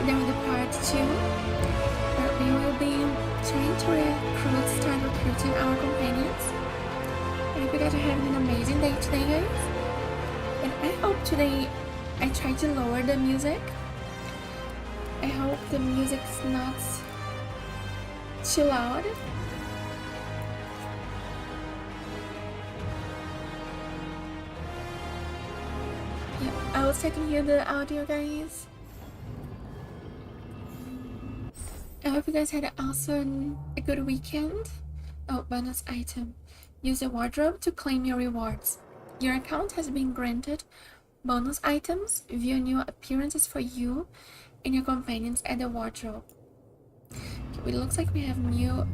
during the part 2, where we will be trying to start recruiting our companions. I hope you guys are having an amazing day today, guys. And I hope today I try to lower the music. I hope the music's not too loud. Yeah, I was checking here the audio, guys. I hope you guys had also a good weekend. Oh, bonus item. Use the wardrobe to claim your rewards. Your account has been granted bonus items. View new appearances for you and your companions at the wardrobe. Okay, it looks like we have new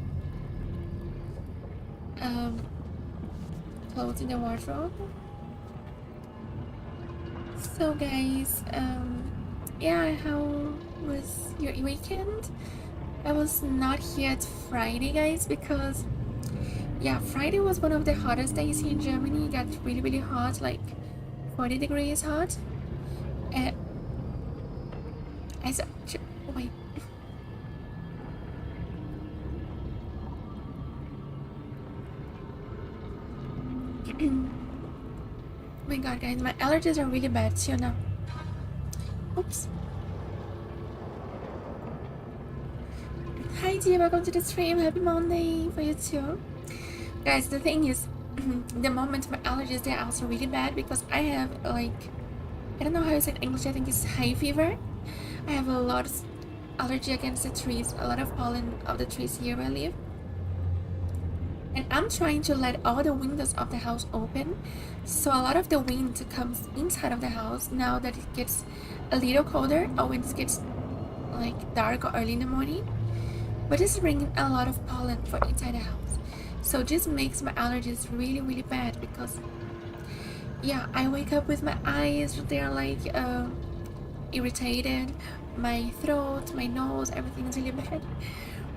clothes in the wardrobe. So guys, yeah, how was your weekend? I was not here at Friday, guys, because yeah, Friday was one of the hottest days here in Germany. It got really hot, like 40 degrees hot. And I said, wait. Oh my god, guys, my allergies are really bad, so now. Oops. Hi Gia, welcome to the stream. Happy Monday for you too. Guys, the thing is, the moment my allergies, they're also really bad because I have like, I don't know how you say it in English, I think it's hay fever. I have a lot of allergy against the trees, a lot of pollen of the trees here where I live. And I'm trying to let all the windows of the house open, so a lot of the wind comes inside of the house now that it gets a little colder or when it gets like dark or early in the morning. But it's bringing a lot of pollen for inside the house. So this makes my allergies really bad because yeah, I wake up with my eyes, they're like irritated, my throat, my nose, everything is really bad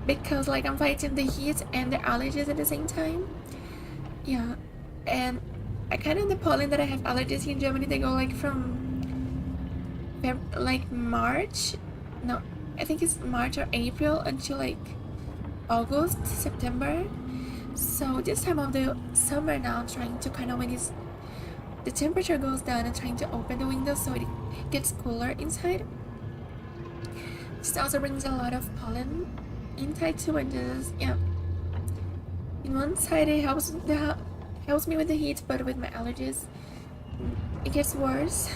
because like I'm fighting the heat and the allergies at the same time. Yeah, and I kind of, the pollen that I have allergies here in Germany, they go like from like March, no, I think it's March or April until like August, September. So this time of the summer now, I'm trying to kind of, when the temperature goes down, and trying to open the windows so it gets cooler inside. This also brings a lot of pollen inside too, and just, yeah. In one side it helps me with the heat, but with my allergies it gets worse.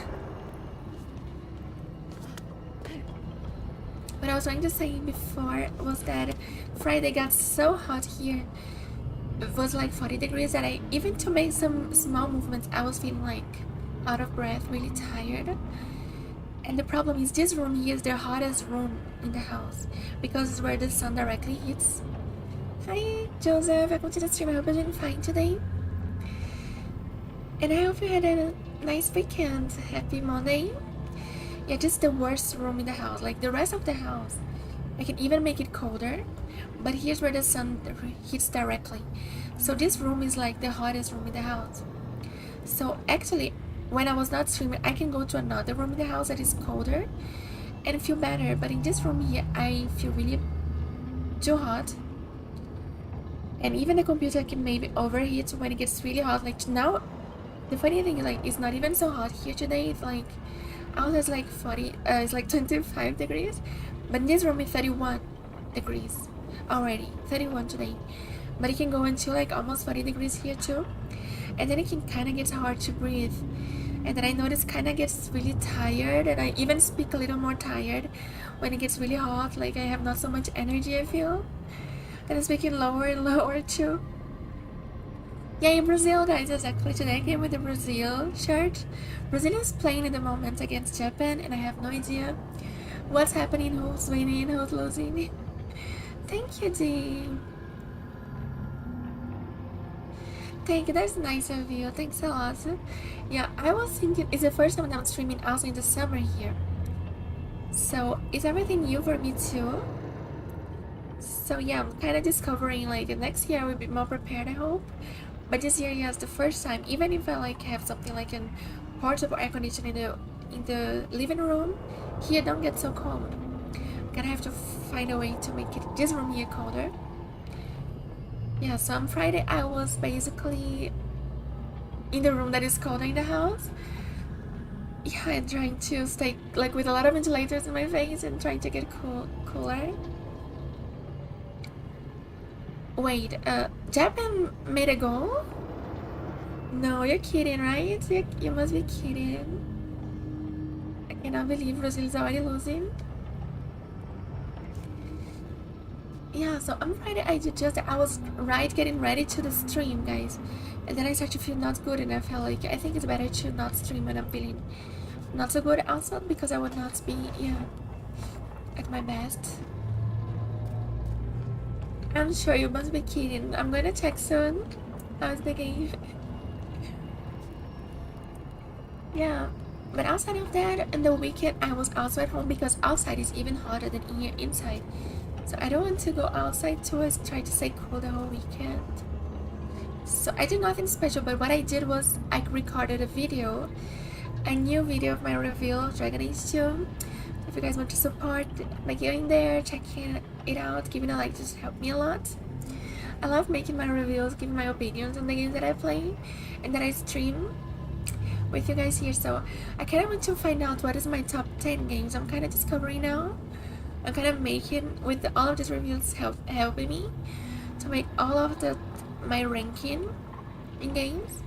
What I was trying to say before was that Friday got so hot here. It was like 40 degrees that even to make some small movements, I was feeling like out of breath, really tired. And the problem is this room here is the hottest room in the house because it's where the sun directly hits. Hi Joseph, welcome to the stream. I hope you're doing fine today. And I hope you had a nice weekend. Happy Monday. Yeah, just the worst room in the house. Like the rest of the house, I can even make it colder, but here's where the sun hits directly. So this room is like the hottest room in the house. So actually, when I was not streaming, I can go to another room in the house that is colder and feel better. But in this room here, I feel really too hot. And even the computer can maybe overheat when it gets really hot. Like now, the funny thing is like it's not even so hot here today. It's like out is like 40, it's like 25 degrees, but in this room is 31 degrees already, 31 today, but it can go into like almost 40 degrees here too, and then it can kind of get hard to breathe, and then I notice kind of gets really tired, and I even speak a little more tired when it gets really hot, like I have not so much energy, I feel, and I'm speaking lower and lower too. Yeah, in Brazil, guys, exactly. Today I came with the Brazil shirt. Brazil is playing at the moment against Japan, and I have no idea what's happening, who's winning, who's losing. Thank you, Dee. Thank you, that's nice of you. Thanks a lot. Yeah, I was thinking, it's the first time I'm streaming also in the summer here. So, is everything new for me too? So yeah, I'm kind of discovering like next year I will be more prepared, I hope. But this year, yes, the first time, even if I like have something like an portable air conditioner in the living room, here don't get so cold. gonna have to find a way to make it this room here colder. Yeah, so on Friday I was basically in the room that is colder in the house. Yeah, and trying to stay like with a lot of ventilators in my face and trying to get cooler. Wait, Japan made a goal? No, you're kidding, right? You must be kidding. I cannot believe Brazil is already losing. Yeah, so on Friday I was getting ready to the stream, guys, and then I started to feel not good, and I felt like I think it's better to not stream when I'm feeling not so good also, because I would not be at my best. I'm sure you must be kidding. I'm gonna check soon. How's the game? Yeah, but outside of that, in the weekend I was also at home because outside is even hotter than inside. So I don't want to go outside to try to stay cool the whole weekend. So I did nothing special, but what I did was I recorded a new video of my reveal of Dragonage 2. If you guys want to support by going there, checking it out, giving a like, just help me a lot. I love making my reveals, giving my opinions on the games that I play and that I stream with you guys here. So I kind of want to find out what is my top 10 games I'm kind of discovering now. I'm kind of making, with all of these reviews helping me to make all of my ranking in games.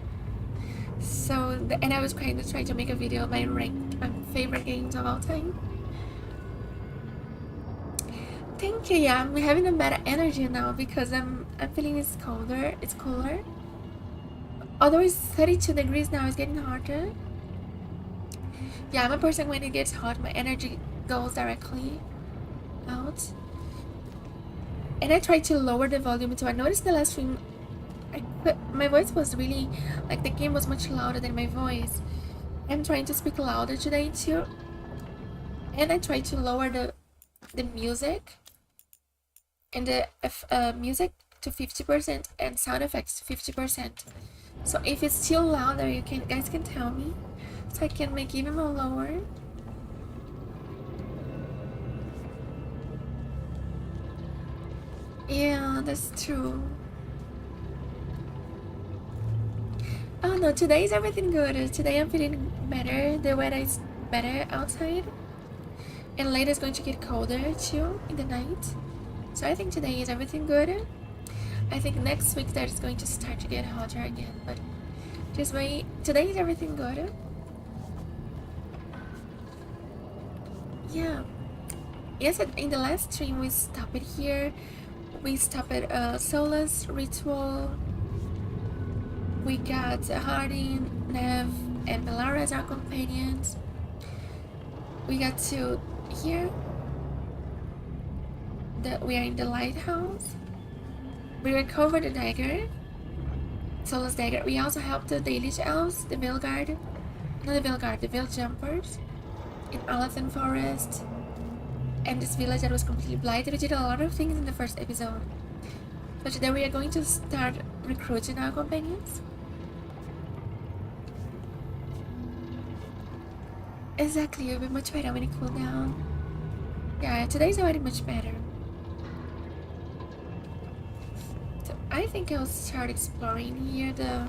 So, and I was kind of trying to make a video of my favorite games of all time. Thank you. Yeah, I'm having a better energy now because I'm feeling it's cooler. Although it's 32 degrees now, it's getting hotter. Yeah, I'm a person when it gets hot, my energy goes directly out. And I tried to lower the volume too. I noticed the last stream my voice was really like the game was much louder than my voice. I'm trying to speak louder today too, and I tried to lower the music and the music to 50% and sound effects to 50%. So if it's still louder, guys can tell me so I can make even more lower. Yeah, that's true. Oh no, today is everything good. Today I'm feeling better. The weather is better outside. And later it's going to get colder too in the night. So I think today is everything good. I think next week that is going to start to get hotter again. But just wait. Today is everything good. Yeah. Yes, in the last stream we stopped it here. We stopped at Solace Ritual. We got Hardin, Nev, and Melara as our companions. We got to here. We are in the lighthouse. We recovered the dagger, Solace dagger. We also helped the Dalish elves, the Veilguard, not the Veilguard, the Veil jumpers in Alathan Forest, and this village that was completely blighted. We did a lot of things in the first episode. So today we are going to start recruiting our companions. Exactly, it'll be much better when it cools down. Yeah, today's already much better. So I think I'll start exploring here the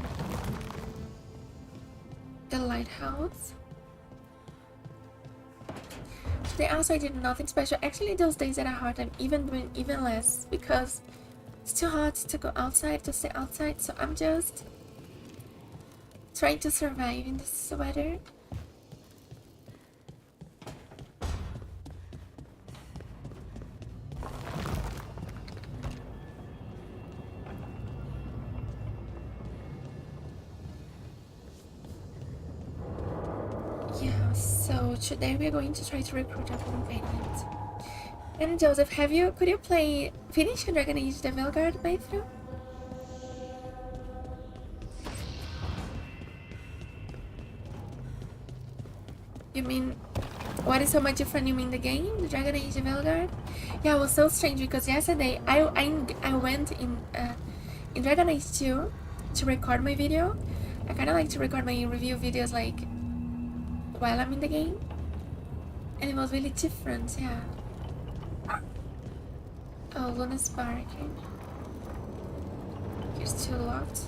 lighthouse. Today also I did nothing special. Actually, those days that are hard, I'm doing even less because it's too hot to go outside, to stay outside. So I'm just trying to survive in this weather. Yeah, so today we're going to try to recruit our companions. And Joseph, could you finish your dragonagetheveilguard playthrough? You mean, what is so much different? You mean the game, the dragonagetheveilguard? Yeah, it was so strange because yesterday I went in Dragonage 2 to record my video. I kind of like to record my review videos like while I'm in the game, and it was really different. Yeah. Oh, Luna's barking. Here's two locked.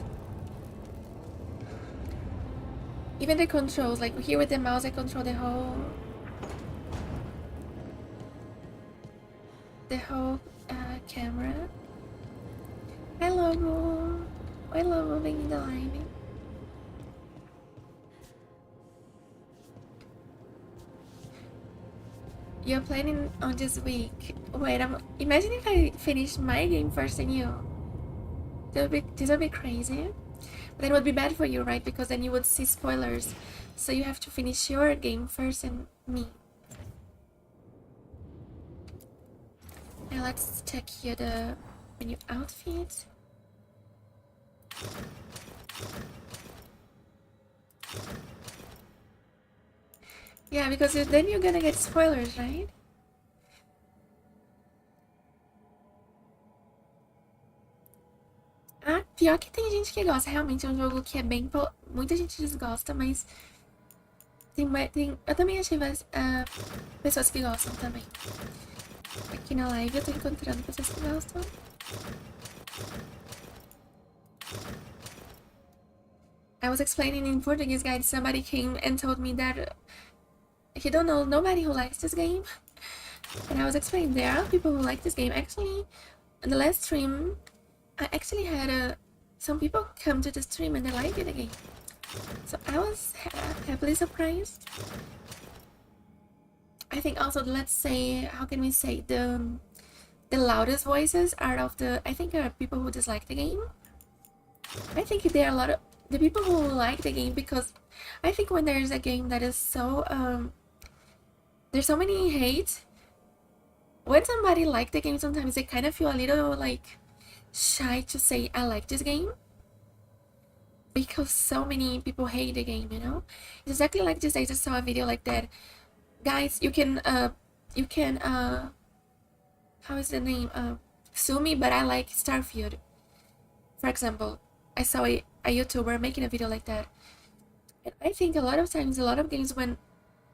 Even the controls, like here with the mouse, I control the whole camera. I love moving in the line. You're planning on this week. Wait, imagine if I finish my game first than you. This would be crazy. But that would be bad for you, right? Because then you would see spoilers. So you have to finish your game first than me. Now let's check here the menu outfit. Yeah, because then you're gonna get spoilers, right? Ah, pior que tem gente que gosta. Realmente é um jogo que é bem... Muita gente desgosta, mas... Eu também achei pessoas que gostam também. Aqui na live eu tô encontrando pessoas que gostam. I was explaining in Portuguese, guys. Somebody came and told me that he don't know nobody who likes this game. And I was explaining there are people who like this game. Actually, in the last stream, I actually had some people come to the stream and they liked the game. So I was happily surprised. I think also, let's say, how can we say, the loudest voices are people who dislike the game. I think there are a lot of the people who like the game, because I think when there's a game that is so there's so many hate, when somebody likes the game, sometimes they kind of feel a little like shy to say I like this game, because so many people hate the game, you know. It's exactly like this. I just saw a video like that. Guys, you can how is the name, sue me, but I like Starfield, for example. I saw a YouTuber making a video like that. And I think a lot of times, a lot of games, when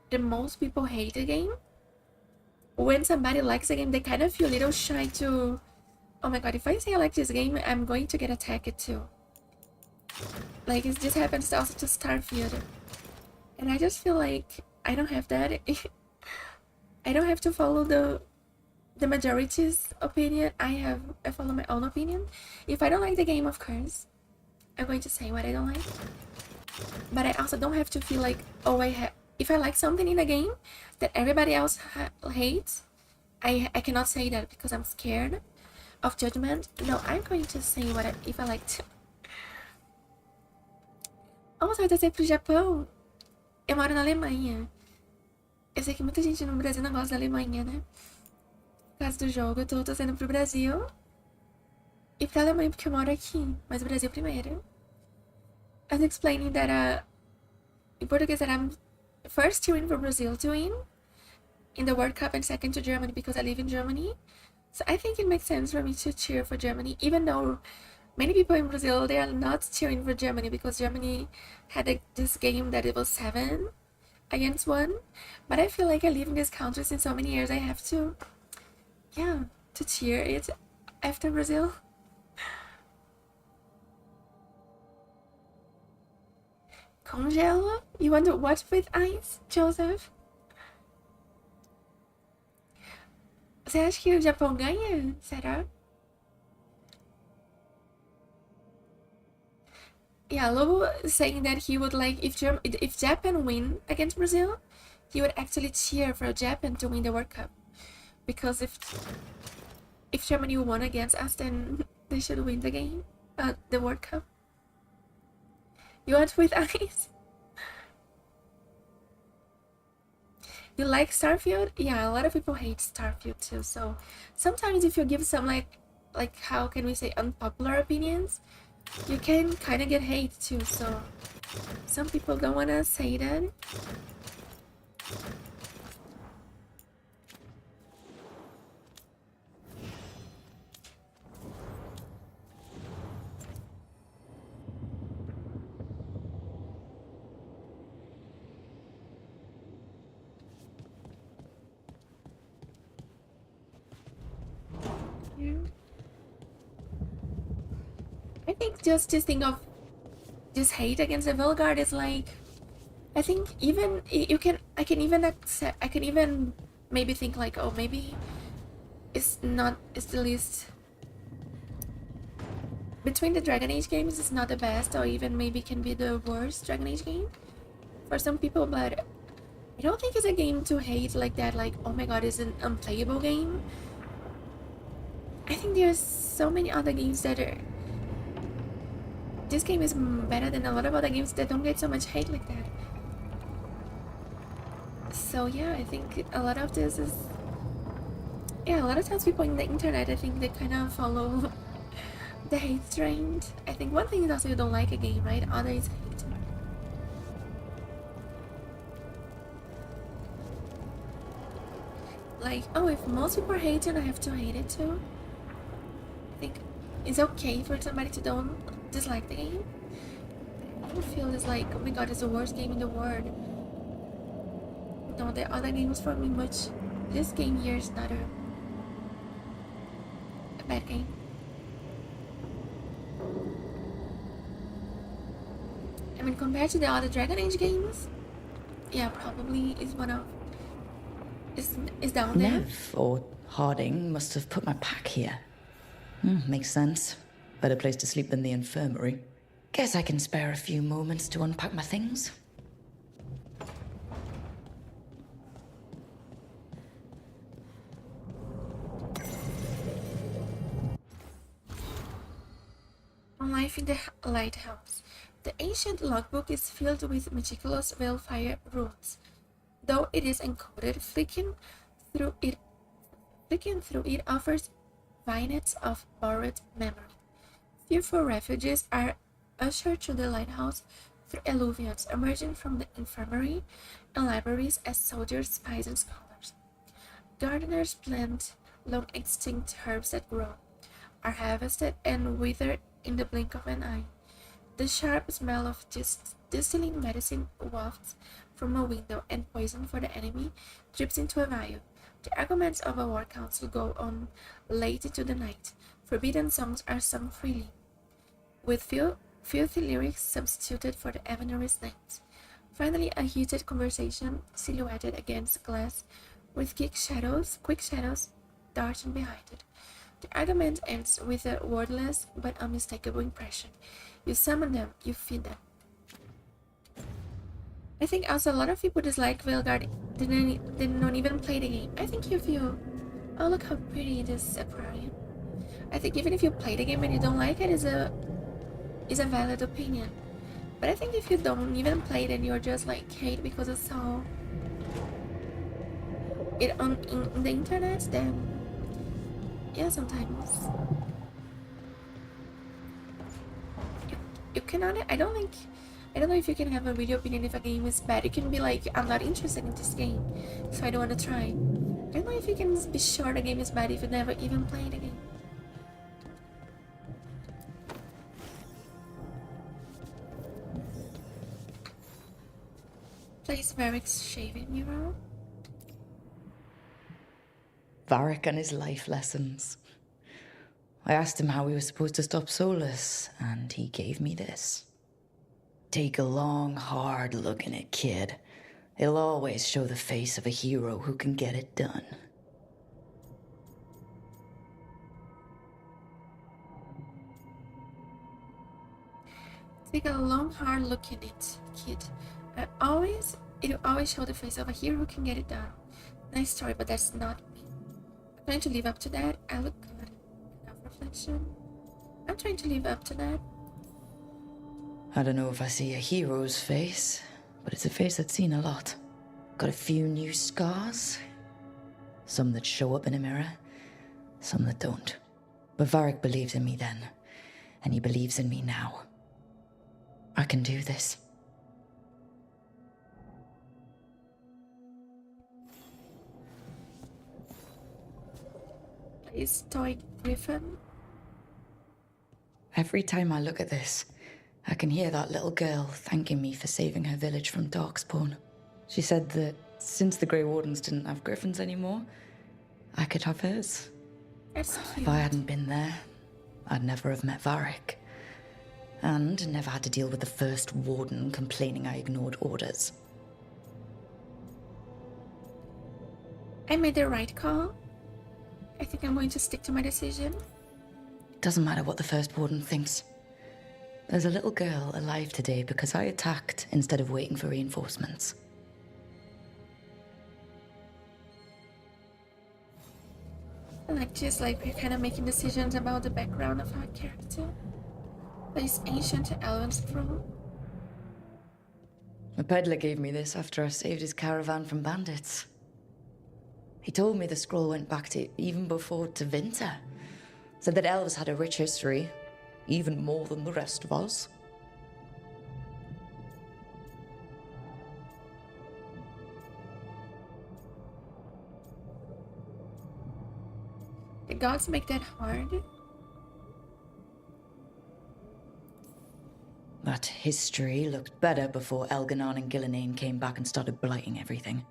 the most people hate a game, when somebody likes a game, they kind of feel a little shy to, oh my god, if I say I like this game, I'm going to get attacked too. Like, it just happens also to Starfield. And I just feel like I don't have that. I don't have to follow the majority's opinion. I follow my own opinion. If I don't like the game, of course, I'm going to say what I don't like. But I also don't have to feel like, oh, if I like something in a game that everybody else hates, I cannot say that because I'm scared of judgment. No, I'm going to say if I liked. Oh, você vai torcer pro Japão? Eu moro na Alemanha. Eu sei que muita gente no Brasil não gosta da Alemanha, né? Por causa do jogo, eu tô torcendo pro Brasil e pra Alemanha porque eu moro aqui, mas o Brasil primeiro. I was explaining that in Portuguese, that I'm first cheering for Brazil to win in the World Cup and second to Germany because I live in Germany. So I think it makes sense for me to cheer for Germany, even though many people in Brazil, they are not cheering for Germany because Germany had this game that it was 7-1. But I feel like I live in this country since so many years, I have to, yeah, to cheer it after Brazil. Congelo? You want to watch with ice, Joseph? Você acha que o Japão ganha? Será? Yeah, Lobo saying that he would like, if Japan win against Brazil, he would actually cheer for Japan to win the World Cup. Because if Germany won against us, then they should win the game, the World Cup. You want with ice? You like Starfield? Yeah, a lot of people hate Starfield too. So sometimes if you give some like how can we say, unpopular opinions, you can kind of get hate too. So some people don't want to say that. think just this thing of just hate against the Veilguard is like, I think even I can even accept, I can even maybe think like, oh, maybe it's the least between the Dragon Age games, it's not the best, or even maybe can be the worst Dragon Age game for some people, but I don't think it's a game to hate like that, like, oh my god, it's an unplayable game. I think there's so many other games that are... This game is better than a lot of other games that don't get so much hate like that. So yeah, I think a lot of this is... Yeah, a lot of times people in the internet, I think they kind of follow the hate train. I think one thing is also you don't like a game, right? Other is hate. Like, oh, if most people hate it, I have to hate it too. I think it's okay for somebody to don't dislike the game. I don't feel it's like, oh my god, it's the worst game in the world. No, there are other games for me, but this game here is not a bad game. I mean, compared to the other Dragon Age games, yeah, probably is one of... is down there. Nev or Harding must have put my pack here. Makes sense. Better place to sleep than the infirmary. Guess I can spare a few moments to unpack my things. Life in the lighthouse. The ancient logbook is filled with meticulous Veilfire runes. Though it is encoded, flicking through it offers vignettes of borrowed memory. Fearful refugees are ushered to the lighthouse through alluvions emerging from the infirmary and libraries as soldiers, spies, and scholars. Gardeners plant long-extinct herbs that grow, are harvested and wither in the blink of an eye. The sharp smell of distilling medicine wafts from a window, and poison for the enemy drips into a vial. The arguments of a war council go on late into the night. Forbidden songs are sung freely, with filthy lyrics substituted for the Avenary's names. Finally, a heated conversation silhouetted against glass, with quick shadows darting behind it. The argument ends with a wordless but unmistakable impression. You summon them, you feed them. I think also a lot of people dislike Veilguard did not even play the game. I think if you... Oh, look how pretty this aquarium. I think even if you play the game and you don't like it, is a valid opinion. But I think if you don't even play it and you're just like hate because you saw it in the internet, then yeah, sometimes you cannot... I don't know if you can have a real opinion if a game is bad. You can be like, I'm not interested in this game, so I don't want to try. I don't know if you can be sure the game is bad if you never even played the game. Place Varric's shaving mirror. Varric and his life lessons. I asked him how we were supposed to stop Solus, and he gave me this. Take a long, hard look in it, kid. It'll always show the face of a hero who can get it done. Take a long, hard look in it, kid. It'll always show the face of a hero who can get it done. Nice story, but that's not me. I'm trying to live up to that. I look good. Enough reflection. I'm trying to live up to that. I don't know if I see a hero's face, but it's a face I've seen a lot. Got a few new scars. Some that show up in a mirror, some that don't. But Varric believed in me then, and he believes in me now. I can do this. Is Stoic Griffin? Every time I look at this, I can hear that little girl thanking me for saving her village from Darkspawn. She said that since the Grey Wardens didn't have griffins anymore, I could have hers. That's cute. If I hadn't been there, I'd never have met Varric. And never had to deal with the first Warden complaining I ignored orders. I made the right call. I think I'm going to stick to my decision. Doesn't matter what the first Warden thinks. There's a little girl alive today because I attacked instead of waiting for reinforcements. Just like we're kind of making decisions about the background of our character. This ancient elven scroll. A peddler gave me this after I saved his caravan from bandits. He told me the scroll went back to even before Tevinter. Said that elves had a rich history, even more than the rest of us. The gods make that hard. That history looked better before Elganon and Gillenane came back and started blighting everything.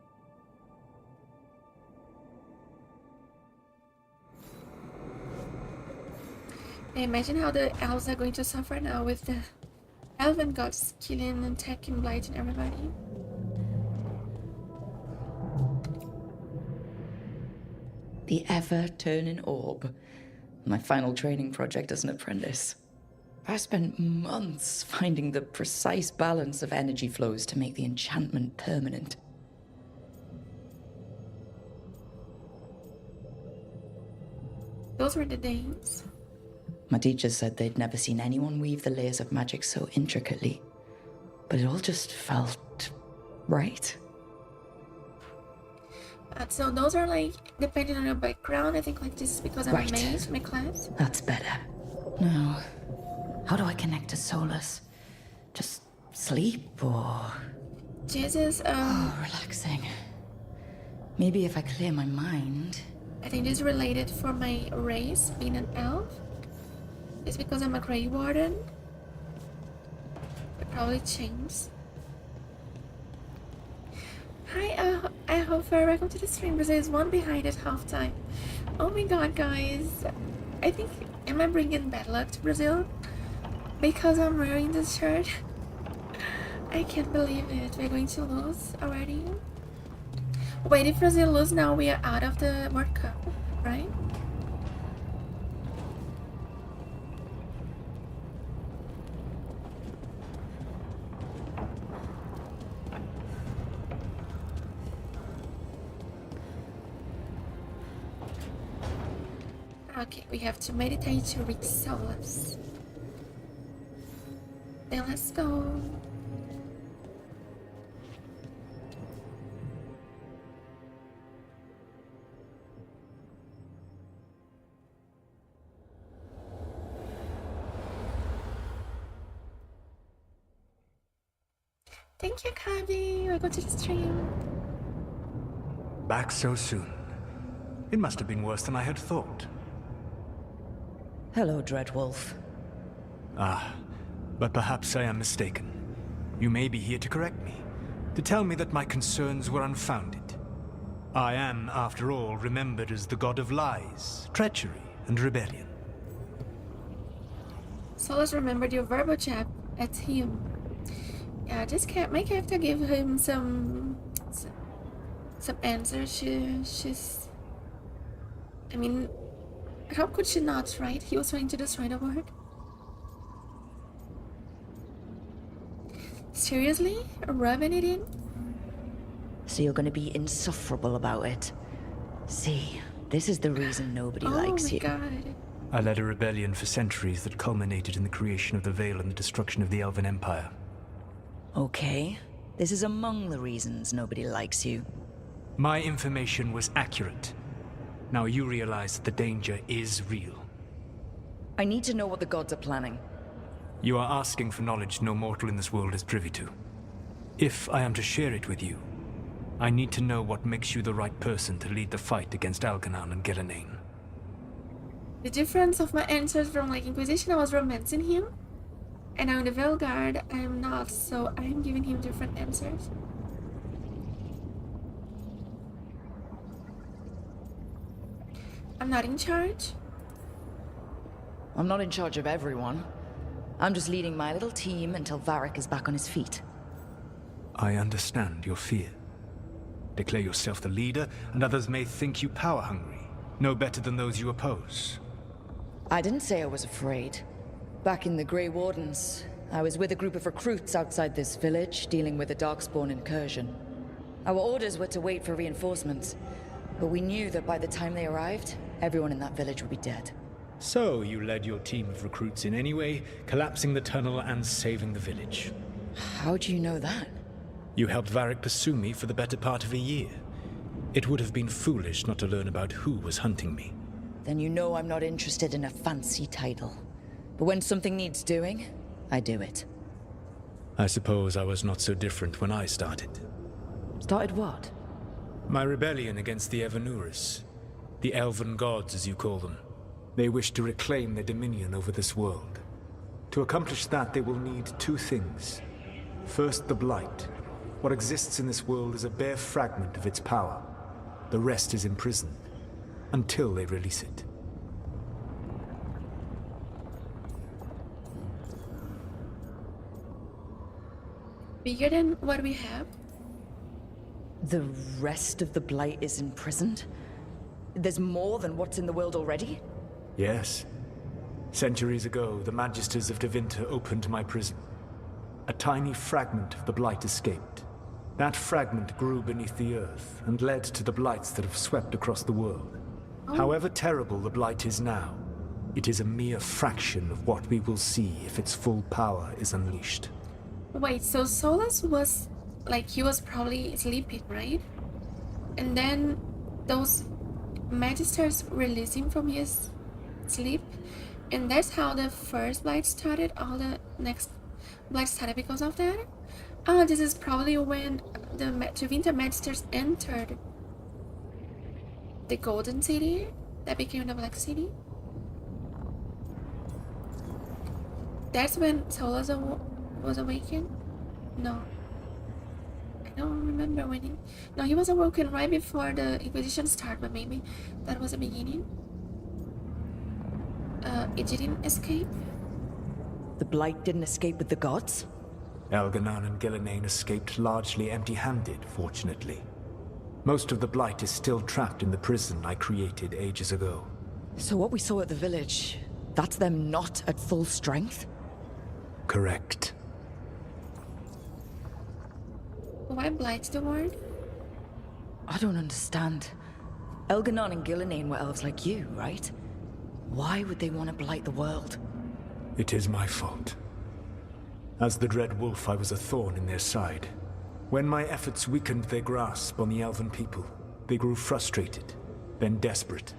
I imagine how the elves are going to suffer now with the elven gods killing and attacking, blighting everybody. The ever-turning orb. My final training project as an apprentice. I spent months finding the precise balance of energy flows to make the enchantment permanent. Those were the days. My teachers said they'd never seen anyone weave the layers of magic so intricately. But it all just felt right. So those are like, depending on your background, I think like this is because I'm Right. a mage, my class. That's better. Now, how do I connect to Solus? Just sleep or... Jesus, relaxing. Maybe if I clear my mind... I think this is related for my race, being an elf. It's because I'm a Grey Warden. It probably changed. Hi, I hope welcome to the stream. Brazil is one behind at halftime. Oh my god, guys. I think, am I bringing bad luck to Brazil? Because I'm wearing this shirt. I can't believe it. We're going to lose already. Wait, if Brazil lose now, we are out of the World Cup, right? Okay, we have to meditate to reach Solus. Then let's go. Thank you, Kabi. Welcome to the stream. Back so soon. It must have been worse than I had thought. Hello, Dreadwolf. Ah, but perhaps I am mistaken. You may be here to correct me, to tell me that my concerns were unfounded. I am, after all, remembered as the god of lies, treachery, and rebellion. Solus remembered your verbal jab at him. Yeah, my character gave him some answers. She's... I mean, how could she not, right? He was trying to destroy the world. Seriously? Rubbing it in? So you're gonna be insufferable about it. See, this is the reason nobody likes you. Oh my god. I led a rebellion for centuries that culminated in the creation of the Veil and the destruction of the Elven Empire. Okay, this is among the reasons nobody likes you. My information was accurate. Now you realize that the danger is real. I need to know what the gods are planning. You are asking for knowledge no mortal in this world is privy to. If I am to share it with you, I need to know what makes you the right person to lead the fight against Algernon and Gillenane. The difference of my answers from like Inquisition, I was romancing him. And now in the Veilguard, I'm not, so I'm giving him different answers. I'm not in charge. I'm not in charge of everyone. I'm just leading my little team until Varric is back on his feet. I understand your fear. Declare yourself the leader, and others may think you power-hungry, no better than those you oppose. I didn't say I was afraid. Back in the Grey Wardens, I was with a group of recruits outside this village, dealing with a Darkspawn incursion. Our orders were to wait for reinforcements, but we knew that by the time they arrived, everyone in that village would be dead. So you led your team of recruits in any way, collapsing the tunnel and saving the village. How do you know that? You helped Varric pursue me for the better part of a year. It would have been foolish not to learn about who was hunting me. Then you know I'm not interested in a fancy title. But when something needs doing, I do it. I suppose I was not so different when I started. Started what? My rebellion against the Evanuris. The elven gods, as you call them. They wish to reclaim their dominion over this world. To accomplish that, they will need two things. First, the Blight. What exists in this world is a bare fragment of its power. The rest is imprisoned, until they release it. Bigger than what we have? The rest of the Blight is imprisoned? There's more than what's in the world already? Yes. Centuries ago, the Magisters of Devinter opened my prison. A tiny fragment of the Blight escaped. That fragment grew beneath the earth and led to the Blights that have swept across the world. Oh. However terrible the Blight is now, it is a mere fraction of what we will see if its full power is unleashed. Wait, so Solus was, like, he was probably sleeping, right? And then those Magisters released him from his sleep, and that's how the first Blight started. All the next Blight started because of that. Oh, this is probably when the Tevinter Magisters entered the Golden City that became the Black City. That's when Solus was awakened? No. I don't remember when he... No, he was awoken right before the Inquisition started, but maybe that was the beginning. It didn't escape? The Blight didn't escape with the gods? Elganon and Gillenane escaped largely empty-handed, fortunately. Most of the Blight is still trapped in the prison I created ages ago. So what we saw at the village, that's them not at full strength? Correct. Why blight the word? I don't understand. Elganon and Gillenane were elves like you, right? Why would they want to blight the world? It is my fault. As the Dread Wolf, I was a thorn in their side. When my efforts weakened their grasp on the elven people, they grew frustrated, then desperate.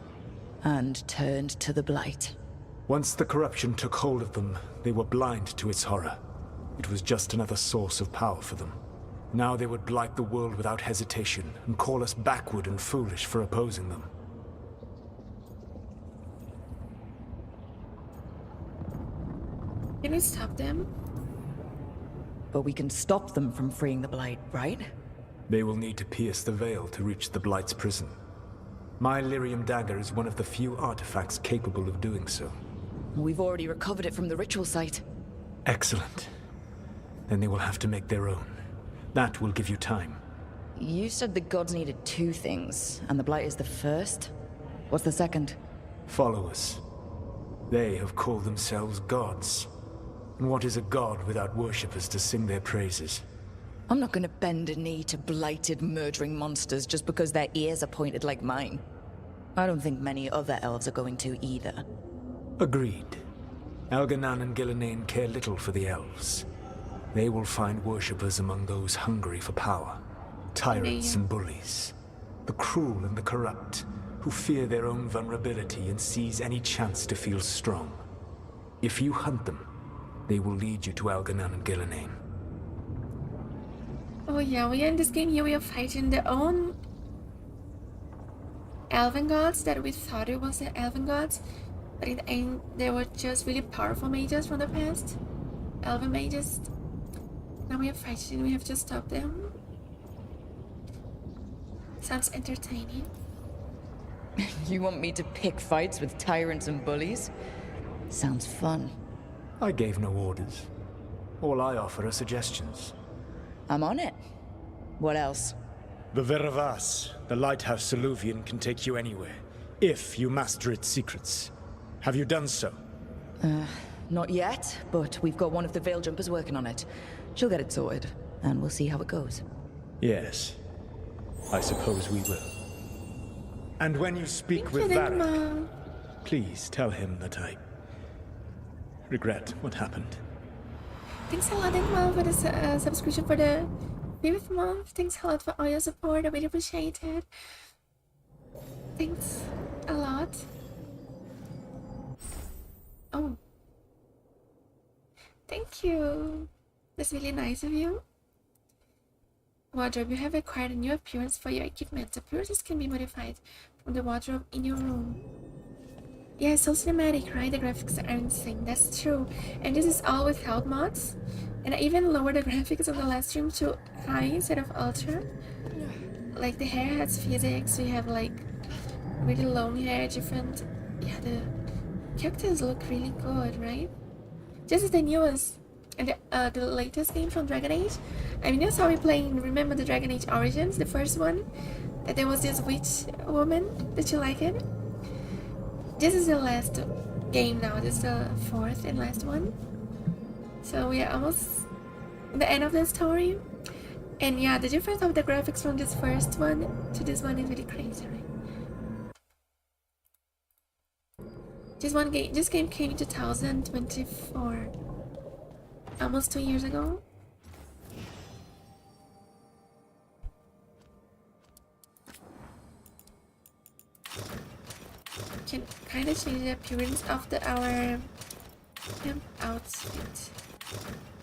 And turned to the Blight. Once the corruption took hold of them, they were blind to its horror. It was just another source of power for them. Now they would blight the world without hesitation, and call us backward and foolish for opposing them. Can we stop them? But we can stop them from freeing the Blight, right? They will need to pierce the veil to reach the Blight's prison. My Lyrium dagger is one of the few artifacts capable of doing so. We've already recovered it from the ritual site. Excellent. Then they will have to make their own. That will give you time. You said the gods needed two things, and the Blight is the first? What's the second? Followers. They have called themselves gods. And what is a god without worshippers to sing their praises? I'm not gonna bend a knee to blighted, murdering monsters just because their ears are pointed like mine. I don't think many other elves are going to either. Agreed. Elganon and Gillenane care little for the elves. They will find worshippers among those hungry for power. Tyrants and bullies. The cruel and the corrupt, who fear their own vulnerability and seize any chance to feel strong. If you hunt them, they will lead you to Elganon and Gillenane. Oh yeah, we are in this game here, we are fighting their own elven gods that we thought it was the elven gods, but in the end they were just really powerful mages from the past. Elven mages. Now we are fighting, we have to stop them. Sounds entertaining. You want me to pick fights with tyrants and bullies? Sounds fun. I gave no orders. All I offer are suggestions. I'm on it. What else? The Veravas, the lighthouse Soluvian, can take you anywhere, if you master its secrets. Have you done so? Not yet, but we've got one of the Veil Jumpers working on it. She'll get it sorted, and we'll see how it goes. Yes. I suppose we will. And when you speak with Thank you, Varric, Mom. please tell him that I regret what happened. Thanks a lot, Mom, for the subscription for the 5th month. Thanks a lot for all your support. I really appreciate it. Thanks a lot. Oh. Thank you. That's really nice of you. Wardrobe, you have acquired a new appearance for your equipment. Appearances can be modified from the wardrobe in your room. Yeah, it's so cinematic, right? The graphics are insane. That's true. And this is all with health mods. And I even lowered the graphics on the last stream to high instead of ultra. Like the hair has physics. We have like really long hair, different. Yeah, the characters look really good, right? This is the newest and the latest game from Dragon Age. I mean, that's how we playing. Remember the Dragon Age Origins, the first one? That there was this witch woman. Did you like it? This is the last game now. This is the 4th and last one. So we are almost at the end of the story. And yeah, the difference of the graphics from this first one to this one is really crazy, right? This game came in 2024. Almost 2 years ago. Can kind of change the appearance of our outfit.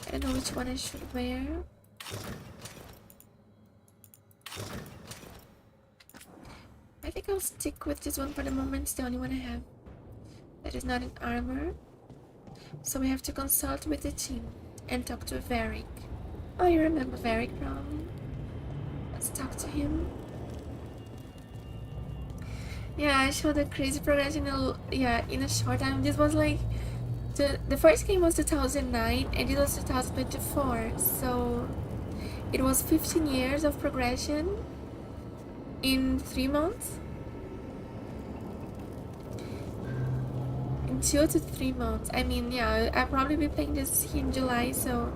I don't know which one I should wear. I think I'll stick with this one for the moment. It's the only one I have that is not in armor. So we have to consult with the team and talk to Varric. Oh, you remember Varric, probably. Let's talk to him. Yeah, I showed the crazy progression in a short time. This was like the first game was 2009 and it was 2024. So it was 15 years of progression in 3 months. In 2 to 3 months. I mean, yeah, I'll probably be playing this in July, so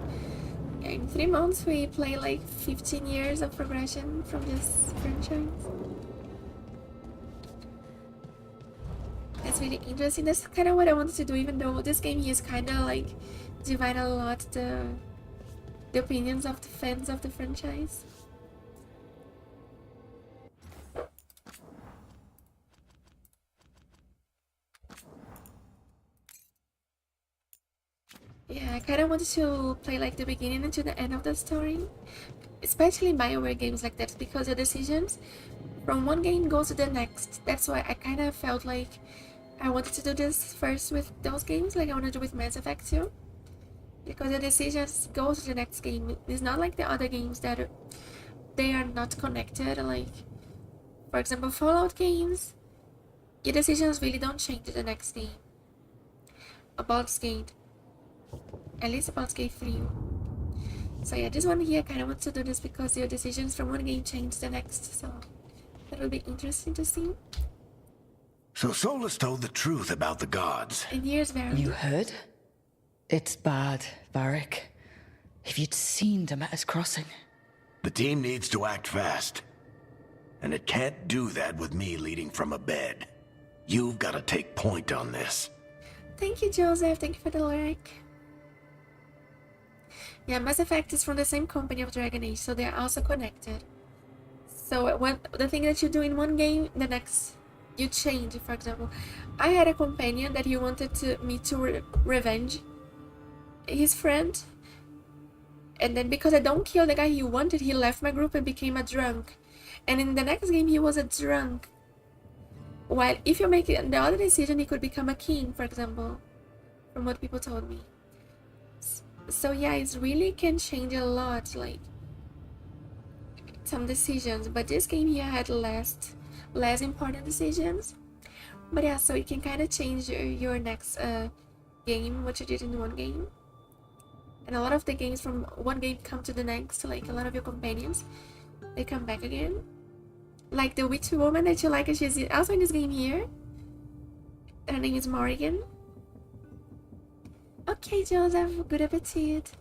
yeah, in 3 months we play like 15 years of progression from this franchise. That's really interesting. That's kind of what I wanted to do, even though this game here is kind of like divide a lot the opinions of the fans of the franchise. Yeah, I kind of wanted to play like the beginning and to the end of the story, especially bioware games like that, because the decisions from one game goes to the next. That's why I kind of felt like I wanted to do this first with those games, like I want to do with Mass Effect 2, because the decisions go to the next game. It's not like the other games that they are not connected. Like, for example, Fallout games, your decisions really don't change to the next game. A Baldur's Gate, at least a Baldur's Gate 3. So yeah, this one here, I kind of want to do this because your decisions from one game change to the next. So that will be interesting to see. So Solus told the truth about the gods. And here's Varric. You heard? It's bad, Varric. If you'd seen Demeter's crossing. The team needs to act fast. And it can't do that with me leading from a bed. You've got to take point on this. Thank you, Joseph. Thank you for the lyric. Yeah, Mass Effect is from the same company of Dragon Age, so they are also connected. So the thing that you do in one game, the next you change. For example, I had a companion that he wanted me to revenge his friend, and then because I don't kill the guy he wanted, he left my group and became a drunk. And in the next game, he was a drunk. While if you make the other decision, he could become a king, for example, from what people told me. So yeah, it really can change a lot, like some decisions. But this game here had less important decisions. But yeah, so it can kind of change your next game what you did in one game. And a lot of the games from one game come to the next, like a lot of your companions, they come back again. Like the witch woman that you like, she's also in this game here. Her name is Morrigan. Okay, Joseph, good appetit.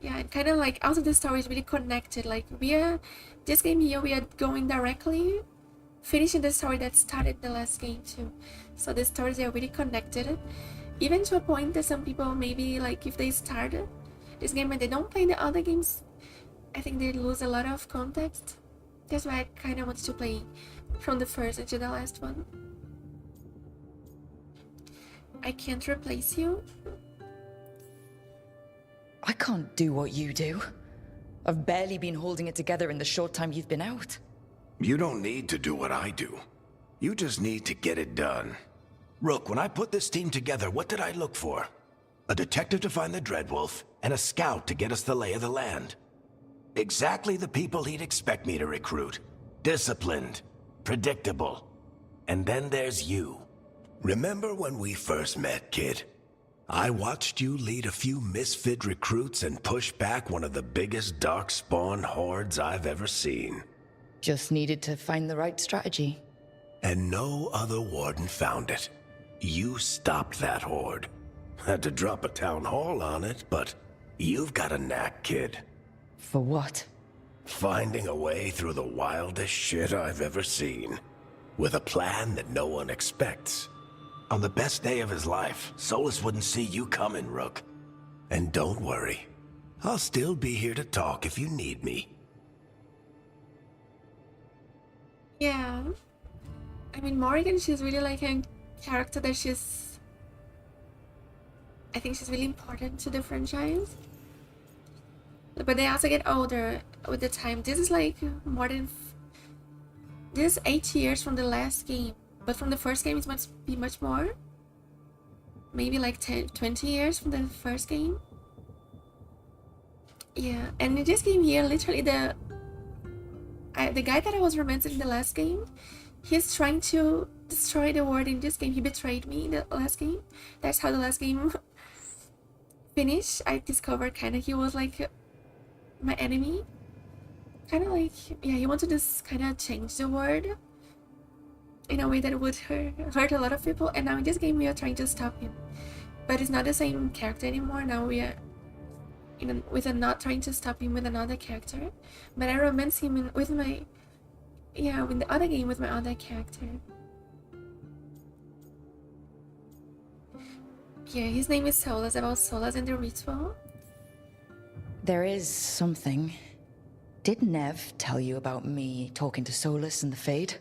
Yeah, and kind of like also the story is really connected. Like this game here, we are going directly, finishing the story that started the last game too. So the stories are really connected. Even to a point that some people maybe like if they start this game and they don't play the other games, I think they lose a lot of context. That's why I kind of wanted to play from the first into the last one. I can't replace you. I can't do what you do. I've barely been holding it together in the short time you've been out. You don't need to do what I do. You just need to get it done. Rook, when I put this team together, what did I look for? A detective to find the Dreadwolf, and a scout to get us the lay of the land. Exactly the people he'd expect me to recruit. Disciplined, predictable. And then there's you. Remember when we first met, kid? I watched you lead a few misfit recruits and push back one of the biggest darkspawn hordes I've ever seen. Just needed to find the right strategy. And no other warden found it. You stopped that horde. Had to drop a town hall on it, but you've got a knack, kid. For what? Finding a way through the wildest shit I've ever seen. With a plan that no one expects. On the best day of his life, Solus wouldn't see you coming, Rook. And don't worry. I'll still be here to talk if you need me. Yeah. I mean, Morrigan, she's really like a character that I think she's really important to the franchise. But they also get older with the time. This is like this is 8 years from the last game. But from the first game, it must be much more. Maybe like 20 years from the first game. Yeah, and in this game here, literally the guy that I was romancing in the last game, he's trying to destroy the world in this game. He betrayed me in the last game. That's how the last game finished. I discovered kind of he was like my enemy. Kind of like, yeah, he wanted to just kind of change the world in a way that would hurt a lot of people. And now in this game, we are trying to stop him. But it's not the same character anymore. Now we are not trying to stop him with another character. But I romance him with my... Yeah, with the other game with my other character. Yeah, his name is Solus, about Solus and the ritual. There is something. Did Nev tell you about me talking to Solus and the Fade?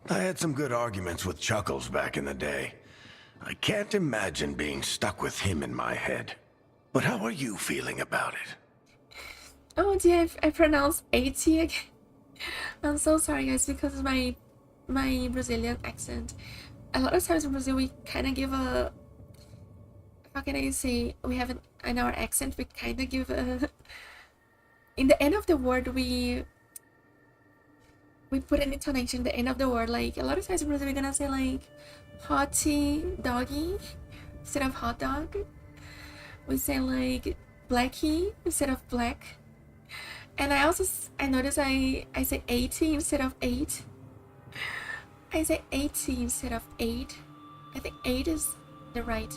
I had some good arguments with Chuckles back in the day. I can't imagine being stuck with him in my head. But how are you feeling about it? Oh dear, I pronounced 80 again. I'm so sorry guys, because of my Brazilian accent. A lot of times in Brazil we kind of give a... How can I say? We have in our accent, we kind of give a... In the end of the word, we put an intonation at the end of the word. Like, a lot of times in Brazil we're gonna say like, hottie doggy instead of hot dog. We say like, blackie instead of black. And I notice I say 80 instead of 8. I say 80 instead of 8. I think 8 is the right?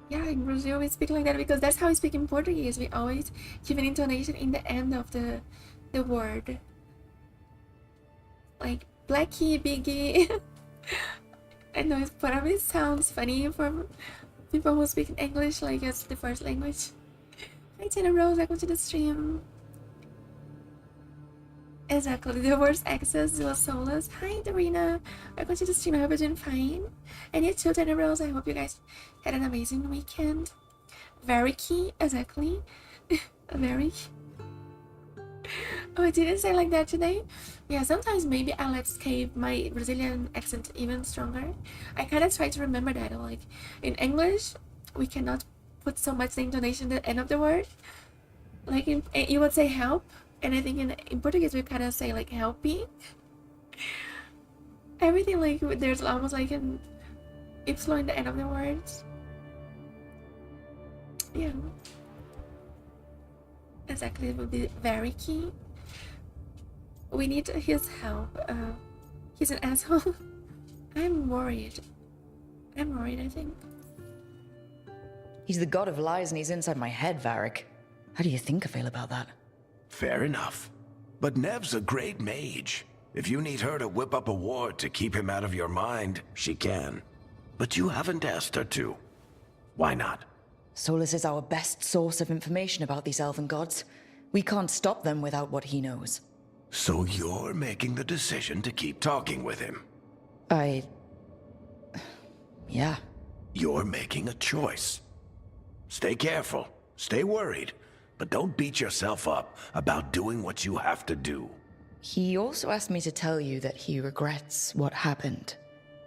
Yeah, in Brazil we speak like that because that's how we speak in Portuguese. We always give an intonation in the end of the word. Like blackie, biggie. I know it probably sounds funny for people who speak English like as the first language. Hi Tina Rose, welcome to the stream. Exactly, the worst access was Solus. Hi Darina, welcome to the stream. I hope you're doing fine. And you too, Tina Rose. I hope you guys had an amazing weekend. Very key, exactly. Very. Oh, I didn't say like that today. Yeah, sometimes maybe I'll escape my Brazilian accent even stronger. I kind of try to remember that. Like in English, we cannot put so much the intonation at the end of the word. Like you would say help, and I think in Portuguese we kind of say like helping. Everything like there's almost like Ypsilon in the end of the words. Yeah. Exactly, it would be very key. We need his help. He's an asshole. I'm worried, I think. He's the god of lies and he's inside my head, Varric. How do you think I feel about that? Fair enough. But Nev's a great mage. If you need her to whip up a ward to keep him out of your mind, she can. But you haven't asked her to. Why not? Solus is our best source of information about these elven gods. We can't stop them without what he knows. So you're making the decision to keep talking with him? Yeah. You're making a choice. Stay careful, stay worried, but don't beat yourself up about doing what you have to do. He also asked me to tell you that he regrets what happened.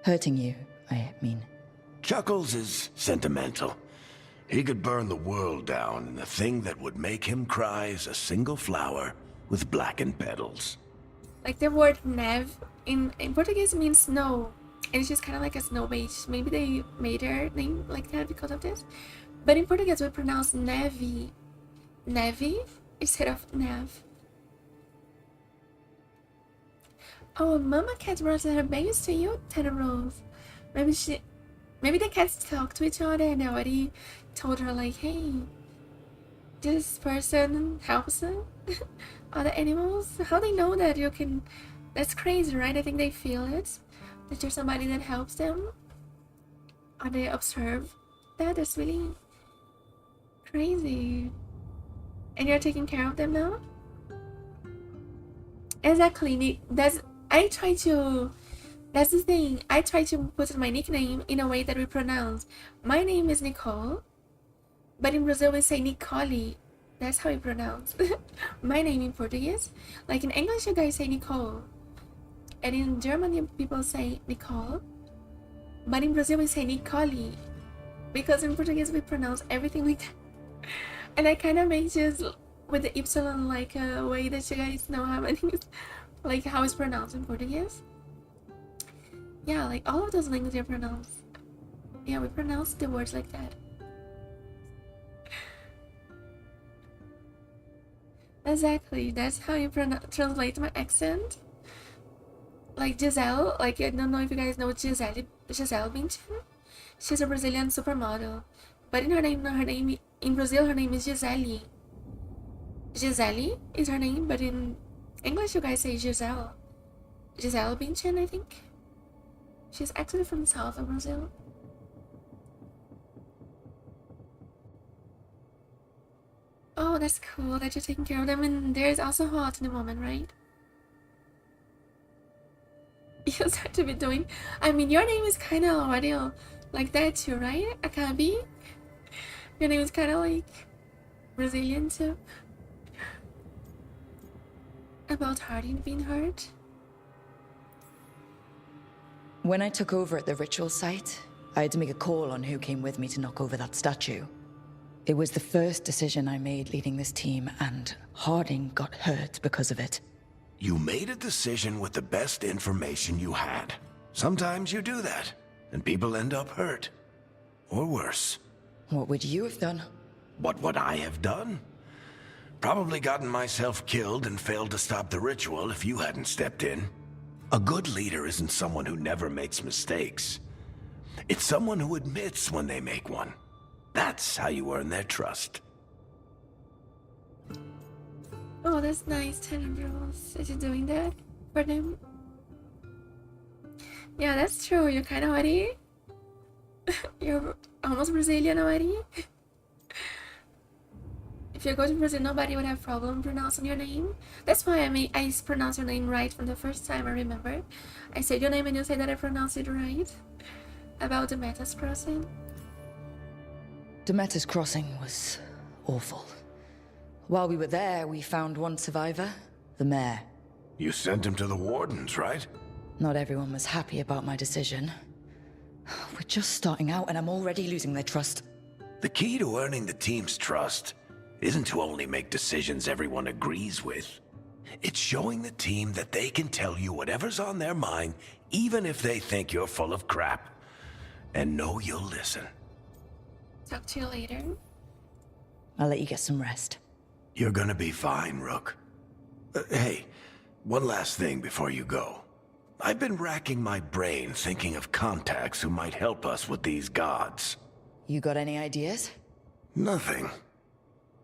Hurting you, I mean. Chuckles is sentimental. He could burn the world down, and the thing that would make him cry is a single flower with blackened petals. Like the word neve in Portuguese means snow, and she's kind of like a snow mage. Maybe they made her name like that because of this. But in Portuguese we pronounce neve, instead of neve. Oh, Mama Cat brought her babies to you, Tedros. Maybe the cats talk to each other and they already told her like, hey, this person helps other animals. How they know that you can? That's crazy, right? I think they feel it, that you're somebody that helps them, or they observe that. That's really crazy. And you're taking care of them now. Exactly. That's the thing. I try to put my nickname in a way that we pronounce. My name is Nicole, but in Brazil we say Nicole. That's how we pronounce my name in Portuguese. Like in English, you guys say Nicole, and in German people say Nicole, but in Brazil we say Nicole, because in Portuguese we pronounce everything like that. And I kind of make just with the ypsilon like a way that you guys know how like how it's pronounced in Portuguese. Yeah, like all of those languages are pronounced. Yeah, we pronounce the words like that. Exactly, that's how you translate my accent. Like Giselle, like I don't know if you guys know Giselle Bündchen. She's a Brazilian supermodel, but in her name in Brazil her name is Gisele. Gisele is her name, but in English you guys say Giselle. Giselle Bündchen, I think. She's actually from the south of Brazil. Oh, that's cool that you're taking care of them, and there's also hot in the moment, right? You start to be doing. I mean, your name is kind of already like that too, right? Akabi. Your name is kind of like Brazilian too. About Harding being hurt. When I took over at the ritual site, I had to make a call on who came with me to knock over that statue. It was the first decision I made leading this team, and Harding got hurt because of it. You made a decision with the best information you had. Sometimes you do that, and people end up hurt. Or worse. What would you have done? What would I have done? Probably gotten myself killed and failed to stop the ritual if you hadn't stepped in. A good leader isn't someone who never makes mistakes. It's someone who admits when they make one. That's how you earn their trust. Oh, that's nice, Tenebros, that you're doing that for them. Yeah, that's true. You're kind of already. You're almost Brazilian already. If you go to Brazil, nobody would have problem pronouncing your name. That's why I pronounced your name right from the first time I remember. I said your name and you said that I pronounced it right. About the Metas crossing. Demeter's crossing was awful. While we were there, we found one survivor, the mayor. You sent him to the Wardens, right? Not everyone was happy about my decision. We're just starting out and I'm already losing their trust. The key to earning the team's trust isn't to only make decisions everyone agrees with. It's showing the team that they can tell you whatever's on their mind, even if they think you're full of crap. and know you'll listen. Talk to you later. I'll let you get some rest. You're gonna be fine, Rook. Hey, one last thing before you go. I've been racking my brain thinking of contacts who might help us with these gods. You got any ideas? Nothing.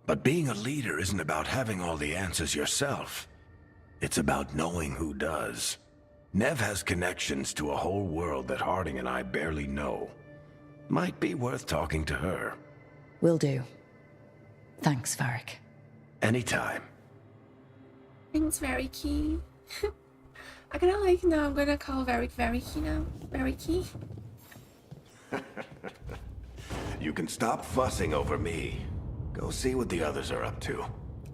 But being a leader isn't about having all the answers yourself. It's about knowing who does. Nev has connections to a whole world that Harding and I barely know. Might be worth talking to her. Will do. Thanks, Varric. Anytime. Thanks, Varric. I kinda like now. I'm gonna call Varric Varric now. Varric. You can stop fussing over me. Go see what the others are up to.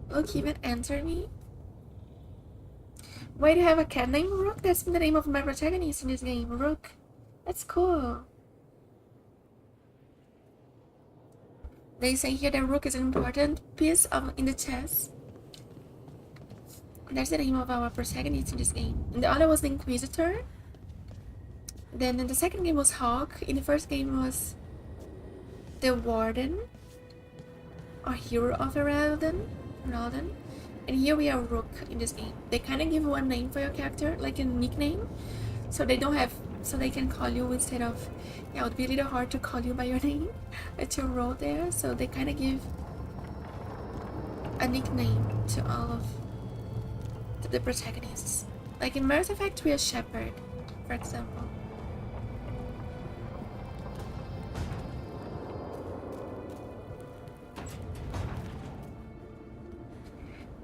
Look, even answer me. Wait, you have a cat named Rook? That's the name of my protagonist in this game, Rook. That's cool. They say here that Rook is an important piece in the chess. That's the name of our protagonist in this game. And the other was the Inquisitor. Then in the second game was Hawk. In the first game was the Warden, or Hero of Erelden. And here we are Rook in this game. They kind of give one name for your character, like a nickname, so they don't have, so they can call you instead of, yeah, it would be a little hard to call you by your name that you wrote there. So they kind of give a nickname to all of the protagonists. Like in Mass Effect, we are Shepard, for example.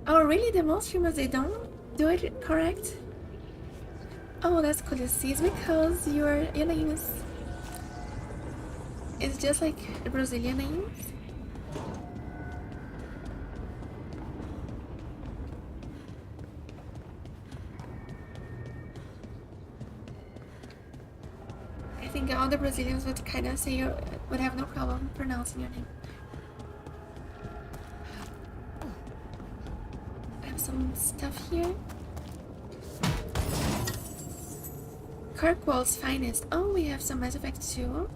Oh, really? The most humans, they don't do it correct? Oh, that's cool to see. It's because your name is... It's just like the Brazilian names. I think all the Brazilians would kind of say, would have no problem pronouncing your name. Some stuff here. Kirkwall's finest. Oh, we have some Mass Effect 2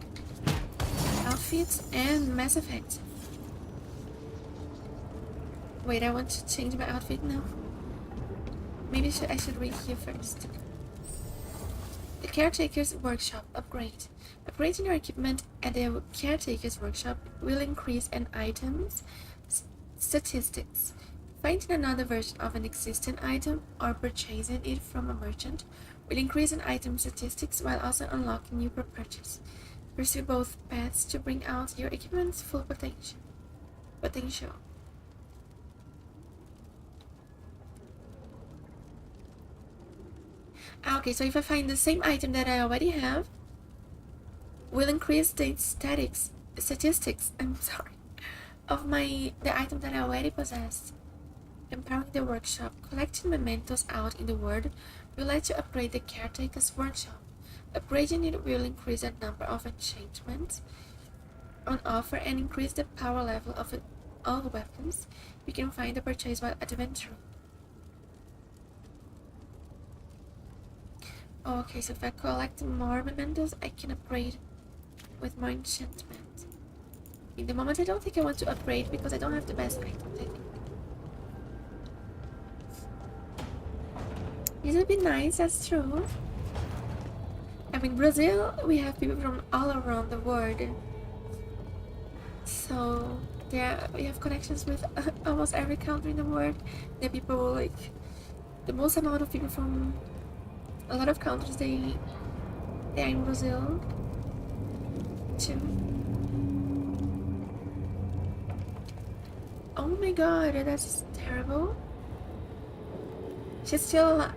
outfits and Mass Effect. Wait, I want to change my outfit now. Maybe I should read here first. The Caretaker's Workshop upgrade. Upgrading your equipment at the Caretaker's Workshop will increase an item's statistics. Finding another version of an existing item or purchasing it from a merchant will increase an item's statistics while also unlocking new per purchase. Pursue both paths to bring out your equipment's full potential. Okay, so if I find the same item that I already have, will increase the statistics of the item that I already possess. Empowering the workshop. Collecting mementos out in the world will let you upgrade the Caretaker's Workshop. Upgrading it will increase the number of enchantments on offer and increase the power level of all weapons you can find or purchase while adventuring. Okay, so if I collect more mementos, I can upgrade with more enchantment. In the moment, I don't think I want to upgrade because I don't have the best item, I think. This would be nice, that's true. I mean, Brazil, we have people from all around the world. So, yeah, we have connections with almost every country in the world. There are people, like, the most amount of people from a lot of countries, they are in Brazil, too. Oh my god, that's terrible. She's still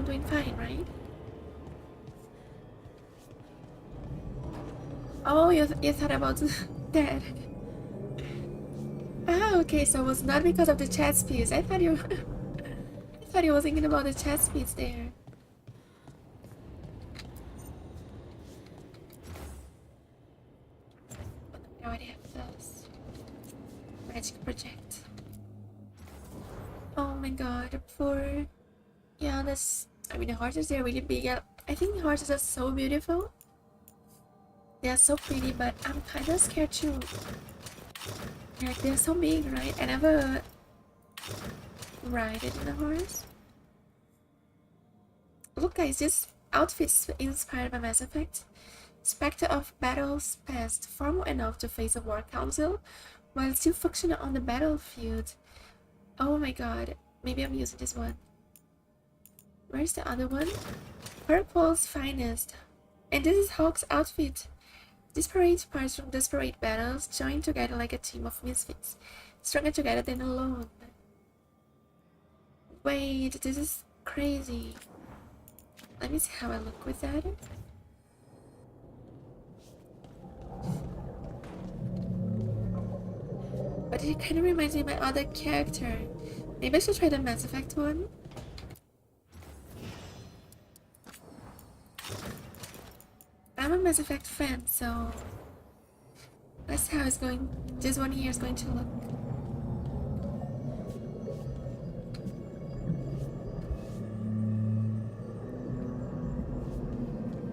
doing fine, right? Oh, you thought about that. Ah, okay, so it was not because of the chest piece. I thought you were thinking about the chest piece there. I already have this magic project. Oh my god, poor... Yeah, I mean, the horses, they're really big. I think horses are so beautiful. They're so pretty, but I'm kind of scared too. Like, they're so big, right? I never ride it in a horse. Look, guys, this outfit's inspired by Mass Effect. Spectre of battles past, formal enough to face a war council, while still functional on the battlefield. Oh my god, maybe I'm using this one. Where's the other one? Purple's finest. And this is Hawk's outfit. Disparate parts from desperate battles, joined together like a team of misfits, stronger together than alone. Wait, this is crazy. Let me see how I look with that. But it kind of reminds me of my other character. Maybe I should try the Mass Effect one. I'm a Mass Effect fan, so let's see how it's going. This one here is going to look.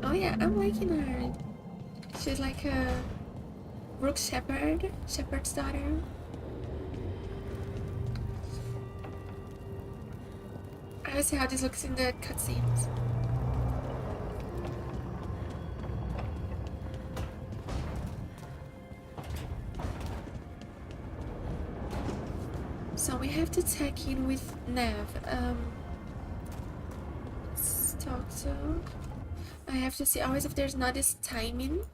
Oh yeah, I'm liking her. She's like a Rook Shepherd's daughter. I will see how this looks in the cutscenes. So we have to check in with Nev. Let's talk to. I have to see always if there's not this timing.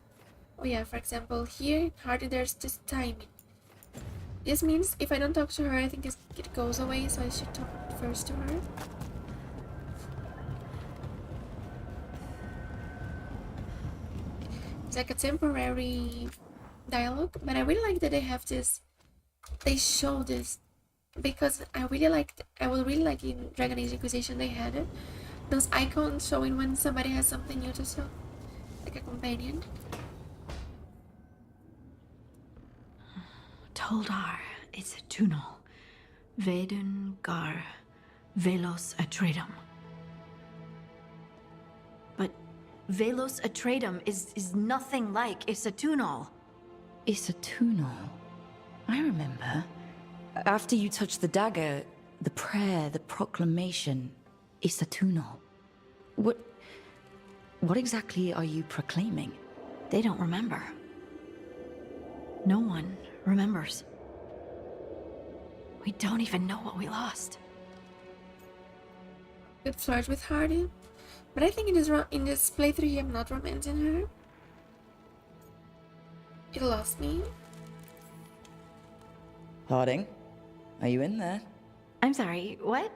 Oh yeah, for example, here hardly there's this timing. This means if I don't talk to her, I think it goes away. So I should talk first to her. It's like a temporary dialogue, but I really like that they have this. They show this. Because I will really like in Dragon Age Inquisition they had it. Those icons showing when somebody has something new to show. Like a companion. Toldar, it's a tunal. Veilguard, Velos Atreidim. But Velos Atreidim is nothing like Isatunal. Isatunal. I remember. After you touched the dagger, the prayer, the proclamation, Isatunal. What exactly are you proclaiming? They don't remember. No one remembers. We don't even know what we lost. Good flirt with Hardy. But I think in this playthrough here, I'm not romancing her. It lost me. Harding, are you in there? I'm sorry, what?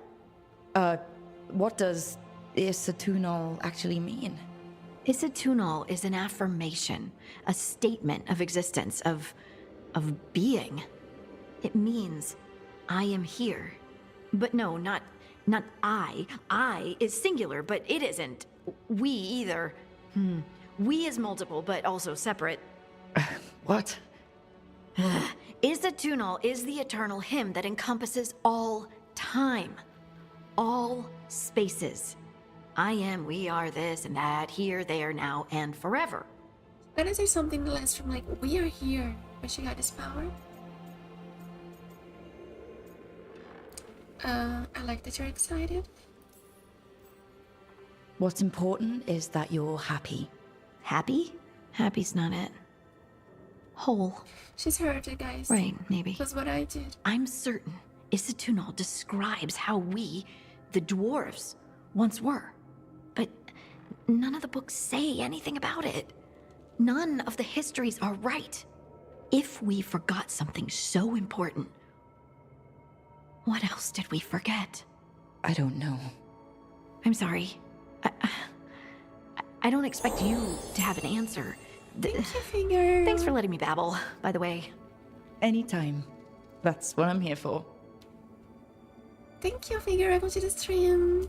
What does Isatunal actually mean? Isatunal is an affirmation, a statement of existence, of being. It means, I am here. But no, not I. I is singular, but it isn't. We either. We is multiple, but also separate. What? Isatunal is the eternal hymn that encompasses all time, all spaces. I am, we are, this and that, here, there, now, and forever. Then is there something less from like, we are here when she got this power? I like that you're excited. What's important is that you're happy. Happy? Happy's not it. Whole. She's hurt, guys. Right, maybe. That's what I did. I'm certain Isatunal describes how we, the dwarves, once were. But none of the books say anything about it. None of the histories are right. If we forgot something so important, what else did we forget? I don't know. I'm sorry. I don't expect you to have an answer. Thank you, Finger. Thanks for letting me babble, by the way. Anytime. That's what I'm here for. Thank you, Finger. Welcome to the stream.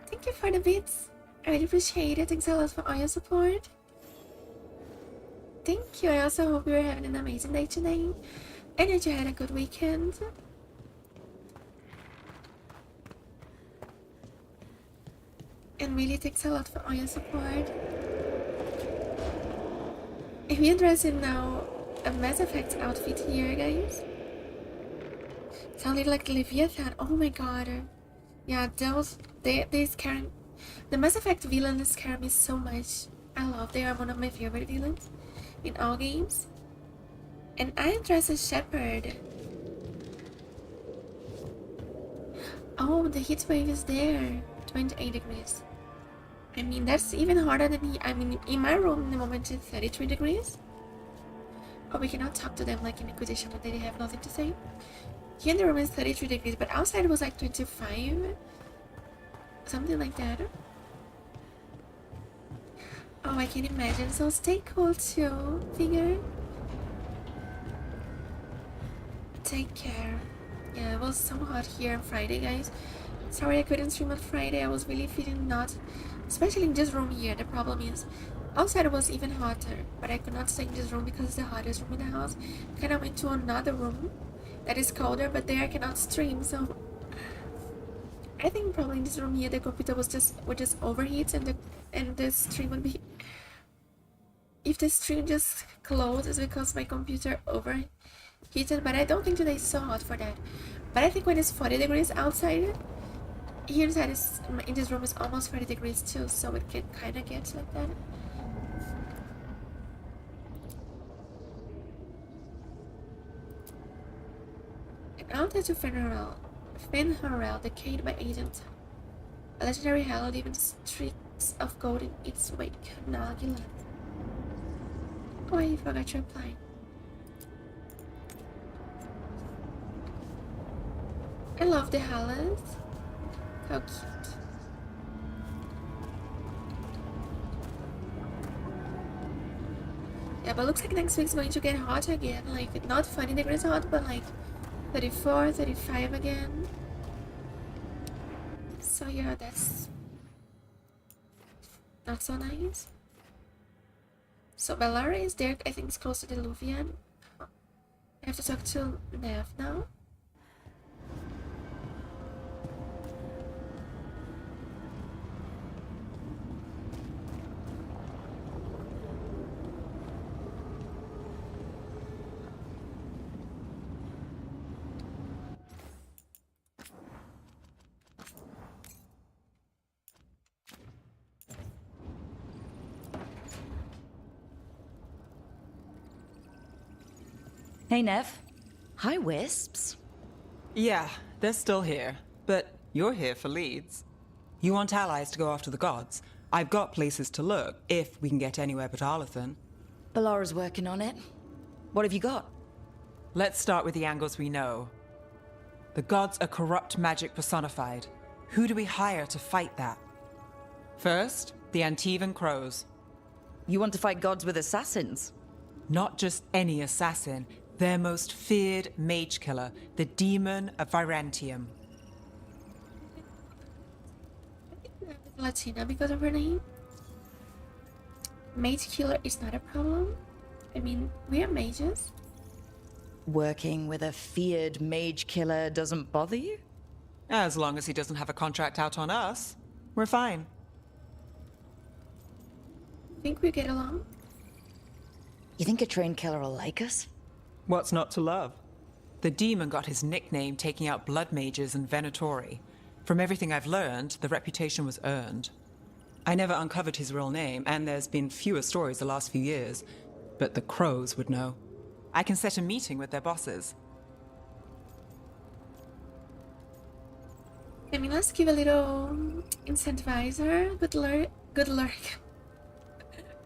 Thank you for the bits. I really appreciate it. Thanks a lot for all your support. Thank you. I also hope you're having an amazing day today and that you had a good weekend. And really thanks a lot for all your support. If you're dressing now a Mass Effect outfit here, guys. Sounded like Leviathan. Oh my god. Yeah, they scare me. The Mass Effect villains scare me so much. I love they are one of my favorite villains in all games. And I dress as Shepherd. Oh, the heat wave is there. 28 degrees. I mean, that's even harder than I mean, in my room, the moment it's 33 degrees. Oh, we cannot talk to them like in Inquisition, but they have nothing to say. Here in the room is 33 degrees, but outside it was like 25. Something like that. Oh, I can imagine. So stay cool too, figure. Take care. Yeah, it was so hot here on Friday, guys. Sorry I couldn't stream on Friday. I was really feeling not, especially in this room here. The problem is, outside it was even hotter, but I could not stay in this room because it's the hottest room in the house. Kind of went to another room that is colder, but there I cannot stream. So I think probably in this room here the computer would just overheat, and the stream would be. If the stream just closes because my computer overheated, but I don't think today is so hot for that. But I think when it's 40 degrees outside, here inside in this room is almost 40 degrees too, so it can kind of get like that. An altar to Fenharel, decayed by agent. A legendary hell leaving streaks of gold in its wake. Nagilat. Oh, I forgot to reply. I love the Hallas. How cute. Yeah, but looks like next week's going to get hot again. Like, not 20 degrees hot, but like 34, 35 again. So yeah, that's not so nice. So Bellara is there, I think it's close to the Luvian. I have to talk to Nev now. Hey, Nev. Hi, Wisps. Yeah, they're still here. But you're here for leads. You want allies to go after the gods? I've got places to look, if we can get anywhere but Arlathan. Ballara's working on it. What have you got? Let's start with the angles we know. The gods are corrupt magic personified. Who do we hire to fight that? First, the Antivan Crows. You want to fight gods with assassins? Not just any assassin, their most feared mage killer, the Demon of Virantium. Latina because of her name. Mage killer is not a problem. I mean, we are mages. Working with a feared mage killer doesn't bother you? As long as he doesn't have a contract out on us, we're fine. Think we get along? You think a trained killer will like us? What's not to love? The demon got his nickname taking out blood mages and Venatori. From everything I've learned, the reputation was earned. I never uncovered his real name, and there's been fewer stories the last few years, but the Crows would know. I can set a meeting with their bosses. I mean, let's give a little incentivizer. Good lurk. Good lurk.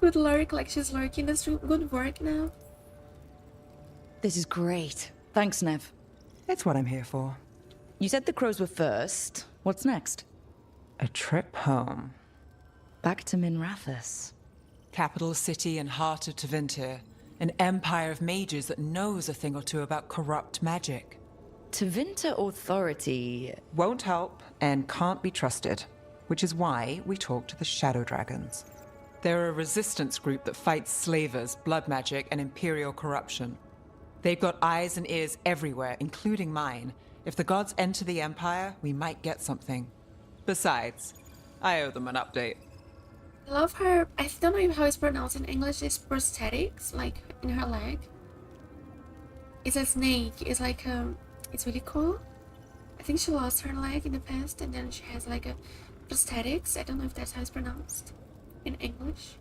Good lurk, like she's lurking the stream. Good work now. This is great. Thanks, Nev. It's what I'm here for. You said the crows were first. What's next? A trip home. Back to Minrathous. Capital city and heart of Tevinter. An empire of mages that knows a thing or two about corrupt magic. Tevinter authority... Won't help and can't be trusted, which is why we talk to the Shadow Dragons. They're a resistance group that fights slavers, blood magic, and imperial corruption. They've got eyes and ears everywhere, including mine. If the gods enter the Empire, we might get something. Besides, I owe them an update. I love her. I don't know how it's pronounced in English. It's prosthetics, like in her leg. It's a snake. It's like it's really cool. I think she lost her leg in the past, and then she has like a prosthetics. I don't know if that's how it's pronounced in English.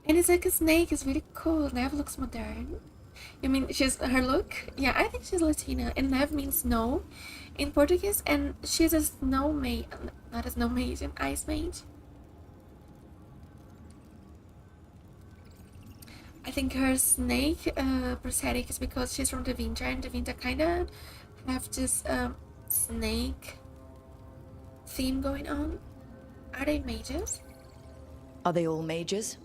And it's like a snake. It's really cool. Nev looks modern. You mean she's her look? Yeah, I think she's Latina. And Nev means snow in Portuguese, and she's a snow mage, not a snow mage, an ice mage. I think her snake prosthetic is because she's from the winter, and the winter kind of have this snake theme going on. Are they mages? Are they all mages?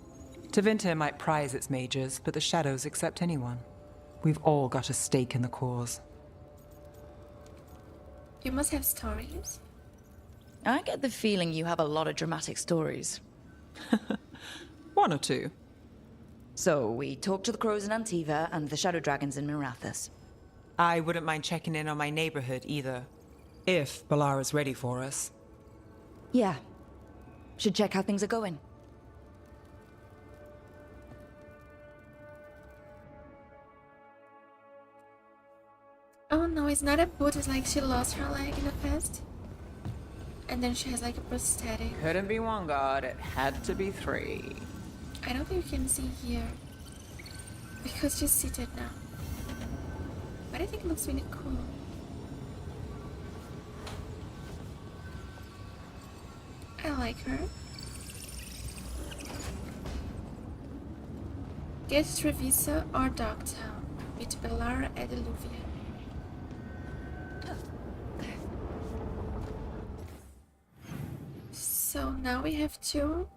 Tevinter might prize its mages, but the shadows accept anyone. We've all got a stake in the cause. You must have stories. I get the feeling you have a lot of dramatic stories. One or two. So, we talked to the crows in Antiva and the shadow dragons in Mirathas. I wouldn't mind checking in on my neighborhood either. If Balara's ready for us. Yeah. Should check how things are going. Oh no, it's not a boot. It's like she lost her leg in the past. And then she has like a prosthetic. Couldn't be one god, it had to be three. I don't think you can see here. Because she's seated now. But I think it looks really cool. I like her. Get Trevisa or Dogtown. Meet Belara at Illuvia. So now we have to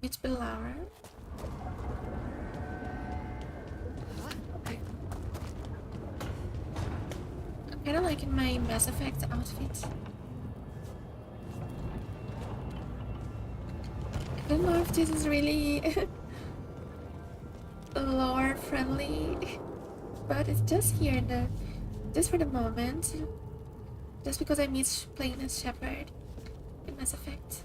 meet Belara. I kinda like in my Mass Effect outfit. I don't know if this is really lore friendly, but it's just here in the just for the moment. Just because I miss playing as Shepard in Mass Effect.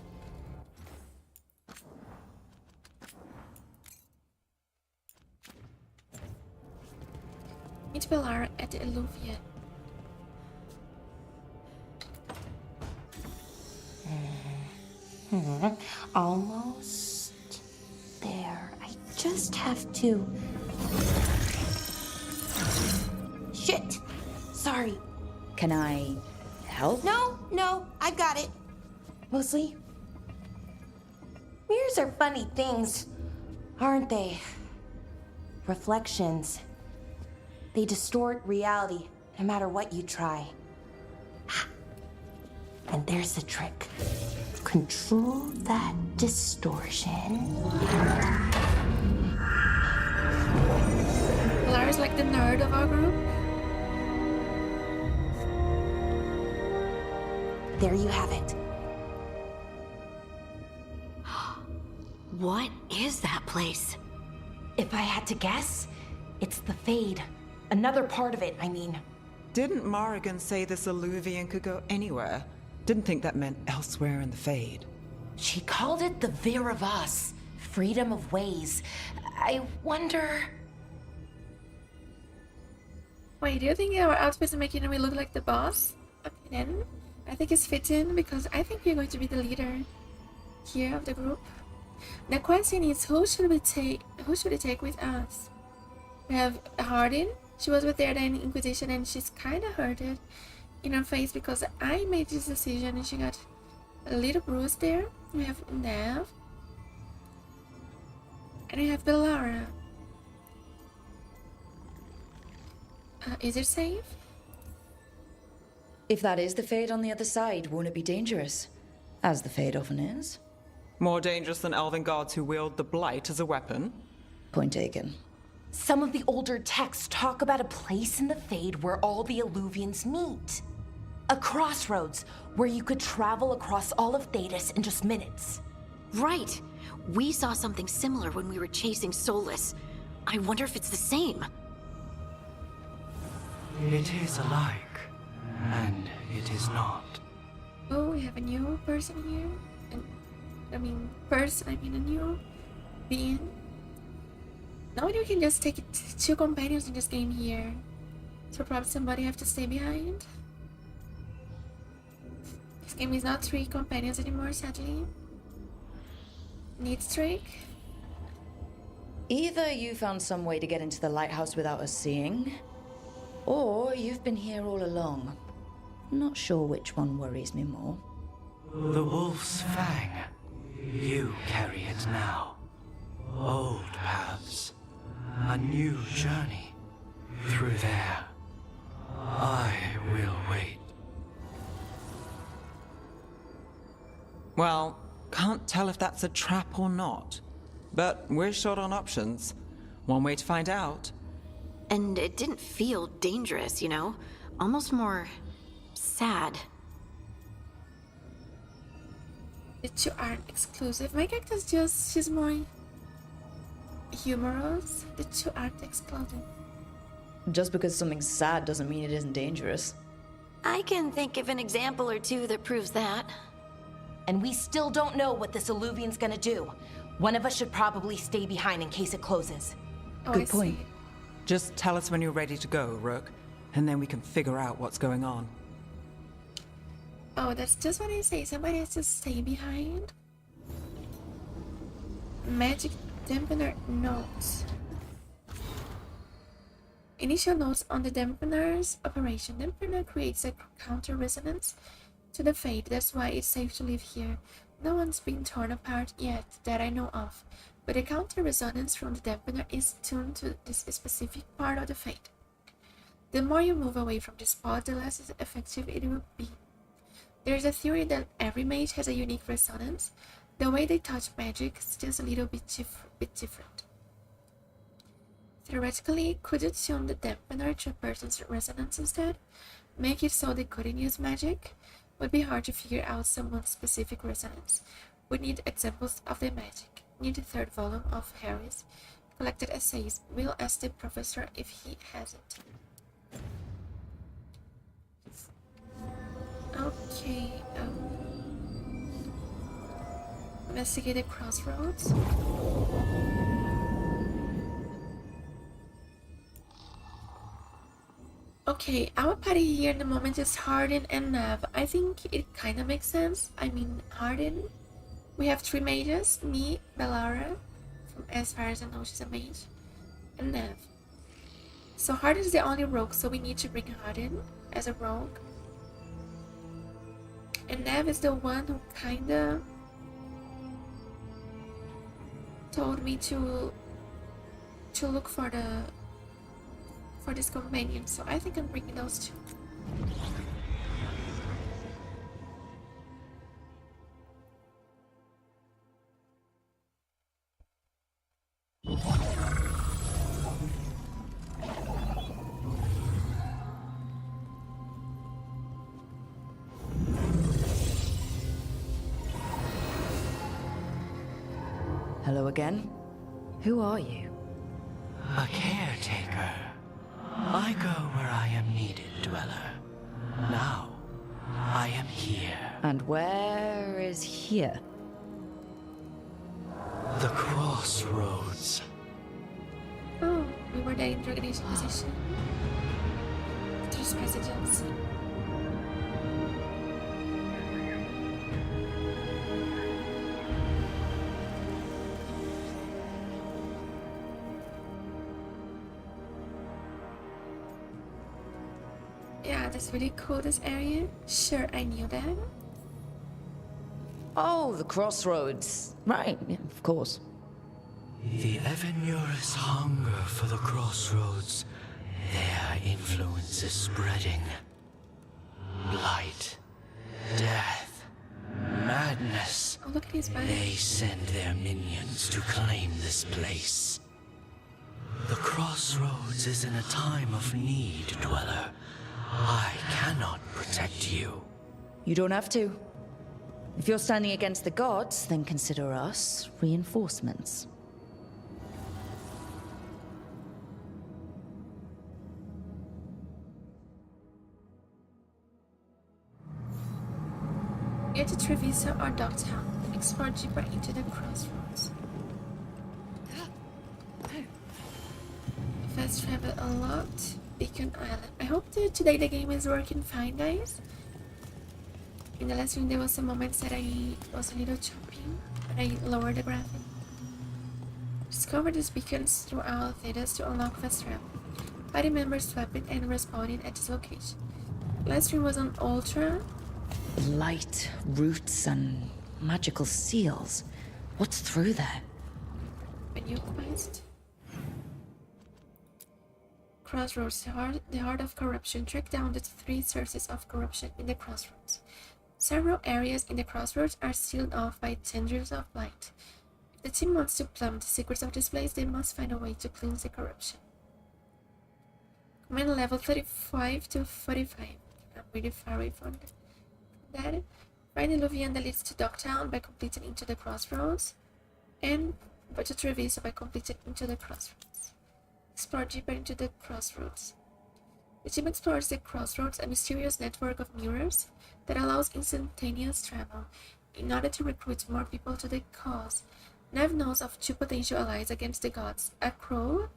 Meet Belara at the Illuvia. Almost there. I just have to. Shit! Sorry. Can I help? No, I've got it. Mostly. Mirrors are funny things, aren't they? Reflections. They distort reality, no matter what you try. And there's the trick. Control that distortion. Belara's like the nerd of our group. There you have it. What is that place? If I had to guess, it's the Fade. Another part of it, I mean. Didn't Morrigan say this Illuvian could go anywhere? Didn't think that meant elsewhere in the Fade. She called it the Vir of Us, freedom of ways. I wonder... Wait, do you think our outfits are making me look like the boss? Okay then. I think it's fitting because I think we're going to be the leader here of the group. The question is, who should we take with us? We have Warden. She was with the Inquisition and she's kind of hurted in her face because I made this decision and she got a little bruise there. We have Nev. And we have Belara. Is it safe? If that is the Fade on the other side, won't it be dangerous? As the Fade often is. More dangerous than elven gods who wield the Blight as a weapon? Point taken. Some of the older texts talk about a place in the Fade where all the Illuvians meet. A crossroads where you could travel across all of Thedas in just minutes. Right. We saw something similar when we were chasing Solus. I wonder if it's the same. It is alike, and it is not. Oh, we have a new person here. An person, a new being. Now you can just take 2 companions in this game here. So probably somebody have to stay behind. This game is not 3 companions anymore, sadly. Needs Drake. Either you found some way to get into the lighthouse without us seeing, or you've been here all along. Not sure which one worries me more. The wolf's fang. You carry it now. Old paths. A new journey. Through there. I will wait. Well, can't tell if that's a trap or not. But we're short on options. One way to find out. And it didn't feel dangerous, you know? Almost more sad. The 2 aren't exclusive. My character's she's more humorous. The 2 aren't exclusive. Just because something's sad doesn't mean it isn't dangerous. I can think of an example or 2 that proves that. And we still don't know what this alluvian's gonna do. One of us should probably stay behind in case it closes. Oh, Good I point. see. Just tell us when you're ready to go, Rook, and then we can figure out what's going on. Oh, that's just what I say. Somebody has to stay behind. Magic dampener notes. Initial notes on the dampener's operation. Dampener creates a counter resonance to the fate. That's why it's safe to live here. No one's been torn apart yet that I know of, but the counter resonance from the dampener is tuned to this specific part of the fate. The more you move away from the spot, the less effective it will be. There's a theory that every mage has a unique resonance. The way they touch magic is just a little bit different. Theoretically, could you tune the dampener to a person's resonance instead? Make it so they couldn't use magic? Would be hard to figure out someone's specific resonance. We need examples of the magic. Need the 3rd volume of Harry's collected essays. We'll ask the professor if he has it. Okay, investigate the crossroads. Okay, our party here in the moment is Harden and Nav. I think it kind of makes sense. Harden. We have 3 mages, me, Bellara, from as far as I know she's a mage, and Nav. So Harden is the only rogue, so we need to bring Harden as a rogue. And Nav is the one who kinda told me to look for this companion, so I think I'm bringing those 2. Hello again. Who are you? A caretaker. I go where I am needed, Dweller. Now, I am here. And where is here? The crossroads. Oh, we were there in dragonage position. There's presidents. Yeah, that's really cool, this area. Sure, I knew that. Oh, the crossroads. Right, yeah, of course. The Evanurus hunger for the crossroads. Their influence is spreading. Blight, death, madness. Oh, look at his back. They send their minions to claim this place. The crossroads is in a time of need, Dweller. I cannot protect you. You don't have to. If you're standing against the gods, then consider us reinforcements. Get to Trevisa or Dogtown. explore deeper into the crossroads. Fast travel unlocked. Beacon Island. I hope that today the game is working fine, guys. In the last stream there was some moments that I was a little choppy, but I lowered the graphic. Discover these beacons throughout theaters to unlock fast travel. Party members swapping and respawning at this location. Last stream was on Ultra. Light, roots, and magical seals. What's through there? A new quest. Crossroads, the heart of corruption. Track down the 3 sources of corruption in the crossroads. Several areas in the crossroads are sealed off by tendrils of light. If the team wants to plumb the secrets of this place, they must find a way to cleanse the corruption. Command level 35 to 45. I'm really far away from that. Find the Luvian that leads to Docktown by completing Into the Crossroads. And Budget Treviso by completing Into the Crossroads. Explore deeper into the crossroads. The team explores the crossroads, a mysterious network of mirrors that allows instantaneous travel. In order to recruit more people to the cause, Nev knows of 2 potential allies against the gods: a crow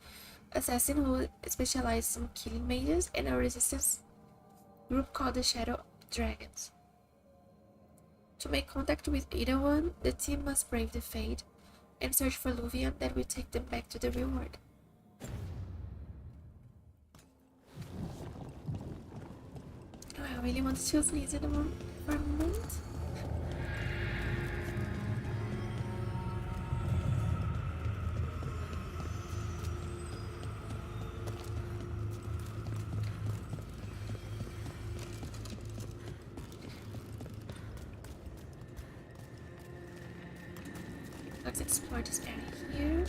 assassin who specializes in killing mages, and a resistance group called the Shadow Dragons. To make contact with either one, the team must brave the fate and search for Luvian that will take them back to the real world. Oh, I really want to sneeze at the moment for a moment. Let's explore this area here.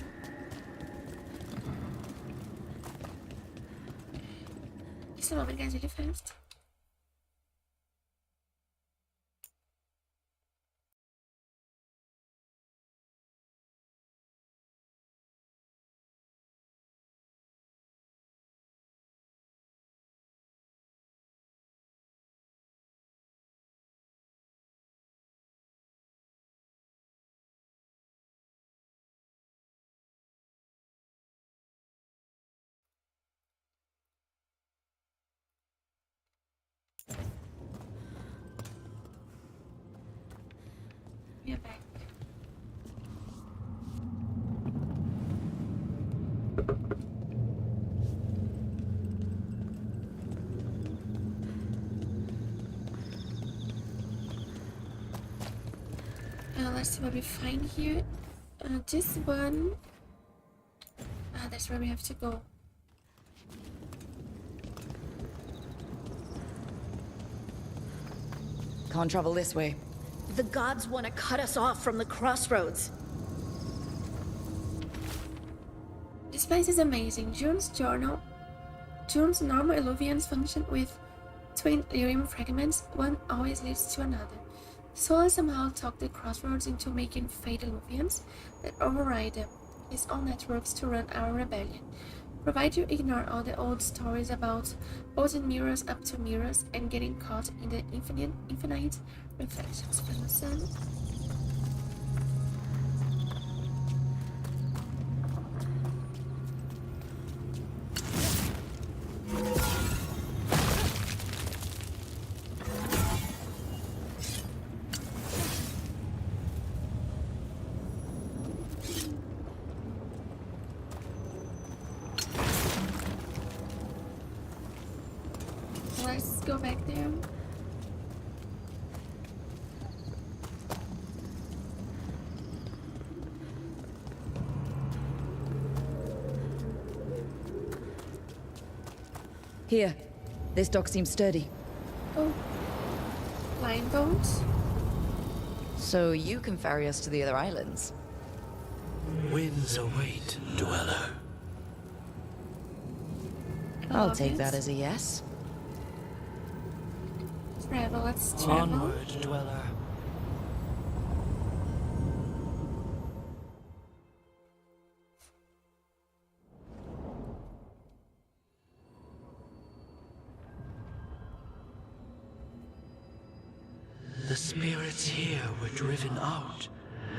Just a moment, guys, really fast. We are back. Let's see what we find here. This one. That's where we have to go. Can't travel this way. The gods want to cut us off from the crossroads. This place is amazing. June's journal. June's normal Illuvians function with twin lyrium fragments. One always leads to another. Sola somehow talked the crossroads into making fate Illuvians that override them, his own networks to run our rebellion. Provided you ignore all the old stories about posing mirrors up to mirrors and getting caught in the infinite reflections from the sun. Let's go back there. Here. This dock seems sturdy. Oh. Lion bones? So you can ferry us to the other islands? Winds await, dweller. I'll take that as a yes. Travel, let's travel. Onward, dweller. The spirits here were driven out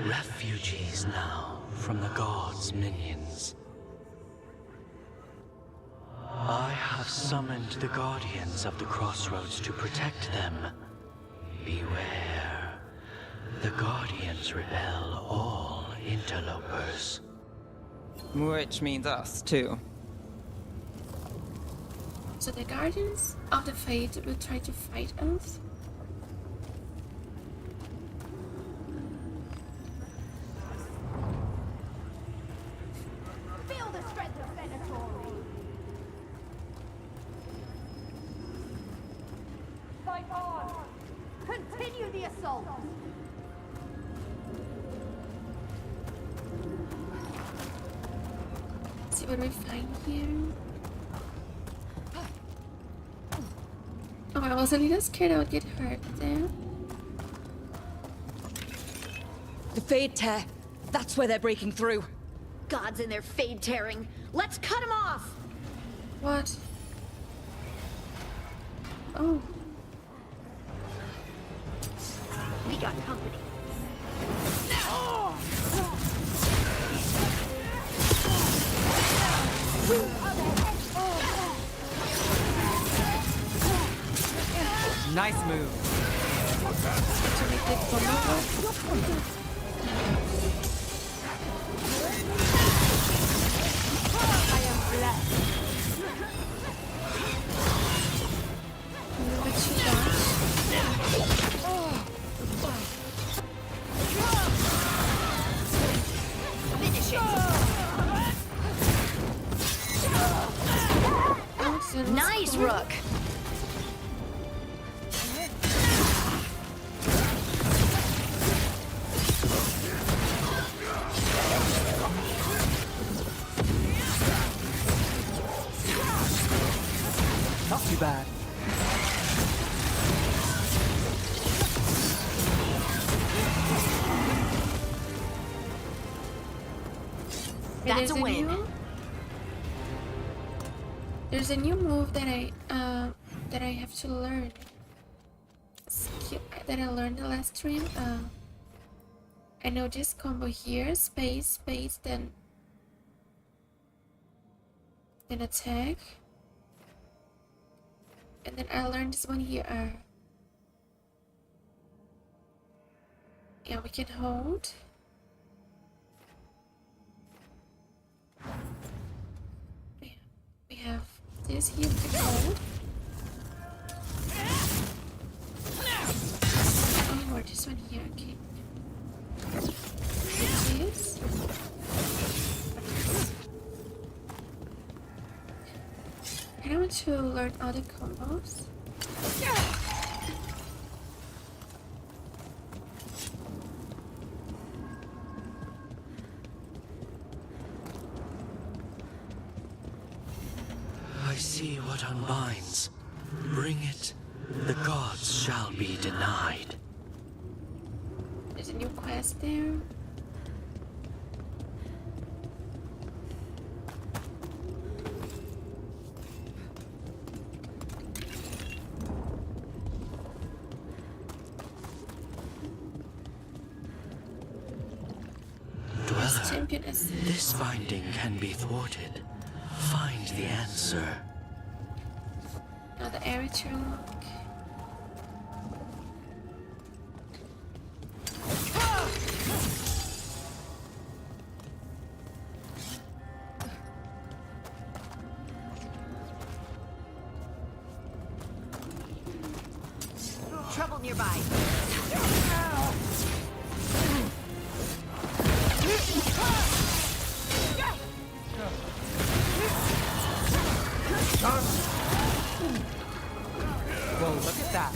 Refugees now from the gods' minions. I have summoned the guardians of the crossroads to protect them. Beware. The guardians repel all interlopers. Which means us, too. So the Guardians of the Fate will try to fight us? Feel the strength of Venatori. Fight on! Continue the assault! See what we find here. Oh, I was a little scared I would get hurt there. The Fade Tear. That's where they're breaking through. Gods in their fade tearing. Let's cut him off! What? Oh. We got company. Nice move. To make it vulnerable. I am blessed. But she dodged. Finish it! Oh, so it was Nice, cool. Rook! Not too bad. That's a win. There's a new move that I have to learn. That I learned the last stream. I know this combo here: space, space, then attack, and then I learned this one here. Yeah, we can hold. We have this here, we can hold. Oh, or this one here, okay. This. I want to learn other combos. I see what unbinds. Bring it. The gods shall be denied. There's a new quest there. Dweller, Champion is this finding can be thwarted. Find the answer. now the amateur look. Trouble nearby. Whoa, look at that.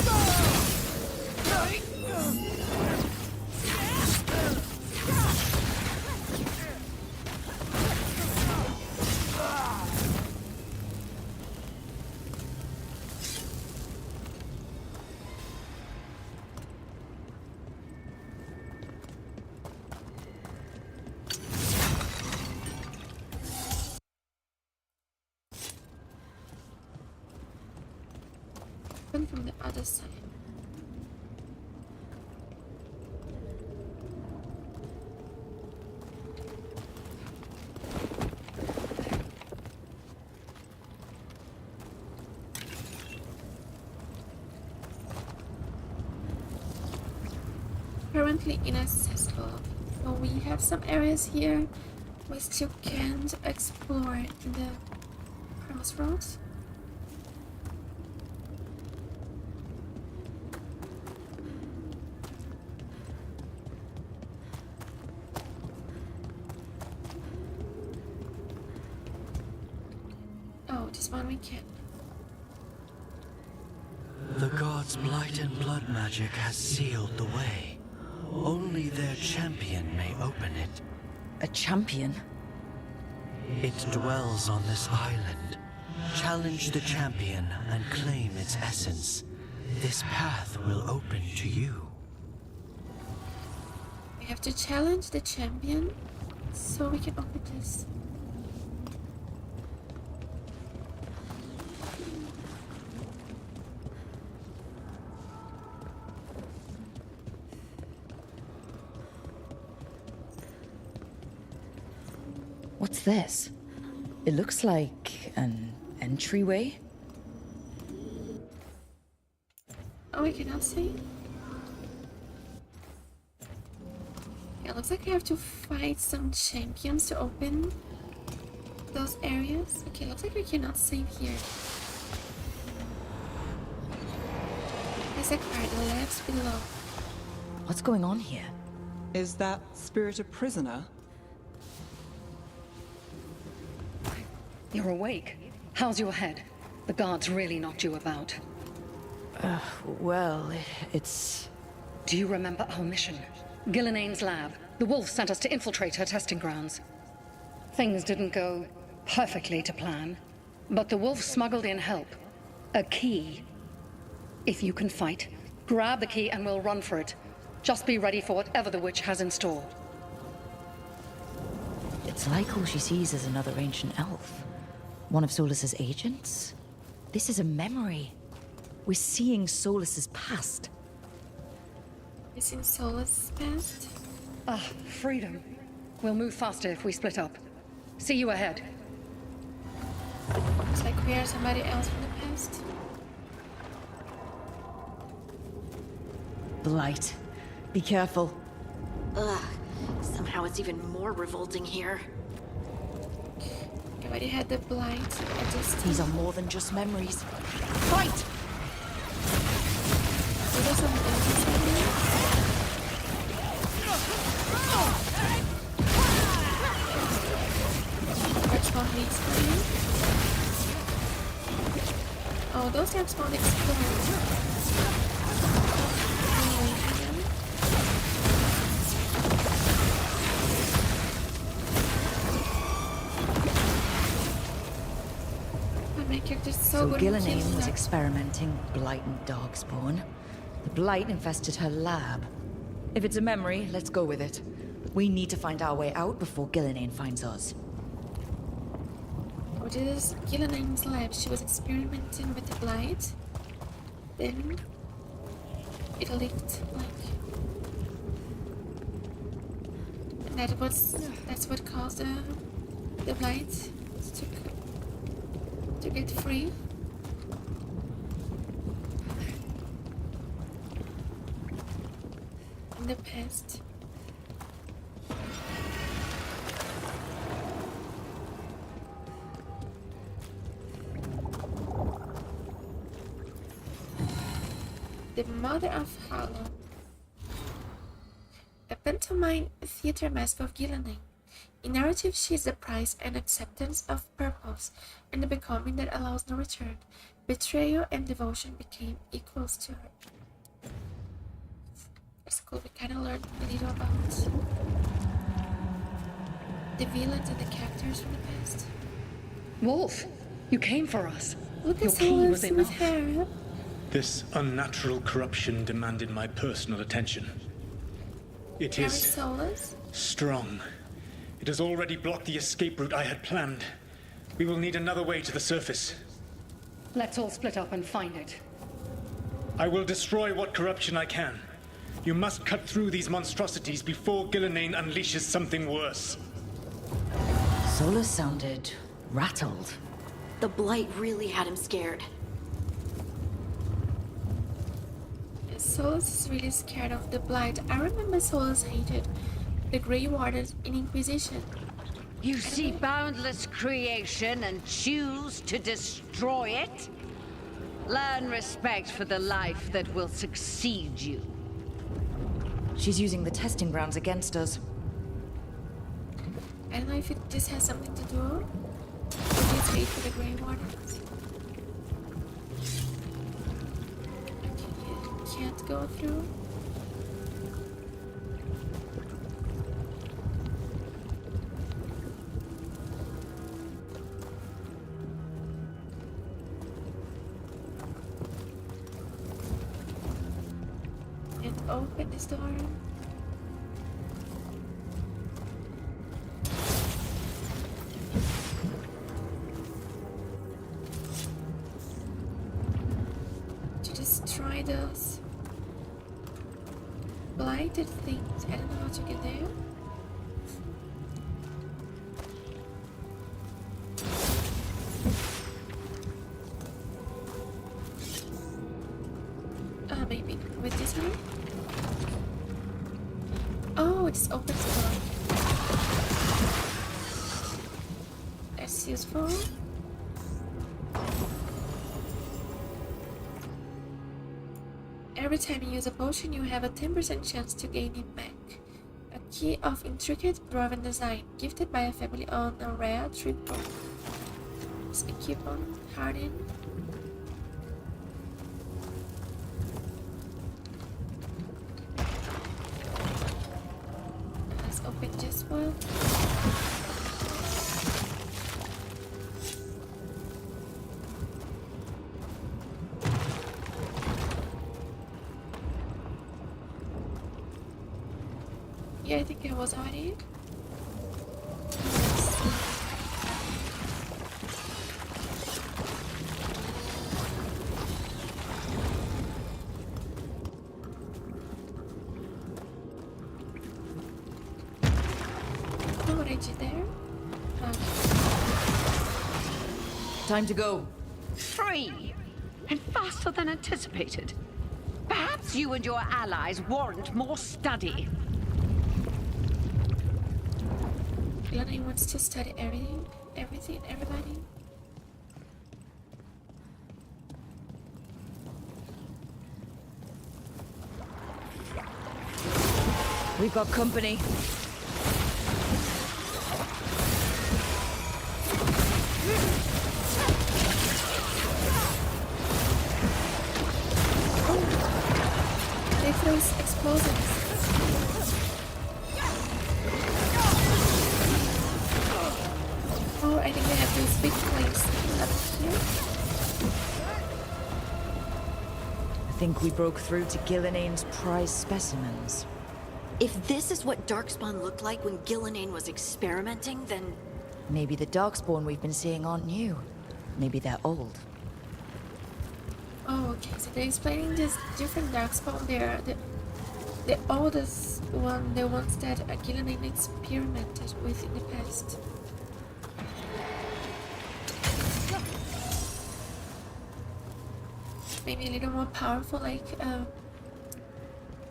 Come from the other side. currently inaccessible. So we have some areas here we still can't explore in the crossroads. Oh, this one we can. The gods' blight and blood magic has sealed the way. Only their champion may open it. A champion? It dwells on this island. Challenge the champion and claim its essence. This path will open to you. We have to challenge the champion so we can open this. What's this? It looks like an entryway. Oh, we cannot see? Yeah, it looks like I have to fight some champions to open those areas. Okay, looks like we cannot save here. Let's acquire the labs below. What's going on here? Is that spirit a prisoner? You're awake. How's your head? The guards really knocked you about. Well, it's... Do you remember our mission? Gillinane's lab. The wolf sent us to infiltrate her testing grounds. Things didn't go perfectly to plan, but the wolf smuggled in help. A key. If you can fight, grab the key and we'll run for it. Just be ready for whatever the witch has in store. It's like all she sees is another ancient elf. One of Solus's agents? This is a memory. We're seeing Solus's past. Is in Solus' past? Ah, freedom. We'll move faster if we split up. See you ahead. Looks like we are somebody else from the past. Blight. Be careful. Ugh. Somehow it's even more revolting here. I already had the blight at this time. These are more than just memories. Fight! So there's some enemies happening. Which one needs cleaning? Oh, those are spawned explode. So Gillinane was experimenting with blight and darkspawn. The blight infested her lab. If it's a memory, let's go with it. We need to find our way out before Gillinane finds us. Oh, this is Gillinane's lab. She was experimenting with the blight. Then it leaked, like, and that's what caused the blight to get free. In the past. The Mother of Hollow. A pantomime theater mask of Gillinane. In narrative, she is the price and acceptance of purpose, and the becoming that allows no return. Betrayal and devotion became equals to her. That's cool, we kind of learned a little about the villains and the characters from the past. Wolf, you came for us. Look Your at key Solus was with enough. hair. This unnatural corruption demanded my personal attention. It Harry is Solus. strong. It has already blocked the escape route I had planned. We will need another way to the surface. Let's all split up and find it. I will destroy what corruption I can. You must cut through these monstrosities before Gillinane unleashes something worse. Solus sounded rattled. The blight really had him scared. Yes. Solus is really scared of the Blight. I remember Solus hated the Grey Warden in Inquisition. You see boundless creation and choose to destroy it? Learn respect for the life that will succeed you. She's using the testing grounds against us. I don't know if this has something to do with his hate for the Grey Wardens. Okay, you can't go through. And open this door. Try those blighted things. I don't know how to get there. Maybe with this one. Oh, it just opens the door. That's useful. Every time you use a potion, you have a 10% chance to gain it back. A key of intricate dwarven design, gifted by a family on a rare triple. Let's keep on harden. Let's open this one. Yeah, I think it was already. What did you there? Time to go. Free! And faster than anticipated. Perhaps you and your allies warrant more study. Lenny wants to study everything, everybody. We've got company. They throw explosives. Oh, I think they have those big flames up here. I think we broke through to Gillinane's prize specimens. If this is what Darkspawn looked like when Gillinane was experimenting, then... Maybe the Darkspawn we've been seeing aren't new. Maybe they're old. Oh, okay, so they're explaining this different Darkspawn. They're the oldest one, the ones that Gillinane experimented with in the past. Maybe a little more powerful, like,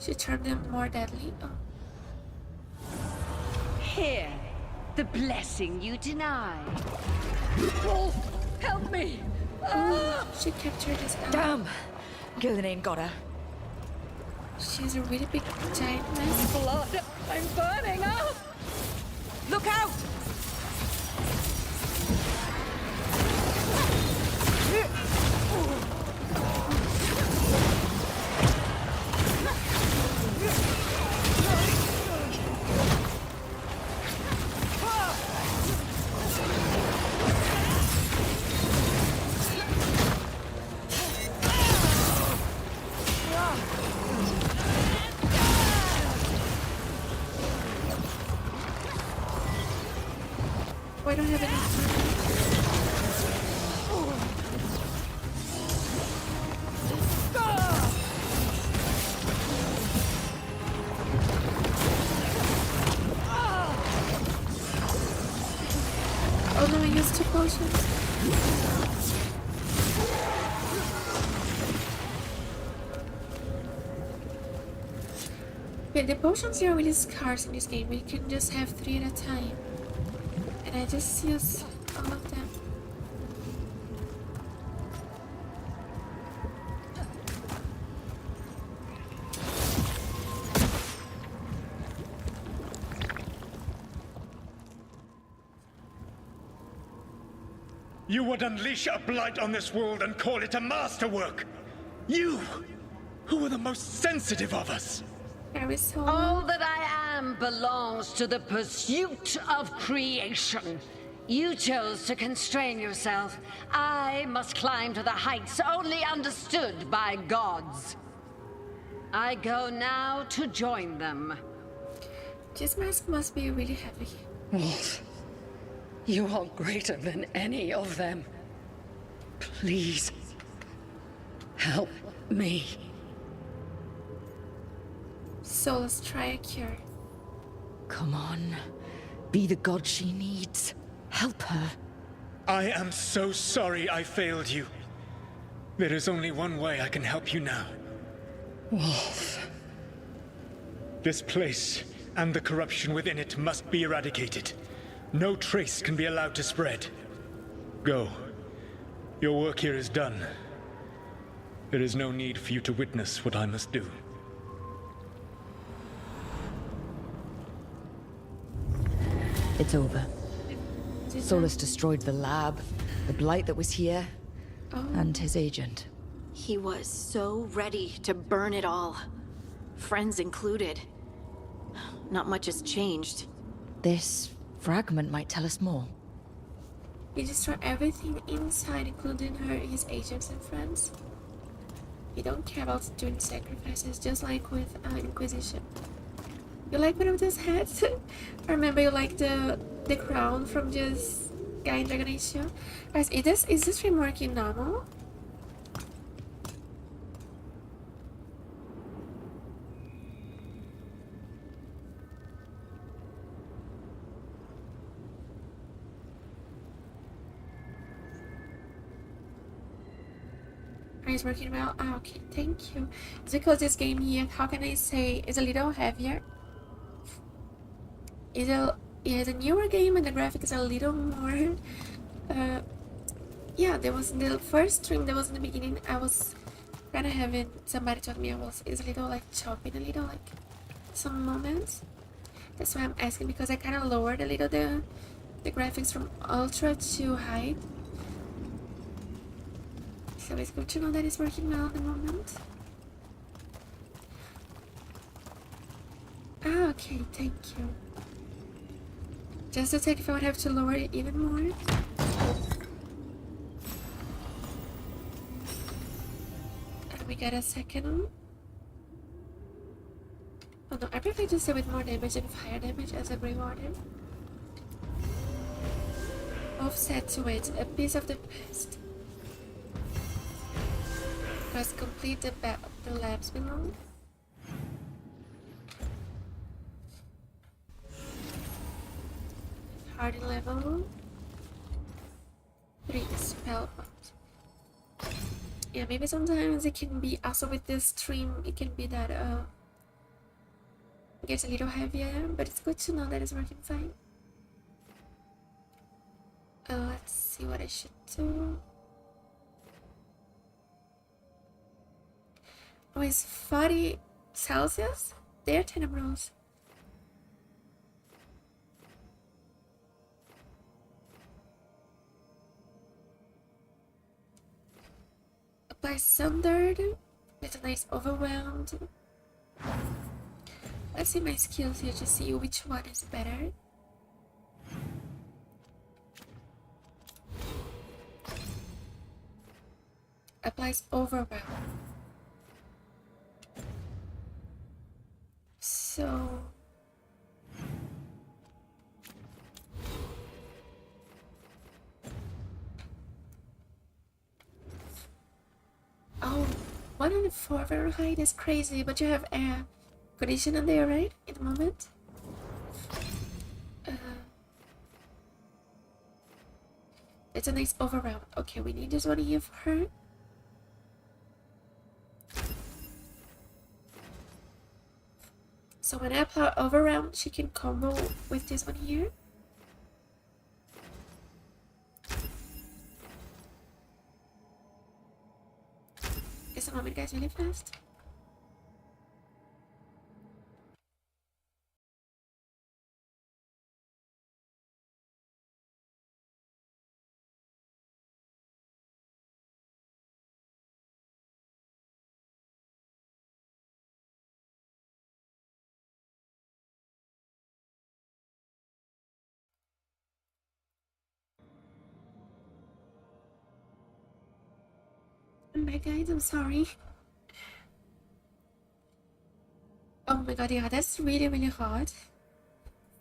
should turn them more deadly. Oh. Here, the blessing you deny. Wolf, help me! Oh, she captured this guy. Damn! Gillinane got her. She's a really big giant mess. Blood! I'm burning up! Look out! I don't have any Oh no, I used 2 potions. Yeah, the potions are really scarce in this game. We can just have 3 at a time. And I just use all of them. You would unleash a blight on this world and call it a masterwork! You, who were the most sensitive of us! All that I am belongs to the pursuit of creation. You chose to constrain yourself. I must climb to the heights only understood by gods. I go now to join them. This mask must be really heavy. Wolf, you are greater than any of them. Please, help me. So let's try a cure. Come on. Be the god she needs. Help her. I am so sorry I failed you. There is only one way I can help you now. Wolf. This place and the corruption within it must be eradicated. No trace can be allowed to spread. Go. Your work here is done. There is no need for you to witness what I must do. It's over. Solus destroyed the lab, the blight that was here, and his agent. He was so ready to burn it all. Friends included. Not much has changed. This fragment might tell us more. He destroyed everything inside, including her, his agents and friends. He don't care about doing sacrifices, just like with Inquisition. You like one of those hats? I remember you like the crown from just guy in Dragonage. Guys, is this stream working normal? It's working well. Ah, okay, thank you. It's because this game here, how can I say, is a little heavier. It is a newer game and the graphic is a little more. Yeah, there was the first stream that was in the beginning. I was kind of having somebody told me it's a little like chopping, a little like some moments. That's why I'm asking, because I kind of lowered a little the graphics from ultra to high. So it's good to know that it's working well at the moment. Ah, okay, thank you. Just to check if I would have to lower it even more. And we got a second. Oh no, I prefer to stay with more damage and higher damage as a Grey Warden. Offset to it, a piece of the past. Must complete the labs below. Hardy level 3 spellbound. Yeah, maybe sometimes it can be also with this stream. It can be that it gets a little heavier, but it's good to know that it's working fine. Let's see what I should do. Oh, it's 40 Celsius? They're tenebros. Apply Sundered. Get a nice Overwhelmed. Let's see my skills here to see which one is better. Applies Overwhelmed. So oh, 104 Fahrenheit is crazy, but you have air conditioner there, right? In the moment. It's a nice overwhelm. Okay, we need this one here for her. So when I apply overround, she can combo with this one here. Just a moment, guys, really fast. I'm back, guys, I'm sorry. Oh my god, yeah, that's really, really hot.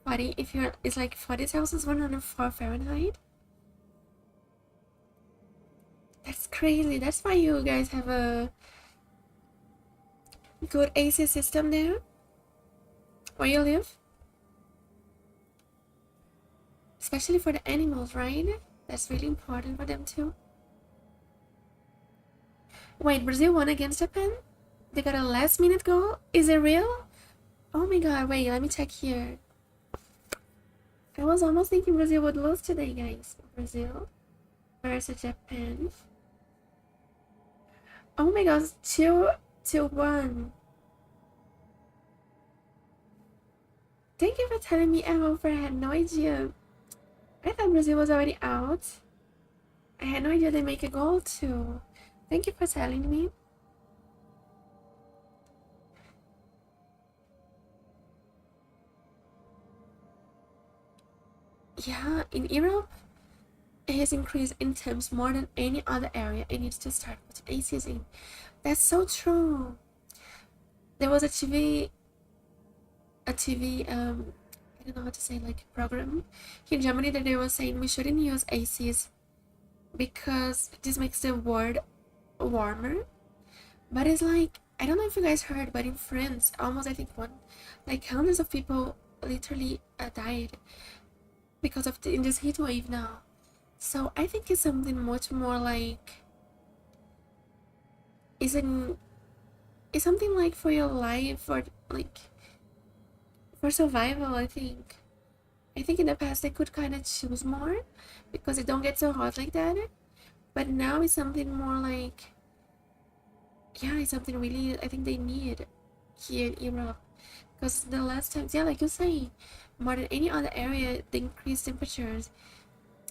40, if you're, it's like 40,104 Fahrenheit. That's crazy. That's why you guys have a good AC system there where you live. Especially for the animals, right? That's really important for them too. Wait, Brazil won against Japan? They got a last minute goal? Is it real? Oh my god, wait, let me check here. I was almost thinking Brazil would lose today, guys. Brazil versus Japan. Oh my god, 2-1. Thank you for telling me, Emma, for I had no idea. I thought Brazil was already out. I had no idea they make a goal too. Thank you for telling me. Yeah, in Europe, it has increased in terms more than any other area. It needs to start with ACs in. That's so true. There was a TV, I don't know how to say, like, program here in Germany that they were saying we shouldn't use ACs because this makes the world warmer. But it's like, I don't know if you guys heard, but in France, almost, I think, hundreds of people literally died because of in this heat wave now. So I think it's something much more like, it's something like for your life, or like for survival. I think in the past they could kind of choose more because it don't get so hot like that, but now it's something more like, yeah, it's something really I think they need here in Europe, because the last times, yeah, like you say, more than any other area, the increased temperatures.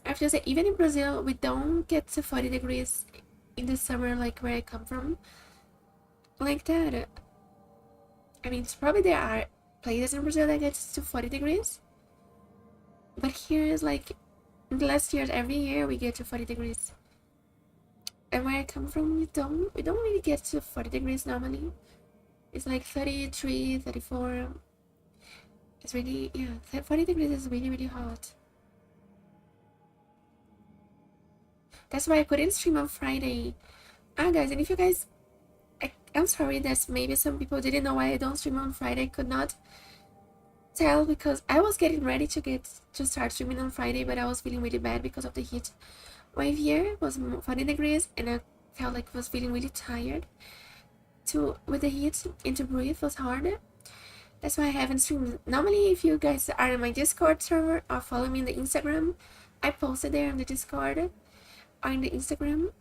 I have to say, even in Brazil, we don't get to 40 degrees in the summer, like where I come from, like that. I mean, probably there are places in Brazil that gets to 40 degrees, but here is like, in the last years, every year we get to 40 degrees. And where I come from, we don't really get to 40 degrees normally. It's like 33, 34. It's really, yeah, 40 degrees is really, really hot. That's why I couldn't stream on Friday. Guys, and if you guys, I'm sorry that maybe some people didn't know why I don't stream on Friday. Could not tell because I was getting ready to start streaming on Friday, but I was feeling really bad because of the heat wave here. It was 40 degrees and I felt like I was feeling really tired with the heat, and to breathe was hard. That's why I haven't streamed. Normally, if you guys are in my Discord server or follow me in the Instagram, I posted there on the Discord or in the Instagram.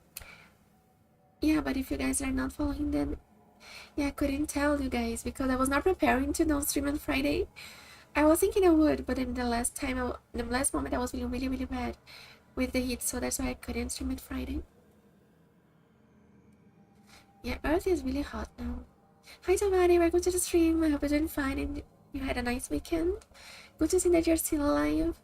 Yeah, but if you guys are not following, then yeah, I couldn't tell you guys because I was not preparing to don't stream on Friday. I was thinking I would, but in the last moment I was feeling really, really bad with the heat, so that's why I couldn't stream it Friday. Yeah, Earth is really hot now. Hi Giovanni, welcome to the stream. I hope you're doing fine and you had a nice weekend. Good to see that you're still alive.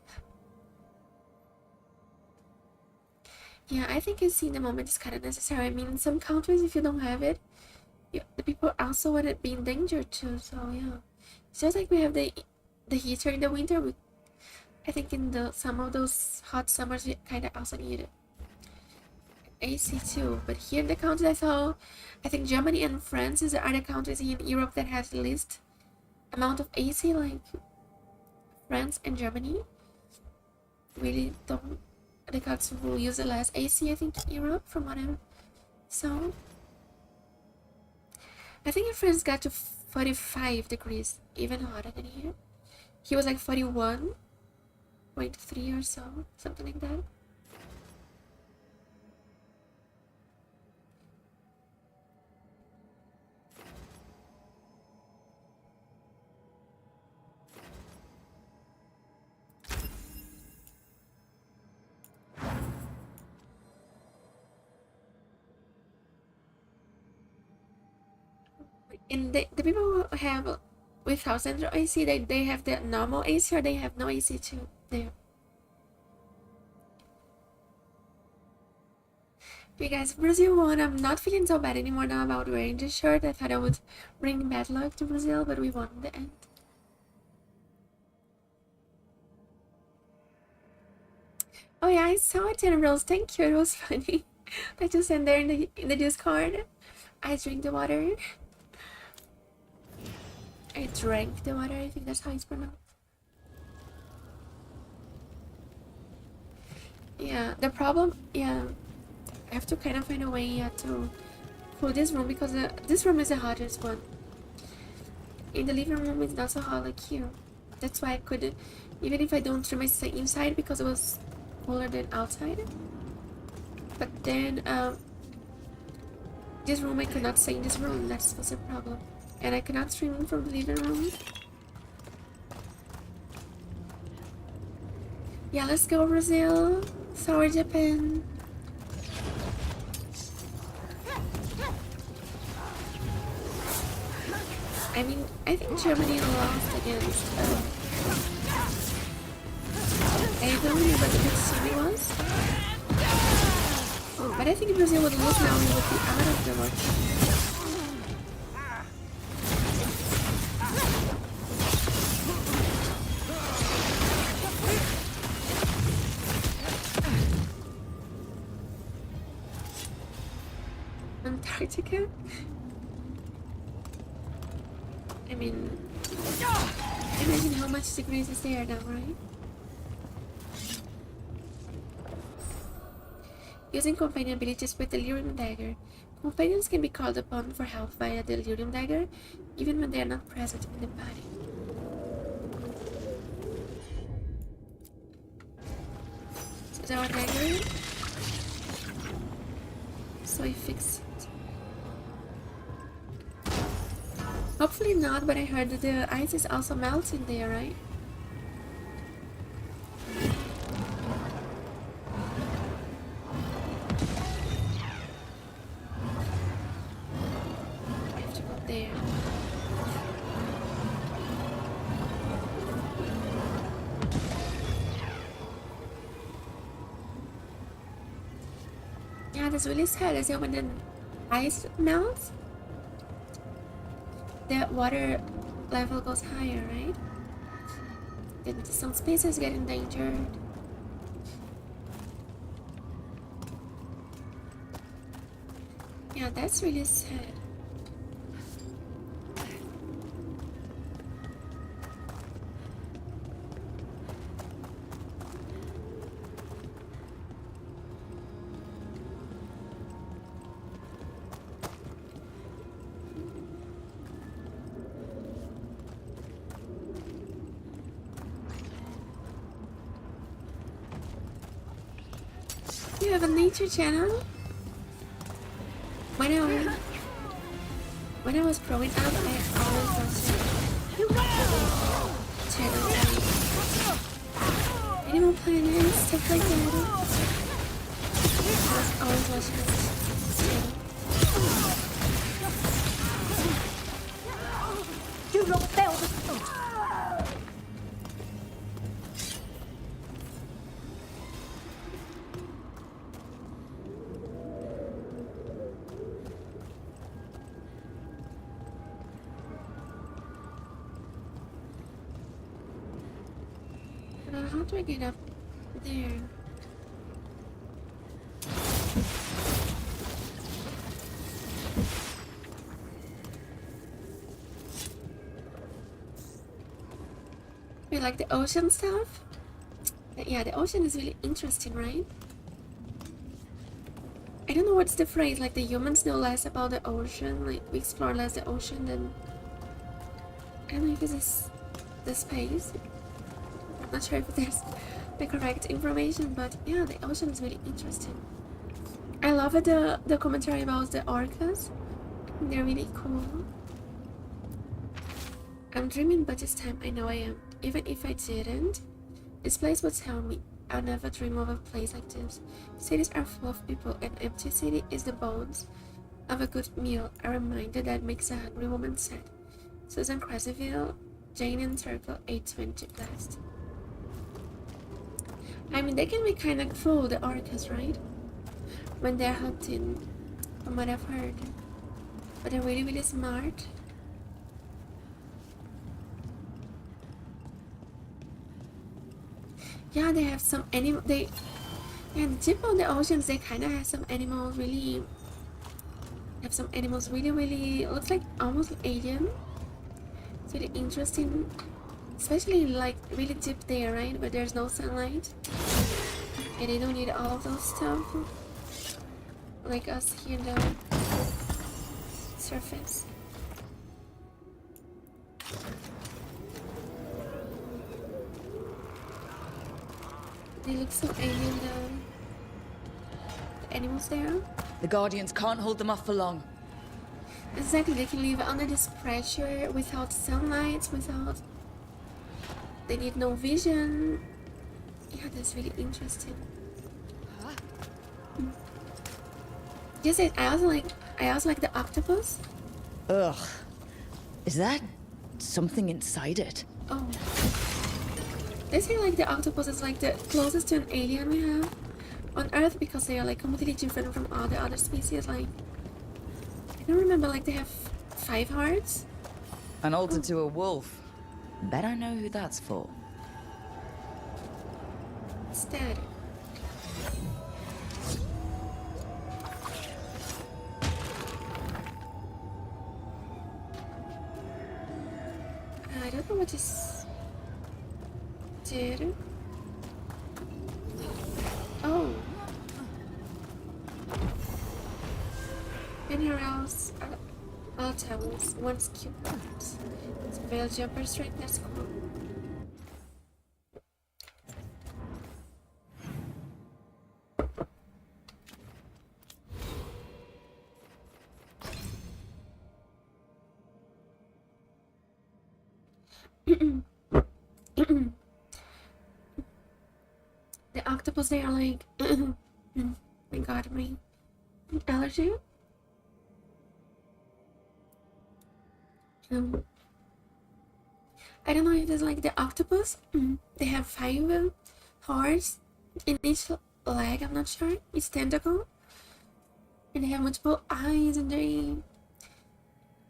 Yeah, I think it's in the moment is kind of necessary. I mean, in some countries, if you don't have it, the people also want to be in danger too. So yeah, it's just like we have the heater in the winter. I think in some of those hot summers, you kind of also need it. AC too, but here in the countries I saw, I think Germany and France are the countries in Europe that has the least amount of AC. Like France and Germany really don't, the countries will use the less AC, I think, in Europe, from what I saw. I think in France got to 45 degrees, even hotter than here. He was like 41.3 or so, something like that. And the people who have without central AC, they have the normal AC or they have no AC too there. You guys, Brazil won. I'm not feeling so bad anymore now about wearing this shirt. I thought I would bring bad luck to Brazil, but we won in the end. Oh yeah, I saw it, Rose. Thank you. It was funny. I just sent there in the Discord. I drink the water. I drank the water, I think that's how it's pronounced. Yeah, the problem, yeah, I have to kind of find a way to cool this room because this room is the hottest one. In the living room, it's not so hot like here. That's why I couldn't, even if I don't trim my stay inside because it was cooler than outside. But then, this room, I could not stay in this room, that was a problem. And I cannot stream from the living room. Yeah, let's go Brazil. Sorry Japan. I mean, I think Germany lost against I don't remember what the city was. But I think Brazil would lose now and would be out of the World Cup. Antarctica? I mean, imagine how much degrees is there now, right? Using companion abilities with the Delirium Dagger. Companions can be called upon for help via the Delirium Dagger, even when they are not present in the body. So the dagger. So we fix it. Hopefully not, but I heard that the ice is also melting there, right? I have to go there. Yeah, that's really sad. As when the ice melts, the water level goes higher, right? Then some species get endangered. Yeah, that's really sad. You have a nature channel? When I was growing up, I always watched channel like Animal Planet, stuff like that. I was always watching this channel. Do not fail the How do I get up there? You like the ocean stuff? Yeah, the ocean is really interesting, right? I don't know what's the phrase, like the humans know less about the ocean, like we explore less the ocean than don't know if this is the space. I'm not sure if there's the correct information, but yeah, the ocean is really interesting. I love the commentary about the orcas. They're really cool. I'm dreaming, but this time I know I am. Even if I didn't, this place would tell me I'll never dream of a place like this. Cities are full of people, and empty city is the bones of a good meal, a reminder that makes a hungry woman sad. Susan Cressyville, Jane in Circle 820 Blast. I mean, they can be kind of cruel, the orcas, right? When they're hunting, from what I've heard. But they're really, really smart. Yeah, they have some animal. Yeah, the tip of the oceans, they kind of have some animals. Really, have some animals. Really, really looks like almost alien. It's really interesting, especially like really deep there, right, where there's no sunlight, and they don't need all of those stuff like us here in the surface. They look so alien, the animals there. The Guardians can't hold them off for long. Exactly, they can live under this pressure without sunlight, without... They need no vision. Yeah, that's really interesting. Yes, I also like the octopus. Ugh. Is that something inside it? Oh. They say like the octopus is like the closest to an alien we have on Earth because they are like completely different from all the other species. Like, I don't remember, like they have 5 hearts. And altered to a wolf. Bet I know who that's for. It's dead. I don't know what this did. Oh. In her house, all towels, once cute ones. It's veil jumper straight, that's cool. The octopus, they are like, my god, my allergy. I don't know if it's like the octopus. They have 5 hearts in each leg, I'm not sure. It's tentacle. And they have multiple eyes, and they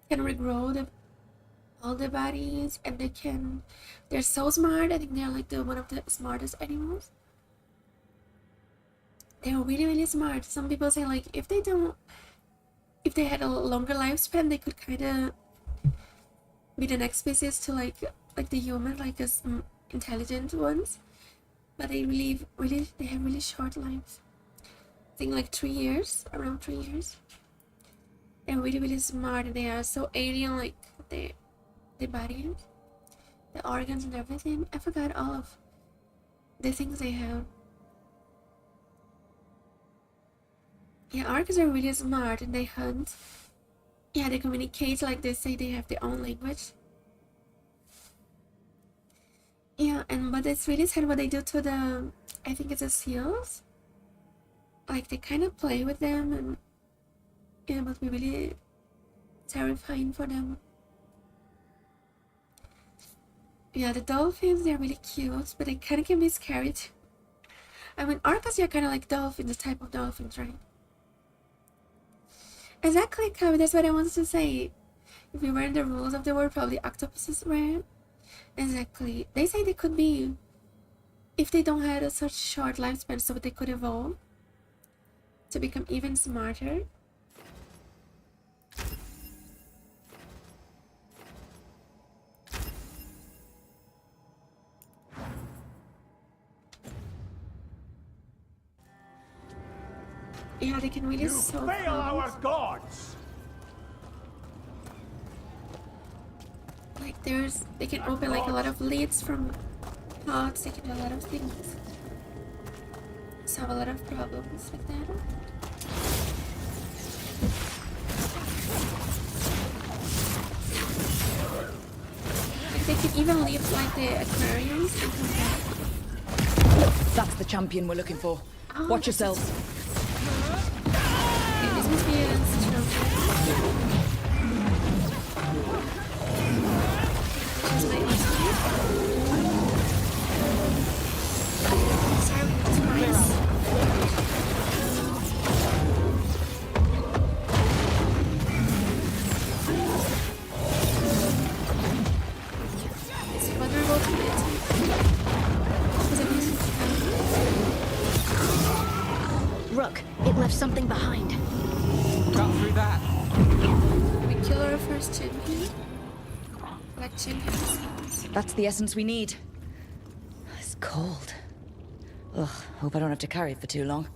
can regrow all the bodies, and they're so smart. I think they're like one of the smartest animals. They're really, really smart. Some people say like if they had a longer lifespan, they could kind of be the next species to like the human, like as intelligent ones. But they have really short lives. I think like 3 years, around 3 years. They're really, really smart, and they are so alien, like the body, the organs and everything. I forgot all of the things they have. Yeah, orcas are really smart, and they hunt. Yeah, they communicate, like they say they have their own language. Yeah, but it's really sad what they do to I think it's the seals. Like they kind of play with them, and it must be really terrifying for them. Yeah, the dolphins, they're really cute, but they kind of can be scary too. I mean, orcas are kind of like dolphins, the type of dolphins, right? Exactly, Kavi, that's what I wanted to say. If we were in the rules of the world, probably octopuses were. Exactly. They say they could be, if they don't have such short lifespan, so they could evolve to become even smarter. Yeah, they can really solve fail our problems. gods! Like they can open like a lot of lids from pots. They can do a lot of things. Solve a lot of problems with that. Like they can even leave like the aquariums and come back. That's the champion we're looking for. Oh, Watch yourselves. Okay, this must be a situation. Rook, it left something behind. Got through that. We kill our first champion. Like champions. That's the essence we need. It's cold. Ugh, hope I don't have to carry it for too long.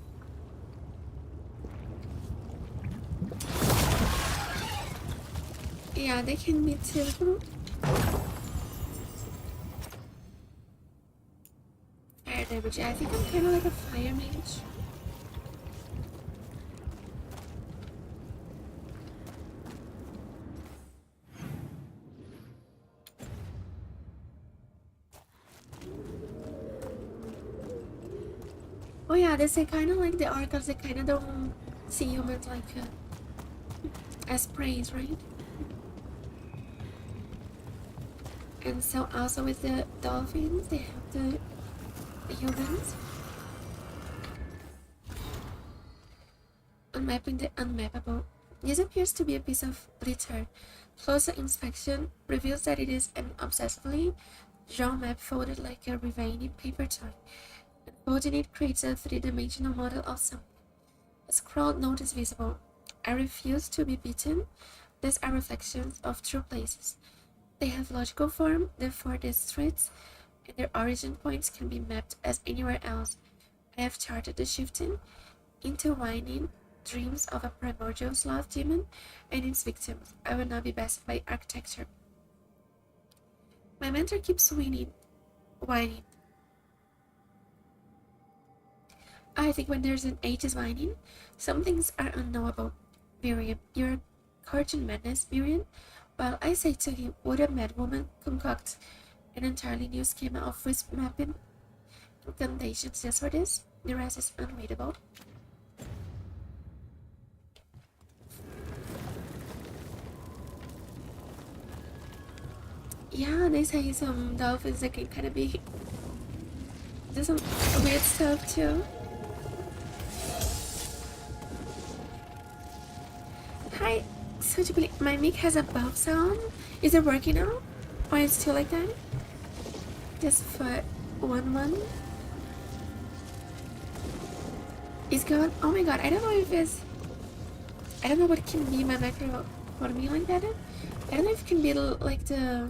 Yeah, they can be too. Fire damage. I think I'm kind of like a fire mage. Oh yeah, they say kind of like the orcas, they kind of don't see humans like as prey, right? And so also with the dolphins, they have the humans. Unmapping the unmappable. This appears to be a piece of litter. Closer inspection reveals that it is an obsessively drawn map folded like a Rivani paper toy. Folding it creates a three-dimensional model of something. A scrawled note is visible. I refuse to be beaten. These are reflections of true places. They have logical form, therefore these streets and their origin points can be mapped as anywhere else. I have charted the shifting, intertwining dreams of a primordial sloth demon and its victims. I will not be bested by architecture. My mentor keeps whining. I think when there's an H is whining, some things are unknowable. Miriam, you're a cartoon madness, Miriam. Well, I say to him, would a madwoman concoct an entirely new schema of wisp mapping incantations just for this? The rest is unreadable. Yeah, they say some dolphins that can kind of be do some weird stuff too. Hi, so to believe my mic has a buff sound. Is it working now? Or is it still like that? Just for one. It's gone. Oh my god, I don't know if it's. I don't know what can be my micro for me like that. I don't know if it can be like the.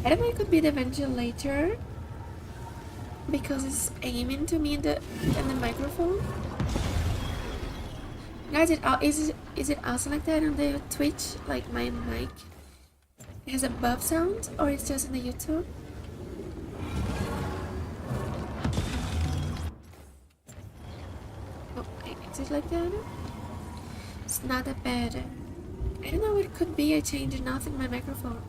I don't know if it could be the ventilator because it's aiming to me in the microphone. Guys, is it also like that on the Twitch? Like my mic has a buff sound, or it's just in the YouTube? Oh, is it like that? It's not that bad. I don't know what it could be. I changed nothing in my microphone.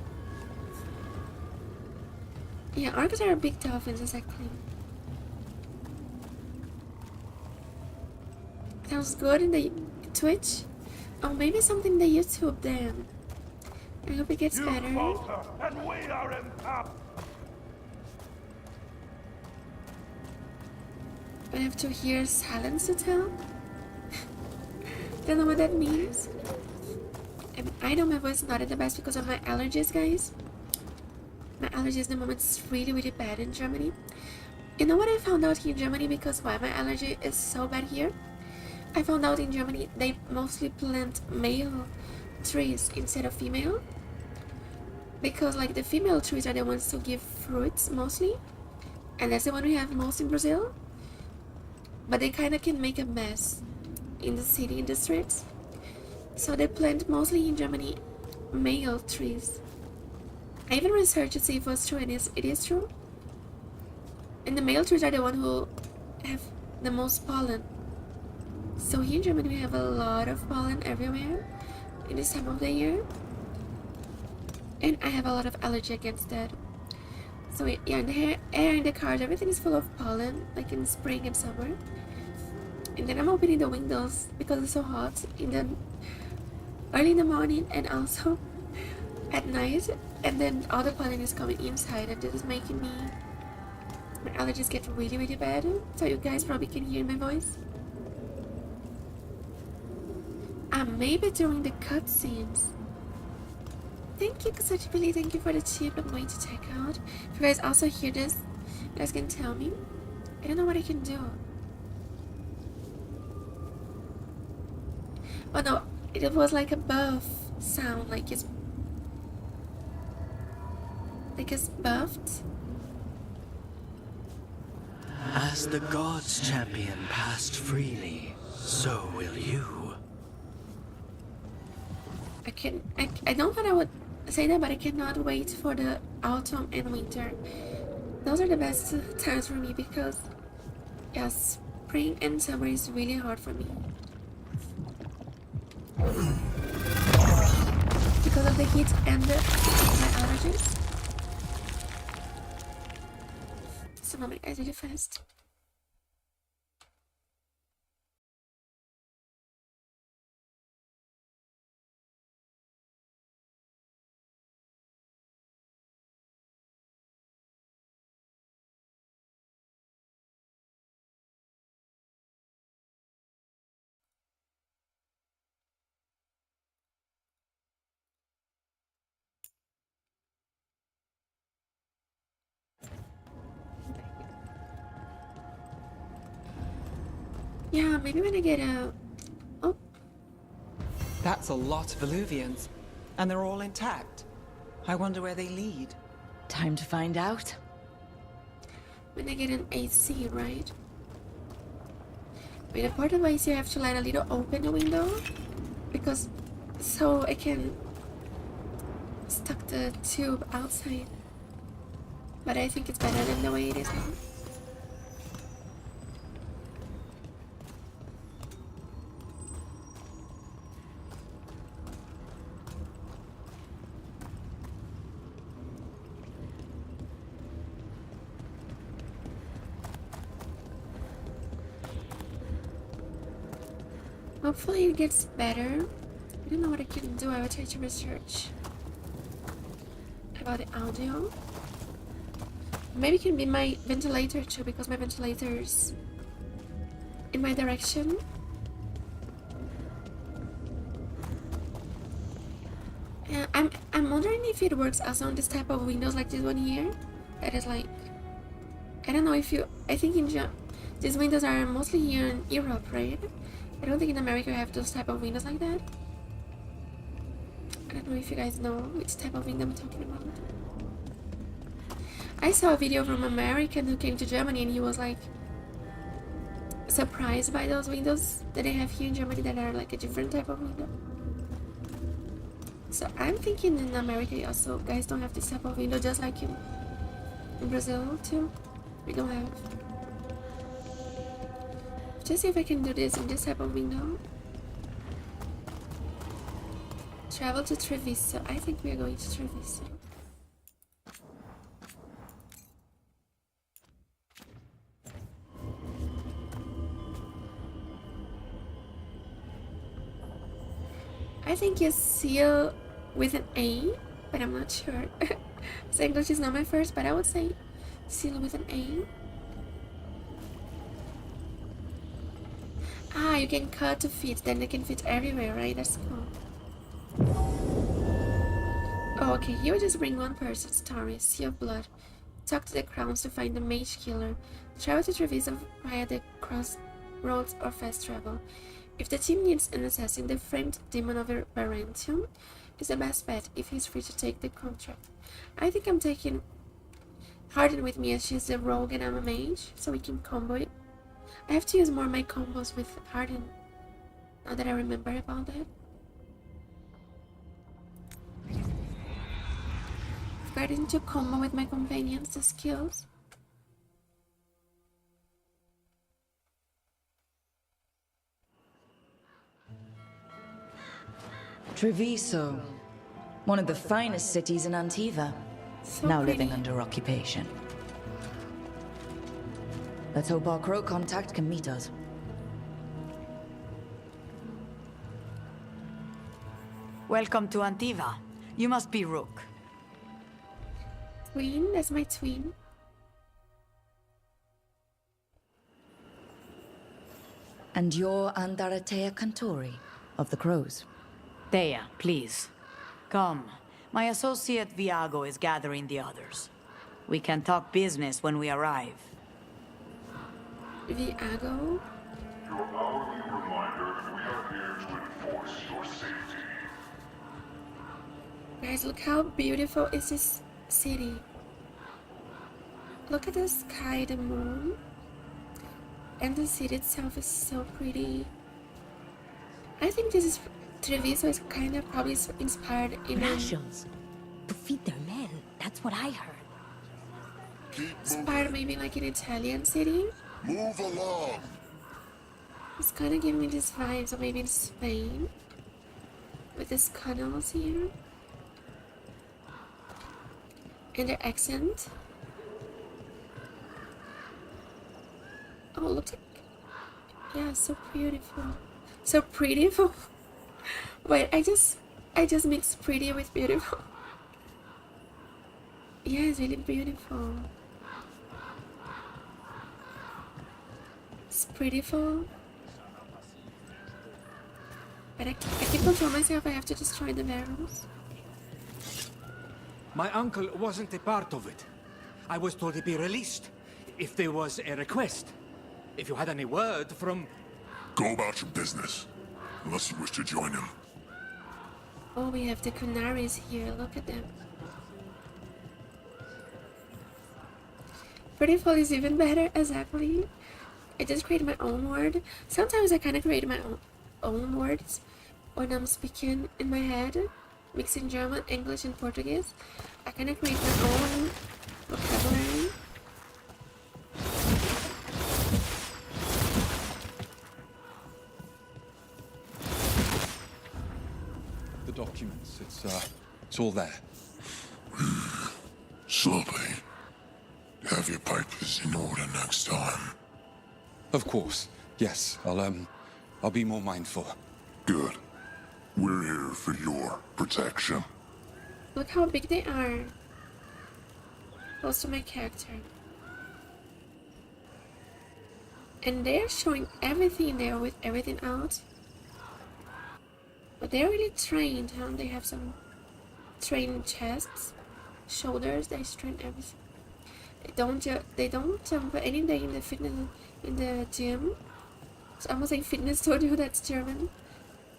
Yeah, orcas are big dolphins, exactly. Sounds good in the Twitch. Oh, maybe something in the YouTube then. I hope it gets better. And we are in top. I have to hear silence to tell. Don't know what that means. I know my voice is not at the best because of my allergies, guys. My allergies at the moment is really, really bad in Germany. You know what I found out here in Germany because why my allergy is so bad here? I found out in Germany they mostly plant male trees instead of female. Because like the female trees are the ones to give fruits mostly. And that's the one we have most in Brazil. But they kind of can make a mess in the city, in the streets. So they plant mostly in Germany male trees. I even researched to see if it was true, and it is true. And the male trees are the ones who have the most pollen. So here in Germany we have a lot of pollen everywhere in this time of the year. And I have a lot of allergy against that. So yeah, in the air, in the cars, everything is full of pollen, like in spring and summer. And then I'm opening the windows because it's so hot early in the morning and also at night, and then all the pollen is coming inside, and this is making my allergies get really, really bad. So you guys probably can hear my voice. Maybe during the cutscenes. Thank you, Kasachibili. Thank you for the tip. I'm going to check out. If you guys also hear this, you guys can tell me. I don't know what I can do. Oh no, it was like a buff sound, like it's buffed. As the gods' champion passed freely, so will you. I don't thought I would say that, but I cannot wait for the autumn and winter. Those are the best times for me because, yeah, spring and summer is really hard for me. Because of the heat and my allergies. So now my eyes really fast. Yeah, maybe when I get a... Oh. That's a lot of Illuvians, and they're all intact. I wonder where they lead. Time to find out. When I get an AC, right? With a portable AC, I have to let a little open the window, because so I can stuck the tube outside. But I think it's better than the way it is now. Hopefully it gets better. I don't know what I can do. I will try to research about the audio. Maybe it can be my ventilator too, because my ventilator's in my direction. I'm wondering if it works also on this type of windows like this one here. That is like, I don't know if you, I think these windows are mostly here in Europe, right? I don't think in America you have those type of windows like that. I don't know if you guys know which type of window I'm talking about. I saw a video from an American who came to Germany and he was like surprised by those windows that they have here in Germany that are like a different type of window. So I'm thinking in America also guys don't have this type of window, just like in Brazil too. We don't have. Just see if I can do this in this type of window. Travel to Treviso. I think we are going to Treviso. I think you seal with an A, but I'm not sure. So English is not my first, but I would say seal with an A. Ah, you can cut to fit, then they can fit everywhere, right? That's cool. Oh, okay, here we just bring one person, story, Sea of Blood. Talk to the crowns to find the Mage Killer. Travel to Treviso via the crossroads or fast travel. If the team needs an assassin, the framed demon of Barentum is the best bet if he's free to take the contract. I think I'm taking Harden with me as she's the rogue and I'm a mage, so we can combo it. I have to use more of my combos with Harden, now that I remember about that. starting to combo with my companions' skills. Treviso, one of the finest cities in Antiva, So now pretty. living under occupation. Let's hope our crow contact can meet us. Welcome to Antiva. You must be Rook. Twin, that's my twin. And you're Andaratea Cantori of the Crows. Thea, please. Come. My associate Viago is gathering the others. We can talk business when we arrive. Viago. Your hourly reminder that we are here to enforce your safety. Guys, look how beautiful is this city. Look at the sky, the moon. And the city itself is so pretty. I think this is Treviso is kind of probably inspired in Rations to feed their men. That's what I heard. inspired maybe like an Italian city. Move along. It's kind of giving me this vibes of maybe in Spain with these canals here and their accent. Oh, look like, yeah, so beautiful, so prettiful. Wait, I just mixed pretty with beautiful. Yeah, it's really beautiful. It's prettiful. But I keep on telling myself I have to destroy the barrels. My uncle wasn't a part of it. I was told to be released if there was a request. If you had any word from... Go about your business, unless you wish to join him. Oh, we have the canaries here. Look at them. Prettiful is even better, exactly. I just created my own word. Sometimes I kind of create my own words when I'm speaking in my head, mixing German, English, and Portuguese. I kind of create my own vocabulary. The documents, it's all there. Slowly. Have your papers in order next time. Of course, yes. I'll be more mindful. Good. We're here for your protection. Look how big they are. Close to my character. And they're showing everything there with everything out. But they're really trained, huh? They have some trained chests, shoulders, they train everything. They don't jump any day in the gym. So I'm saying fitness studio, that's German.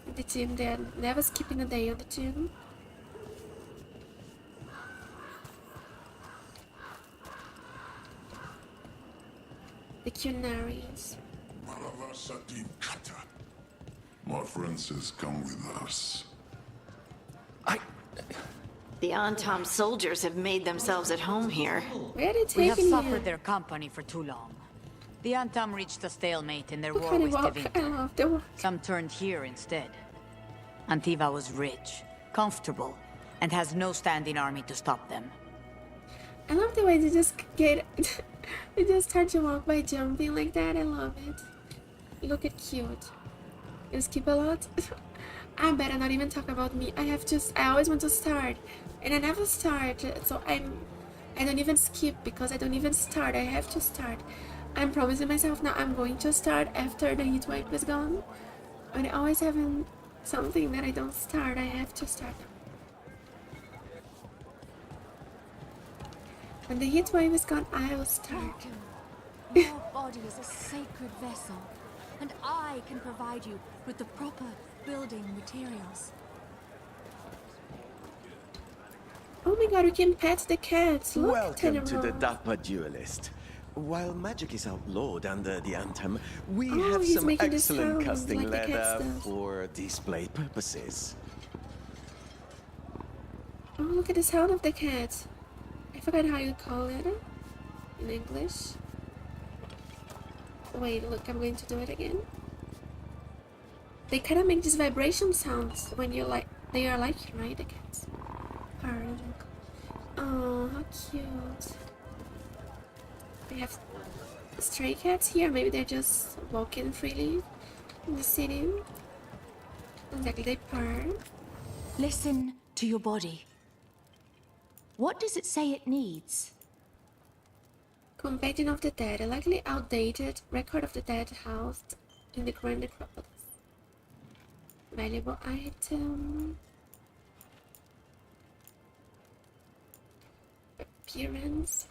In the gym, they're never skipping a day on the gym. The Canaries. My friend says come with us. The Antom soldiers have made themselves at home here. Where are they We have taking suffered me? their company for too long. The Antom reached a stalemate in their What war kind with of walk? I Tevinter. love the walk. Some turned here instead. Antiva was rich, comfortable, and has no standing army to stop them. I love the way they just get they just start to walk by jumping like that. I love it. Look at cute. You skip a lot. I better not even talk about me. I always want to start, and I never start. So I don't even skip because I don't even start. I have to start. I'm promising myself now I'm going to start after the heat wave is gone. But I always have something that I don't start. I have to start. When the heat wave is gone, I'll start. Your body is a sacred vessel, and I can provide you with the proper building materials. Oh my god, we can pet the cats. Look, Welcome to the Tenero. Dapper Duelist. While magic is outlawed under the Anthem, we Oh, have he's some making this excellent sound casting like the cats leather does. for display purposes. Oh, look at the sound of the cat. forgot how you call it in English. Wait, look, I'm going to do it again. They kind of make these vibration sounds when you're like, they are like, right, the cats. Oh, how cute. We have stray cats here, maybe they're just walking freely in the city. Exactly, they purr. Listen to your body. What does it say it needs? Companion of the Dead, a likely outdated record of the dead housed in the Grand Necropolis. Valuable item. Appearance.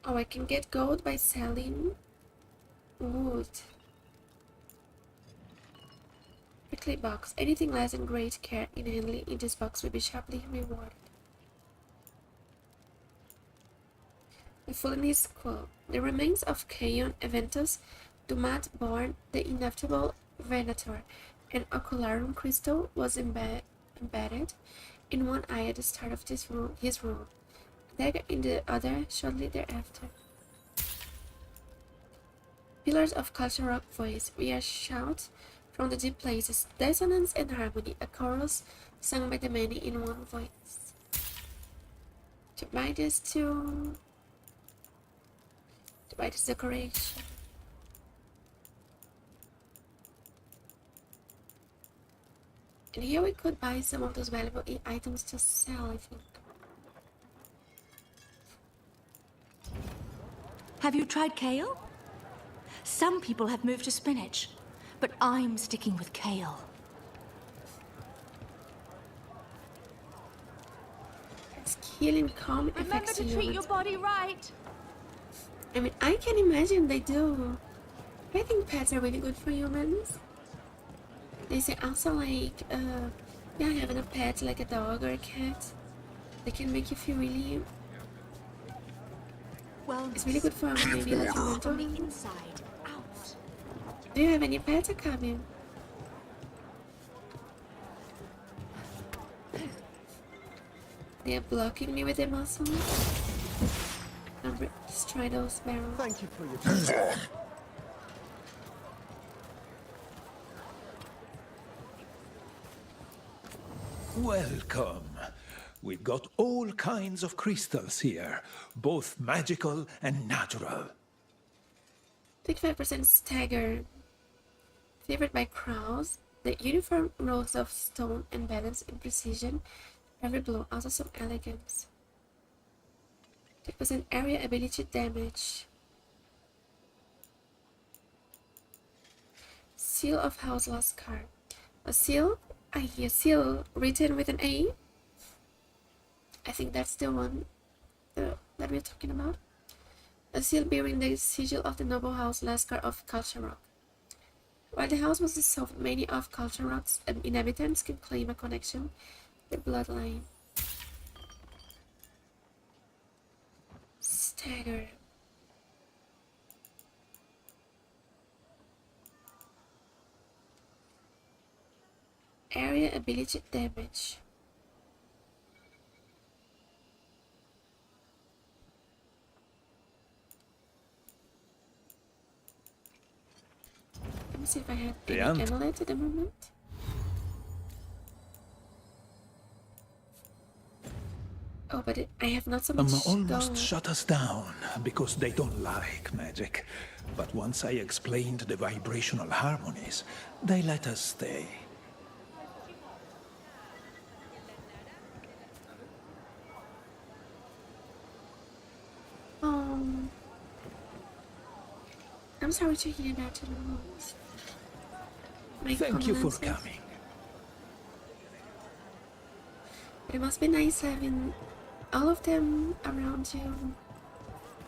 Oh, I can get gold by selling wood. Prickly box. Anything less than great care in handling in this box will be sharply rewarded. The Lucanis quote: the remains of Caon Aventus, Dumat born the inevitable Venator, an ocularum crystal was embedded in one eye at the start of his rule, dagger in the other shortly thereafter. Pillars of cultural rock voice, we are shout from the deep places, dissonance and harmony, a chorus sung by the many in one voice. To buy this decoration. And here we could buy some of those valuable items to sell, I think. Have you tried kale? Some people have moved to spinach, but I'm sticking with kale. It's healing calm Remember effects to treat your body right. I mean, I can imagine they do. I think pets are really good for humans. They say also like, yeah, having a pet like a dog or a cat, they can make you feel really. Well, it's really good for maybe like your mental. From the inside out. Do you have any pets coming? They are blocking me with their muscles. Just try those barrels. Thank you for your time. Welcome. We've got all kinds of crystals here, both magical and natural. 35% stagger. Favored by crowds, the uniform rows of stone and balance in precision, every blow also some elegance. 10% area ability damage. Seal of House Lascar. A seal? I hear seal written with an A. I think that's the one that we're talking about. A seal bearing the sigil of the noble house Lascar of Culture Rock. While the house was dissolved, many of Culture Rock's inhabitants can claim a connection with the bloodline. Stagger. Area ability damage. Let me see if I have any amulet at the moment. Oh, but I have not so much Almost gold. shut us down because they don't like magic. But once I explained the vibrational harmonies, they let us stay. I'm sorry to hear that. Thank you for coming. But it must be nice having all of them around you,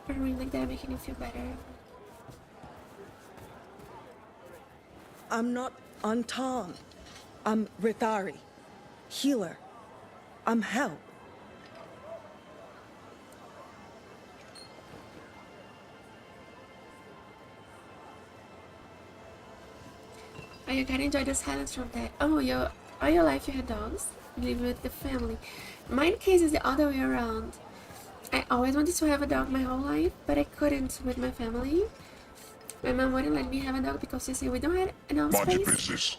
purring like that, making you feel better. I'm not Anton. I'm Rithari, healer. I'm help. Oh, you can enjoy the silence from that. Oh, all your life you had dogs? live with the family. My case is the other way around. I always wanted to have a dog my whole life, but I couldn't with my family. My mom wouldn't let me have a dog because she said we don't have enough space.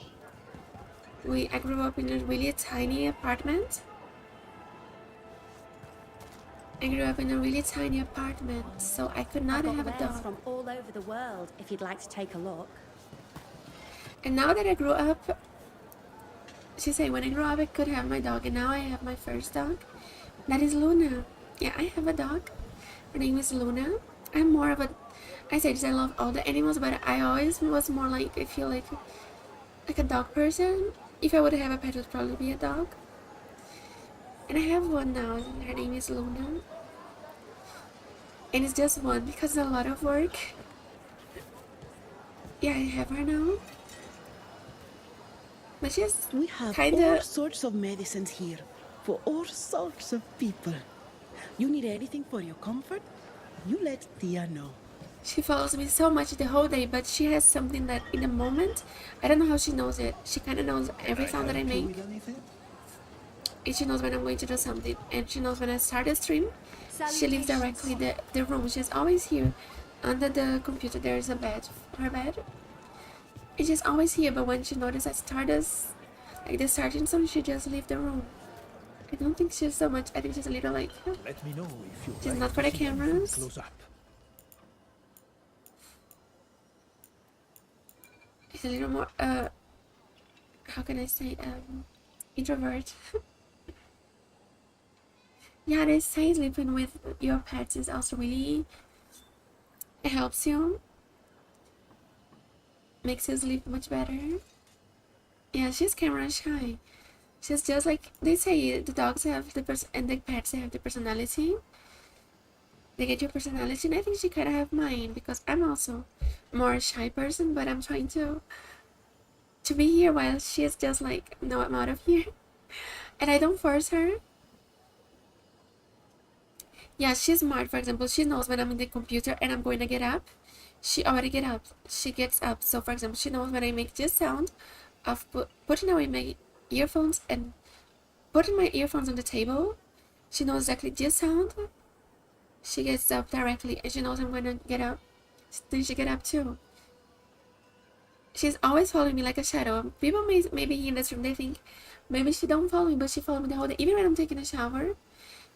I grew up in a really tiny apartment. So I could not have a dog. From all over the world, if you'd like to take a look. And now that I grew up, she said when I grew up I could have my dog, and now I have my first dog. That is Luna. Yeah, I have a dog. Her name is Luna. I'm more of a, I said I love all the animals, but I always was more like, I feel like a dog person. If I would have a pet, it would probably be a dog. And I have one now. Her name is Luna. And it's just one because it's a lot of work. Yeah, I have her now. But she's we have kinda... all sorts of medicines here for all sorts of people. You need anything for your comfort? You let Tia know. She follows me so much the whole day, but she has something that in the moment, I don't know how she knows it. She kind of knows every sound that I make. And she knows when I'm going to do something. And she knows when I start a stream, she leaves directly the room. She's always here. Under the computer there is a bed, her bed. And she's always here, but when she notices I start this, like the starting song, she just leaves the room. I don't think she's so much, I think she's a little like, let me know if you she's not for the cameras. Close up. She's a little more, how can I say, introvert. Yeah, they say sleeping with your pets is also really, it helps you. Makes you sleep much better. Yeah, she's camera shy. She's just like, they say the dogs have the and the pets have the personality. They get your personality, and I think she kind of have mine because I'm also more a shy person, but I'm trying to be here while she's just like, no, I'm out of here. And I don't force her. Yeah, she's smart. For example, she knows when I'm in the computer and I'm going to get up. She already get up. She gets up. So for example, she knows when I make this sound of putting away my earphones and putting my earphones on the table. She knows exactly this sound. She gets up directly and she knows I'm going to get up. Then she get up too. She's always following me like a shadow. People maybe in this room, they think maybe she don't follow me, but she follows me the whole day. Even when I'm taking a shower,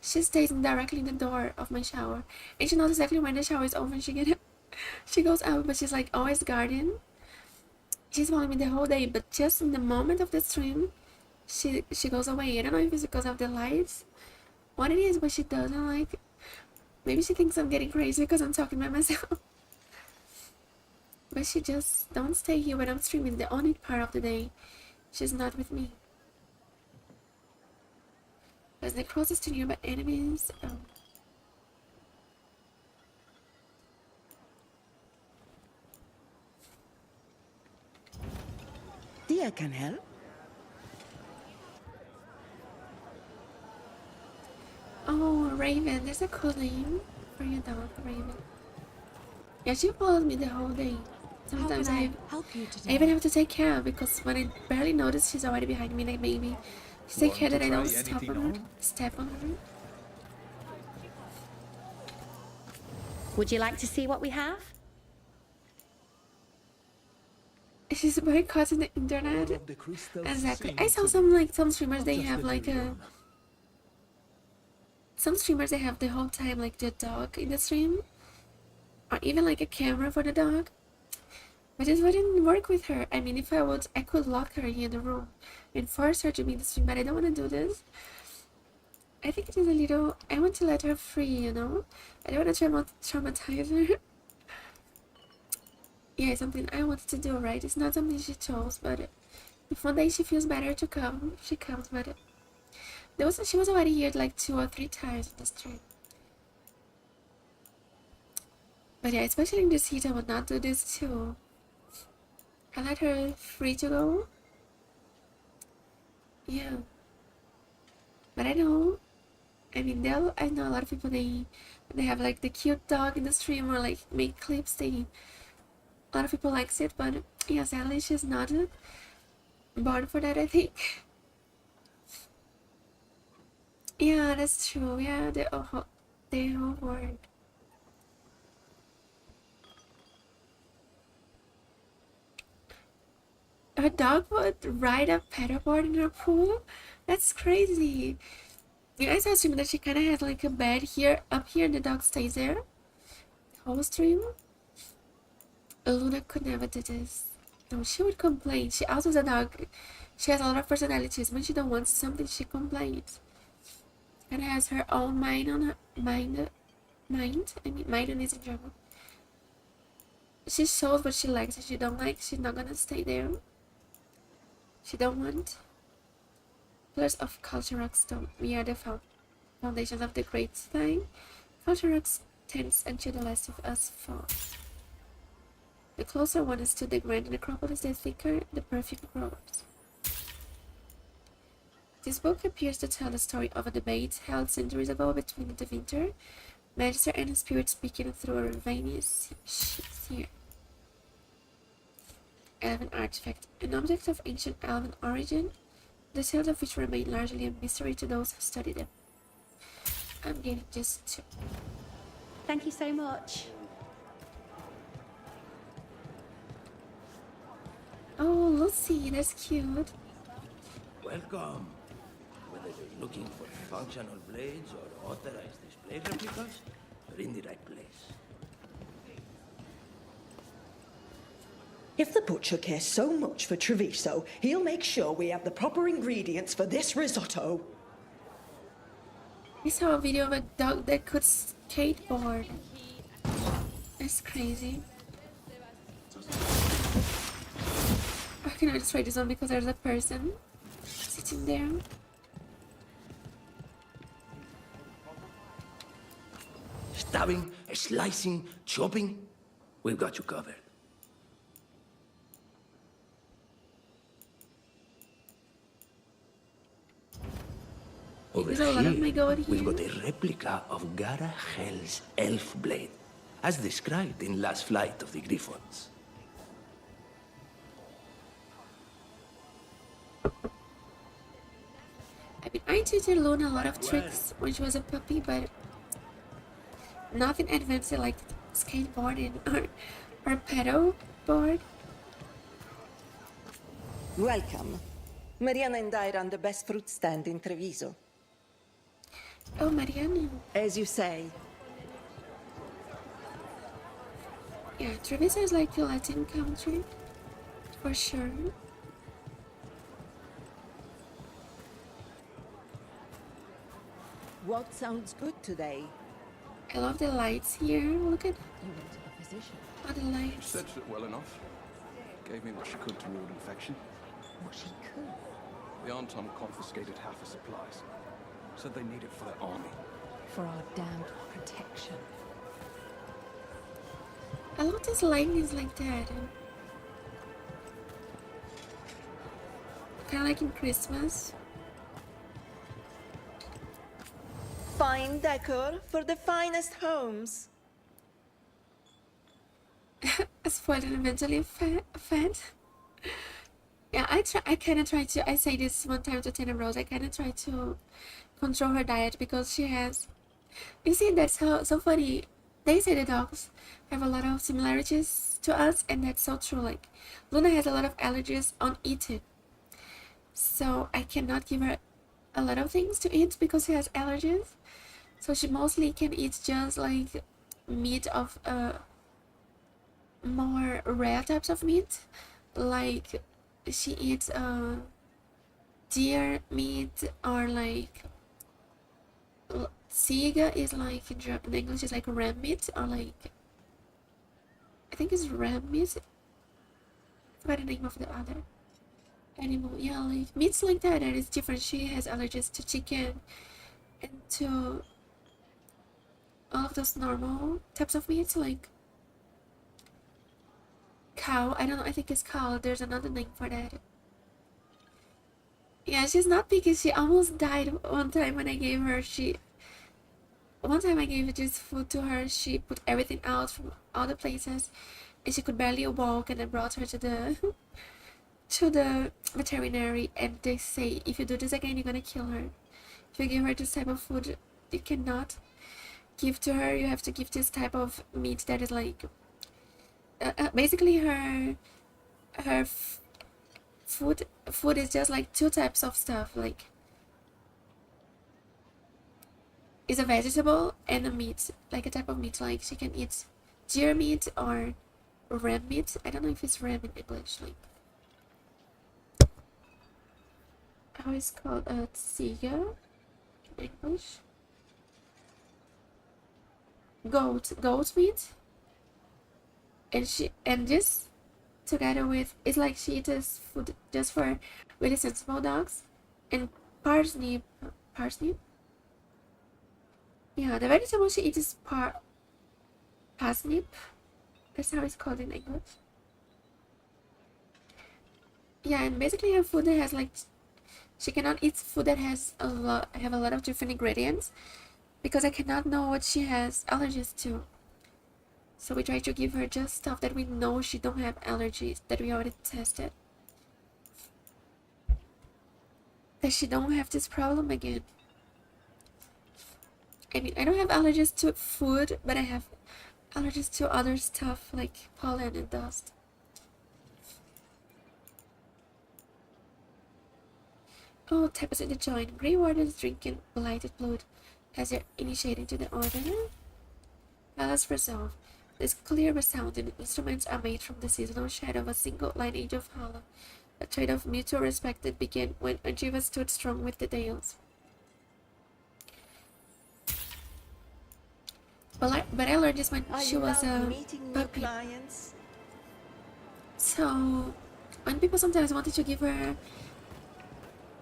she stays directly in the door of my shower. And she knows exactly when the shower is over and she goes out, but she's like always guarding. She's following me the whole day, but just in the moment of the stream, she goes away. I don't know if it's because of the lights, what it is, but she doesn't like. Maybe she thinks I'm getting crazy because I'm talking by myself. But she just don't stay here when I'm streaming. The only part of the day, she's not with me. As the closest to nearby enemies. Tia can help. Oh, Raven. There's a cool name for your dog, Raven. Yeah, she follows me the whole day. Sometimes I even have to take care because when I barely notice, she's already behind me like baby. She take care that I don't step on her. Would you like to see what we have? She's very caught in the internet. Exactly. I saw some streamers, they have like a... Some streamers, they have the whole time like the dog in the stream. Or even like a camera for the dog. But it wouldn't work with her. I mean, if I would, I could lock her here in the room and force her to be in the stream, but I don't want to do this. I think it is a little... I want to let her free, you know? I don't want to traumatize her. Yeah, it's something I wanted to do, right? It's not something she chose, but if one day she feels better to come, she comes, but she was already here like 2 or 3 times in the stream. But yeah, especially in this heat, I would not do this too. I let her free to go. Yeah. But I know, I mean, I know a lot of people, they have like the cute dog in the stream or like make clips, a lot of people likes it, but yeah, sadly she's not born for that, I think. Yeah, that's true. Yeah, the whole word. Her dog would ride a paddleboard in her pool? That's crazy. You guys assume that she kind of has like a bed here, up here, and the dog stays there the whole stream? Luna could never do this. No, she would complain. She also is a dog. She has a lot of personalities. When she don't want something, she complains. And has her own mind on her mind. Mind is in German. She shows what she likes and she don't like. She's not gonna stay there. She don't want. Pillars of Culture Rock Stone. We are the foundations of the great thing. Culture Rock tends until the last of us fall. The closer one is to the grand necropolis, the thicker the perfume grows. This book appears to tell the story of a debate held centuries ago between the Winter Magister and his spirit speaking through a veiny seer. Elven artifact, an object of ancient elven origin, the tales of which remain largely a mystery to those who study them. I'm getting just two. Thank you so much. Oh, Lucy, that's cute. Welcome. Whether you're looking for functional blades or authorized display replicas, you're in the right place. If the butcher cares so much for Treviso, he'll make sure we have the proper ingredients for this risotto. I saw a video of a dog that could skateboard. That's crazy. I cannot just try this one because there's a person sitting there. Stabbing, slicing, chopping, we've got you covered. Over There's a lot of here, my goat we've here. got a replica of Gara Hell's elf blade, as described in Last Flight of the Griffons. I mean, I teach Luna a lot of tricks when she was a puppy, but nothing advanced like skateboarding or pedal board. Welcome. Mariana and I run the best fruit stand in Treviso. Oh, Mariana. As you say. Yeah, Treviso is like a Latin country, for sure. What sounds good today? I love the lights here. Look at all the She lights. said it well enough. Gave me what she could to ward infection. What she could? The Anton confiscated half the supplies. Said they need it for their army. For our damned protection. I love this lighting is like that. Kind of like in Christmas. Fine decor for the finest homes. Spoiled and eventually fed. Yeah, I kind of try to, I say this one time to Tana Rose, I kind of try to control her diet because she has, you see, that's so funny. They say the dogs have a lot of similarities to us, and that's so true. Like, Luna has a lot of allergies on eating. So I cannot give her a lot of things to eat because she has allergies. So she mostly can eat just like meat of more rare types of meat. Like she eats deer meat, or like Siga is like in English is like ram meat, or like I think it's ram meat. I forgot the name of the other animal. Yeah, like meats like that is different. She has allergies to chicken and to all of those normal types of meats, like cow. I don't know, I think it's cow. There's another name for that. Yeah, she's not picky. She almost died one time when I gave her, one time I gave just food to her. She put everything out from all the places and she could barely walk, and I brought her to the to the veterinary, and they say if you do this again you're gonna kill her. If you give her this type of food, you cannot give to her. You have to give this type of meat that is like basically her food is just like two types of stuff, like is a vegetable and a meat, like a type of meat, like she can eat deer meat or ram meat. I don't know if it's ram in English, like how it's called, tsiga in English. Goat meat, and this together with, it's like she eats this food just for really sensible dogs, and parsnip. Yeah, the vegetable she eats is parsnip. That's how it's called in English. Yeah, and basically her food that has like, she cannot eat food that has a lot of different ingredients, because I cannot know what she has allergies to. So we try to give her just stuff that we know she don't have allergies, that we already tested, that she don't have this problem again. I mean, I don't have allergies to food, but I have allergies to other stuff like pollen and dust. Oh, tap us in the joint. Grey Wardens drinking blighted blood as they're initiating to the order. Balance resolve. This clear resounding instruments are made from the seasonal shadow of a single lineage of hollow. A trade of mutual respect that began when Anjiva stood strong with the Dales. But I learned this when she was a puppy. So when people sometimes wanted to give her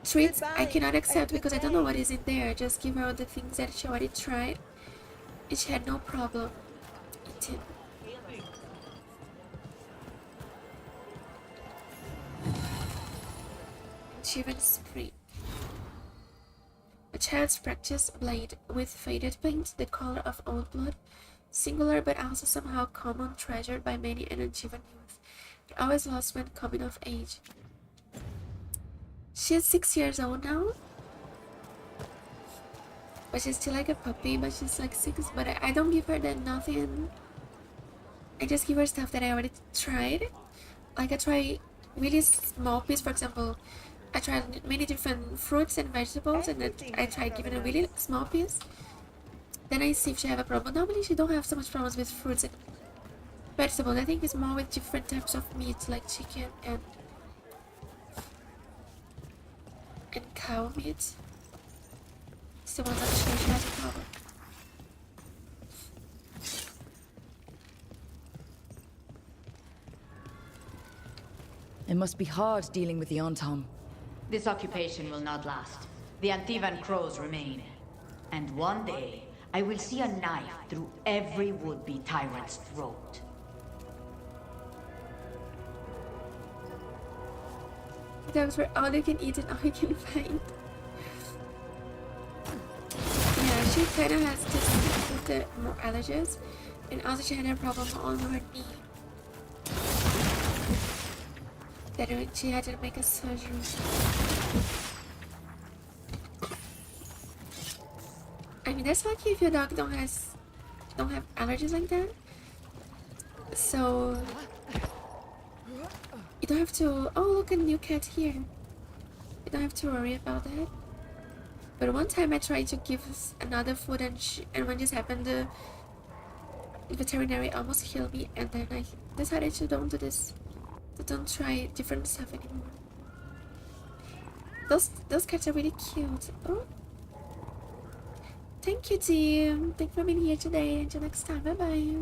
treats, I cannot accept because I don't know what is in there. Just give her all the things that she already tried, and she had no problem eating. Achievement Spring. A child's practice blade with faded paint, the color of old blood, singular but also somehow common, treasured by many an unachieved youth, but always lost when coming of age. She's 6 years old now, but she's still like a puppy, but she's like 6, but I don't give her that nothing. I just give her stuff that I already tried. Like I try really small piece, for example, I tried many different fruits and vegetables, and then I tried giving a really small piece. Then I see if she have a problem. Normally she don't have so much problems with fruits and vegetables. I think it's more with different types of meat, like chicken and cow meat. It's the ones I'm sure she has a problem. It must be hard dealing with the Antom. This occupation will not last. The Antivan crows remain. And one day, I will see a knife through every would-be tyrant's throat. Those were all you can eat and all you can find. Yeah, she kind of has this with the more allergies, and also she had a problem on her knee. That she had to make a surgery. I mean, that's lucky if your dog don't have allergies like that. So you don't have to. Oh, look, a new cat here. You don't have to worry about that. But one time I tried to give another food, and when this happened, the veterinary almost killed me, and then I decided to don't do this. Don't try different stuff anymore. Those cats are really cute. Oh, thank you, team. Thank you for being here today. Until next time, bye bye.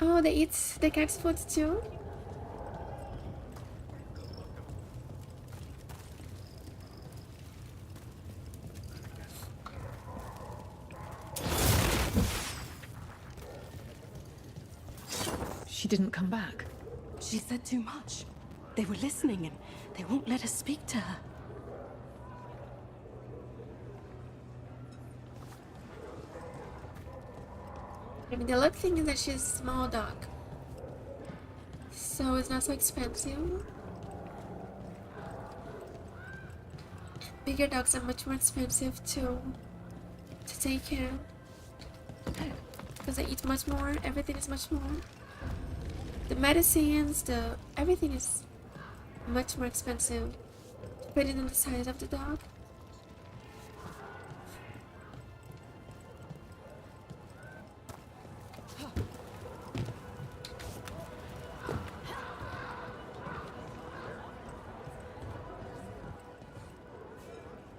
Oh, they eat the cat's food too. She didn't come back. She said too much. They were listening and they won't let us speak to her. I mean, the lucky thing is that she's a small dog, so it's not so expensive. bigger dogs are much more expensive to take care of. Because they eat much more, everything is much more. The medicines, everything is much more expensive, depending on the size of the dog.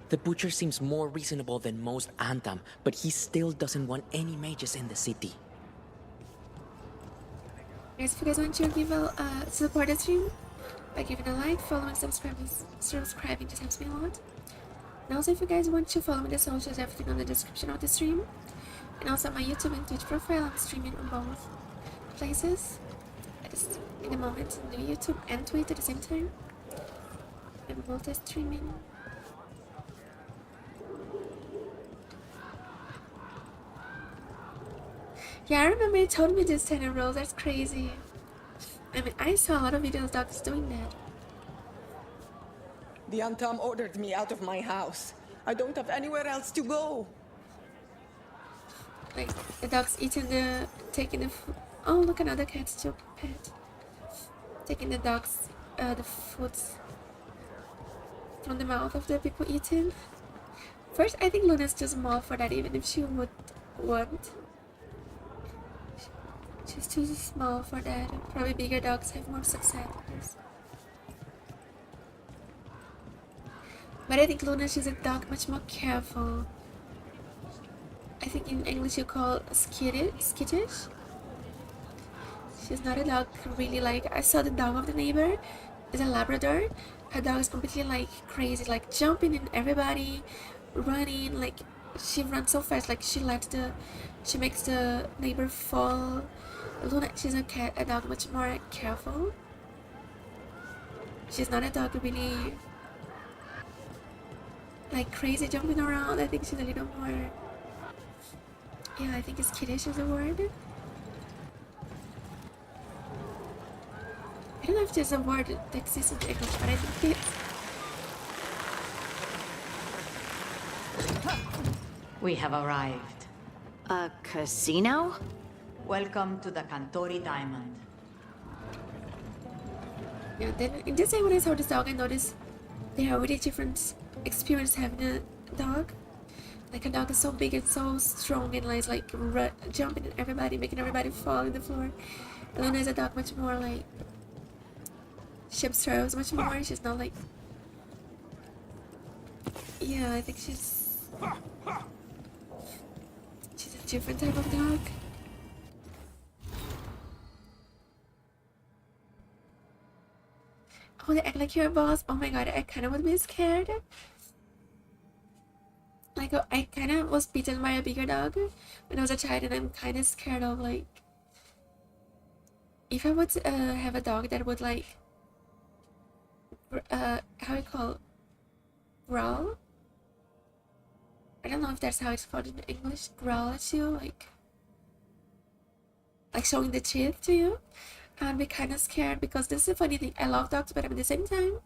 The butcher seems more reasonable than most Anthem, but he still doesn't want any mages in the city. Guys, if you guys want to give support the stream by giving a like, following, subscribing just helps me a lot. And also, if you guys want to follow me, the socials, everything on the description of the stream. And also my YouTube and Twitch profile, I'm streaming on both places. In the moment, do YouTube and Twitch at the same time. I'm multi-streaming. Yeah, I remember you told me this 10 rules. That's crazy. I mean, I saw a lot of videos dogs doing that. The Antam ordered me out of my house. I don't have anywhere else to go. Like, the dog's taking the food. Oh, look, another cat's too, pet. Taking the dogs, the foods from the mouth of the people eating. First, I think Luna's too small for that, even if she would want. She's too small for that. Probably bigger dogs have more success. But I think Luna, she's a dog much more careful. I think in English you call skittish. She's not a dog really like. I saw the dog of the neighbor. It's a Labrador. Her dog is completely like crazy, like jumping in everybody, running. Like she runs so fast. Like she makes the neighbor fall. Luna, she's a dog much more careful. She's not a dog really like crazy jumping around. I think she's a little more. Yeah, I think skittish is a word. I don't know if there's a word that exists in English, but I think it's. We have arrived. A casino? Welcome to the Cantori Diamond. Yeah, then in this day when I saw this dog, I noticed they are really different experience having a dog. Like a dog is so big and so strong and like jumping at everybody, making everybody fall on the floor. And Luna is a dog much more like she observes much more. She's not like. Yeah, I think she's a different type of dog. Oh, they act like you're a boss. Oh my god, I kind of would be scared. Like, I kind of was beaten by a bigger dog when I was a child, and I'm kind of scared of, like, if I would have a dog that would, like, how you call it? Growl? I don't know if that's how it's called in English. Growl at you, like showing the teeth to you. I'd be kind of scared because this is a funny thing. I love dogs, but at the same time,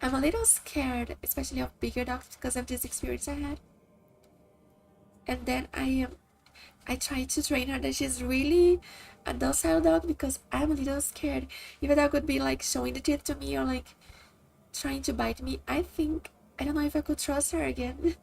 I'm a little scared, especially of bigger dogs because of this experience I had. And then I tried to train her that she's really a docile dog because I'm a little scared. If a dog would be like showing the teeth to me or like trying to bite me, I don't know if I could trust her again.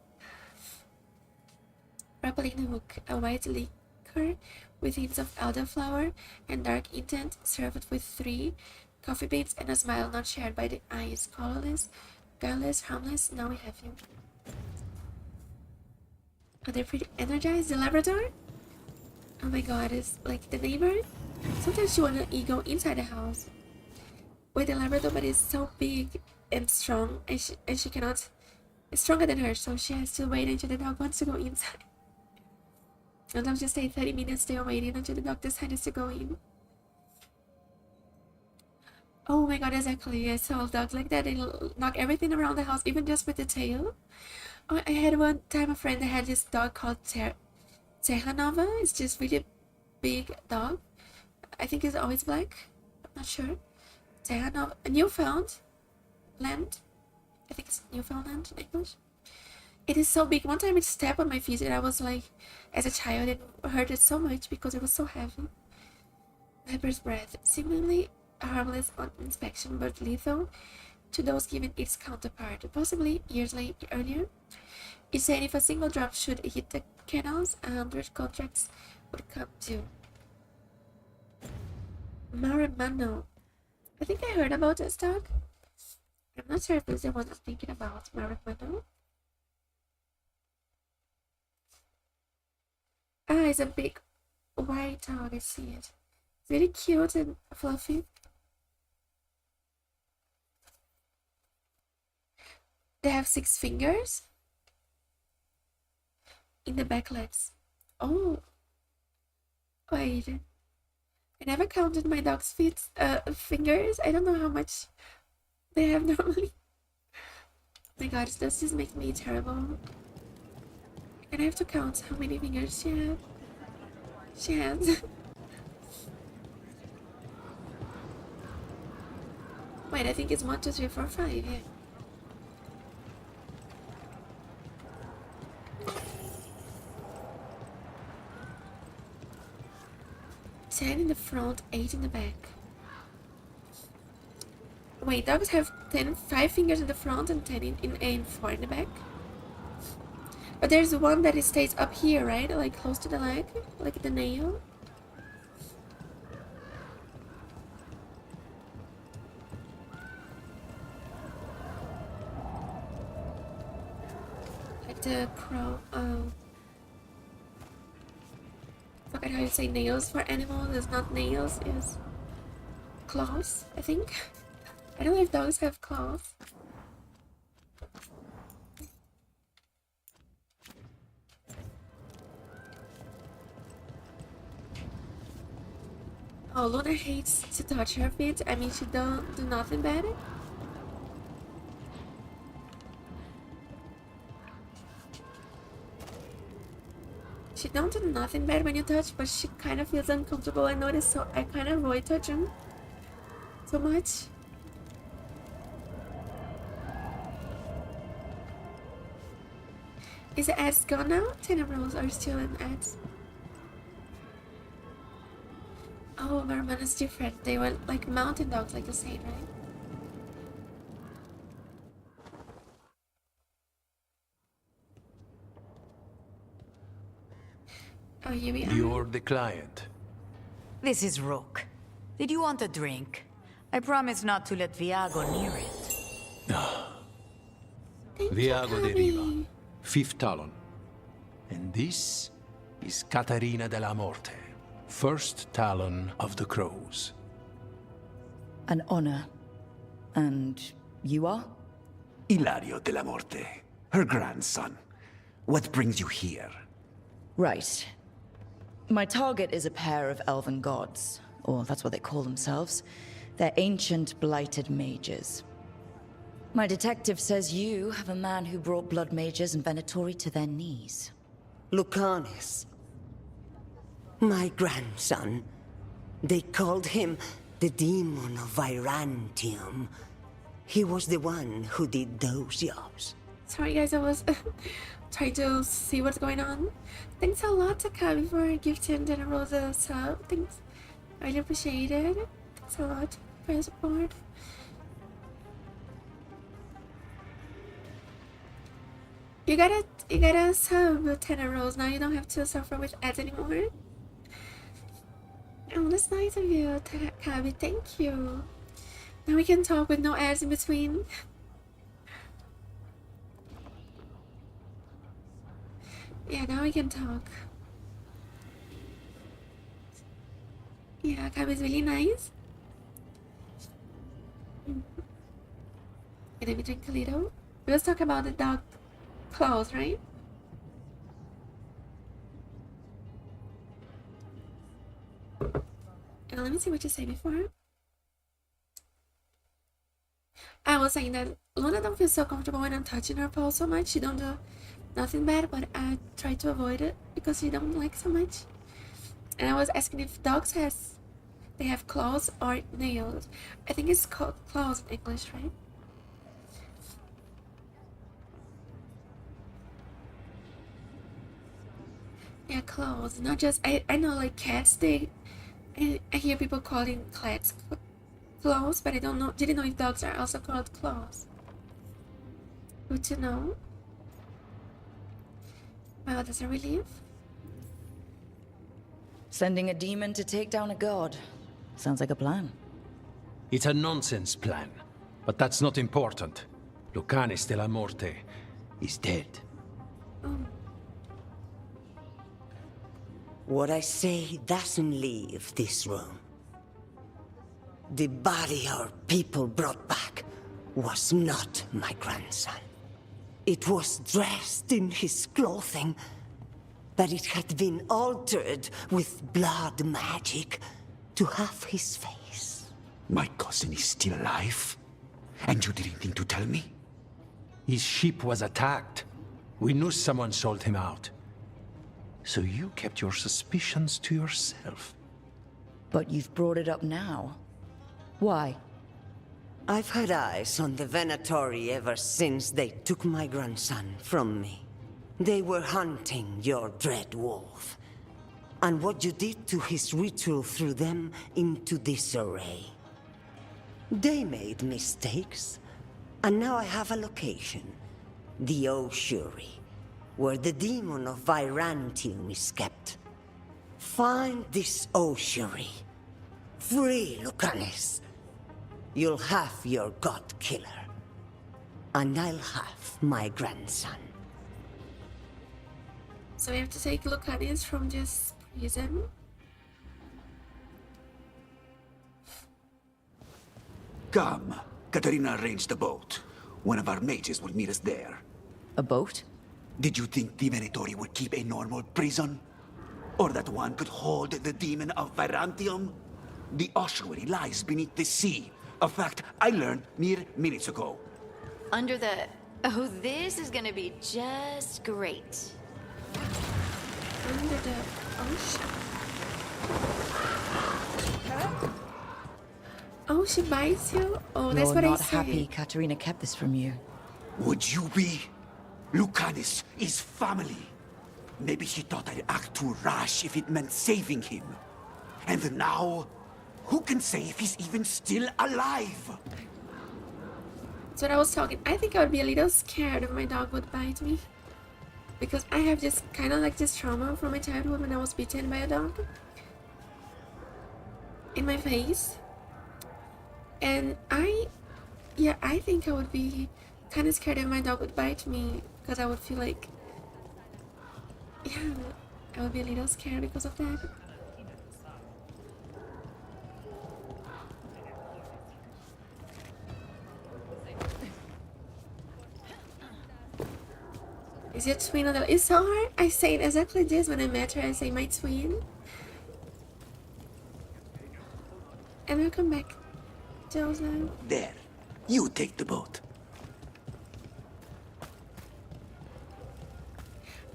Rappelling hook, a white liquor with hints of elderflower and dark intent, served with 3 coffee beans and a smile not shared by the eyes. Colorless, guileless, harmless, now we have you. Are they pretty energized? The Labrador? Oh my god, it's like the neighbor. Sometimes she wanna go inside the house with the Labrador, but it's so big and strong, and she cannot. It's stronger than her, so she has to wait until the dog wants to go inside. Sometimes just stay 30 minutes there waiting until the dog decides to go in. Oh my god, exactly. I saw dogs like that. They knock everything around the house, even just with the tail. Oh, I had one time a friend that had this dog called Terranova. It's just really big dog. I think it's always black. I'm not sure. Terranova. A Newfoundland. I think it's Newfoundland in English. It is so big. One time it stepped on my feet and I was like, as a child, it hurt it so much because it was so heavy. Viper's breath, seemingly harmless on inspection but lethal to those given its counterpart, possibly years earlier. It said if a single drop should hit the canals, 100 contracts would come due. Marimano. I think I heard about this dog. I'm not sure if it's the one I'm thinking about. Marimano. Ah, it's a big white dog, I see it. It's really cute and fluffy. They have 6 fingers in the back legs. Oh, wait. I never counted my dog's fingers. I don't know how much they have normally. Oh my god, this just makes me terrible. And I have to count how many fingers she has. Wait, I think it's 1, 2, 3, 4, 5, yeah. Ten in the front, 8 in the back. Wait, dogs have 5 fingers in the front and 10 and 4 in the back. But there's one that stays up here, right? Like close to the leg, like the nail. Like the crow. Forgot how you say nails for animals. It's not nails, it's claws, I think. I don't know if dogs have claws. Oh, Luna hates to touch her feet. I mean, she don't do nothing bad. She don't do nothing bad when you touch, but she kind of feels uncomfortable. I noticed, so I kind of avoid touching so much. Is the ads gone now? 10 emeralds are still in ads. Oh, Merman is different. They were like mountain dogs, like you said, right? Oh, here we are. You're the client. This is Rook. Did you want a drink? I promise not to let Viago near it. Viago de Riva, 5th Talon. And this is Catarina de la Morte, 1st Talon of the Crows. An honor. And you are? Ilario de la Morte, her grandson. What brings you here? Right. My target is a pair of elven gods, or that's what they call themselves. They're ancient, blighted mages. My detective says you have a man who brought blood mages and Venatori to their knees. Lucanis. My grandson. They called him the Demon of Virantium. He was the one who did those jobs. Sorry guys, I was trying to see what's going on. Thanks a lot to Kabi for gifting Dana Rosa sub. Thanks. I really appreciate it. Thanks a lot for your support. You gotta sub 10 rolls. Now you don't have to suffer with ads anymore. Oh, that's nice of you, Kabi. Thank you. Now we can talk with no ads in between. Yeah, now we can talk. Yeah, Kabi's really nice. And let me drink a little. Let's talk about the dog claws, right? And let me see what you say before. I was saying that Luna don't feel so comfortable when I'm touching her paw so much. She don't do nothing bad, but I try to avoid it because she don't like so much. And I was asking if dogs they have claws or nails. I think it's called claws in English, right? Yeah, claws. Not just I know like cats. I hear people calling cats claws, but I didn't know if dogs are also called claws. Good to know. Well, that's a relief. Sending a demon to take down a god. Sounds like a plan. It's a nonsense plan, but that's not important. Lucanis de la Morte is dead. What I say doesn't leave this room. The body our people brought back was not my grandson. It was dressed in his clothing, but it had been altered with blood magic to have his face. My cousin is still alive? And you didn't think to tell me? His ship was attacked. We knew someone sold him out. So you kept your suspicions to yourself. But you've brought it up now. Why? I've had eyes on the Venatori ever since they took my grandson from me. They were hunting your dread wolf. And what you did to his ritual threw them into disarray. They made mistakes, and now I have a location. The ossuary, where the demon of Virantium is kept. Find this ossuary. Free Lucanis. You'll have your god killer. And I'll have my grandson. So we have to take Lucanis from this prison. Come. Katarina arranged a boat. One of our mages will meet us there. A boat? Did you think the Venatori would keep a normal prison? Or that one could hold the demon of Virantium? The ossuary lies beneath the sea. A fact I learned mere minutes ago. Under the... Oh, this is gonna be just great. Under the ocean. Oh, she bites you? Oh, that's You're what I not said. happy Katarina kept this from you. Would you be? Lucanis is family. Maybe she thought I'd act too rash if it meant saving him. And now, who can say if he's even still alive? That's what I was talking. I think I would be a little scared if my dog would bite me. Because I have just kind of like this trauma from my childhood when I was bitten by a dog. In my face. And I think I would be kind of scared if my dog would bite me. Because I would feel like, yeah, I would be a little scared because of that. Is your twin on the... It's so hard. I say it exactly this when I met her. I say my twin. And I'll come back. Joseph. There. You take the boat.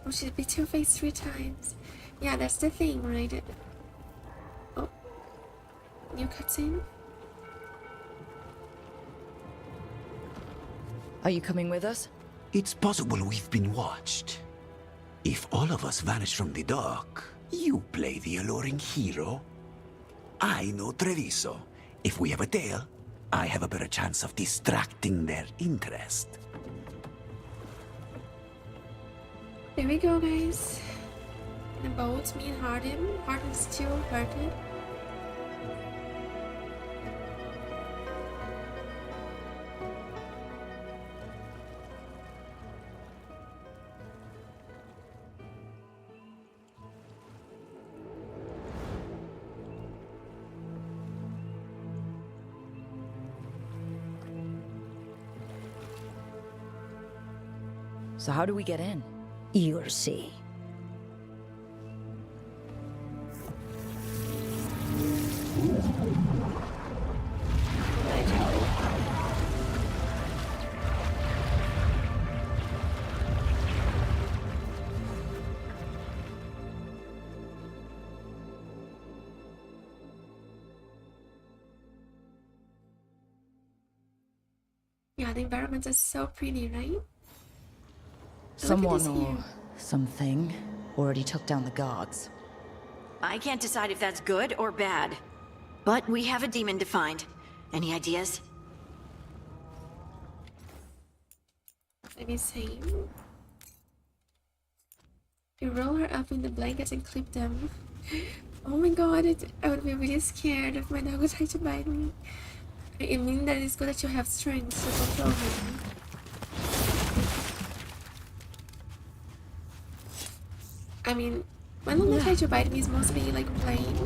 Oh, she beat your face 3 times. Yeah, that's the thing, right? Oh. New cutscene. Are you coming with us? It's possible we've been watched. If all of us vanish from the dock, you play the alluring hero. I know Treviso. If we have a tail, I have a better chance of distracting their interest. There we go, guys. The boats, me and Harden. Harden's still hurted. So how do we get in? You'll see. Yeah, the environments are so pretty, right? Someone or something Already took down the guards. I can't decide if that's good or bad. But we have a demon to find. Any ideas? Let me see. You roll her up in the blankets and clip them. Oh my god, I would be really scared if my dog would try to bite me. I mean that it's good that you have strength to control him. I mean, when Luna tried to bite me, it's mostly like playing.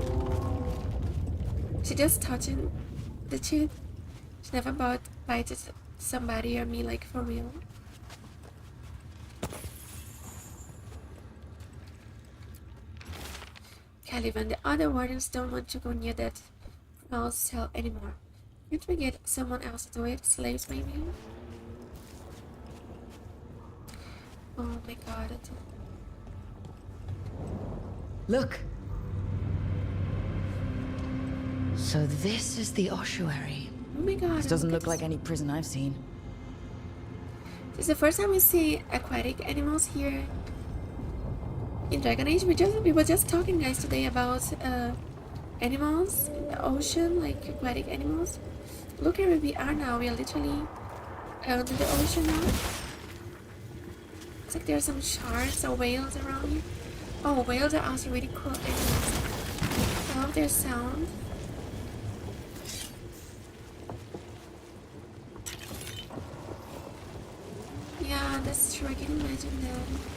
She just touching the chin. She never bited somebody or me like for real. Caliban, the other wardens don't want to go near that Rawls cell anymore. Can't we get someone else to do it? Slaves maybe? Oh my god. Look! So this is the ossuary. Oh my god. This doesn't look like any prison I've seen. This is the first time we see aquatic animals here in Dragon Age. We were just talking, guys, today about animals in the ocean, like aquatic animals. Look at where we are now. We are literally out in the ocean now. It's like there are some sharks or whales around here. Oh, whales are also really cool animals. I love their sound. Yeah, that's true. I can imagine that.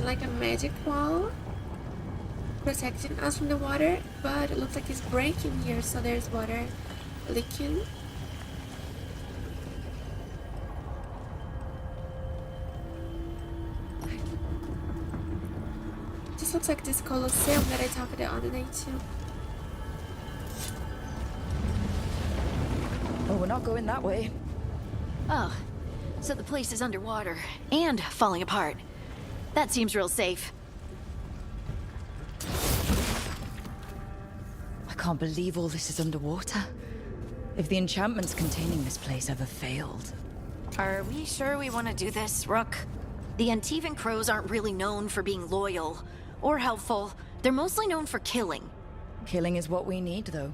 Like a magic wall protecting us from the water, but it looks like it's breaking here, so there's water leaking. This looks like this Colosseum that I talked the other day too. Oh, we're not going that way. Oh, so the place is underwater and falling apart. That seems real safe. I can't believe all this is underwater. If the enchantments containing this place ever failed. Are we sure we want to do this, Rook? The Antivan Crows aren't really known for being loyal or helpful. They're mostly known for killing. Killing is what we need, though.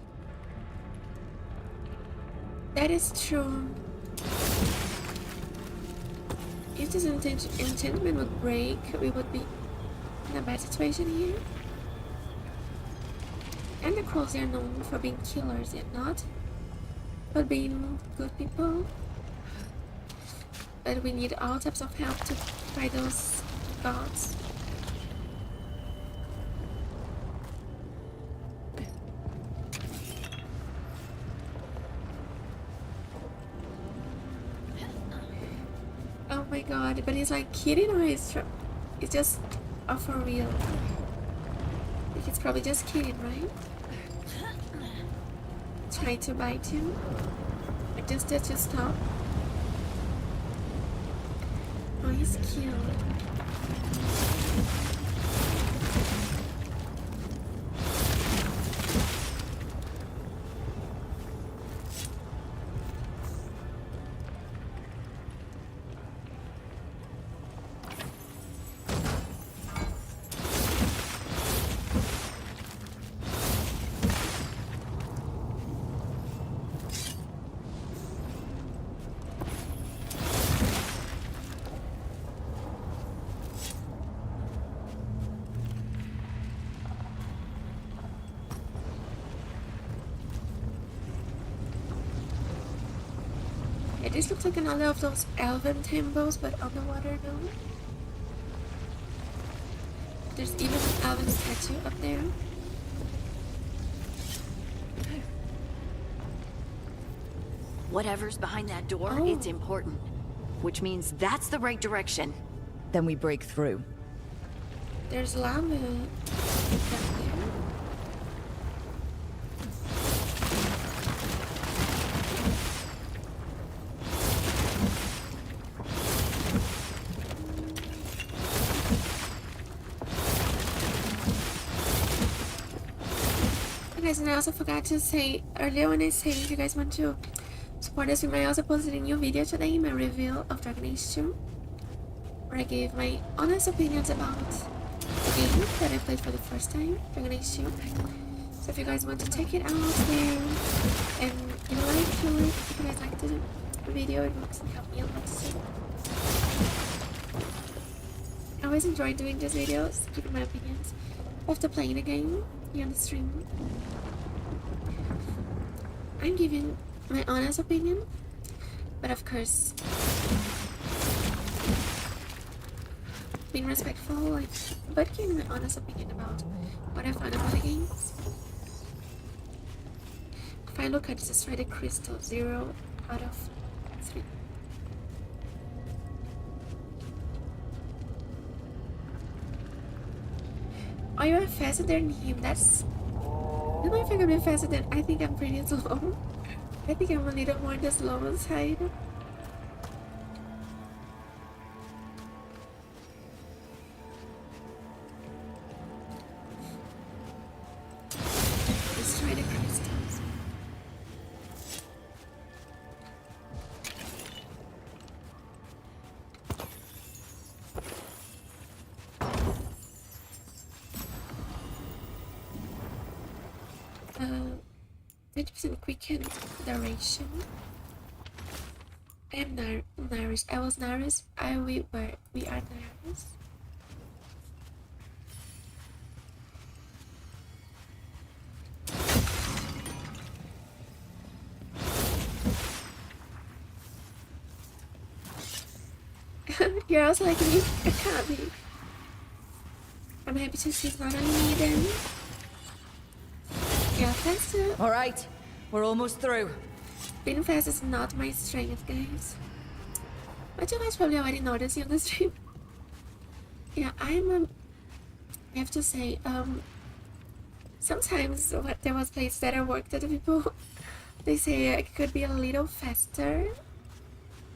That is true. If this enchantment would break, we would be in a bad situation here. And the Crows are known for being killers, yet not for being good people. But we need all types of help to fight those gods. Oh my god, but he's like kidding or it's just for real? Like it's probably just kidding, right? Trying to bite him. I just did to stop. Oh, he's cute. This looks like another of those elven temples, but underwater now. There's even an elven statue up there. Whatever's behind that door, it's important. Which means that's the right direction. Then we break through. There's lava down here. Guys, and I also forgot to say earlier when I said if you guys want to support us, I also posted a new video today, my review of Dragonage 2, where I gave my honest opinions about the game that I played for the first time, Dragonage 2. So if you guys want to check it out there and give a like to it, if you guys like the video, it would help me a lot too. I always enjoy doing these videos, giving my opinions after playing the game here on the stream. I'm giving my honest opinion, but of course being respectful, like, but giving my honest opinion about what I found about the games. If I look at this, try the crystal, 0 out of 3. Oh, you are faster than him. That's... I don't know if I'm gonna be faster than... I think I'm pretty slow. I think I'm a little more on the slow side. Let's try the crystals. It was in quicken duration. I am Naris. I was Naris. We are Naris. You're also like me. I can't be. I'm happy to see it's not only me then. Yeah, faster. Alright, we're almost through. Being fast is not my strength, guys. But you guys probably already noticed on the stream. Yeah, I have to say, sometimes there was places that I worked at, the people, they say I could be a little faster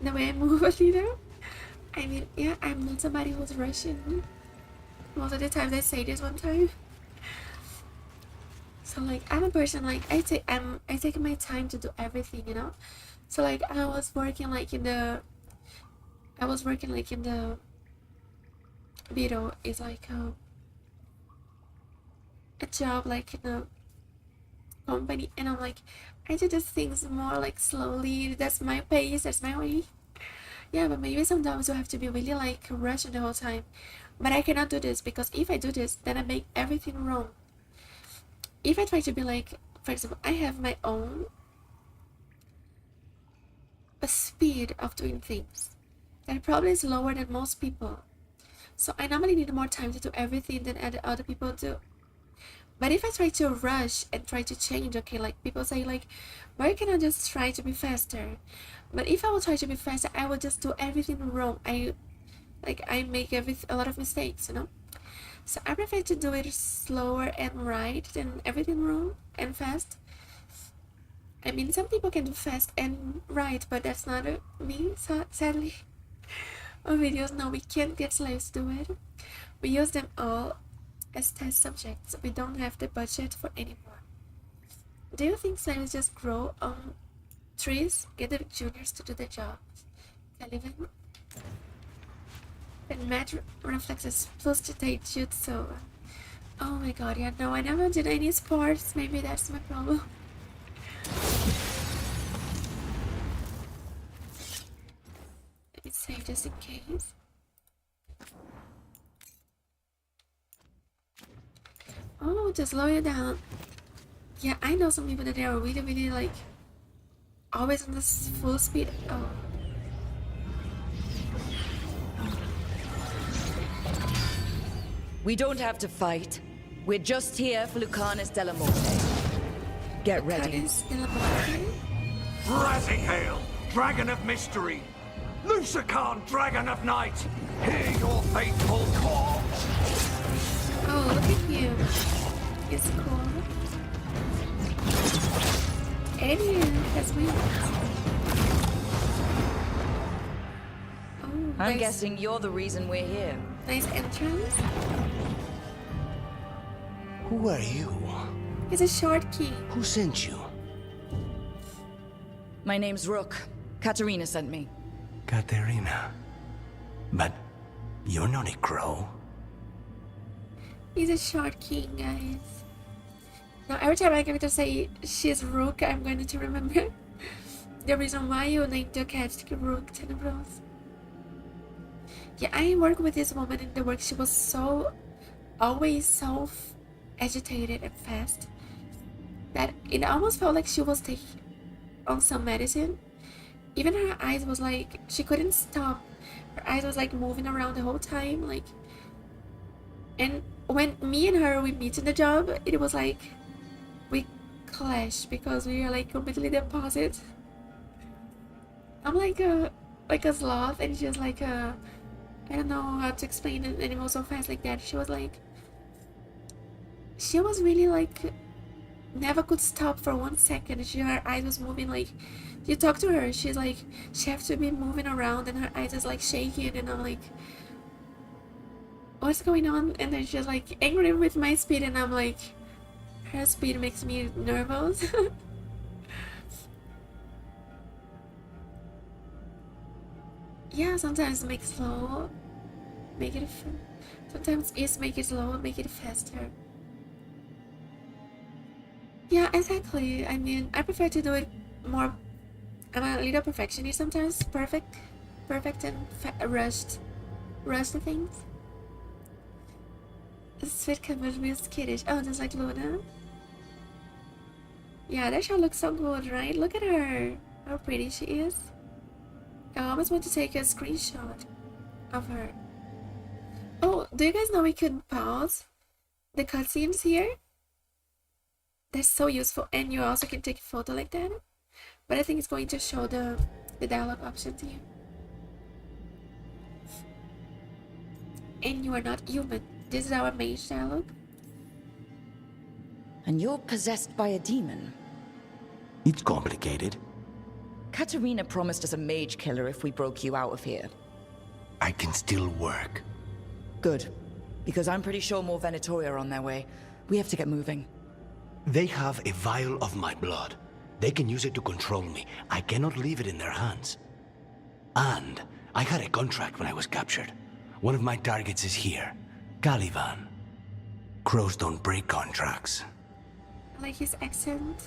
the way I move a little. I mean, yeah, I'm not somebody who's rushing. Most of the time they say this one time. So like I'm a person like I take my time to do everything, you know. So like I was working like in the Beetle is like a job like in a company, and I'm like I do these things more like slowly. That's my pace, that's my way. Yeah, but maybe sometimes you have to be really like rushing the whole time. But I cannot do this because if I do this, then I make everything wrong. If I try to be like, for example, I have my own speed of doing things that probably is lower than most people. So I normally need more time to do everything than other people do. But if I try to rush and try to change, okay, like people say like, why can't I just try to be faster? But if I will try to be faster, I will just do everything wrong. I make a lot of mistakes, you know. So I prefer to do it slower and right than everything wrong and fast. I mean, some people can do fast and right, but that's not me, so sadly. On videos, no, we can't get slaves to do it. We use them all as test subjects. We don't have the budget for anymore. Do you think slaves just grow on trees? Get the juniors to do the job. Relevant. And Mage reflexes plus to take jutsu. Oh my god, yeah, no, I never did any sports. Maybe that's my problem. Let me save just in case. Oh, just slow it down. Yeah, I know some people that they are really, really like always on this full speed. Oh. We don't have to fight. We're just here for Lucanis de la Morte. Get ready. Rising hail, dragon of mystery! Lucanis, dragon of night! Hear your faithful call! is cool. And here has wings. Oh, I'm nice. guessing you're the reason we're here. Nice entrance. Who are you? It's a short key. Who sent you? My name's Rook. Katerina sent me. Katerina. But you're not a crow. He's a short king, guys. Now every time I'm going to say she's Rook, I'm going to remember the reason why you named your cat Rook Tenebros. Yeah, I work with this woman in the work. She was always so agitated and fast that it almost felt like she was taking on some medicine. Even her eyes was like, she couldn't stop. Her eyes was like moving around the whole time, like. And when me and her we meet in the job, it was like we clash because we are like completely the opposite. I'm like a sloth, and she's like a, I don't know how to explain an animal so fast like that. She was really like never could stop for 1 second. Her eyes was moving, like you talk to her, she's like, she has to be moving around and her eyes is like shaking, and I'm like, what's going on? And then she's like angry with my speed, and I'm like, her speed makes me nervous. Yeah, sometimes make slow, sometimes it's make it slow, make it faster. Yeah, exactly. I mean, I prefer to do it more. I'm a little perfectionist sometimes. Perfect and rushed things. Sweet covered with skittish. Oh, just like Luna. Yeah, that shot looks so good, right? Look at her. How pretty she is. I almost want to take a screenshot of her. Oh, do you guys know we could pause the cutscenes here? That's so useful, and you also can take a photo like that. But I think it's going to show the dialogue options here. And you are not human. This is our mage dialogue. And you're possessed by a demon. It's complicated. Katerina promised us a mage killer if we broke you out of here. I can still work. Good. Because I'm pretty sure more Venatori are on their way. We have to get moving. They have a vial of my blood. They can use it to control me. I cannot leave it in their hands. And I had a contract when I was captured. One of my targets is here. Caliban. Crows don't break contracts. I like his accent.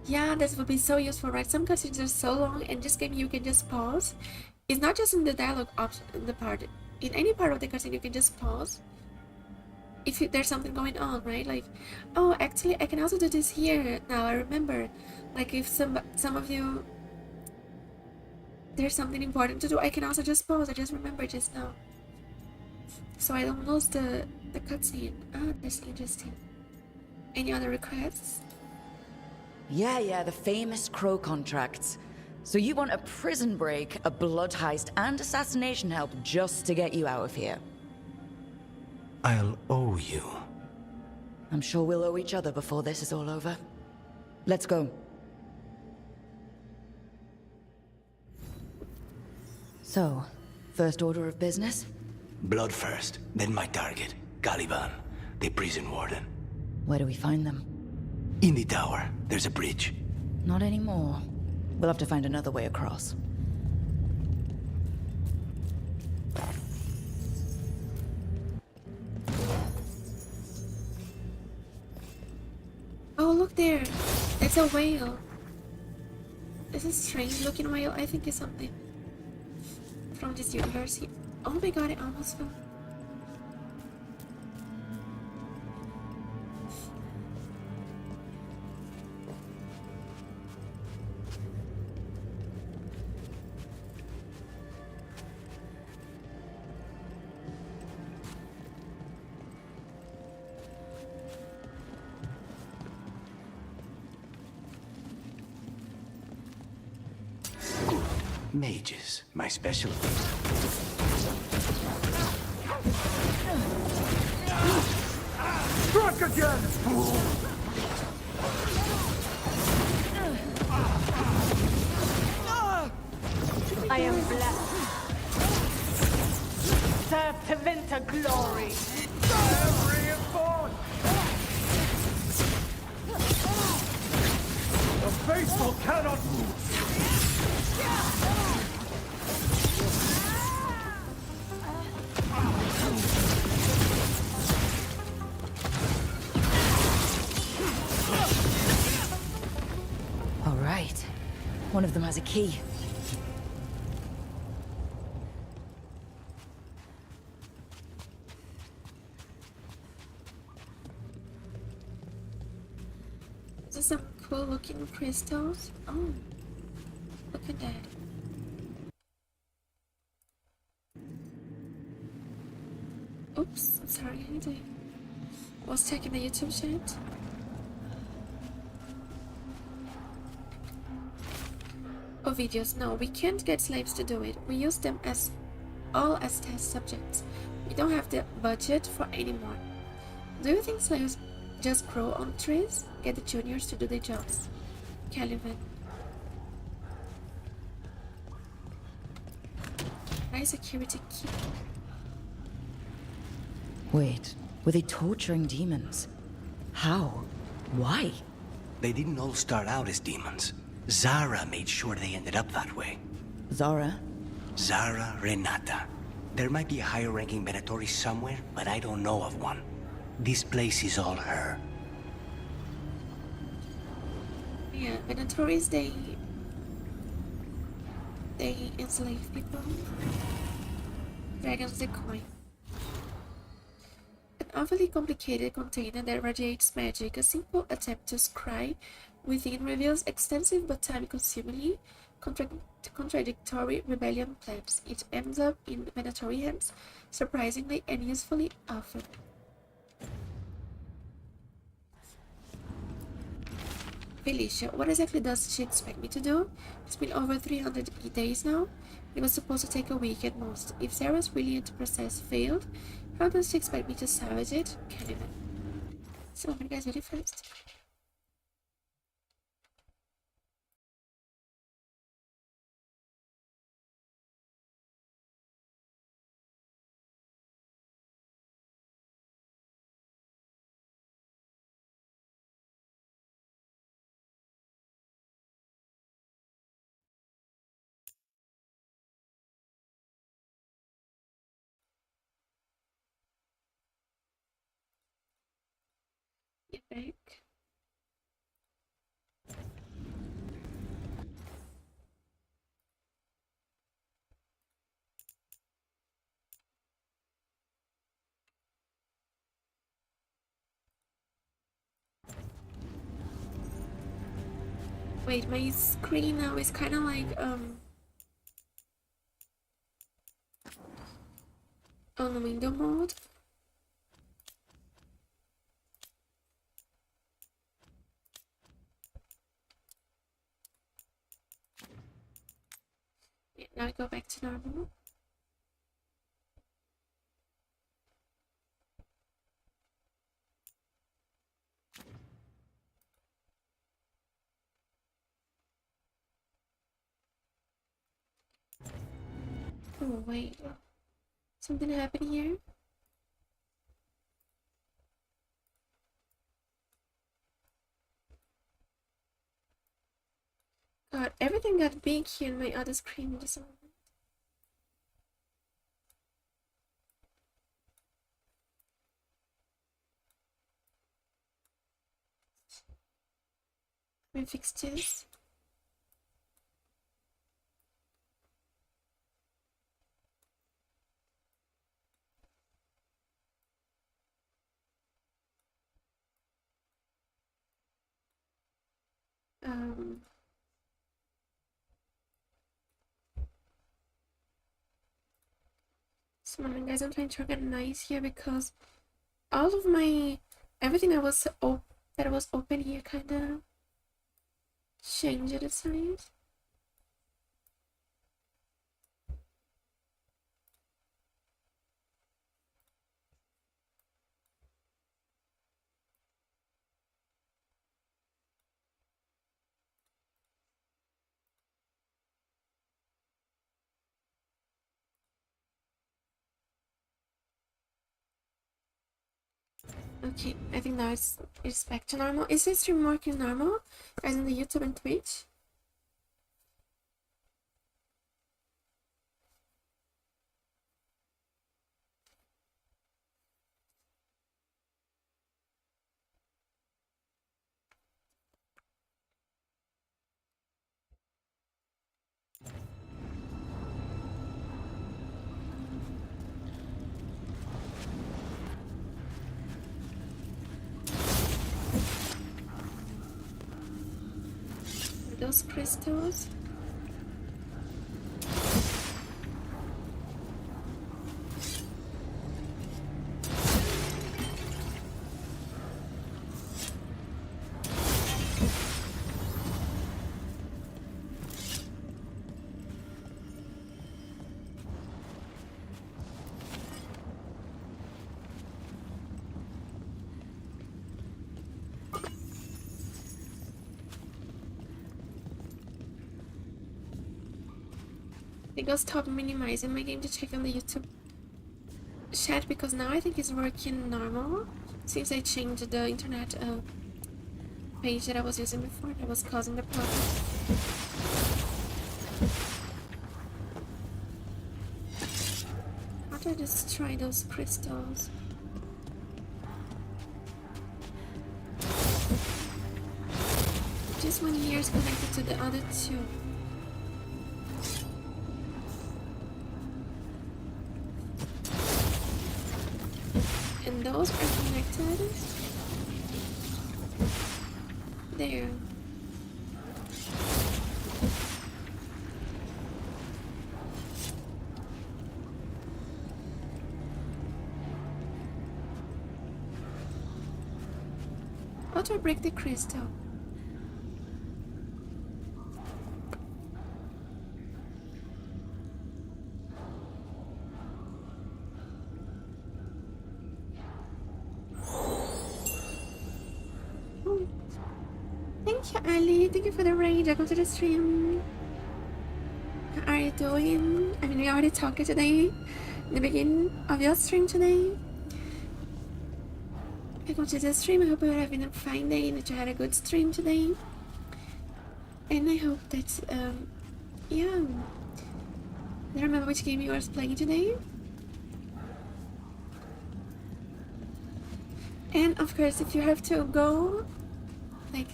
Yeah, this would be so useful, right? Some cutscenes are so long, and this game you can just pause. It's not just in the dialogue option, in any part of the cutscene you can just pause. If there's something going on, right? Like, oh, actually, I can also do this here. Now I remember. Like, if some of you, there's something important to do, I can also just pause. I just remember just now, so I don't lose the cutscene. Ah, that's interesting. Any other requests? Yeah, the famous crow contracts. So you want a prison break, a blood heist, and assassination help just to get you out of here? I'll owe you. I'm sure we'll owe each other before this is all over. Let's go. So, first order of business? Blood first, then my target, Caliban, the prison warden. Where do we find them? In the tower. There's a bridge. Not anymore. We'll have to find another way across. Oh, look there. It's a whale. This is a strange looking whale. I think it's something from this universe here. Oh my god, I almost fell. Mages, my specialty. again, fool! I am blessed. Serve to Winter glory. Reinforced! The faithful cannot move! All right. One of them has a key. These are some cool looking crystals. Oh, look at that. Oops, I'm sorry, how you doing? I was checking the YouTube chat. Oh, videos. No, we can't get slaves to do it. We use them as test subjects. We don't have the budget for any more. Do you think slaves just grow on trees? Get the juniors to do their jobs. Caliban. High security key. Wait, were they torturing demons? How? Why? They didn't all start out as demons. Zara made sure they ended up that way. Zara? Zara Renata. There might be a higher-ranking Venatori somewhere, but I don't know of one. This place is all her. Yeah, Venatoris, they enslave people. Dragons decoy. An overly complicated container that radiates magic. A simple attempt to scry within reveals extensive but time-consumingly contradictory rebellion plans. It ends up in Venatory hands, surprisingly and usefully often. Felicia, what exactly does she expect me to do? It's been over 300 days now. It was supposed to take a week at most. If Sarah's brilliant process failed, how does she expect me to salvage it? Can't even. So, you guys ready first? Get back. Wait, my screen now is kind of like on window mode. Yeah, now I go back to normal. Oh wait, something happened here? God, everything got big here in my other screen just a moment. Let me fix this. So guys, I'm trying to organize here because all of my everything that was open here kind of changed its size. Okay, I think now it's back to normal. Is this stream working normal? As in the YouTube and Twitch? Those crystals. I think I'll stop minimizing my game to check on the YouTube chat because now I think it's working normal since I changed the internet page that I was using before that was causing the problem. How do I destroy those crystals? This one here is connected to the other two. And those are connected there. How do I break the crystal? Thank you, Ali. Thank you for the raid. Welcome to the stream. How are you doing? I mean, we already talked today, in the beginning of your stream today. Welcome to the stream. I hope you are having a fine day and that you had a good stream today. And I hope that, yeah. I don't remember which game you were playing today. And of course, if you have to go, like,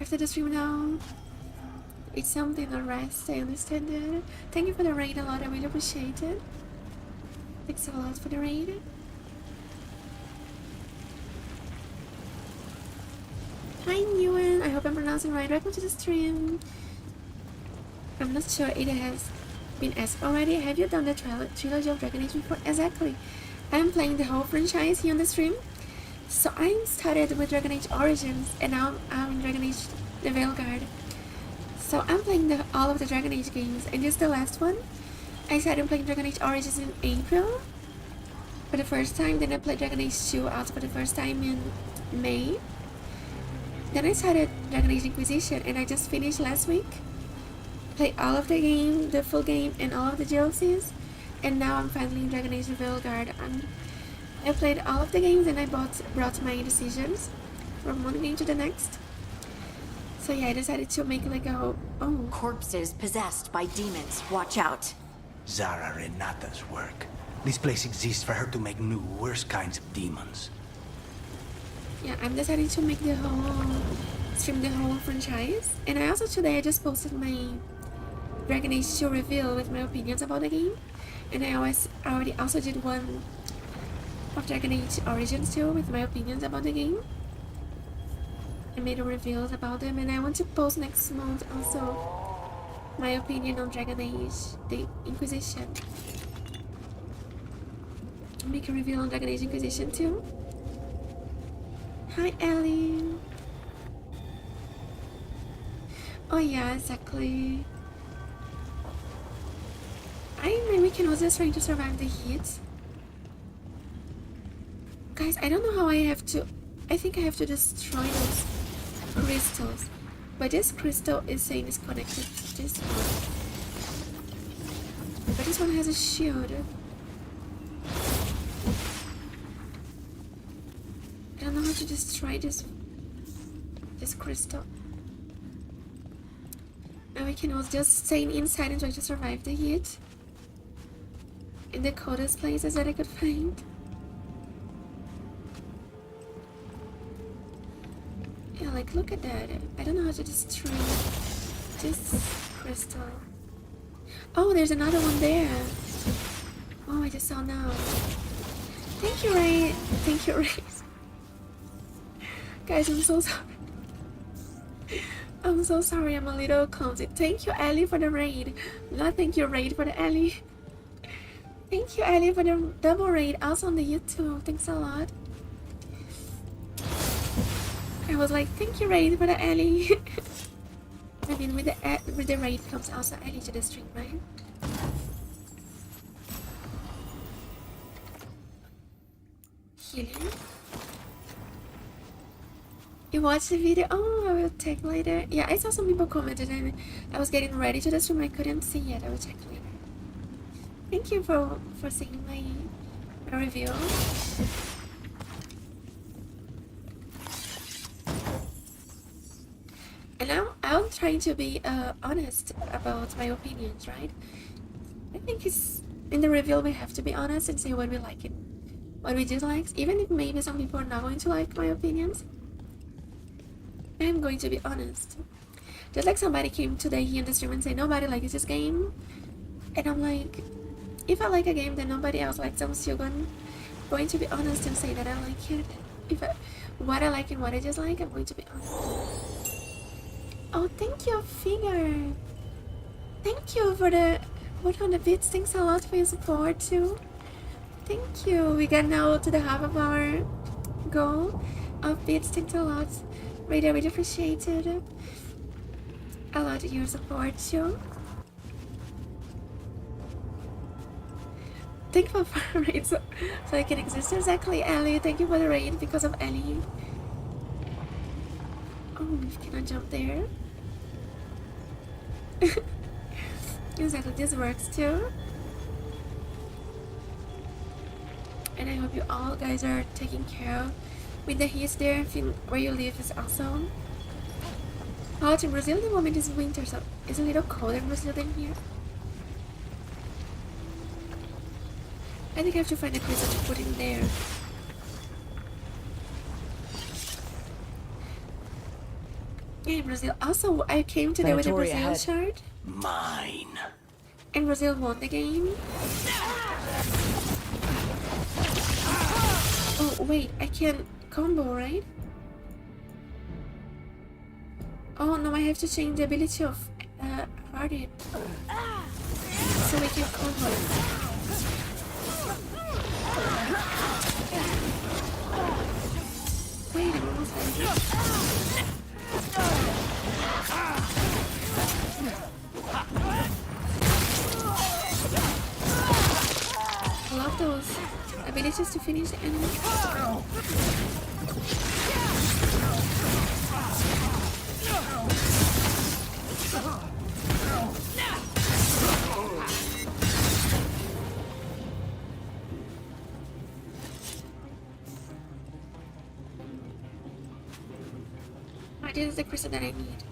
after the stream now, it's something to rest, I understand that. Thank you for the raid a lot, I really appreciate it. Thanks a lot for the raid. Hi Newen, I hope I'm pronouncing right. Welcome to the stream. I'm not sure it has been asked already. Have you done the trilogy of Dragonage before? Exactly. I'm playing the whole franchise here on the stream. So I started with Dragonage Origins and now I'm in Dragonage the Veilguard. So I'm playing all of the Dragonage games and this is the last one. I started playing Dragonage Origins in April for the first time, then I played Dragonage 2 also for the first time in May. Then I started Dragonage Inquisition and I just finished last week. Played all of the game, the full game and all of the DLCs. And now I'm finally in Dragonage the Veilguard. I played all of the games and I brought my decisions from one game to the next. So yeah, I decided to make like a whole... Oh. Corpses possessed by demons. Watch out. Zara Renata's work. This place exists for her to make new, worse kinds of demons. Yeah, I'm deciding to make the whole... stream the whole franchise. And I also today I just posted my Dragonage 2 reveal with my opinions about the game. And I already also did one of Dragonage Origins too with my opinions about the game. I made a reveals about them and I want to post next month also my opinion on Dragonage the Inquisition. Make a reveal on Dragonage Inquisition too. Hi Ellie. Oh yeah, exactly. My weekend was just trying to survive the heat. Guys, I don't know how I have to... I think I have to destroy those crystals. But this crystal is saying it's connected to this one. But this one has a shield. don't know how to destroy this crystal. Now we can all just stay inside and try to survive the heat in the coldest places that I could find. Yeah, like look at that. I don't know how to destroy this crystal. Oh, there's another one there. Oh, I just saw now. Thank you, Ray. Thank you, Ray. Guys, I'm so sorry. I'm so sorry, I'm a little clumsy. Thank you, Ellie, for the raid. Not thank you, raid, for the Ellie. Thank you, Ellie, for the double raid. Also on the YouTube. Thanks a lot. I was like, thank you, raid, for the Ellie. I mean, with the raid comes also Ellie to the stream, right? Healing. You watched the video? Oh, I will check later. Yeah, I saw some people commented and I was getting ready to the stream. I couldn't see yet. I will check later. Thank you for seeing my review. And I'm trying to be honest about my opinions, right? I think it's in the review we have to be honest and say what we like and what we dislike, even if maybe some people are not going to like my opinions. I'm going to be honest. Just like somebody came today here in the stream and said nobody likes this game, and I'm like, if I like a game that nobody else likes, I'm still going to be honest and say that I like it. What I like and what I dislike, I'm going to be honest. Oh, thank you, Figure. Thank you for the 100 bits. Thanks a lot for your support too. Thank you. We got now to the half of our goal of bits. Thanks a lot. Really, really appreciate it. A lot of your support too. Thank you for the raid so I can exist. Exactly, Ellie. Thank you for the raid because of Ellie. Oh, we cannot jump there. Exactly, this works too. And I hope you all guys are taking care of with the heat there. Where you live is awesome. Hot in Brazil at the moment is winter, so it's a little colder in Brazil than here. I think I have to find a crystal to put in there. Yeah, in Brazil. Also, I came today with a Brazil shirt. Mine. And Brazil won the game. Oh, wait, I can combo, right? Oh, no, I have to change the ability of Warden. So we can combo. Wait, I'm almost ready. I love those abilities to finish the enemy. This is the crystal that I need.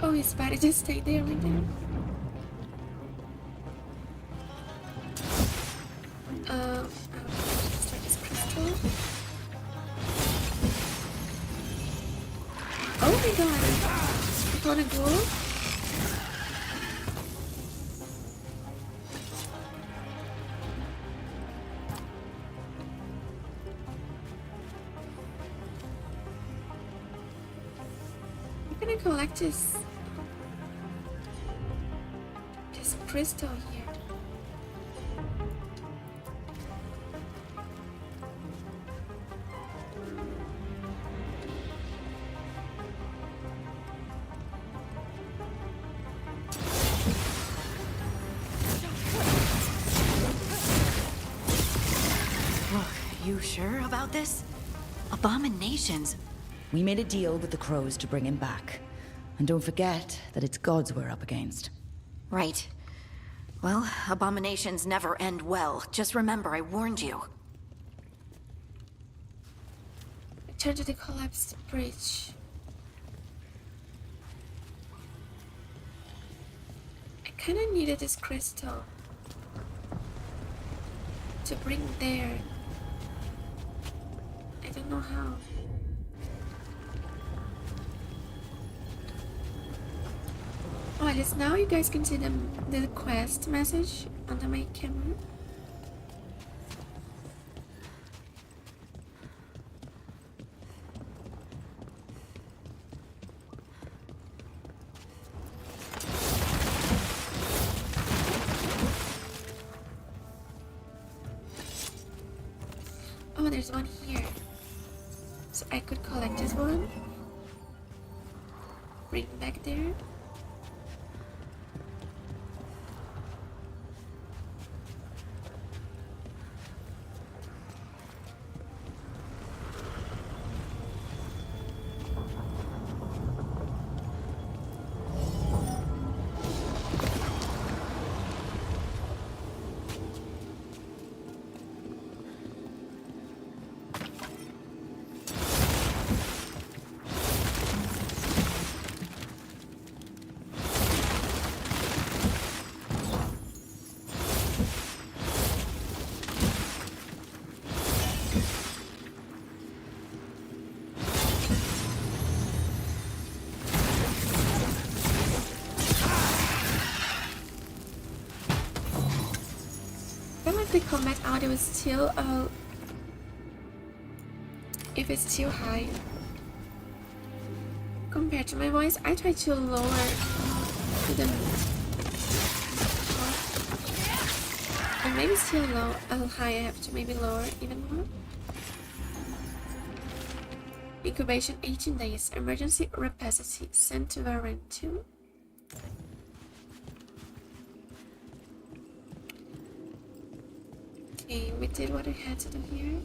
Oh, his body just stayed there like that. Let's try this crystal. Oh my god! You wanna go? Collect this crystal here. You sure about this? Abominations. We made a deal with the crows to bring him back. And don't forget that it's gods we're up against. Right. Well, abominations never end well. Just remember, I warned you. Return to the collapsed bridge. I kinda needed this crystal to bring there. I don't know how. Oh, at least now you guys can see the quest message under my camera. Oh, there's one here. So I could collect this one. Bring it back there. The combat audio is still if it's too high compared to my voice. I try to lower to the and maybe still low high. I have to maybe lower even more. Incubation 18 days. Emergency rapacity sent to variant 2. Okay, we did what we had to do here.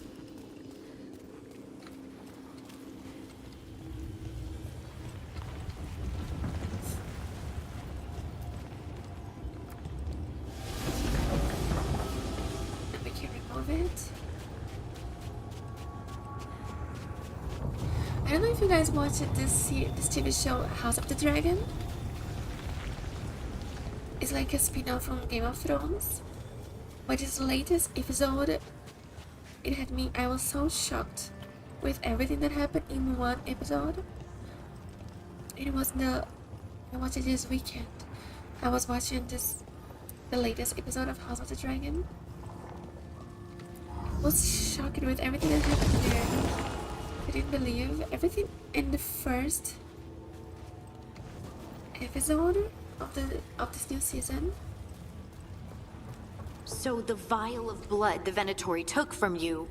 And we can remove it. I don't know if you guys watched this TV show, House of the Dragon. It's like a spin-off from Game of Thrones. But its latest episode, it had me, I was so shocked with everything that happened in one episode. It was I watched it this weekend. I was watching the latest episode of House of the Dragon. I was shocked with everything that happened there. I didn't believe everything in the first episode of this new season. So the vial of blood the Venatori took from you...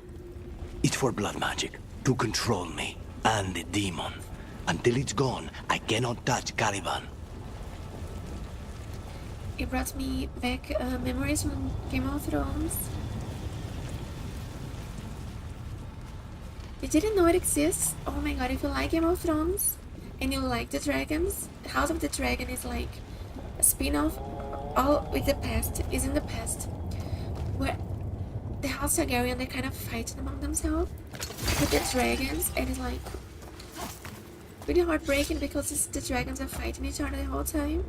It's for blood magic, to control me, and the demon. Until it's gone, I cannot touch Caliban. It brought me back memories from Game of Thrones. You didn't know it exists? Oh my god, if you like Game of Thrones, and you like the dragons, House of the Dragon is like a spin-off, all with the past, is in the past. Where the House Targaryen, they're kind of fighting among themselves with the dragons, and it's like really heartbreaking because the dragons are fighting each other the whole time.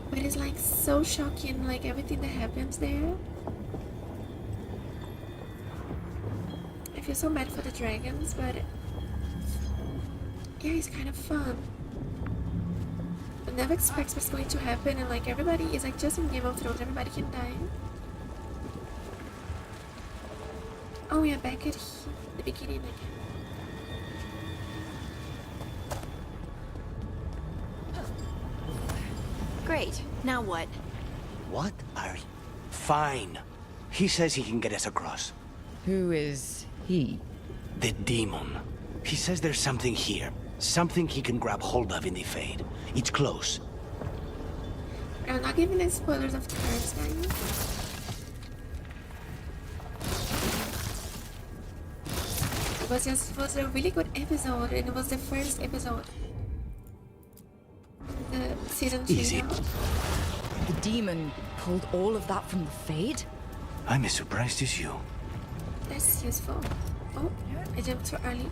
But it's like so shocking, like everything that happens there. I feel so bad for the dragons, but yeah, it's kind of fun. I never expect what's going to happen, and like everybody is like just in Game of Thrones, everybody can die. Oh, we are back at the beginning again. Great. Now what? What are you? Fine. He says he can get us across. Who is he? The demon. He says there's something here. Something he can grab hold of in the Fade. It's close. I'm not giving any spoilers of the cards, guys. It was a really good episode, and it was the first episode season 3 Easy. now. The demon pulled all of that from the Fade? I'm as surprised as you. That's useful. Oh, I jumped too early.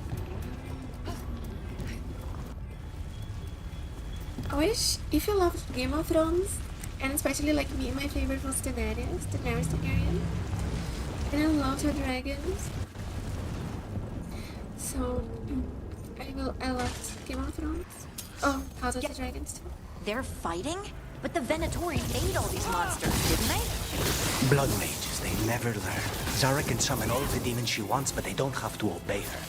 I wish, if you love Game of Thrones, and especially like me, my favorite was Daenerys Targaryen, and I loved her dragons. So, I loved Game of Thrones. Oh, House of the Dragons too. They're fighting? But the Venatori made all these monsters, didn't they? Blood mages, they never learn. Zara can summon all the demons she wants, but they don't have to obey her.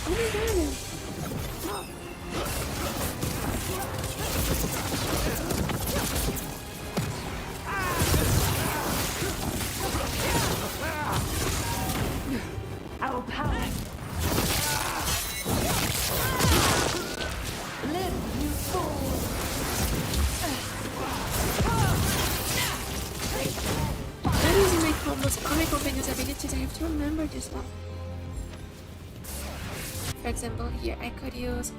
Oh my god! Our power. Live, you fool! I'm using my combos on my companions' abilities. I have to remember this one. For example, here I could use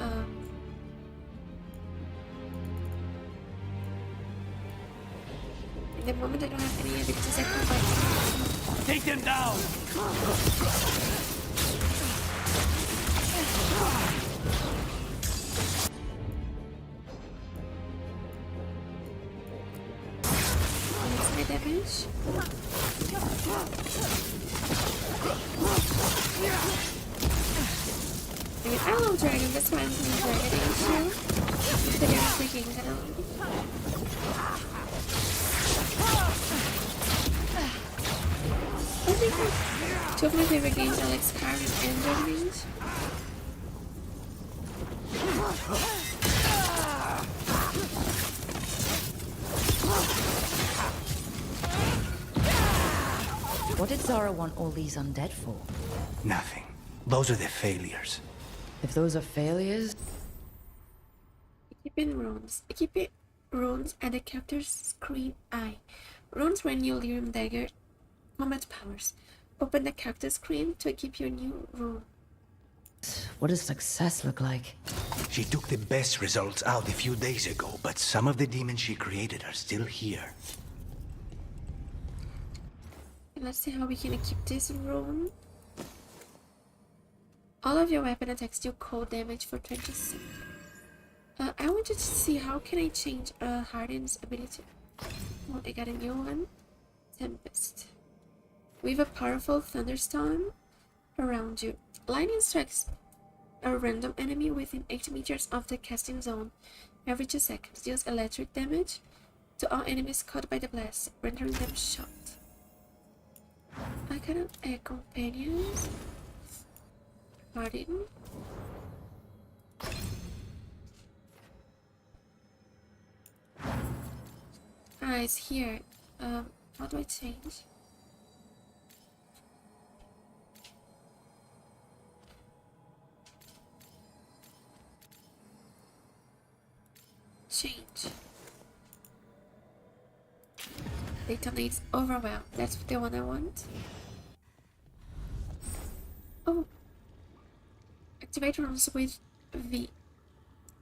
in the moment I don't have any abilities, I combine. Take them down! That's my damage. I mean, I love dragon, that's why I'm playing dragonage too. The different three games I love. I think two of my favorite games are like Skyrim and Dragonage. What did Zara want all these undead for? Nothing. Those are the failures. If those are failures... Equip runes at the character's screen eye. Runes renew Lyrium Dagger combat powers. Open the character screen to equip your new rune. What does success look like? She took the best results out a few days ago, but some of the demons she created are still here. Let's see how we can equip this rune. All of your weapon attacks deal cold damage for 20 seconds. I wanted to see how can I change Harden's ability. Oh, I got a new one. Tempest. With a powerful thunderstorm around you. Lightning strikes a random enemy within 8 meters of the casting zone every 2 seconds. Deals electric damage to all enemies caught by the blast, rendering them shot. I got a companions. Warden. Ah, it's here. How do I change? Change. Data needs overwhelm. That's the one I want. Oh. Activate runes with V.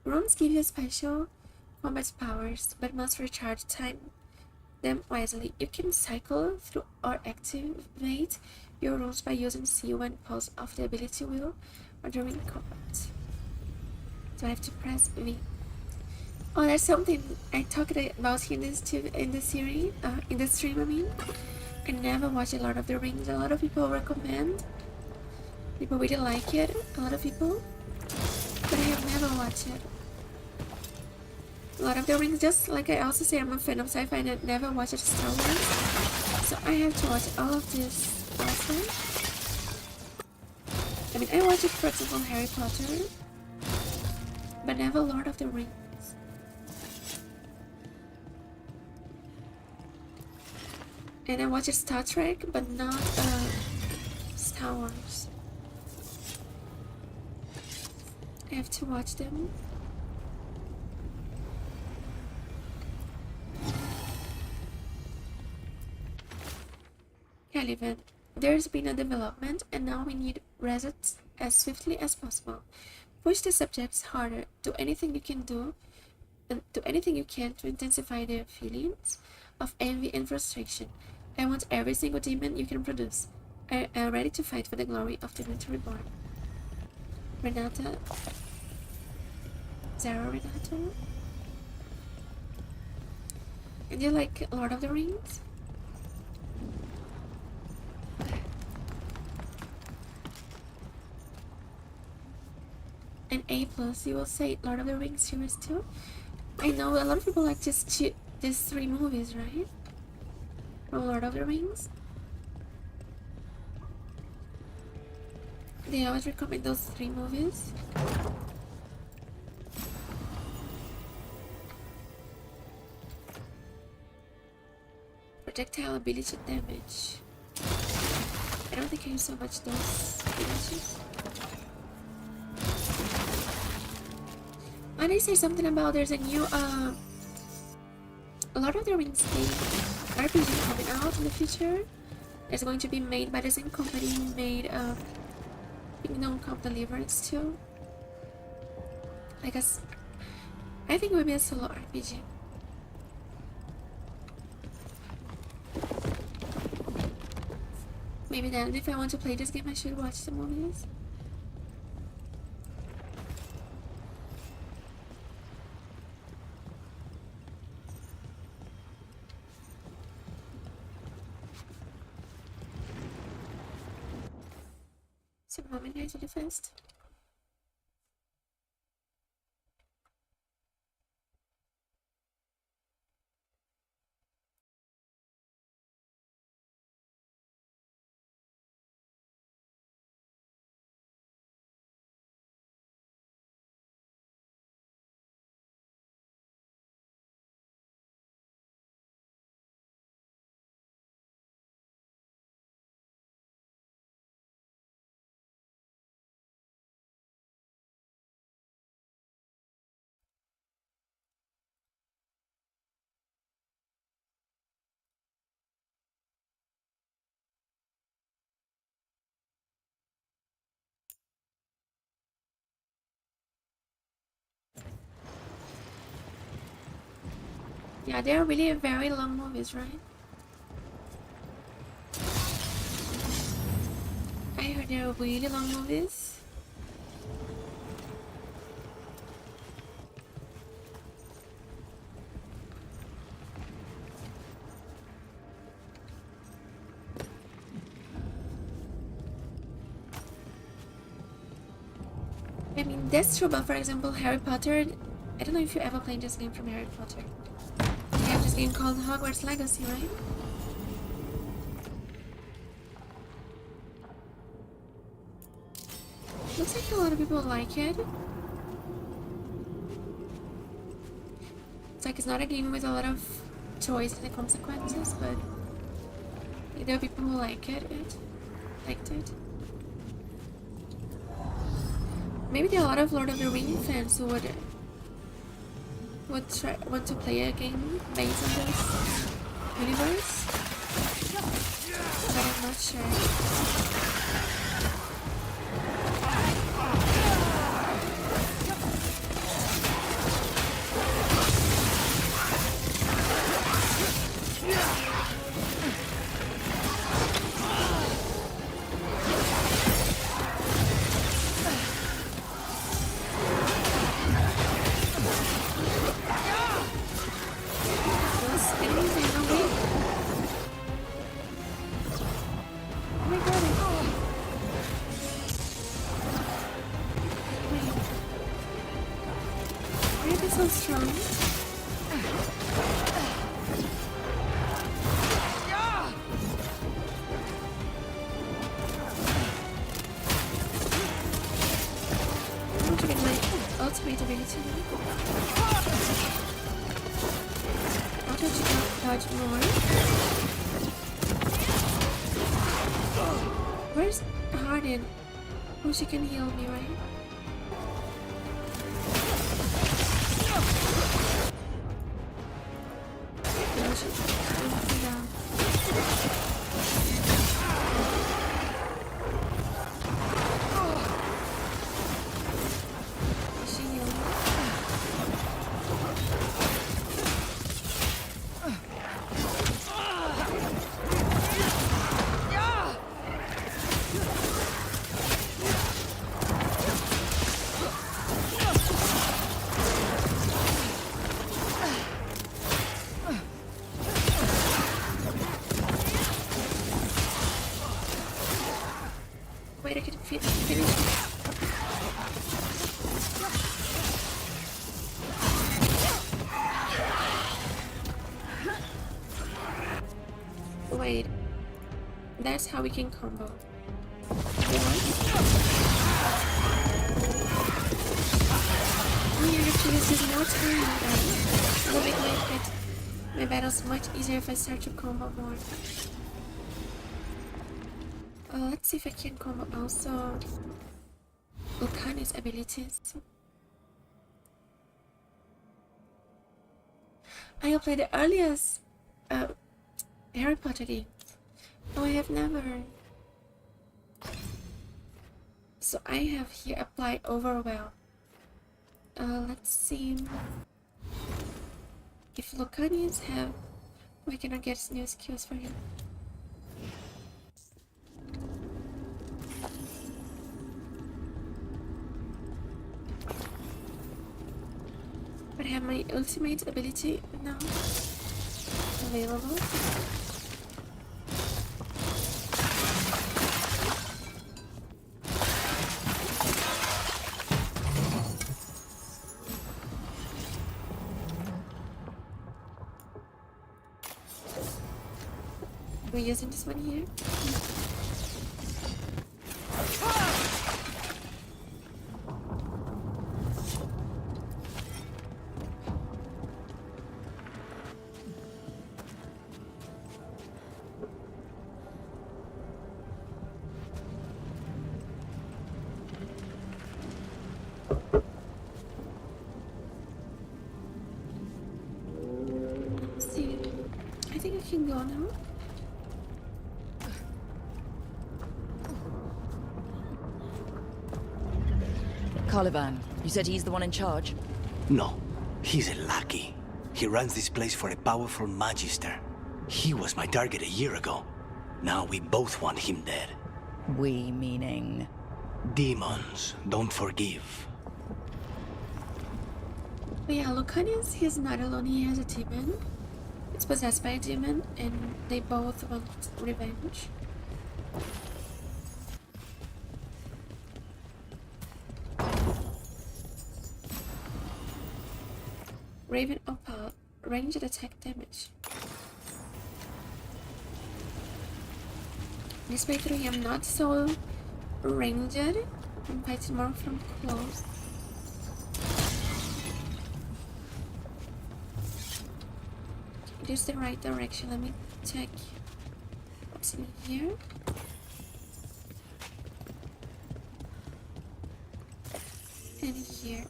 Runes give you special combat powers, but must recharge time them wisely. You can cycle through or activate your runes by using C when pause of the ability wheel or during combat. So I have to press V. Oh, that's something I talked about here in the series, in the stream. I mean, I never watched a Lord of the Rings. A lot of people recommend. People really like it. A lot of people, but I have never watched it. Lord of the Rings, just like I also say I'm a fan of sci-fi and I never watched Star Wars, so I have to watch all of this also. I mean, I watched, for example, Harry Potter, but never Lord of the Rings. And I watched Star Trek, but not Star Wars. I have to watch them. Caliban. There's been a development, and now we need results as swiftly as possible. Push the subjects harder. Do anything you can do, and do anything you can to intensify their feelings of envy and frustration. I want every single demon you can produce. I am ready to fight for the glory of Divinity Reborn. Renata. Zara Renata. And you like Lord of the Rings? An A+, you will say Lord of the Rings series too? I know a lot of people like just these 3 movies, right? From Lord of the Rings. They always recommend those 3 movies. Projectile ability damage. I don't think I use so much those abilities. And they say something about there's a new Lord of the Rings game RPG coming out in the future. It's going to be made by the same company who made Kingdom Come Deliverance too. I guess I think it will be a solo RPG. Maybe then if I want to play this game I should watch the movies. So how many guys are the first? Yeah, they are really very long movies, right? I heard they are really long movies. I mean, that's true, but for example, Harry Potter, I don't know if you ever played this game from Harry Potter. They have this game called Hogwarts Legacy, right? Looks like a lot of people like it. It's like it's not a game with a lot of choices and consequences, but there are people who liked it. Maybe there are a lot of Lord of the Rings fans who would want to play a game based on this universe, but I'm not sure. Where's Warden? Oh, she can heal me, right? No, she down. finish it. Wait, that's how we can combo. Oh yeah, actually this is more time, guys. It'll make my battles much easier if I start to combo more. Let's see if I can combo also Lucanis abilities. I have played the earliest Harry Potter game. No, I have never. So I have here apply overwhelm. Let's see if Lucanis have. We cannot get new skills for him. But I have my ultimate ability now available. We're using this one here. Let's see. I think I can go now. Caliban, you said he's the one in charge? No, he's a lackey. He runs this place for a powerful magister. He was my target a year ago. Now we both want him dead. We meaning? Demons don't forgive. But yeah, Lucanis, he's not alone, he has a demon. It's possessed by a demon, and they both want revenge. Raven Opal, ranged attack damage. This playthrough I'm not so ranged, I'm fighting more from close. It is the right direction, let me check what's in here. And here.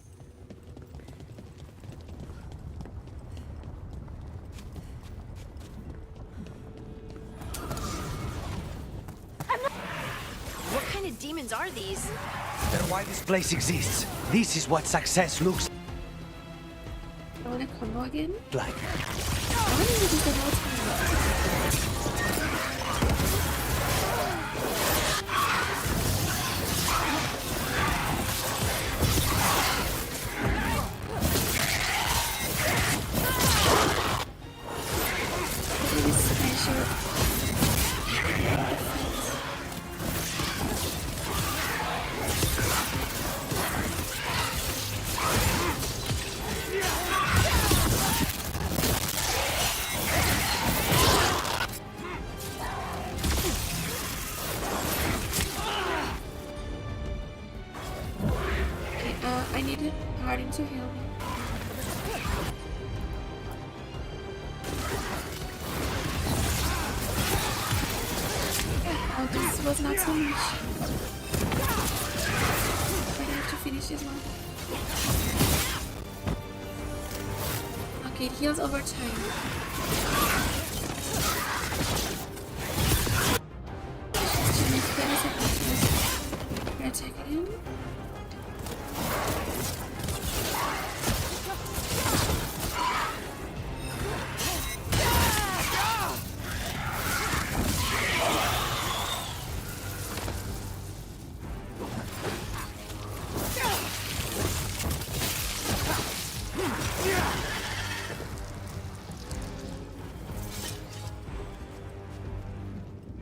What kind of demons are these? They're why this place exists. This is what success looks I wanna combo again? like. I wanna do this the whole time. Really special. I needed Warden to heal me. Oh, this was not so much. But I have to finish this one. Okay, it heals over time. We're attacking him.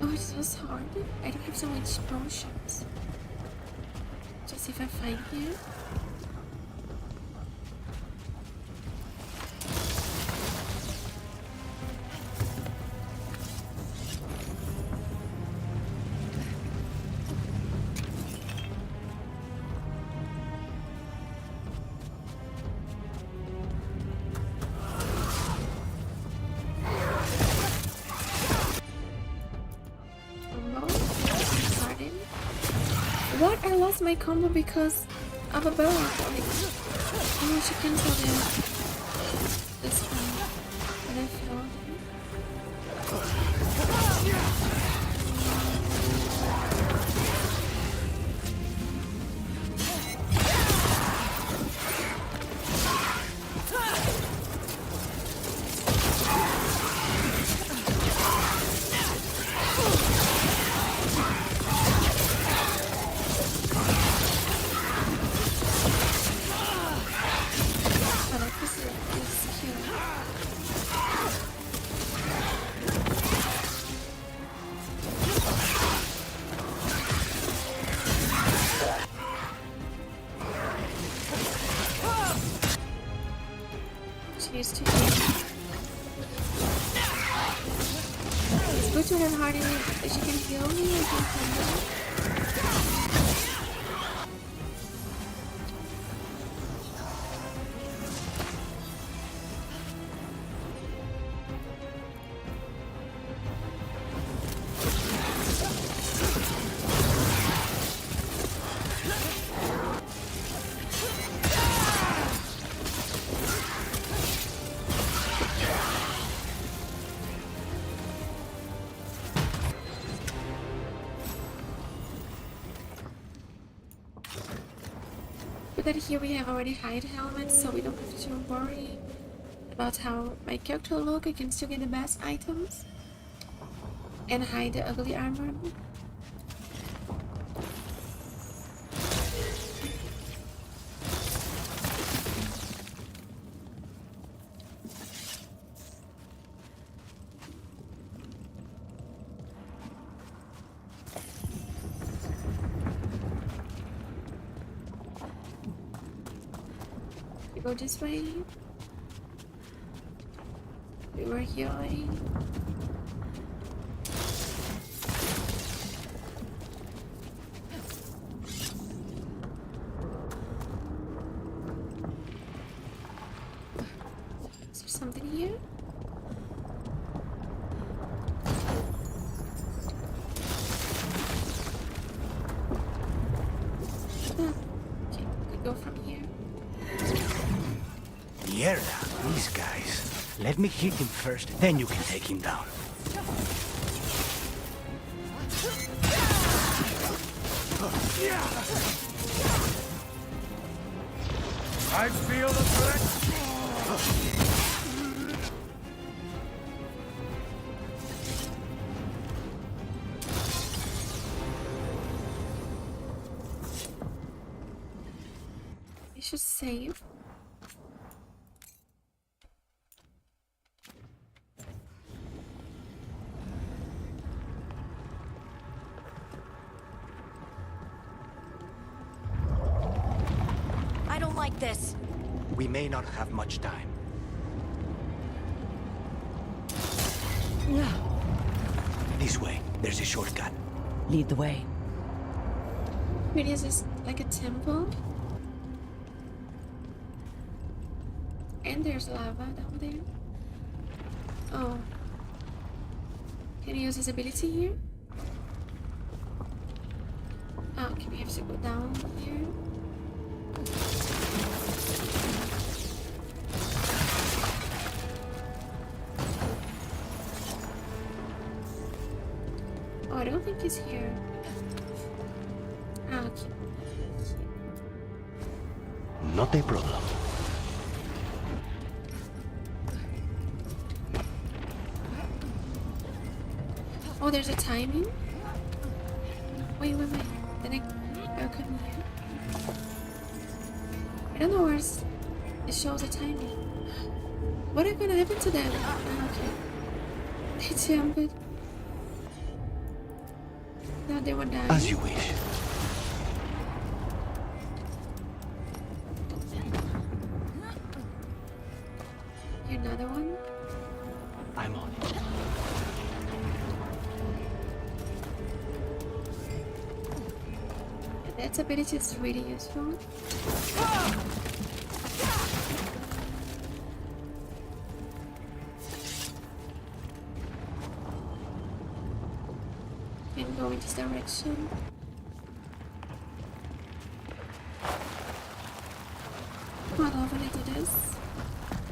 Oh, this was hard. I don't have so much potions. see if I find here. What? I lost my combo because of a bow. Like, oh, she canceled this one. And I failed. It's good to have Hardy that she can heal me or something. But here we have already hide helmets, so we don't have to worry about how my character will look. I can still get the best items and hide the ugly armor. Go this way. We were healing. Is there something here? Ah, okay, we go from here. Mierda, these guys. Let me hit him first, then you can take him down. I feel the threat. I should save. This. We may not have much time. This way. There's a shortcut. Lead the way. Really, is this like a temple? And there's lava down there. Oh. Can you use his ability here? Oh, okay, we have to go down here. Oh, I don't think he's here. Ah, okay. Not a problem. Oh, there's a timing? Wait. Then I'll come here. I don't know where it shows a timing. What is gonna happen to them? Ah, okay. They jumped. No, they were dying. As you wish. That ability is really useful. And go in this direction. I love when I do this.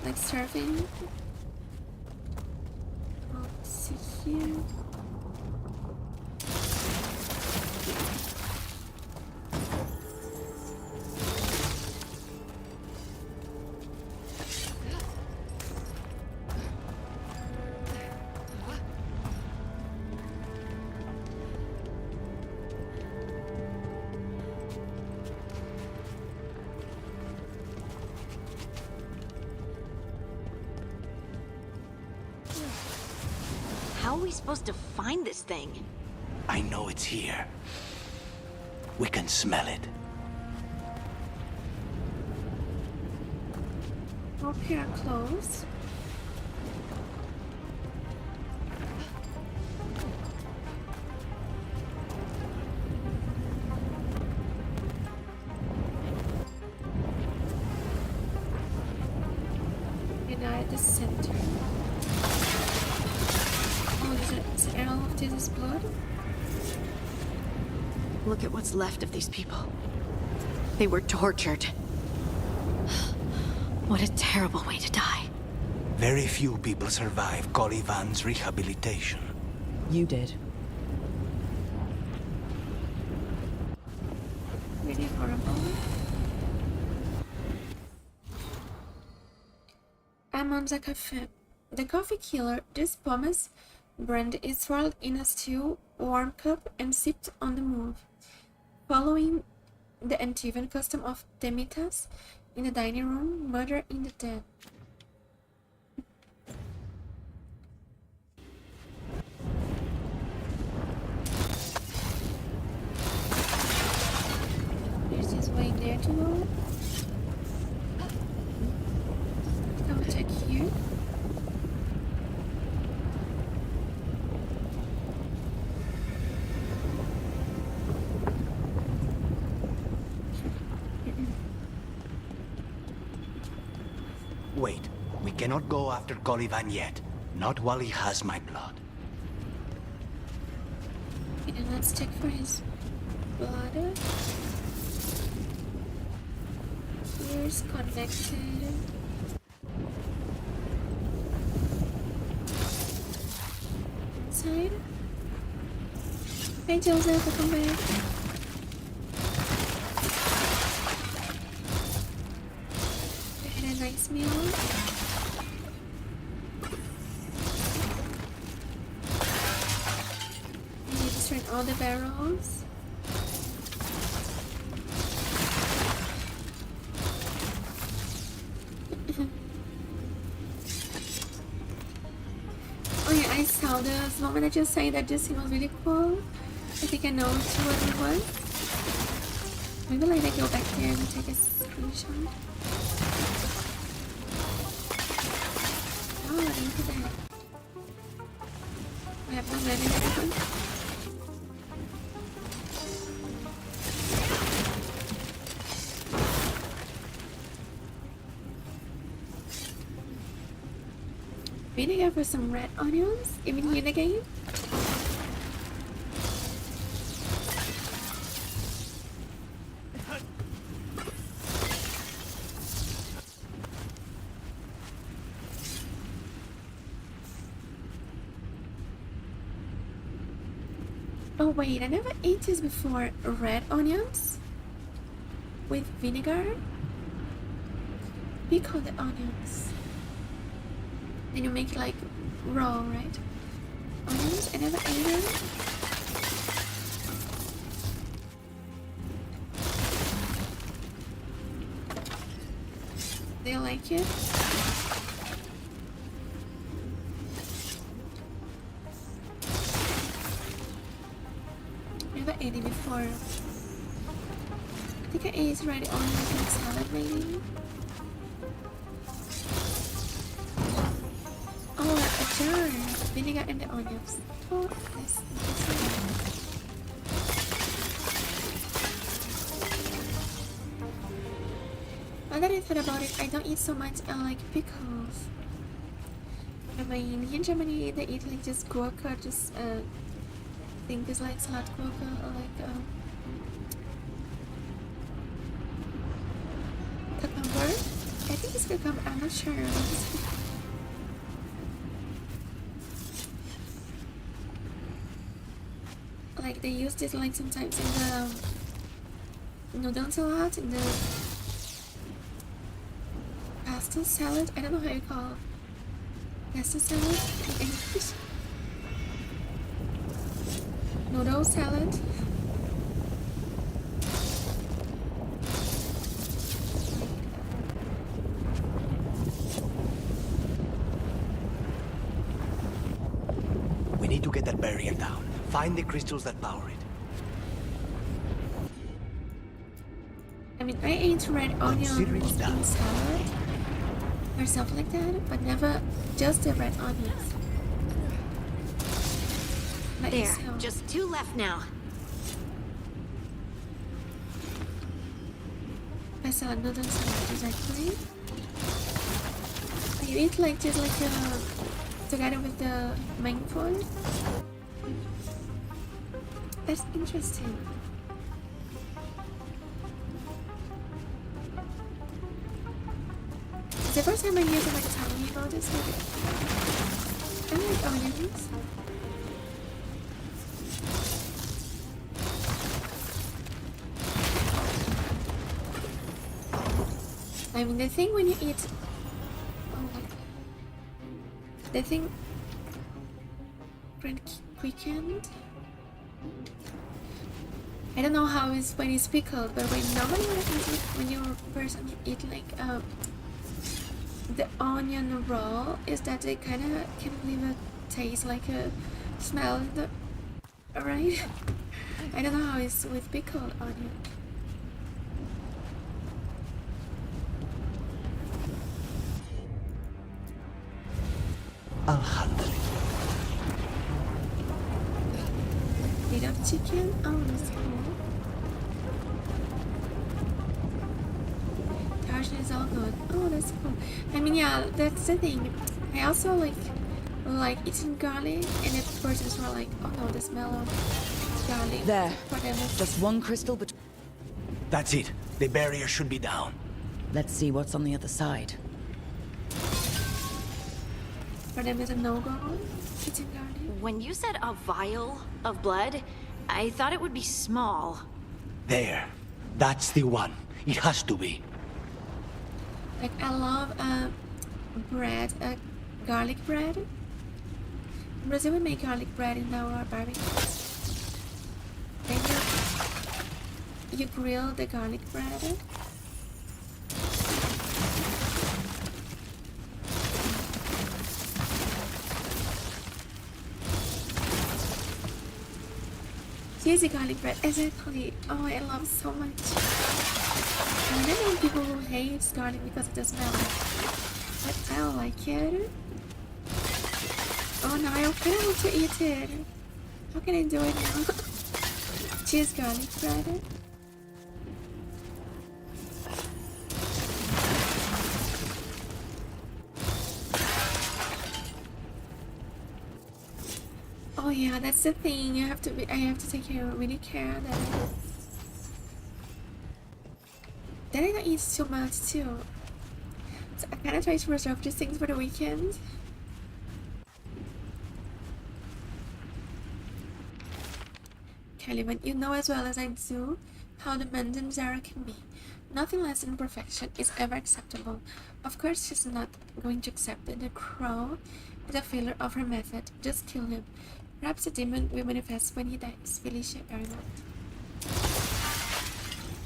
Like surfing. Oh, let's see here. How are we supposed to find this thing? I know it's here. We can smell it. Hope you are close. And now at the center. Is all of this is blood? Look at what's left of these people. They were tortured. What a terrible way to die. Very few people survive Colivan's rehabilitation. You did. Really horrible. I'm on the cafe. The coffee killer. This pomace brand is swirled in a still warm cup and sipped on the move. Following the Antivan custom of Temitas in the dining room, murder in the dead. There's this way there to go. I will check here. Wait, we cannot go after Colivan yet. Not while he has my blood. Okay, then let's check for his blood. Here's connected. Inside. Hey Joseph, welcome back. A nice meal. And you destroyed all the barrels. Oh yeah, I saw this moment I just saying that this scene was really cool. I think I know what it was. Maybe later I go back there and take a screenshot. Oh, into that. We have no red in everyone. Vinegar for some red onions, even here in the game. Oh wait, I never ate this before. Red onions with vinegar. Pickle the onions. Then you make it like raw, right? Onions, I never ate them. Do you like it? Never ate it before. I think I ate red onions in salad maybe. Oh, a jar. Vinegar and the onions. Oh, this. Now that I thought about it, I don't eat so much like pickles. I mean, here in Germany they eat like just gurke, just I think it's like salad gurke, or like cucumber. I think it's cucumber, I'm not sure. Like they use this like sometimes in the noodles a lot, in the pasta salad. I don't know how you call it. Pasta salad in English. Noodle salad. We need to get that barrier down. Find the crystals that power it. I mean, I ate red onions in salad or something like that, but never just the red onions. But There, just 2 left now. I saw noodle salad exactly. You eat like just like together with the main food. That's interesting. It's the first time I hear somebody telling me about this. I like onions. I mean, the thing when you eat... Oh my god. The thing... Grand Weekend? I don't know how it's when it's pickled, but when normally when you're a person eat like the onion raw, is that they kind of can leave a taste like a smell in the right? I don't know how it's with pickled onion. I'll handle it. Bit of chicken. Oh, that's cool. Tarsion is all good. Oh, that's cool. I mean, yeah, that's the thing. I also like eating garlic, and if persons were like, oh no, the smell of garlic. There. For them is Just one crystal, but That's it. The barrier should be down. let's see what's on the other side. for them is a no-go. Eating garlic. When you said a vial of blood, I thought it would be small. There. That's the one. It has to be. Like, I love bread, garlic bread. In Brazil, we make garlic bread in our barbecue. Then you grill the garlic bread. Cheesy garlic bread, exactly. Oh, I love it so much. And I know people who hate garlic because of the smell, but I like it. Oh no, I kind of want to eat it. How can I do it now? Cheese garlic bread. Oh yeah, that's the thing. I have to take really care that I don't eat too much too. So I kind of try to reserve these things for the weekend. Caliban, you know as well as I do how demanding Zara can be. Nothing less than perfection is ever acceptable. Of course, she's not going to accept that the crow is a failure of her method. Just kill him. Perhaps the demon will manifest when he dies. Felicia Arimont.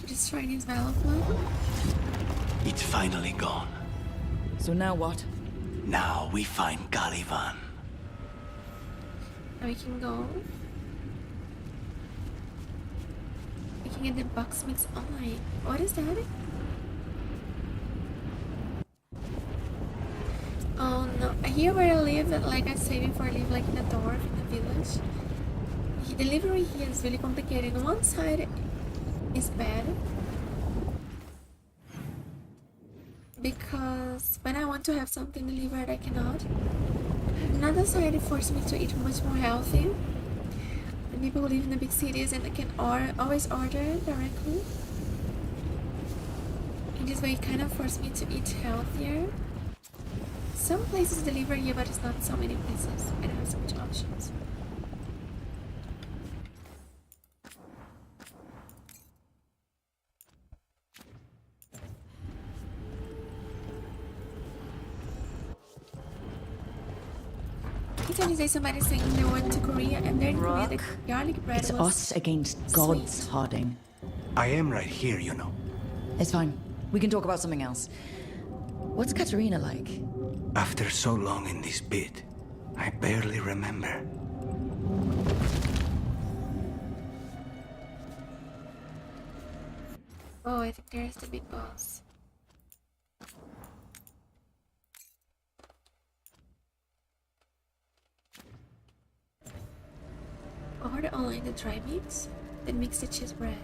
Destroying his vial of blood. It's finally gone. So now what? Now we find Caliban. Now we can go. We can get the box mix online. What is that? Oh no, here where I live, like I say before, I live like in a dwarf in a village. The delivery here is really complicated. On one side is bad. because when I want to have something delivered, I cannot. Another side, it forced me to eat much more healthy. The people who live in the big cities and they can always order directly. In this way, it kind of forced me to eat healthier. Some places deliver here, but it's not so many places. I don't have so much options. Say somebody saying they went to Korea and then Korea the garlic bread It's was us against gods, sweet. Harding. I am right here, you know. It's fine. We can talk about something else. What's Katerina like? After so long in this bit, I barely remember. Oh, I think there's the big boss. Order online the dry mix, then mix the cheese bread.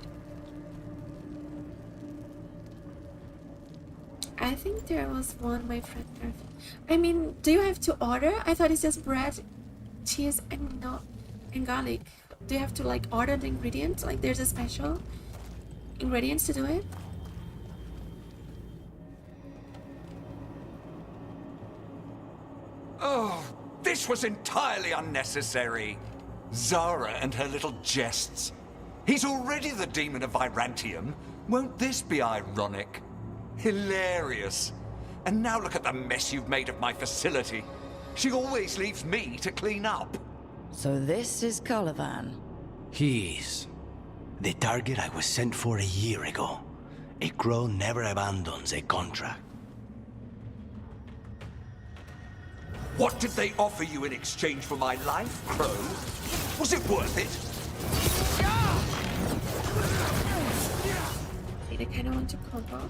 I think there was one my friend. I mean, do you have to order? I thought it's just bread, cheese, and garlic. Do you have to like order the ingredients? Like there's a special ingredients to do it? Oh, this was entirely unnecessary. Zara and her little jests. He's already the demon of Virantium. Won't this be ironic? Hilarious. And now look at the mess you've made of my facility. She always leaves me to clean up. So this is Caliban. He is. The target I was sent for a year ago. A crow never abandons a contract. What did they offer you in exchange for my life, Crow? Was it worth it? I kind of want to combo.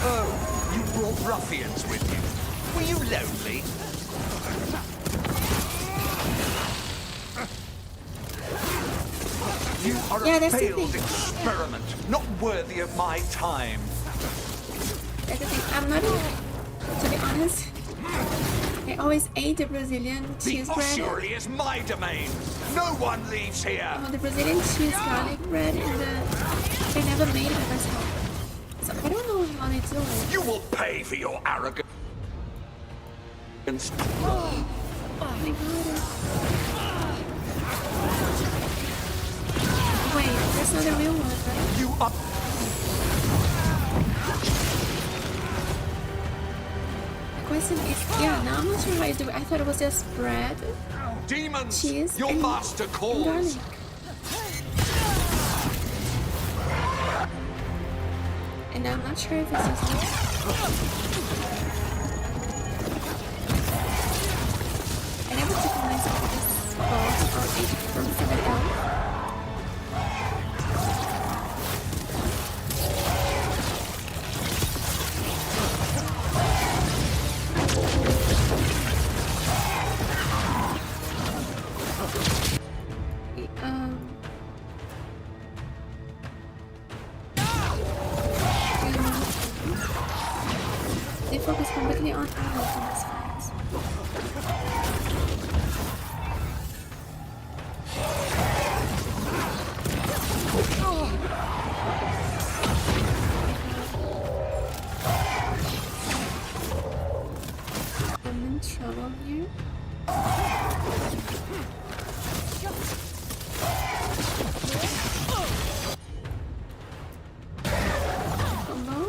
Oh, you brought ruffians with you. Were you lonely? You are a failed experiment, not worthy of my time. That's the thing. I'm not, to be honest, I always ate the Brazilian cheese The bread. ossuary is my domain. No one leaves here. The Brazilian cheese garlic bread and I never made it myself. So I don't know how they do it. You will pay for your arrogance. Oh my god. Wait, that's not the real one, right? You are... The question is, yeah, now I'm not sure how I do it. I thought it was just bread, Demons, cheese, your and master calls. garlic. And I'm not sure if it's just I never took a nice of this box or ate from somebody else. They focus completely on arrows in this fight. I'm in trouble here. Combo.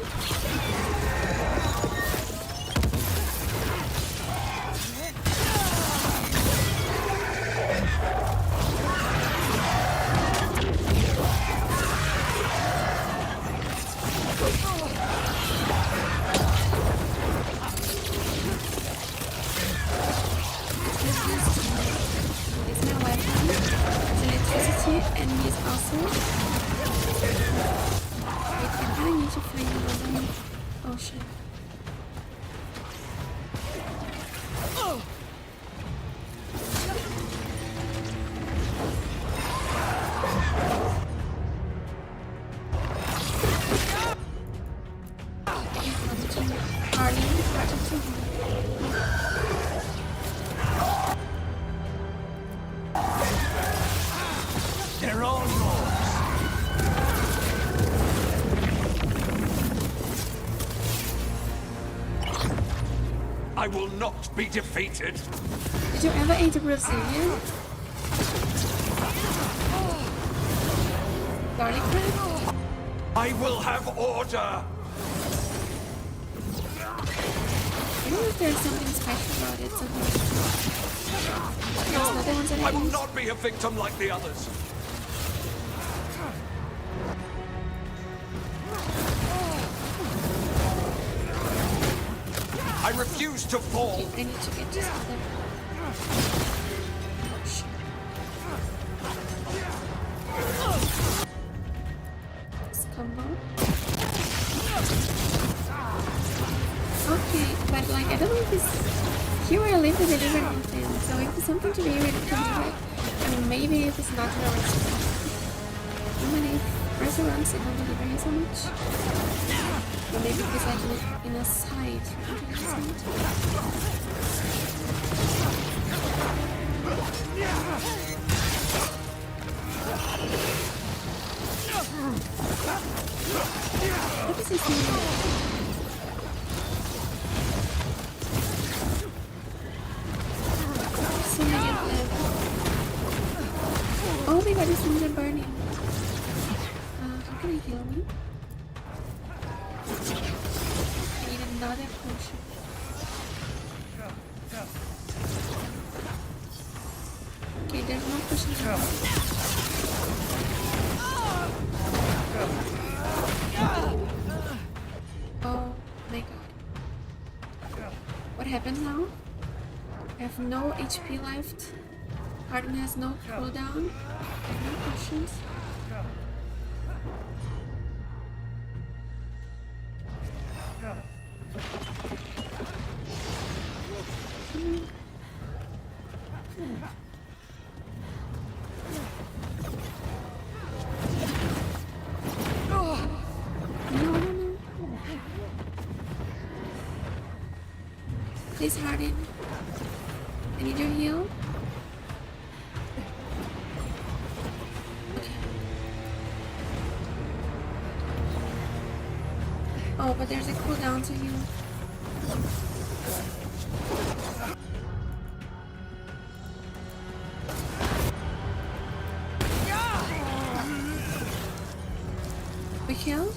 It's my weapon. It's electricity and he is also. Wait, I kinda need to find the weapon. Oh shit. will not be defeated. Did you ever eat a Brazilian? Garlic bread? I will have order. I don't know if there's something special about it somehow. There's other ones that I will not be a victim like the others. I refuse to fall. Okay, I need to get this other. This combo. Okay, but like I don't know if it's here where I live they deliver anything, so if it's something to be really complicated, I mean maybe if it's not in a restaurant. How many restaurants they don't deliver you so much? Or maybe if it's like in a site. What is this thing? So many of them. Oh my god, these things are burning. How can I heal me? I need another potion. Okay, there's no potion here. Oh my god. What happened now? I have no HP left. Harden has no cooldown. I have no potions. Please, Harden. I need your heal. Okay. Oh, but there's a cooldown to heal. We killed?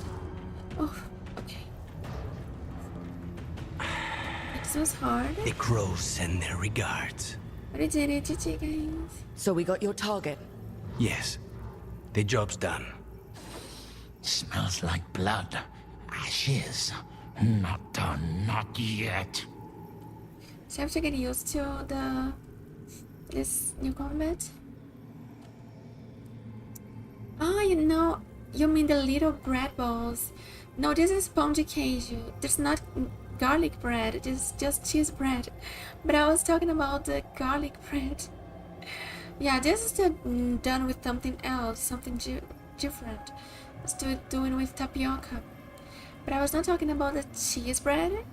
Oh, okay. This was hard. The crows send their regards. But I did it, GG guys. So we got your target? Yes. The job's done. Smells like blood. Ashes. Not done, not yet. So I have to get used to this new combat. Oh, you mean the little bread balls. No, this is spongy caju. There's not garlic bread, it is just cheese bread. But I was talking about the garlic bread. Yeah, this is done with something else, something different. It's doing with tapioca. But I was not talking about the cheese bread.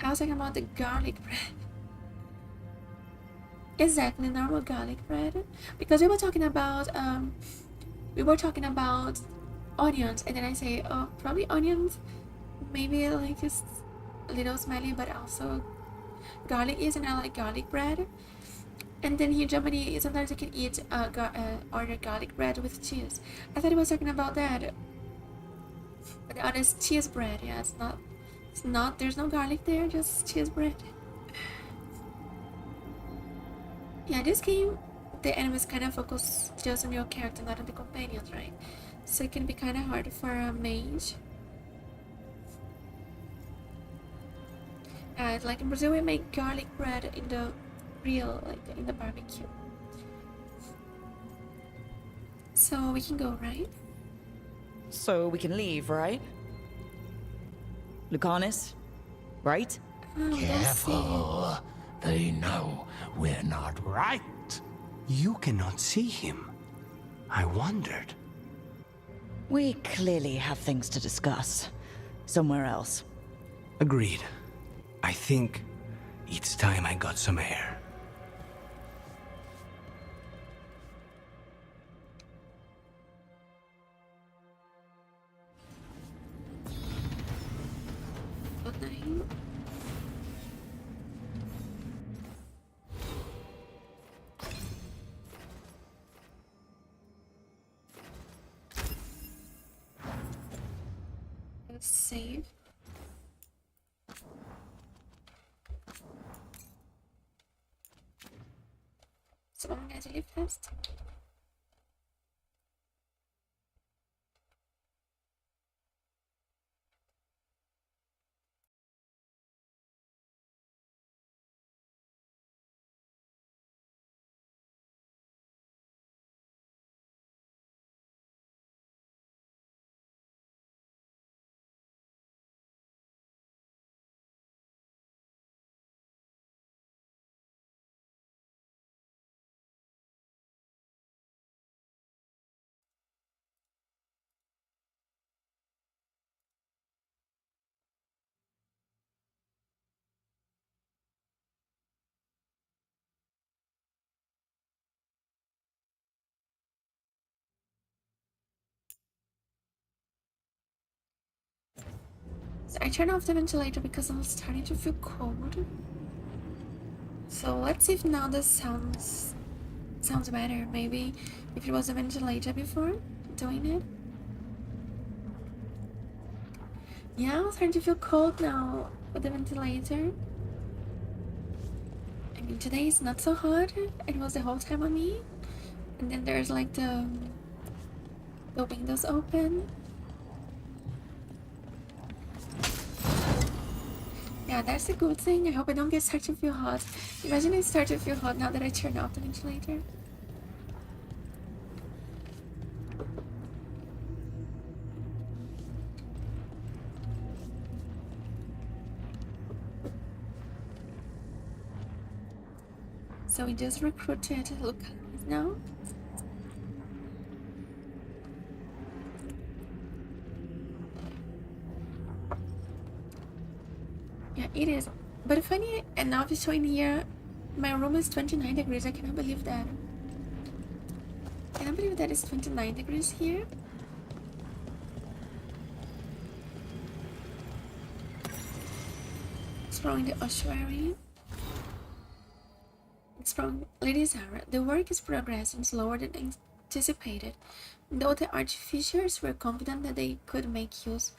I was talking about the garlic bread. Exactly, normal garlic bread. Because we were talking about onions, and then I say, oh, probably onions. Maybe like it's a little smelly, but also garlic is, and I like garlic bread. And then here in Germany, sometimes you can eat order garlic bread with cheese. I thought he was talking about that. But the other is cheese bread. Yeah, it's not. There's no garlic there, just cheese bread. Yeah, this game, the enemies kind of focus just on your character, not on the companions, right? So it can be kind of hard for a mage. Like in Brazil, we make garlic bread in the grill, like in the barbecue. So we can go, right? So we can leave, right? Lucanis, right? Careful. They know we're not right. You cannot see him. I wondered. We clearly have things to discuss. Somewhere else. Agreed. I think it's time I got some air. Save. So I'm going to leave first. So I turned off the ventilator because I was starting to feel cold. So let's see if now this sounds better. Maybe if it was a ventilator before doing it. Yeah, I'm starting to feel cold now with the ventilator. I mean, today is not so hot. It was the whole time on me. And then there's like the windows open. Yeah, that's a good thing. I hope I don't get start to feel hot. Imagine I start to feel hot now that I turned off the ventilator. So we just recruited Lucanis now. Yeah, it is. But funny enough, it's showing here my room is 29 degrees. I cannot believe that. I cannot believe that it's 29 degrees here. Exploring the ossuary. Exploring Lady Zara. The work is progressing slower than anticipated. Though the artificers were confident that they could make use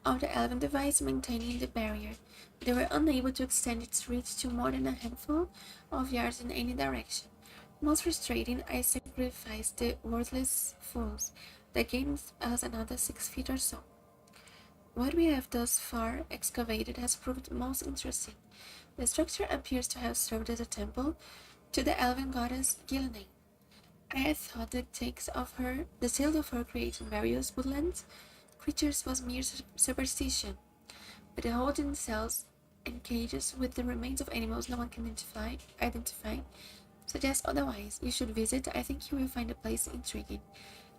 of the elven device maintaining the barrier, they were unable to extend its reach to more than a handful of yards in any direction. Most frustrating, I sacrificed the worthless fools. That gains us another 6 feet or so. What we have thus far excavated has proved most interesting. The structure appears to have served as a temple to the elven goddess Gilnane. I had thought the tale of her creating various woodland creatures was mere superstition, but the holding cells and cages with the remains of animals no one can identify suggests otherwise. You should visit. I think you will find the place intriguing.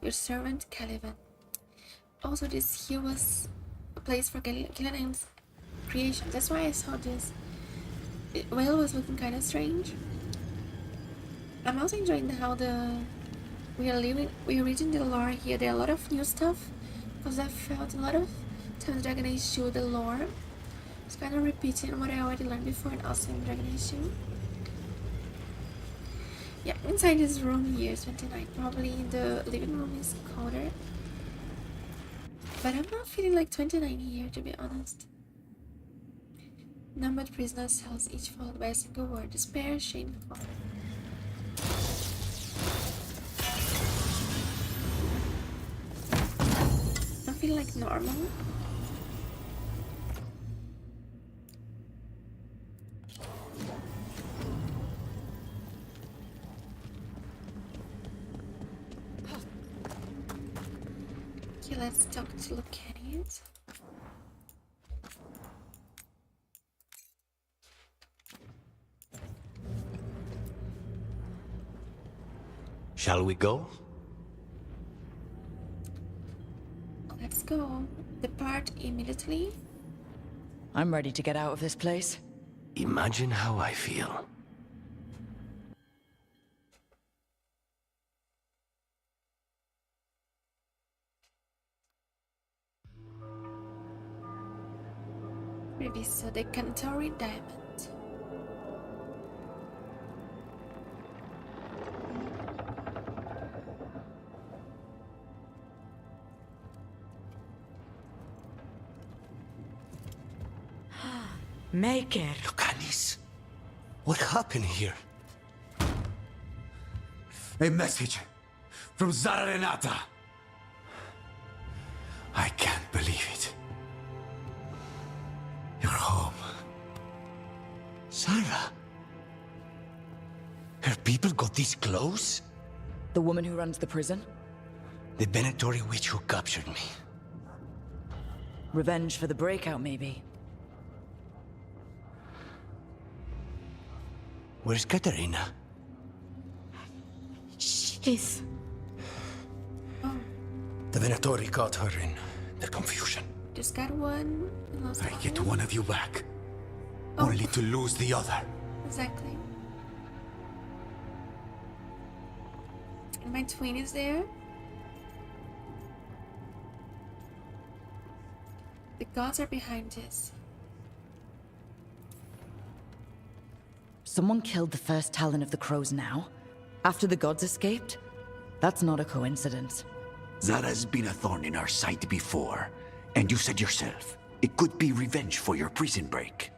Your servant Caliban. Also, this here was a place for Gilnane's creation. That's why I saw this. Whale was looking kind of strange. I'm also enjoying how we are reading the lore here. There are a lot of new stuff because I felt a lot of times Dragon Age 2 the lore. It's kind of repeating what I already learned before and also in Dragon Age 2. Yeah, inside this room here is 29. Probably the living room is colder. But I'm not feeling like 29 here, to be honest. Numbered prisoner cells, each followed by a single word. Despair, shameful. I feel like normal. Okay, let's talk to Lucanis. Shall we go? Let's go. Depart immediately. I'm ready to get out of this place. Imagine how I feel. Reviso the Cantori Diamond. Maker. Lucanis, what happened here? A message from Zara Renata. I can't believe it. You're home. Zara? Her people got this close? The woman who runs the prison? The Venatori witch who captured me. Revenge for the breakout, maybe. Where's Katerina? She's... The Venatori got her in the confusion. Just got one. And lost I get one of you back. Only to lose the other. Exactly. And my twin is there. The gods are behind this. Someone killed the first Talon of the Crows now? After the gods escaped? That's not a coincidence. Zara's been a thorn in our side before. And you said yourself, it could be revenge for your prison break.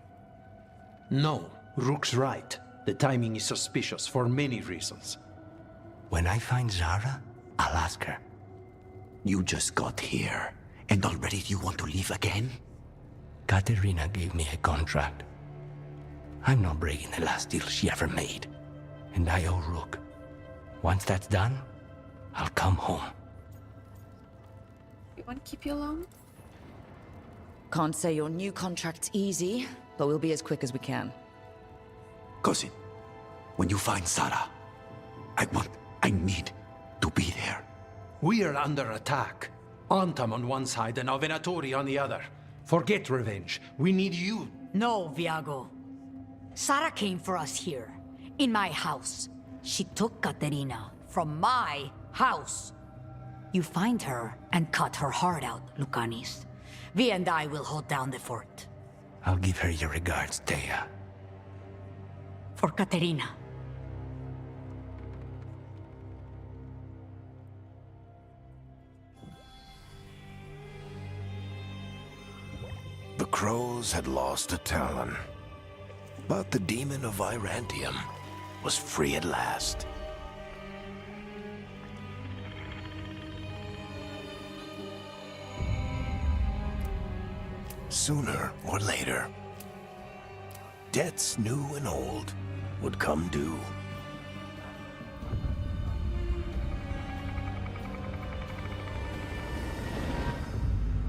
No, Rook's right. The timing is suspicious for many reasons. When I find Zara, I'll ask her. You just got here, and already you want to leave again? Katerina gave me a contract. I'm not breaking the last deal she ever made. And I owe Rook. Once that's done, I'll come home. We won't keep you long. Can't say your new contract's easy, but we'll be as quick as we can. Cousin, when you find Zara, I need to be there. We are under attack. Antam on one side and our Venatori on the other. Forget revenge. We need you. No, Viago. Sara came for us here, in my house. She took Katerina from my house. You find her and cut her heart out, Lucanis. Vi and I will hold down the fort. I'll give her your regards, Thea. For Katerina. The Crows had lost a Talon, but the demon of Virantium was free at last. Sooner or later, debts new and old would come due.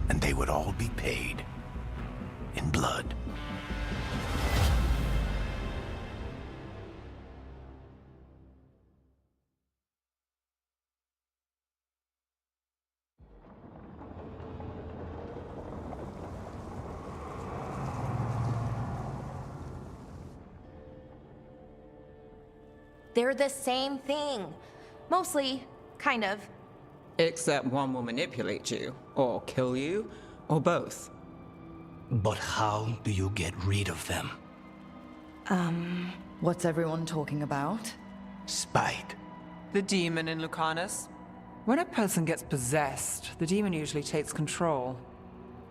And they would all be paid in blood. They're the same thing. Mostly, kind of. Except one will manipulate you, or kill you, or both. But how do you get rid of them? What's everyone talking about? Spite. The demon in Lucanis. When a person gets possessed, the demon usually takes control.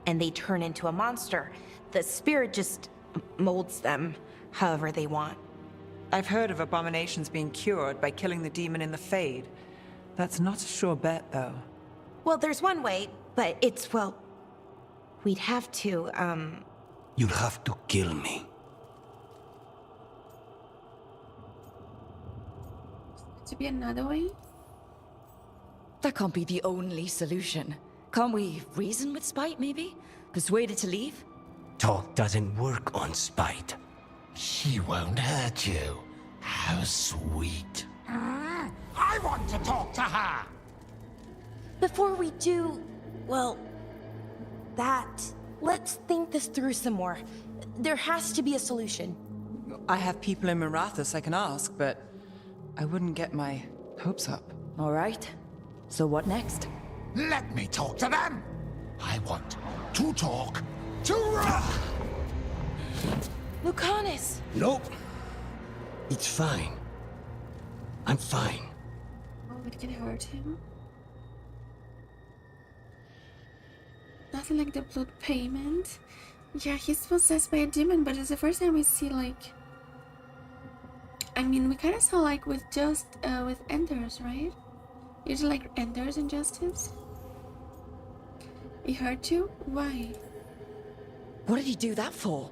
And they turn into a monster. The spirit just molds them however they want. I've heard of abominations being cured by killing the demon in the Fade. That's not a sure bet, though. Well, there's one way, but it's, well... We'd have to, You'll have to kill me. To be another way? That can't be the only solution. Can't we reason with Spite, maybe? Persuade it to leave? Talk doesn't work on Spite. She won't hurt you. How sweet. I want to talk to her! Before we do, well, let's think this through some more. There has to be a solution. I have people in Marathas I can ask, but I wouldn't get my hopes up. All right. So what next? Let me talk to them! I want to talk to Ra! Lucanis! Nope. It's fine. I'm fine. Oh, it can hurt him. Nothing like the blood payment. Yeah, he's possessed by a demon, but it's the first time we see, like... I mean, we kind of saw, like, with just, with Enders, right? Usually, like, Enders and Justice. He hurt you? Why? What did he do that for?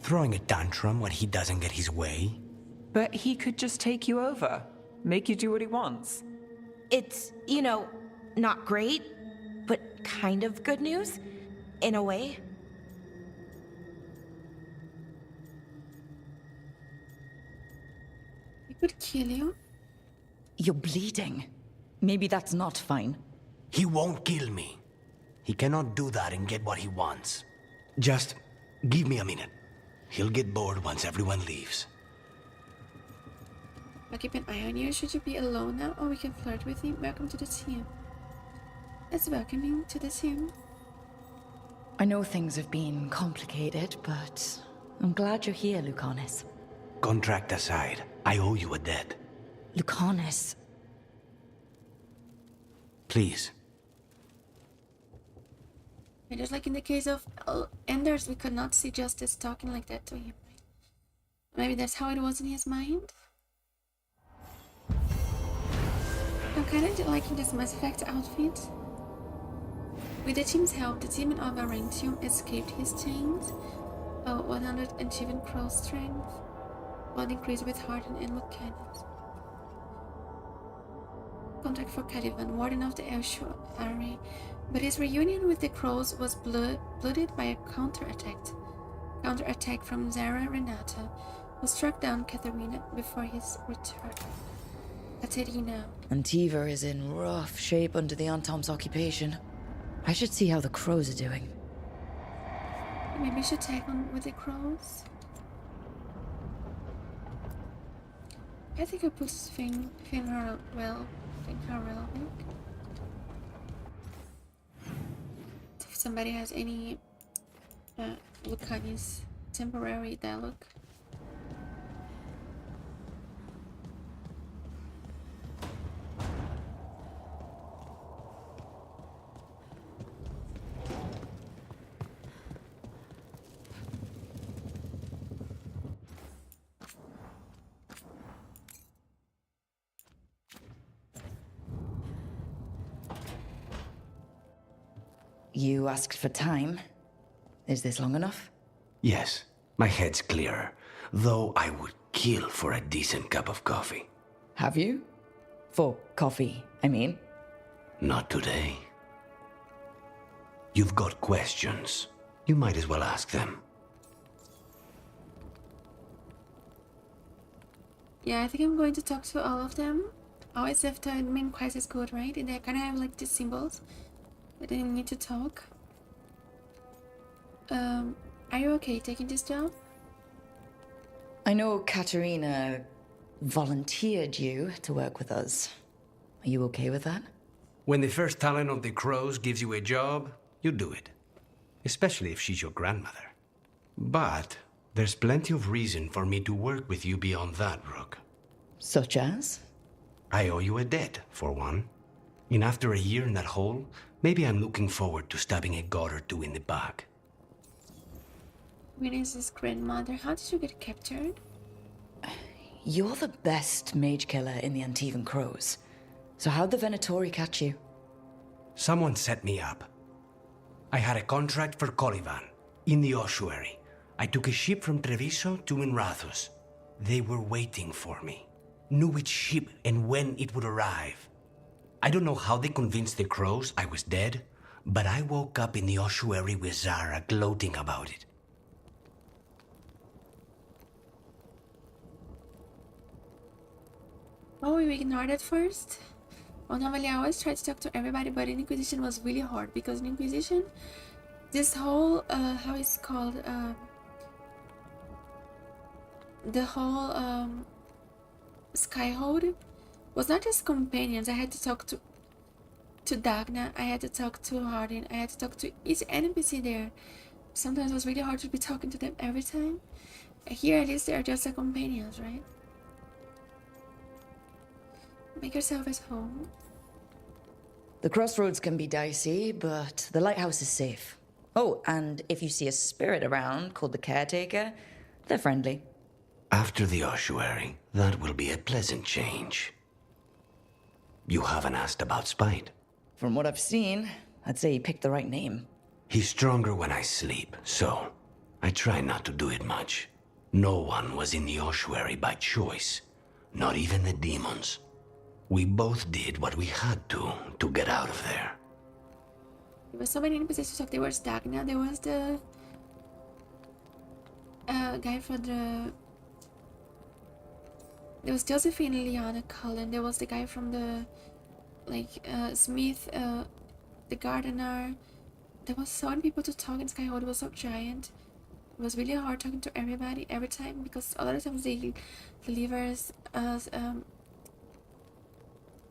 Throwing a tantrum when he doesn't get his way. But he could just take you over, make you do what he wants. It's, you know, not great, but kind of good news, in a way. He could kill you. You're bleeding. Maybe that's not fine. He won't kill me. He cannot do that and get what he wants. Just give me a minute. He'll get bored once everyone leaves. I'll keep an eye on you. Should you be alone now, or we can flirt with you? Welcome to the team. Let's welcome you to the team. I know things have been complicated, but I'm glad you're here, Lucanis. Contract aside, I owe you a debt. Lucanis. Please. And just like in the case of Enders, we could not see Justice talking like that to him. Maybe that's how it was in his mind. I'm kind of liking this Mass Effect outfit. With the team's help, the demon of Arantium escaped his chains. 100 achieving crow strength. 1 increase with Warden and Lucanis. Contract for Caliban, Warden of the Estuary. But his reunion with the crows was blooded by a counterattack from Zara Renata, who struck down Katharina before his return. Katerina. Antiva is in rough shape under the Antom's occupation. I should see how the crows are doing. Maybe we should tag on with the crows. I think I put Finharel if somebody has any Lucanis temporary dialogue. You asked for time. Is this long enough? Yes, my head's clearer, though I would kill for a decent cup of coffee. Have you? For coffee, I mean. Not today. You've got questions. You might as well ask them. Yeah, I think I'm going to talk to all of them. Always if the main quest is good, right? And they kind of have like these symbols. But I need to talk. Are you okay taking this job? I know Katerina volunteered you to work with us. Are you okay with that? When the first talent of the crows gives you a job, you do it. Especially if she's your grandmother. But there's plenty of reason for me to work with you beyond that, Rook. Such as? I owe you a debt, for one. And after a year in that hole, maybe I'm looking forward to stabbing a god or two in the back. Venus's grandmother, how did you get captured? You're the best mage killer in the Antivan Crows. So how'd the Venatori catch you? Someone set me up. I had a contract for Colivan, in the ossuary. I took a ship from Treviso to Minrathus. They were waiting for me. Knew which ship and when it would arrive. I don't know how they convinced the crows I was dead, but I woke up in the ossuary with Zara gloating about it. Oh, we ignored it first? Well, normally I always try to talk to everybody, but in Inquisition was really hard because in Inquisition, this whole, how it's called, the whole, Skyhold was not just companions. I had to talk to Dagna, I had to talk to Hardin, I had to talk to each NPC there. Sometimes it was really hard to be talking to them every time. Here at least they are just the companions, right? Make yourself at home. The crossroads can be dicey, but the lighthouse is safe. Oh, and if you see a spirit around called the Caretaker, they're friendly. After the ossuary, that will be a pleasant change. You haven't asked about Spite. From what I've seen, I'd say he picked the right name. He's stronger when I sleep, so I try not to do it much. No one was in the ossuary by choice, not even the demons. We both did what we had to get out of there. There were so many positions of there was Dagna, there was the guy for the... There was Josephine, Liana, Cullen, there was the guy from the, like, Smith, the gardener. There was so many people to talk in Skyhold, it was so giant. It was really hard talking to everybody every time because a lot of times they deliver us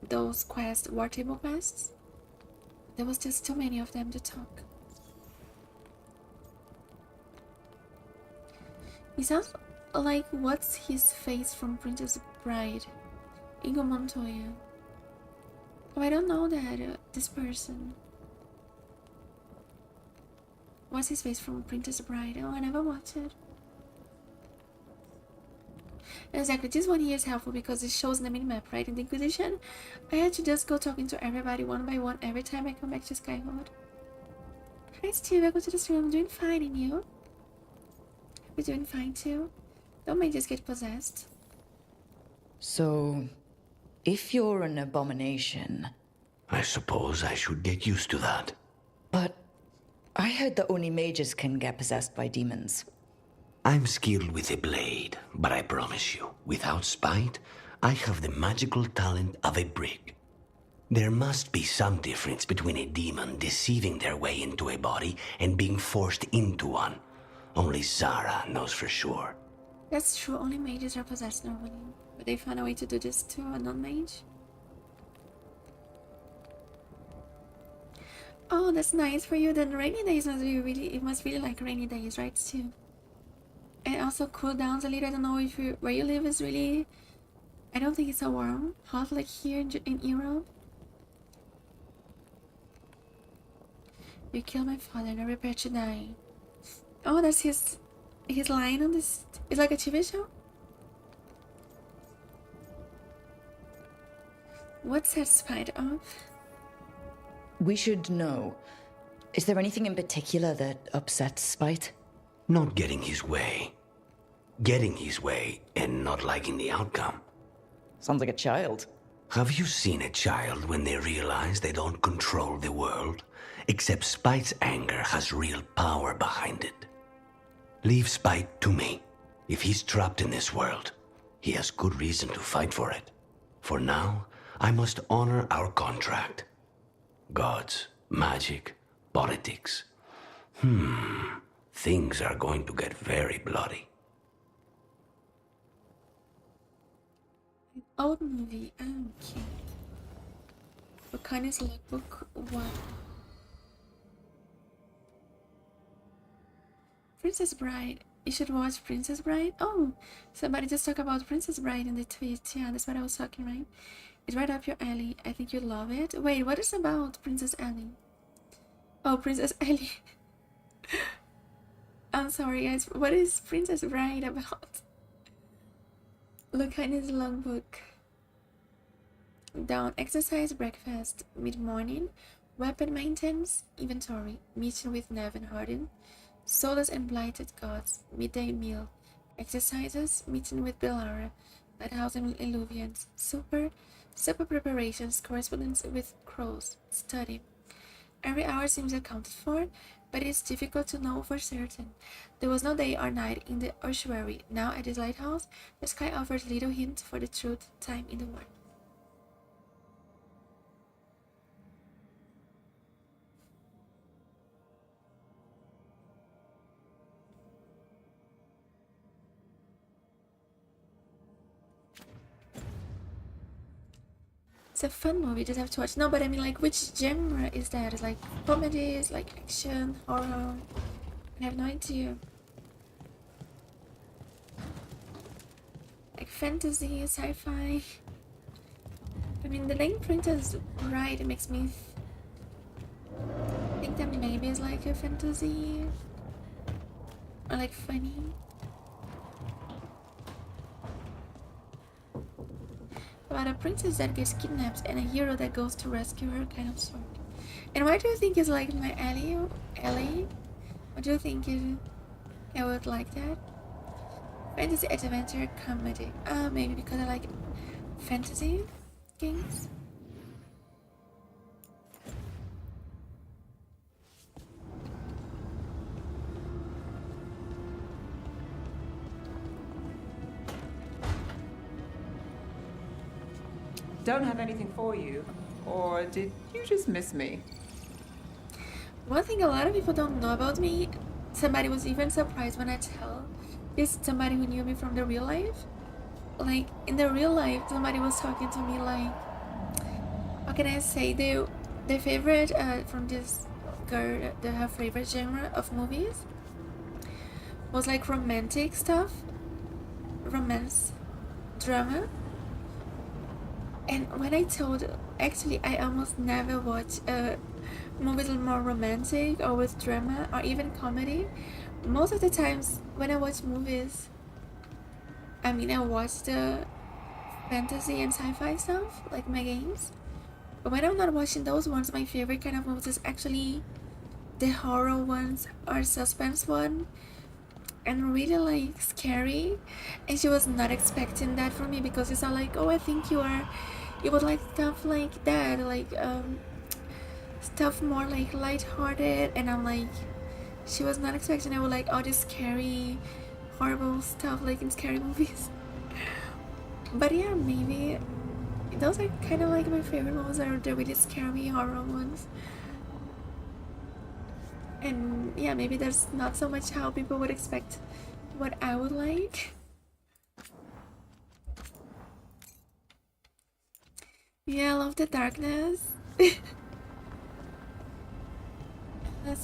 those quests, war table quests. There was just too many of them to talk. He sounds like what's his face from Princess Bride? Ingo Montoya. Oh, I don't know that, this person. What's his face from Princess Bride? Oh, I never watched it. Exactly, this one here is helpful because it shows in the minimap, right? In the Inquisition, I had to just go talking to everybody one by one every time I come back to Skyhold. Hi Steve, welcome to the stream. I'm doing fine, and you? You're doing fine too? Don't make just get possessed. So, if you're an abomination... I suppose I should get used to that. But I heard that only mages can get possessed by demons. I'm skilled with a blade, but I promise you, without Spite, I have the magical talent of a brick. There must be some difference between a demon deceiving their way into a body and being forced into one. Only Zara knows for sure. That's true, only mages are possessed normally. But they found a way to do this to a non-mage. Oh, that's nice for you. Then rainy days must be really, it must really like rainy days, right, too? And also cool downs a little. I don't know if where you live is really... I don't think it's so warm. Hot like here in Europe. You killed my father and I prepared to die. Oh, that's his line on this. It's like a TV show? What's that Spite of? We should know. Is there anything in particular that upsets Spite? Not getting his way. Getting his way and not liking the outcome. Sounds like a child. Have you seen a child when they realize they don't control the world? Except Spite's anger has real power behind it. Leave Spite to me. If he's trapped in this world, he has good reason to fight for it. For now, I must honor our contract. Gods, magic, politics. Things are going to get very bloody. An old movie, okay. Lucanis Lookbook 1. Princess Bride. You should watch Princess Bride. Oh, somebody just talked about Princess Bride in the tweet. Yeah, that's what I was talking, right? It's right up your alley. I think you'd love it. Wait, what is about Princess Ellie? Oh, Princess Ellie. I'm sorry, guys. What is Princess Bride about? Lucanis Logbook. Dawn, exercise, breakfast, mid-morning, weapon maintenance, inventory, mission with Nev and Warden, soulless and blighted gods, midday meal, exercises, meeting with Belara, lighthouse and Illuvians, supper preparations, correspondence with crows, study. Every hour seems accounted for, but it's difficult to know for certain. There was no day or night in the ossuary. Now at this lighthouse, the sky offers little hint for the truth time in the war. It's a fun movie, just have to watch. No, but I mean, like, which genre is that? It's like comedies, like action, horror. I have no idea. Like fantasy, sci-fi. I mean, the name Princess Bride makes me... think that maybe it's like a fantasy or like funny. About a princess that gets kidnapped and a hero that goes to rescue her, kind of sort. And why do you think is like my alley? What do you think I would like that? Fantasy adventure comedy. Maybe because I like fantasy games. Don't have anything for you. Or did you just miss me? One thing a lot of people don't know about me, somebody was even surprised when I tell this somebody who knew me from the real life. Like, in the real life, somebody was talking to me like, how can I say, the favorite, from this girl, her favorite genre of movies was like romantic stuff, romance, drama. And when I told, actually I almost never watch movies more romantic or with drama or even comedy. Most of the times when I watch movies, I watch the fantasy and sci-fi stuff, like my games. But when I'm not watching those ones, my favorite kind of movies is actually the horror ones or suspense one. And really like scary. And she was not expecting that from me because it's all like, oh, I think you would like stuff like that, like stuff more like lighthearted. And I'm like, she was not expecting I would like all this scary, horrible stuff like in scary movies. But yeah, maybe those are kind of like my favorite ones, are the really scary horror ones. And yeah, maybe there's not so much how people would expect what I would like. Yeah, I love the darkness.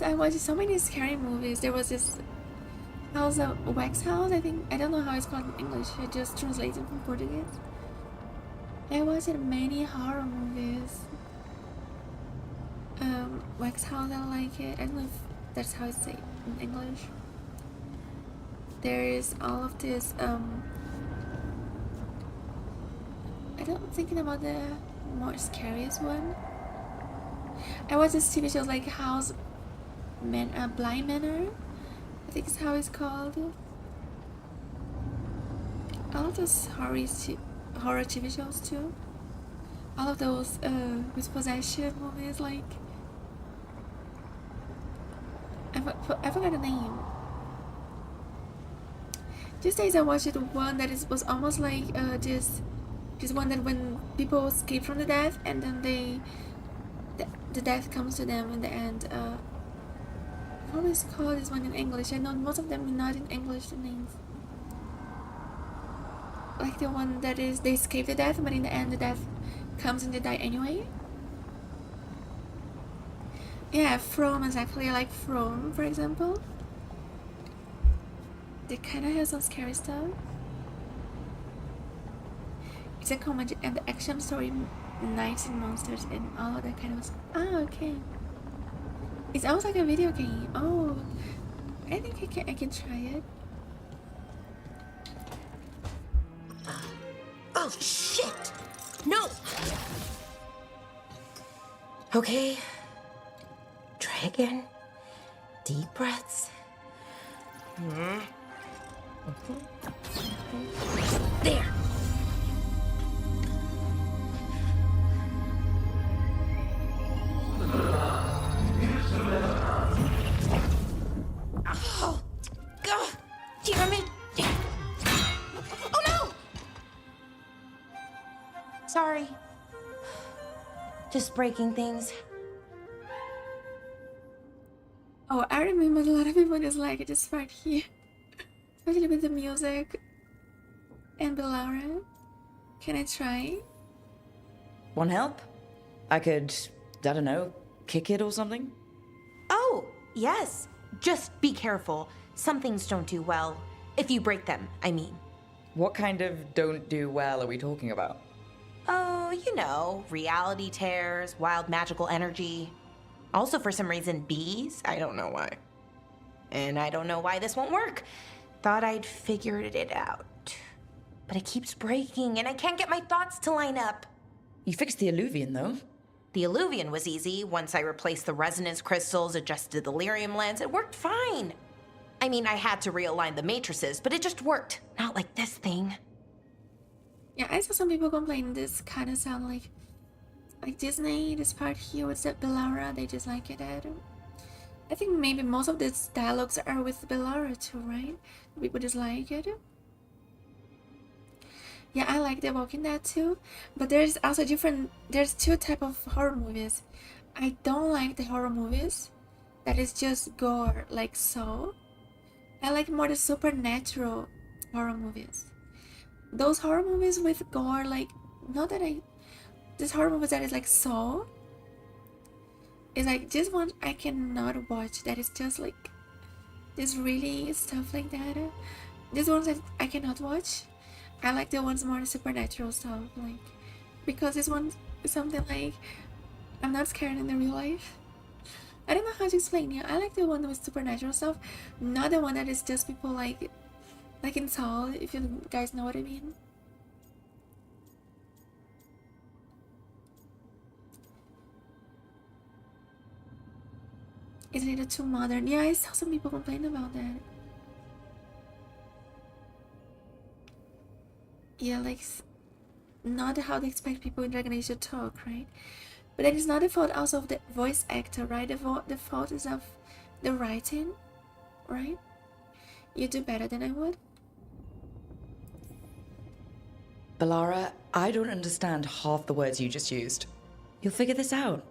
I watched so many scary movies. There was this house, a wax house, I think. I don't know how it's called in English. I just translated from Portuguese. I watched many horror movies. Wax house, I like it. I don't know if that's how it's said in English. There is all of this, I'm thinking about the more scariest one. I watched this TV show like Blind Manor, I think is how it's called. All of those horror TV shows too. All of those with possession movies, like I forgot the name. These days I watched one that was almost like this one that when people escape from the death and then the death comes to them in the end. What is called this one in English? I know most of them are not in English, the names. Like the one that is they escape the death, but in the end the death comes and they die anyway. Yeah, From, exactly. I like From, for example. They kind of have some scary stuff. It's a comedy and the action story, knights and monsters and all of that kind of stuff. Ah, okay. It's almost like a video game. Oh, I think I can try it. Oh, shit! No! Okay. Dragon. Deep breaths. There! Oh, God! Damn it! Oh no! Sorry. Just breaking things. Oh, I remember a lot of people dislike this part here. Especially with the music. And Belara. Can I try? Want help? I could, I don't know, kick it or something? Oh, yes. Just be careful. Some things don't do well. If you break them, I mean. What kind of don't do well are we talking about? Oh, you know, reality tears, wild magical energy. Also, for some reason, bees. I don't know why. And I don't know why this won't work. Thought I'd figured it out. But it keeps breaking, and I can't get my thoughts to line up. You fixed the alluvian, though. The alluvian was easy. Once I replaced the resonance crystals, adjusted the lyrium lens, it worked fine. I mean, I had to realign the matrices, but it just worked. Not like this thing. Yeah, I saw some people complain this kind of sound like Disney, this part here with the Bellara, they just like it. I think maybe most of these dialogues are with Bellara too, right? People just like it. Yeah, I like The Walking Dead too, but there's also there's two type of horror movies. I don't like the horror movies that is just gore, like Saw. I like more the supernatural horror movies. Those horror movies with gore, like, this horror movies that is like Saw, is like this one I cannot watch. That is just like this really stuff like that. These ones that I cannot watch. I like the ones more supernatural stuff, like, because this one is something like I'm not scared in the real life. I don't know how to explain it. I like the one with supernatural stuff, not the one that is just people like in Saw, if you guys know what I mean. Isn't it too modern? Yeah, I saw some people complain about that. Yeah, like, not how they expect people in Dragon Age to talk, right? But that is not the fault also of the voice actor, right? The fault is of the writing, right? You do better than I would. Bellara, I don't understand half the words you just used. You'll figure this out.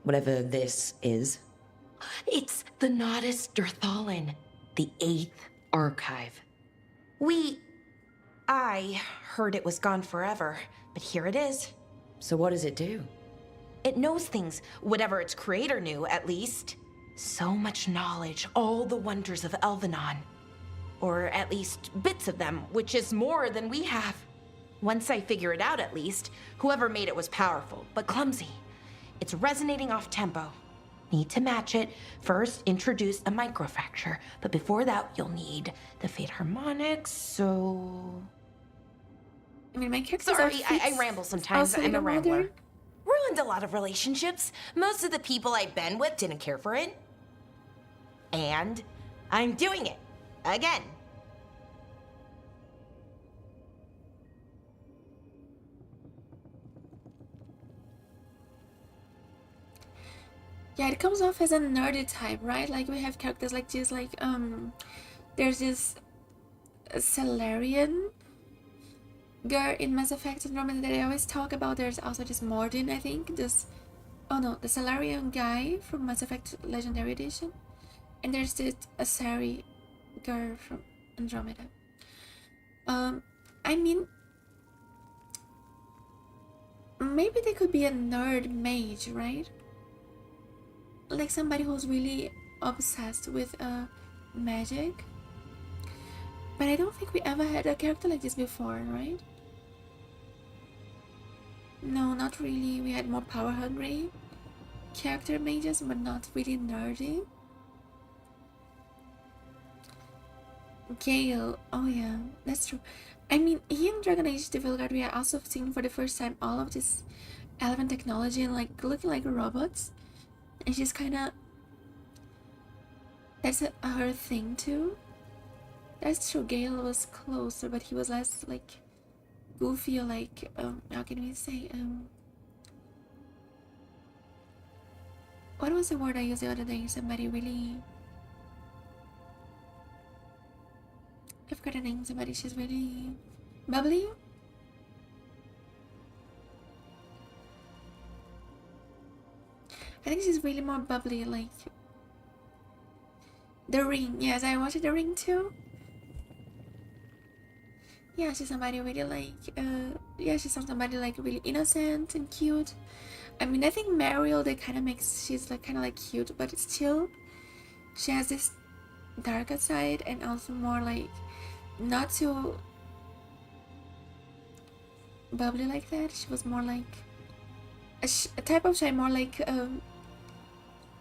Whatever this is. It's the Nodus Derthalin, the 8th archive. I heard it was gone forever, but here it is. So what does it do? It knows things, whatever its creator knew, at least. So much knowledge, all the wonders of Elvenon. Or at least bits of them, which is more than we have. Once I figure it out, at least, whoever made it was powerful, but clumsy. It's resonating off tempo. Need to match it. First, introduce a microfracture, but before that, you'll need the Fate Harmonics, so... I mean, my characters Sorry, are I ramble sometimes. I'm a rambler. modern. Ruined a lot of relationships. Most of the people I've been with didn't care for it. And I'm doing it. Again. Yeah, it comes off as a nerdy type, right? Like, we have characters like this, like, there's this Salarian girl in Mass Effect Andromeda that I always talk about. There's also this Warden, I think, the Salarian guy from Mass Effect Legendary Edition. And there's this Asari girl from Andromeda. I mean, maybe they could be a nerd mage, right? Like somebody who's really obsessed with magic. But I don't think we ever had a character like this before, right? No, not really. We had more power hungry character mages, but not really nerdy. Gale, oh yeah, that's true. I mean, here in dragonagetheveilguard, we are also seeing for the first time all of this elven technology and like looking like robots. And she's kind of, that's her thing too. That's true. Gale was closer, but he was less like goofy or like how can we say what was the word I used the other day? Somebody really, I forgot her name. Somebody, she's really bubbly. I think she's really more bubbly, like The Ring. Yes, I watched The Ring too. Yeah, she's somebody really like yeah, she's somebody like really innocent and cute. I mean, I think Mariel, they kind of makes, she's like kind of like cute, but still she has this darker side and also more like not too bubbly like that. She was more like a type of shy, more like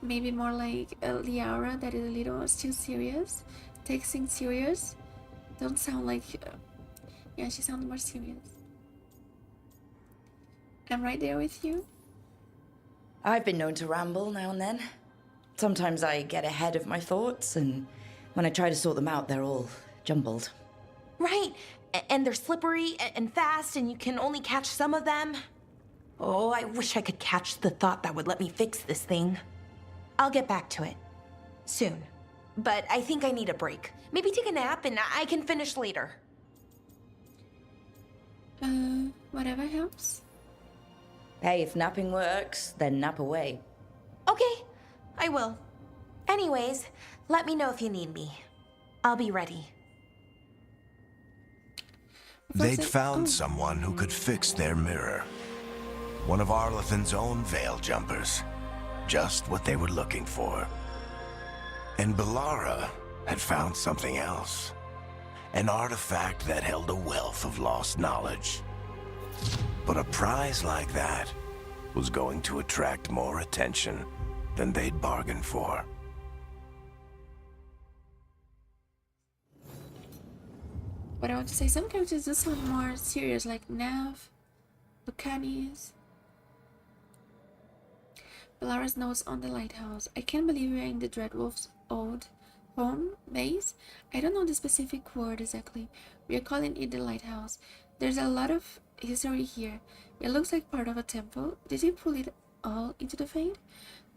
Maybe more like Liara, that is a little still serious. Takes things serious. Don't sound like... yeah, she sounds more serious. I'm right there with you. I've been known to ramble now and then. Sometimes I get ahead of my thoughts, and when I try to sort them out, they're all jumbled. Right, and they're slippery and fast, and you can only catch some of them. Oh, I wish I could catch the thought that would let me fix this thing. I'll get back to it. Soon. But I think I need a break. Maybe take a nap and I can finish later. Whatever helps. Hey, if napping works, then nap away. Okay, I will. Anyways, let me know if you need me. I'll be ready. They'd found someone who could fix their mirror. One of Arlathan's own veil jumpers. Just what they were looking for. And Bellara had found something else. An artifact that held a wealth of lost knowledge. But a prize like that was going to attract more attention than they'd bargained for. But I want to say some characters do sound more serious, like Nav, Lucanis. Bellara's notes on the lighthouse. I can't believe we are in the Dreadwolf's old home base. I don't know the specific word exactly. We are calling it the lighthouse. There's a lot of history here. It looks like part of a temple. Did you pull it all into the Fade?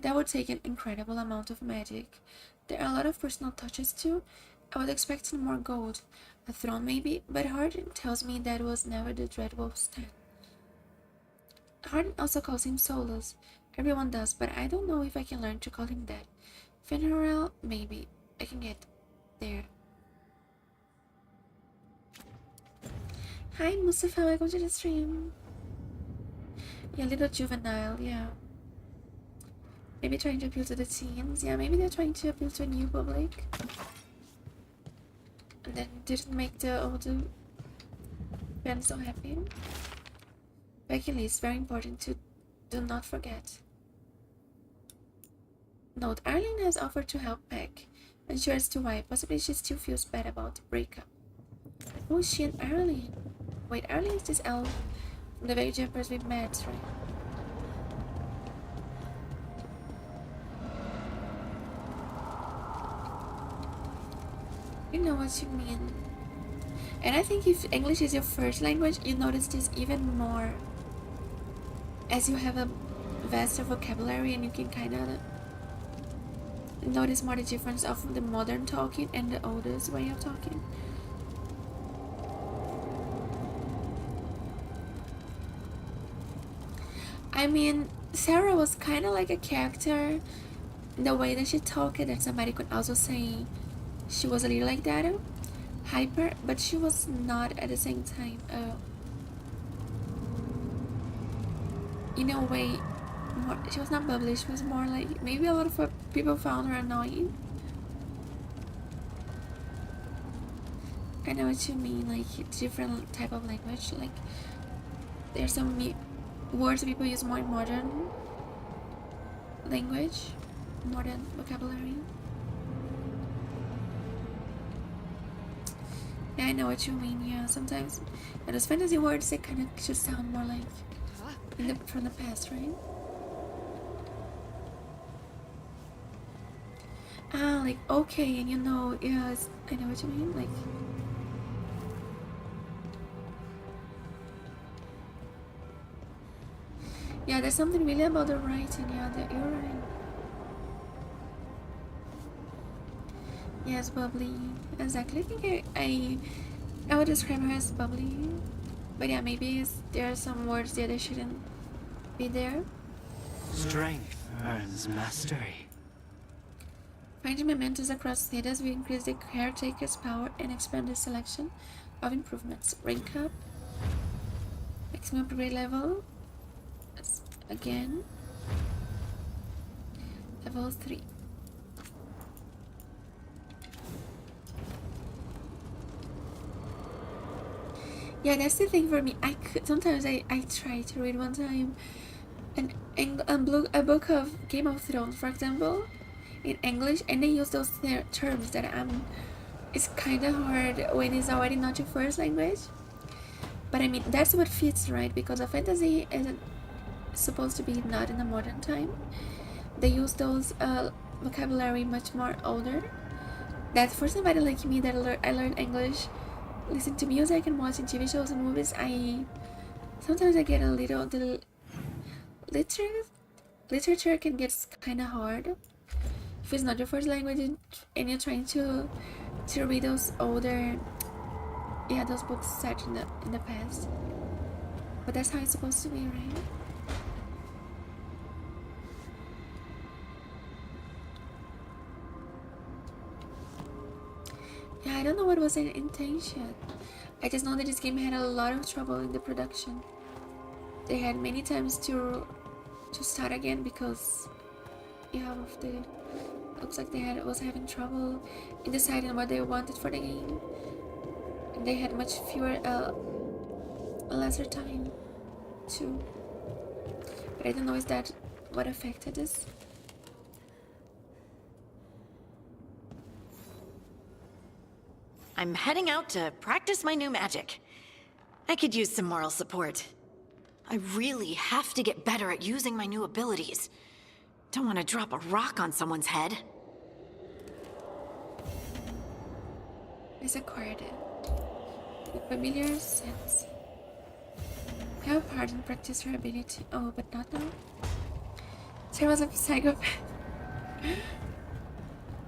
That would take an incredible amount of magic. There are a lot of personal touches too. I was expecting more gold. A throne maybe, but Warden tells me that was never the Dreadwolf's time. Warden also calls him Solus. Everyone does, but I don't know if I can learn to call him that. Funeral, maybe. I can get there. Hi Mustafa, welcome to the stream. Yeah, a little juvenile, yeah. Maybe trying to appeal to the teens. Yeah, maybe they're trying to appeal to a new public. And then didn't make the older fans so happy. Becky is very important to do not forget. Note, Arlene has offered to help Peck, and she as to why. Possibly she still feels bad about the breakup. Oh, she and Arlene. Wait, Arlene is this elf from the very jumpers we met, right? You know what you mean. And I think if English is your first language, you notice this even more. As you have a vaster vocabulary and you can kind of notice more the difference of the modern talking and the oldest way of talking. I mean, Sarah was kind of like a character in the way that she talked, that somebody could also say she was a little like that, hyper, but she was not at the same time, in a way, more, she was not bubbly, she was more like, maybe a lot of people found her annoying. I know what you mean, like different type of language, like there's some words people use more in modern language, modern vocabulary. Yeah, I know what you mean, yeah, sometimes those fantasy words, they kind of just sound more like from the past, right? Ah, like, okay, and you know, yes, I know what you mean, like... Yeah, there's something really about the writing, yeah, that you're right. Yes, bubbly, exactly. I think I would describe her as bubbly. But yeah, maybe there are some words there that shouldn't be there. Strength earns mastery. Finding mementos across status will increase the caretaker's power and expand the selection of improvements. Rank up. Maximum upgrade level. Again. Level 3. Yeah, that's the thing for me. Sometimes I try to read one time, a book of Game of Thrones, for example, in English, and they use those terms that it's kind of hard when it's already not your first language. But I mean, that's what fits, right? Because a fantasy isn't supposed to be not in the modern time. They use those vocabulary much more older. That for somebody like me that I learned English, listen to music and watching TV shows and movies, sometimes I get a little the literature can get kind of hard if it's not your first language and you're trying to read those older, those books set in the past. But that's how it's supposed to be, right? Yeah, I don't know what was the intention. I just know that this game had a lot of trouble in the production. They had many times to start again because looks like they was having trouble in deciding what they wanted for the game, and they had much fewer lesser time too. But I don't know, is that what affected this? I'm heading out to practice my new magic. I could use some moral support. I really have to get better at using my new abilities. Don't want to drop a rock on someone's head. Is acquired it. The familiar sense. Have Warden practice her ability. Oh, but not now. She was a psychopath.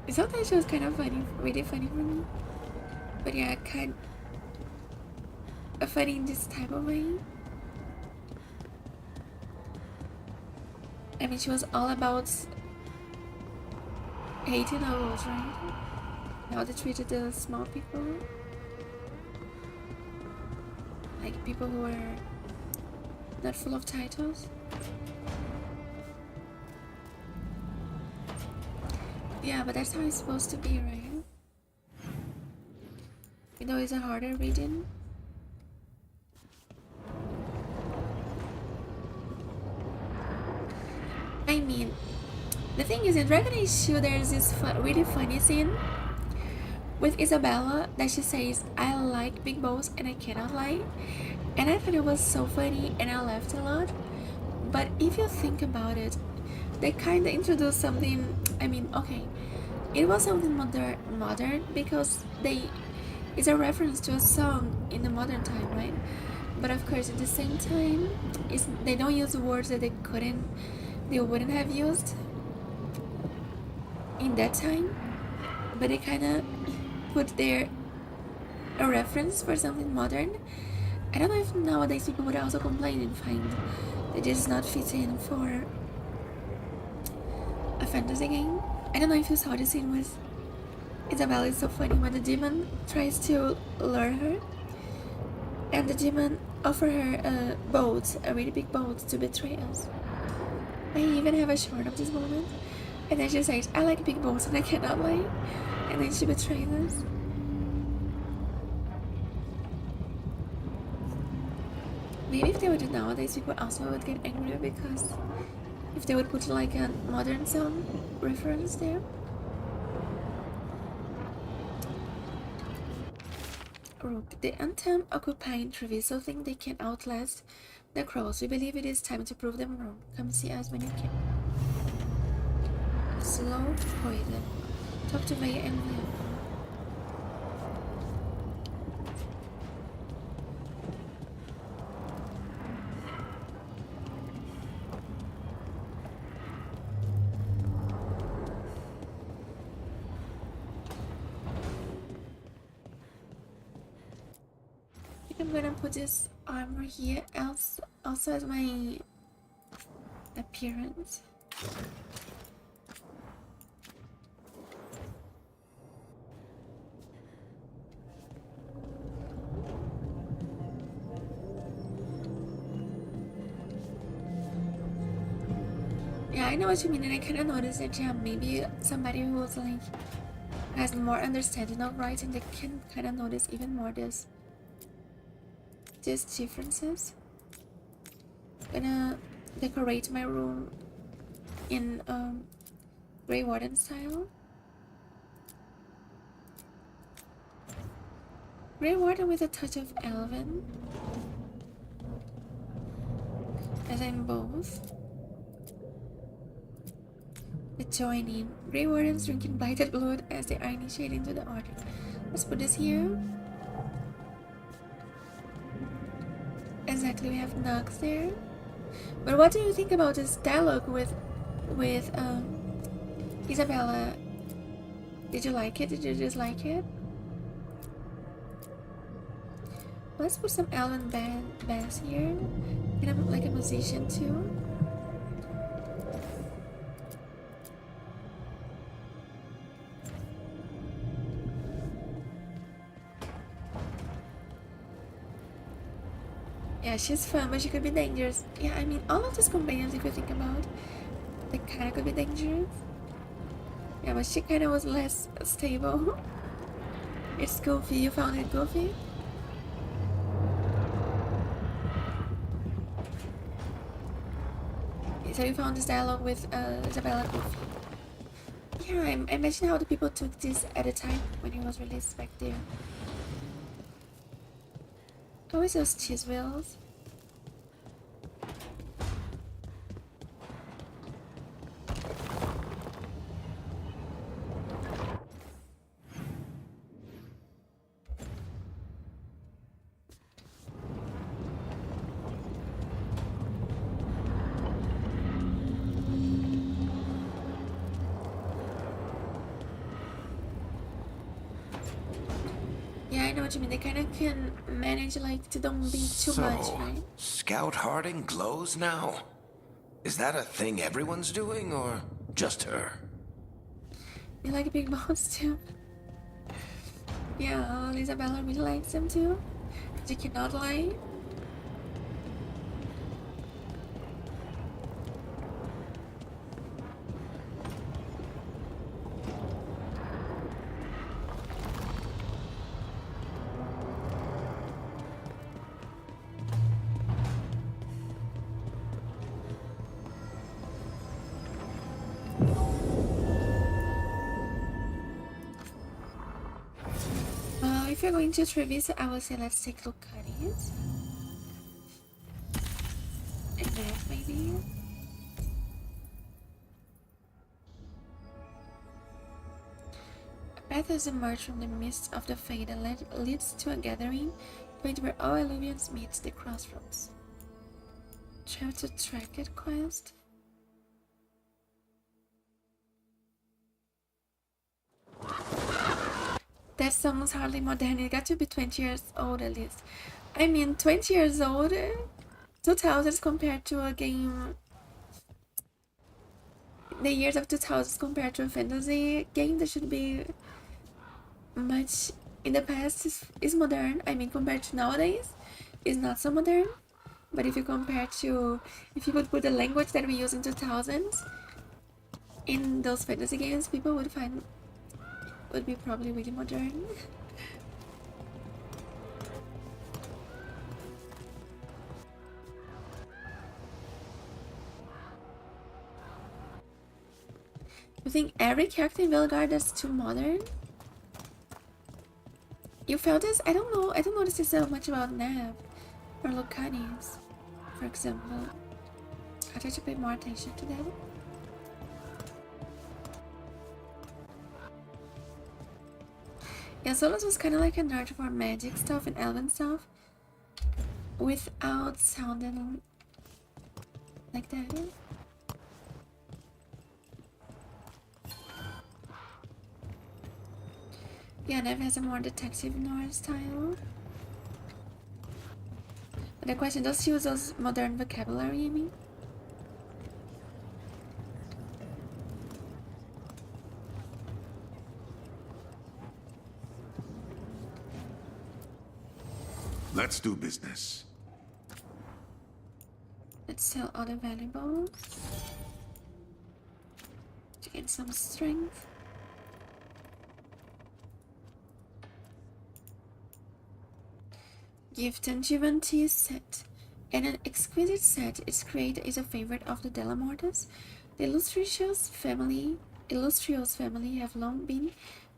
Sometimes she was kind of funny, really funny for me. But yeah, kind of funny in this type of way. I mean, she was all about hating adults, right? How they treated the small people, like people who were not full of titles. Yeah, but that's how it's supposed to be, right? You know, it's a harder reading. I mean, the thing is, in Dragonage 2, there's this really funny scene with Isabella that she says, "I like big bows and I cannot lie," and I thought it was so funny and I laughed a lot. But if you think about it, they kind of introduced something. I mean, okay, it was something modern because it's a reference to a song in the modern time, right? But of course, at the same time, they don't use words that they wouldn't have used in that time, but they kind of put there a reference for something modern. I don't know if nowadays people would also complain and find that this is not fitting for a fantasy game. I don't know if you saw the scene with Isabella. Is so funny when the demon tries to lure her, and the demon offers her a really big boat to betray us. I even have a short of this moment, and then she says, "I like big boats and I cannot lie," and then she betrays us. Maybe if they would do nowadays, people also would get angry because if they would put like a modern song reference there. Rook, the Anthem occupying Treviso think they can outlast the Crows. We believe it is time to prove them wrong. Come see us when you can. Slow poison. Talk to Veilguard and Veilguard. I'm gonna put this armor here also as my appearance. Yeah, I know what you mean, and I kind of noticed that, yeah, maybe somebody who's like has more understanding of writing, they can kind of notice even more these differences. I'm gonna decorate my room in Grey Warden style. Grey Warden with a touch of Elven, as I'm both. The joining. Grey Wardens drinking blighted blood as they are initiated into the order. Let's put this here. Exactly, we have Nox there. But what do you think about this dialogue with Isabella? Did you like it? Did you dislike it? Let's put some Elven bass here. And I'm like a musician too. Yeah, she's fun, but she could be dangerous. Yeah, I mean, all of these companions, if you think about, they kind of could be dangerous. Yeah, but she kind of was less stable. It's goofy. You found it goofy? So you found this dialogue with Isabella goofy. Yeah, I imagine how the people took this at the time when it was released back there. Always those cheese wheels. Yeah, I know what you mean. They kind of can manage like to don't be too much, right? Scout Harding glows now? Is that a thing everyone's doing, or just her? You like Big Boss too? Yeah, Isabella really likes him too. She cannot lie. If you're going to Trevis, I would say let's take Lucanis. And that maybe. A path has emerged from the midst of the fade and leads to a gathering point where all Illuvians meet the crossroads. Try to track it quest. That song is hardly modern. It got to be 20 years old at least. I mean, 20 years old, 2000s compared to a game. The years of 2000s compared to a fantasy game that should be much in the past is modern. I mean, compared to nowadays, is not so modern. But if you compare to, if you would put the language that we use in 2000s in those fantasy games, people would find would be probably really modern. You think every character in Veilguard is too modern? You felt this? I don't know. I don't notice so much about Nav or Lucanis, for example. I try to pay more attention to that. Yeah, Solus was kind of like a nerd for magic stuff and elven stuff without sounding like that. Yeah, Nev has a more detective noir style. But the question, does she use those modern vocabulary, you mean? Let's do business. Let's sell all the valuables to get some strength. Gift and Juventus set. And an exquisite set, its creator is a favorite of the Delamortes. The Illustrious family have long been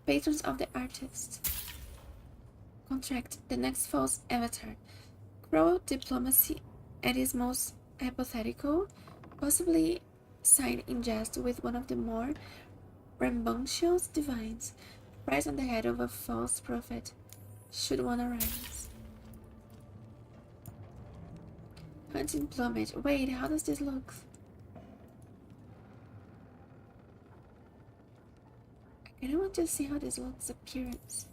patrons of the artist. Contract, the next false avatar. Crow diplomacy at its most hypothetical, possibly signed in jest with one of the more rambunctious divines. Price on the head of a false prophet, should one arise. Hunting plumage. Wait, how does this look? I kinda want to see how this looks appearance.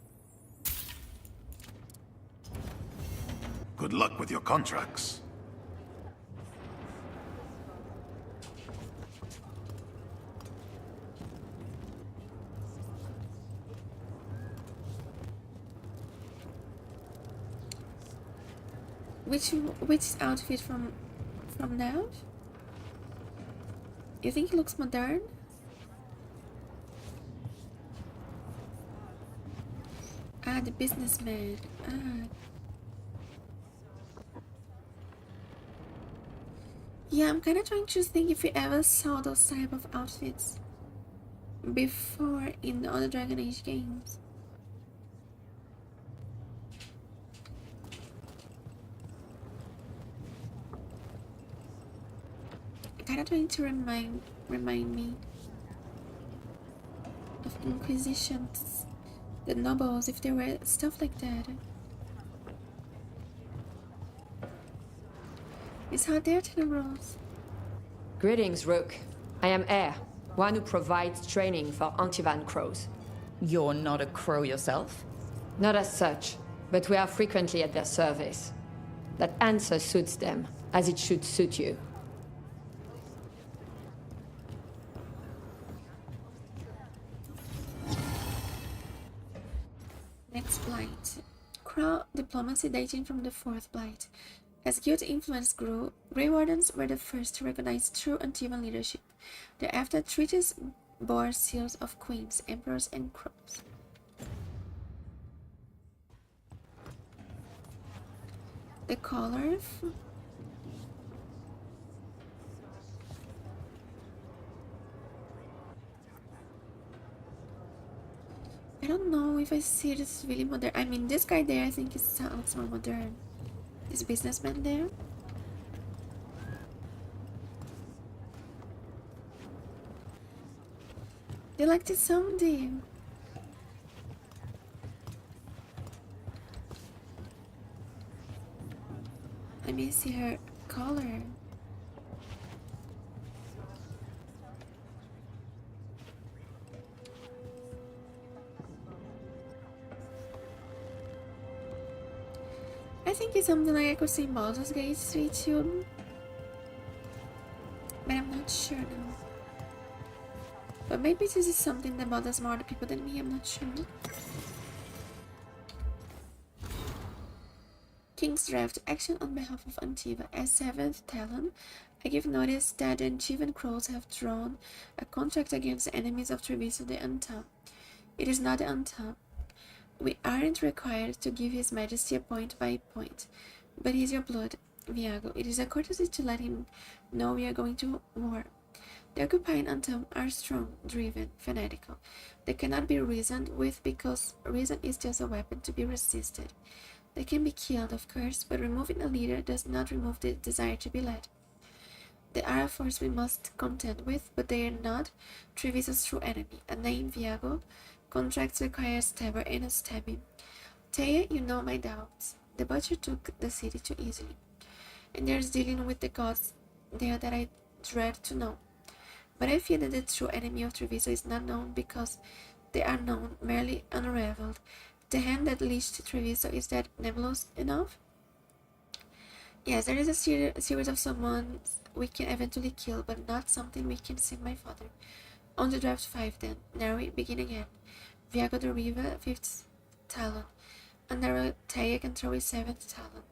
Good luck with your contracts. Which outfit from now? You think he looks modern? Ah, the businessman. Ah. Yeah, I'm kind of trying to think if we ever saw those type of outfits before in the other Dragon Age games. Kind of trying to remind me of Inquisitions, the nobles, if there were stuff like that. It's how they're Tenebrals. Greetings, Rook. I am Air, one who provides training for Antivan crows. You're not a crow yourself? Not as such, but we are frequently at their service. That answer suits them, as it should suit you. Next blight. Crow diplomacy dating from the 4th blight. As guild influence grew, Grey Wardens were the first to recognize true Antivan leadership. Thereafter, treaties bore seals of queens, emperors, and crows. The color. I don't know if I see it as really modern. I mean, this guy there, I think it sounds more modern. This businessman there. They like this song, do you? Let me see her color. I think it's something like I could see in Baldur's Gate 3 too, but I'm not sure now. But maybe this is something that bothers more other people than me, I'm not sure. King's Draft. Action on behalf of Antiva. As 7th Talon, I give notice that the Antivan Crows have drawn a contract against the enemies of Treviso the Untamed. It is not the Untamed. We aren't required to give His Majesty a point by point, but he's your blood, Viago. It is a courtesy to let him know we are going to war. The occupying Untamed are strong, driven, fanatical. They cannot be reasoned with because reason is just a weapon to be resisted. They can be killed, of course, but removing a leader does not remove the desire to be led. They are a force we must contend with, but they are not Treviso's true enemy. A name, Viago. Contracts require a stabber and a stabbing. Taya, you know my doubts. The butcher took the city too easily. And there's dealing with the gods there that I dread to know. But I fear that the true enemy of Treviso is not known because they are known, merely unraveled. The hand that leashed Treviso, is that nebulous enough? Yes, there is a series of summons we can eventually kill, but not something we can send my father. On to draft 5 then. Narrow, begin again. Viago the Riva, 5th Talon. And narrow Taya can throw his 7th Talon.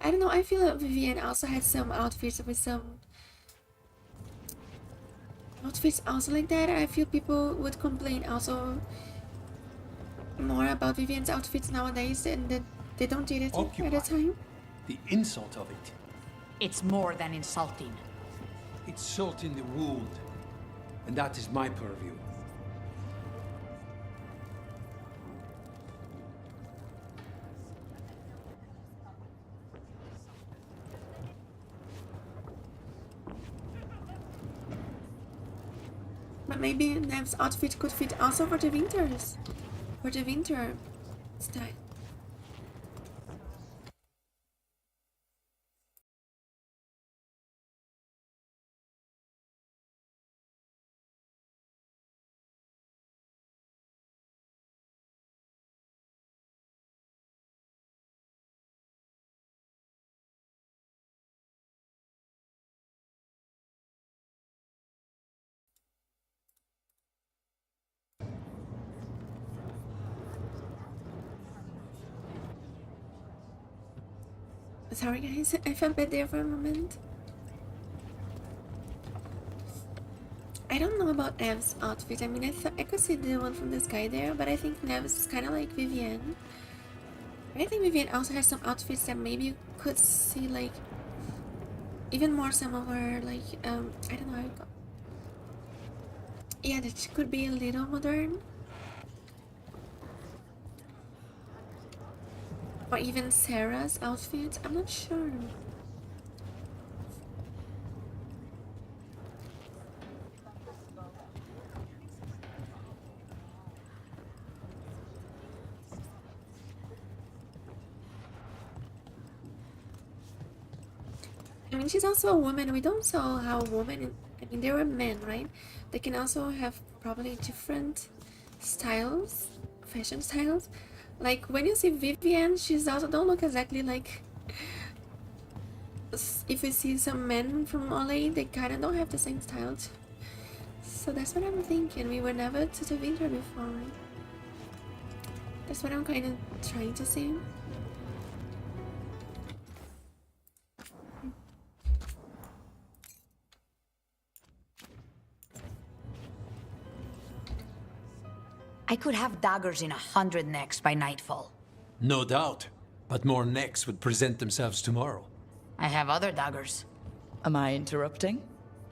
I don't know, I feel like Vivienne also had some outfits with some outfits also like that. I feel people would complain also more about Vivienne's outfits nowadays and that they don't do it at a time. The insult of it. It's more than insulting. It's salt in the wound. And that is my purview. But maybe Nev's outfit could fit also for the winters. For the winter style. Sorry guys, I felt bad there for a moment. I don't know about Nev's outfit. I mean, I could see the one from the sky there, but I think Nev's is kind of like Vivienne. I think Vivienne also has some outfits that maybe you could see, like, even more some of her, like, I don't know how it goes. Yeah, that could be a little modern. Or even Sarah's outfit, I'm not sure. I mean, she's also a woman. We don't saw how women, I mean, they were men, right? They can also have probably different styles, fashion styles. Like, when you see Vivienne, she's also don't look exactly like... If we see some men from LA, they kind of don't have the same style. So that's what I'm thinking. We were never to the winter before. That's what I'm kind of trying to see. I could have daggers in 100 necks by nightfall. No doubt. But more necks would present themselves tomorrow. I have other daggers. Am I interrupting?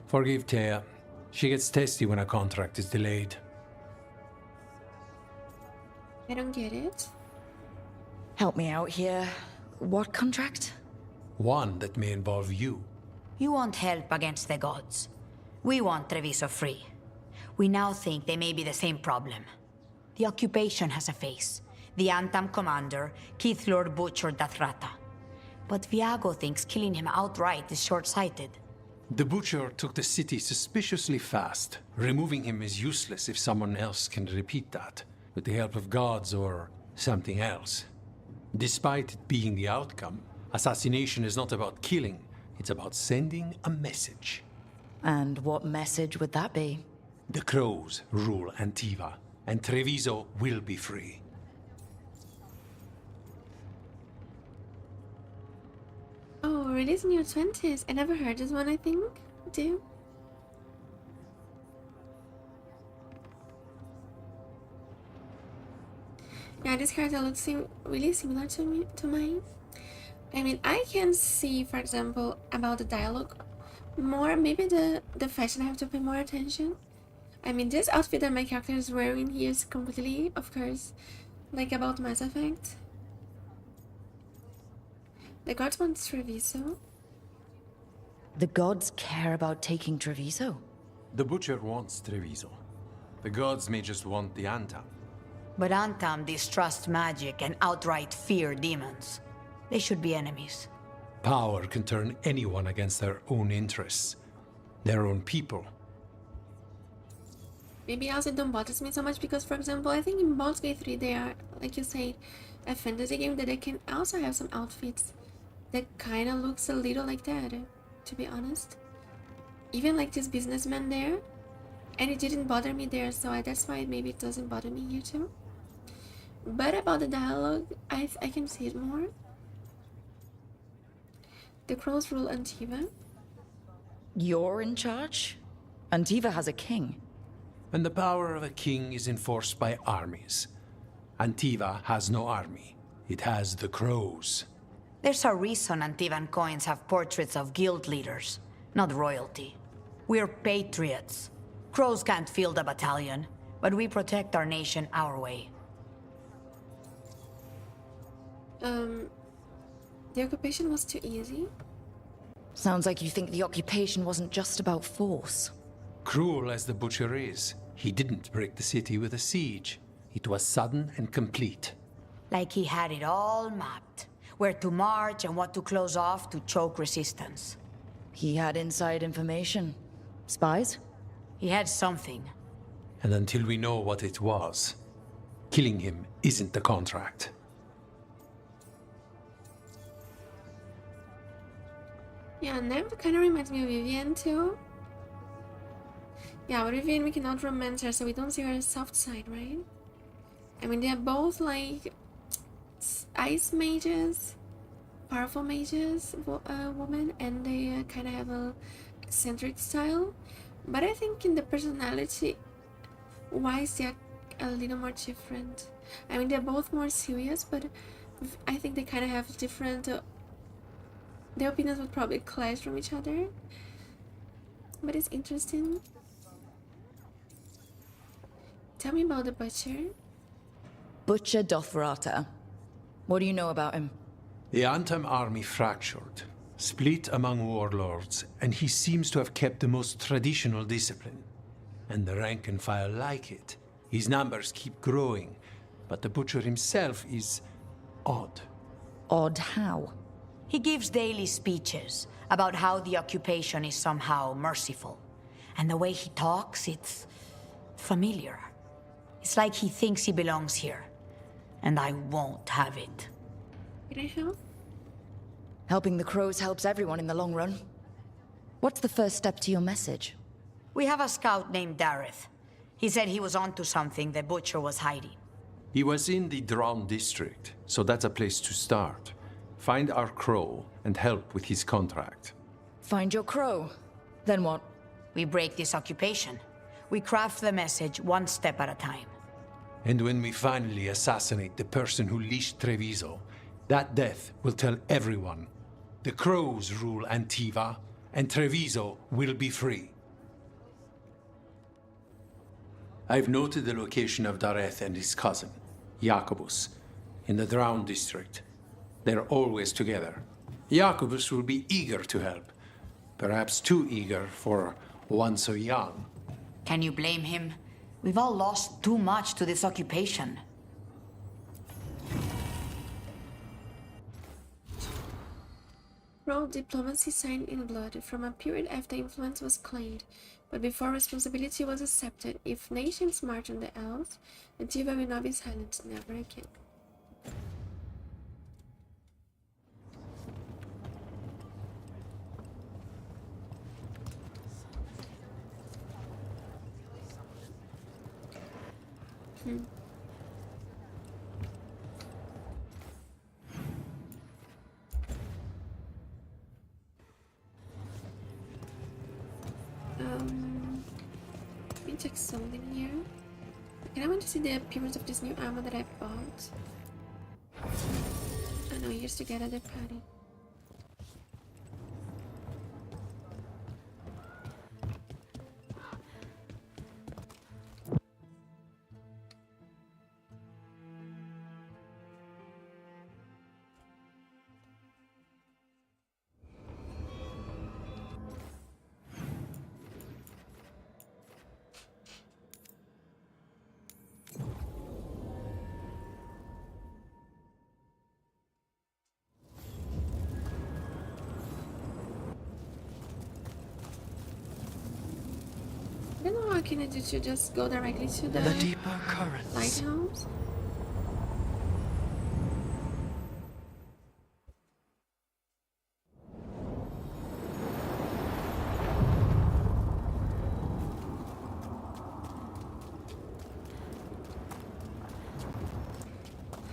Forgive Thea. She gets testy when a contract is delayed. I don't get it. Help me out here. What contract? One that may involve you. You want help against the gods. We want Treviso free. We now think they may be the same problem. The occupation has a face. The Antam commander, Keith Lord butchered Dathrata. But Viago thinks killing him outright is short-sighted. The butcher took the city suspiciously fast. Removing him is useless if someone else can repeat that, with the help of gods or something else. Despite it being the outcome, assassination is not about killing, it's about sending a message. And what message would that be? The crows rule Antiva, and Treviso will be free. Oh, released in your 20s. I never heard this one, I think. Do you? Yeah, this character looks really similar to mine. I mean, I can see, for example, about the dialogue more. Maybe the fashion I have to pay more attention. I mean, this outfit that my character is wearing here is completely, of course, like about Mass Effect. The gods want Treviso. The gods care about taking Treviso? The butcher wants Treviso. The gods may just want the Antam. But Antam distrust magic and outright fear demons. They should be enemies. Power can turn anyone against their own interests, their own people. Maybe also don't bother me so much because, for example, I think in Baldur's Gate 3 they are, like you said, a fantasy game that they can also have some outfits that kind of looks a little like that, to be honest. Even like this businessman there, and it didn't bother me there, so that's why maybe it doesn't bother me here too. But about the dialogue, I can see it more. The crows rule Antiva. You're in charge? Antiva has a king. And the power of a king is enforced by armies. Antiva has no army. It has the crows. There's a reason Antivan coins have portraits of guild leaders, not royalty. We're patriots. Crows can't field a battalion, but we protect our nation our way. The occupation was too easy. Sounds like you think the occupation wasn't just about force. Cruel as the Butcher is, he didn't break the city with a siege. It was sudden and complete. Like he had it all mapped. Where to march and what to close off to choke resistance. He had inside information. Spies? He had something. And until we know what it was, killing him isn't the contract. Yeah, Nev kind of reminds me of Vivienne too. Yeah, but Vivienne we cannot romance her, so we don't see her soft side, right? I mean, they're both like ice mages, powerful mages, woman, and they kind of have a eccentric style. But I think in the personality wise, they're a little more different. I mean, they're both more serious, but I think they kind of have different. Their opinions would probably clash from each other. But it's interesting. Tell me about the Butcher. Butcher Dothrata. What do you know about him? The Antam army fractured, split among warlords, and he seems to have kept the most traditional discipline. And the rank and file like it. His numbers keep growing, but the Butcher himself is odd. Odd how? He gives daily speeches about how the occupation is somehow merciful. And the way he talks, it's familiar. It's like he thinks he belongs here. And I won't have it. Can I help? Helping the crows helps everyone in the long run. What's the first step to your message? We have a scout named Dareth. He said he was onto something the Butcher was hiding. He was in the Drown district, so that's a place to start. Find our crow and help with his contract. Find your crow. Then what? We break this occupation. We craft the message one step at a time. And when we finally assassinate the person who leashed Treviso, that death will tell everyone. The crows rule Antiva, and Treviso will be free. I've noted the location of Dareth and his cousin, Jacobus, in the Drown district. They're always together. Jacobus will be eager to help. Perhaps too eager for one so young. Can you blame him? We've all lost too much to this occupation. Royal diplomacy signed in blood from a period after influence was claimed, but before responsibility was accepted. If nations march on the elves, Antiva will not be silenced, never again. Let me check something here. And I want to see the appearance of this new armor that I bought. Oh no, here's to get at the party. I don't know how can I do to just go directly to the deeper currents. lighthouse.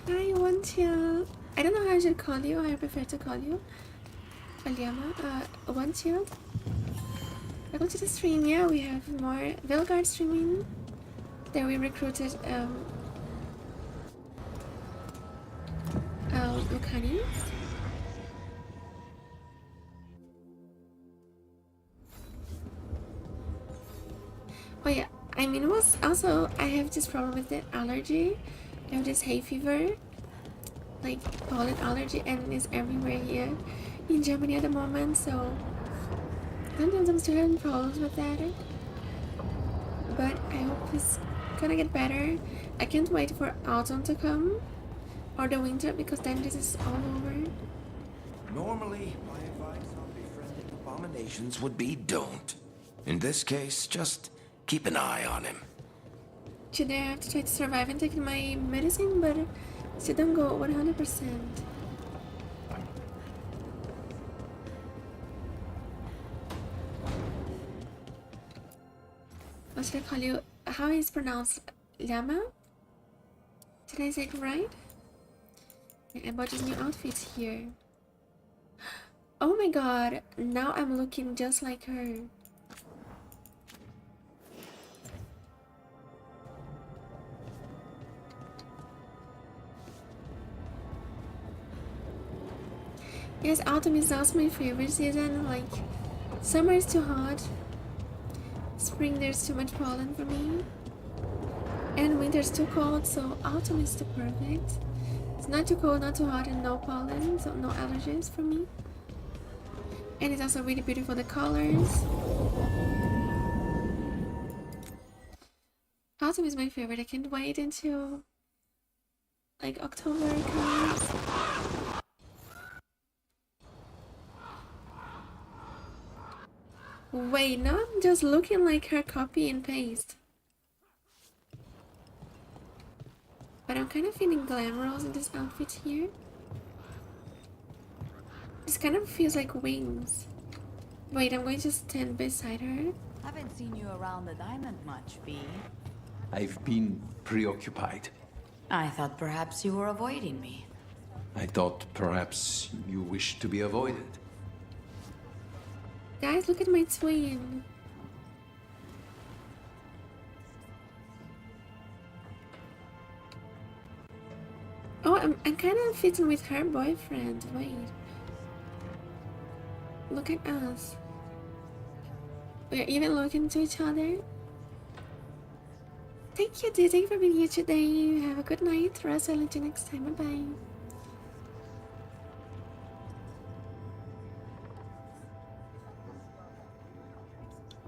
Hi, One-Tailed. I don't know how I should call you. I prefer to call you Aliama. One-Tailed. Welcome to the stream. Yeah, we have more Veilguard streaming. There we recruited Lucanis. Oh yeah, I mean it was also, I have this problem with the allergy. I have this hay fever, like pollen allergy, and it's everywhere here in Germany at the moment, so sometimes I'm still having problems with that. But I hope it's gonna get better. I can't wait for autumn to come, or the winter, because then this is all over. Normally, my advice on befriending abominations would be don't. In this case, just keep an eye on him. Today I have to try to survive and take my medicine, but still don't go 100%. What should I call you? How is pronounced? Llama? Did I say it right? I bought this new outfit here. Oh my god, now I'm looking just like her. Yes, autumn is also my favorite season. Like, summer is too hot. Spring, there's too much pollen for me. And winter's too cold, so autumn is the perfect. It's not too cold, not too hot, and no pollen, so no allergies for me. And it's also really beautiful, the colors. Autumn is my favorite. I can't wait until like October comes. Wait, no, I'm just looking like her copy and paste. But I'm kind of feeling glamorous in this outfit here. This kind of feels like wings. Wait, I'm going to stand beside her. Haven't seen you around the diamond much, V. I've been preoccupied. I thought perhaps you were avoiding me. I thought perhaps you wished to be avoided. Guys, look at my twin. Oh, I'm kind of fitting with her boyfriend. Wait. Look at us. We're even looking to each other. Thank you, dear. Thank you for being here today. Have a good night. Rest. I'll let you next time. Bye-bye.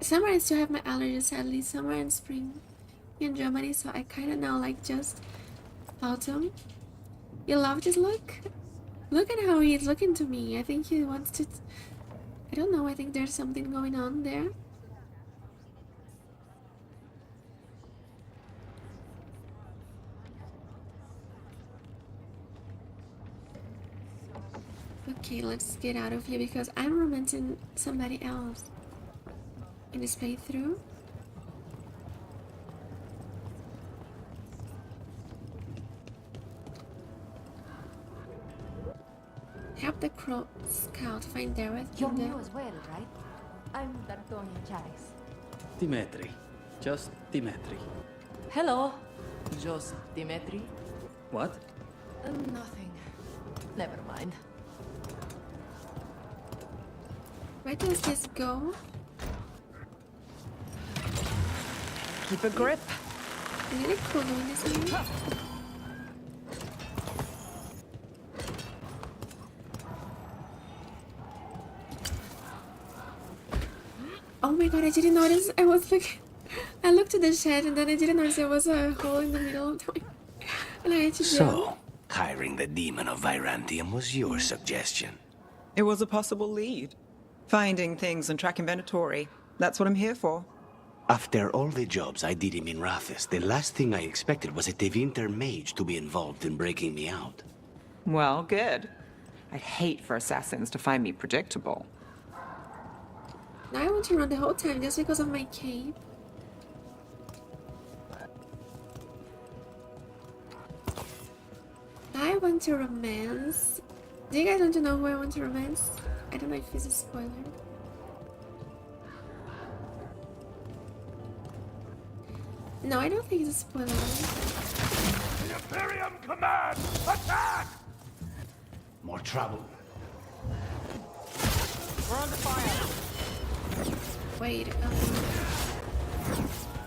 Summer, I still have my allergies, sadly. Summer and spring in Germany, so I kind of know, like, just autumn. You love this look? Look at how he's looking to me. I think he wants to... I don't know, I think there's something going on there. Okay, let's get out of here because I'm romancing somebody else in this playthrough. Help the crow scout find Dareth. You're new as well, right? I'm dragonagetheveilguard. Dimitri. Just Dimitri. Hello. Just Dimitri? What? Nothing. Never mind. Where does this go? Keep a grip. Is it cool doing this here? Oh my god, I didn't notice. I was looking. I looked at the shed and then I didn't notice there was a hole in the middle of the way. And I had to So, hiring the demon of Virantium was your suggestion. It was a possible lead. Finding things and tracking Venatori. That's what I'm here for. After all the jobs I did him in Rathis, the last thing I expected was a Tevinter mage to be involved in breaking me out. Well, good. I'd hate for assassins to find me predictable. Now I want to run the whole time just because of my cape. I want to romance. Do you guys want to know who I want to romance? I don't know if this is a spoiler. No, I don't think it's a spoiler. The Imperium command! Attack! More trouble. We're under fire. Wait,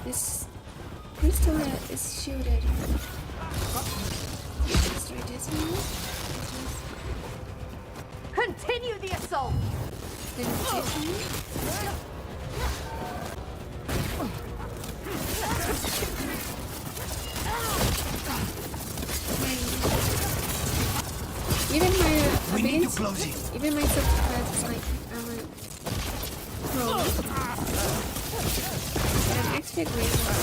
This crystal is shielded. Destroy this one. Continue the assault! Then this one. Even my ability, even my self-defense is like I'm a pro. But I'm actually a great one.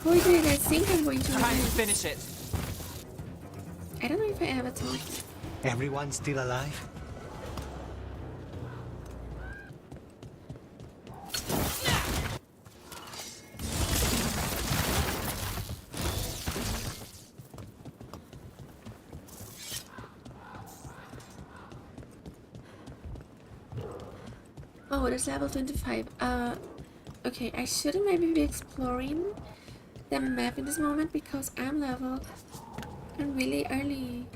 Who do you guys think I'm going to win? Finish it. I don't know if I ever told you. Everyone still alive? Oh, there's level 25. Okay, I shouldn't maybe be exploring the map in this moment because I'm leveled and really early.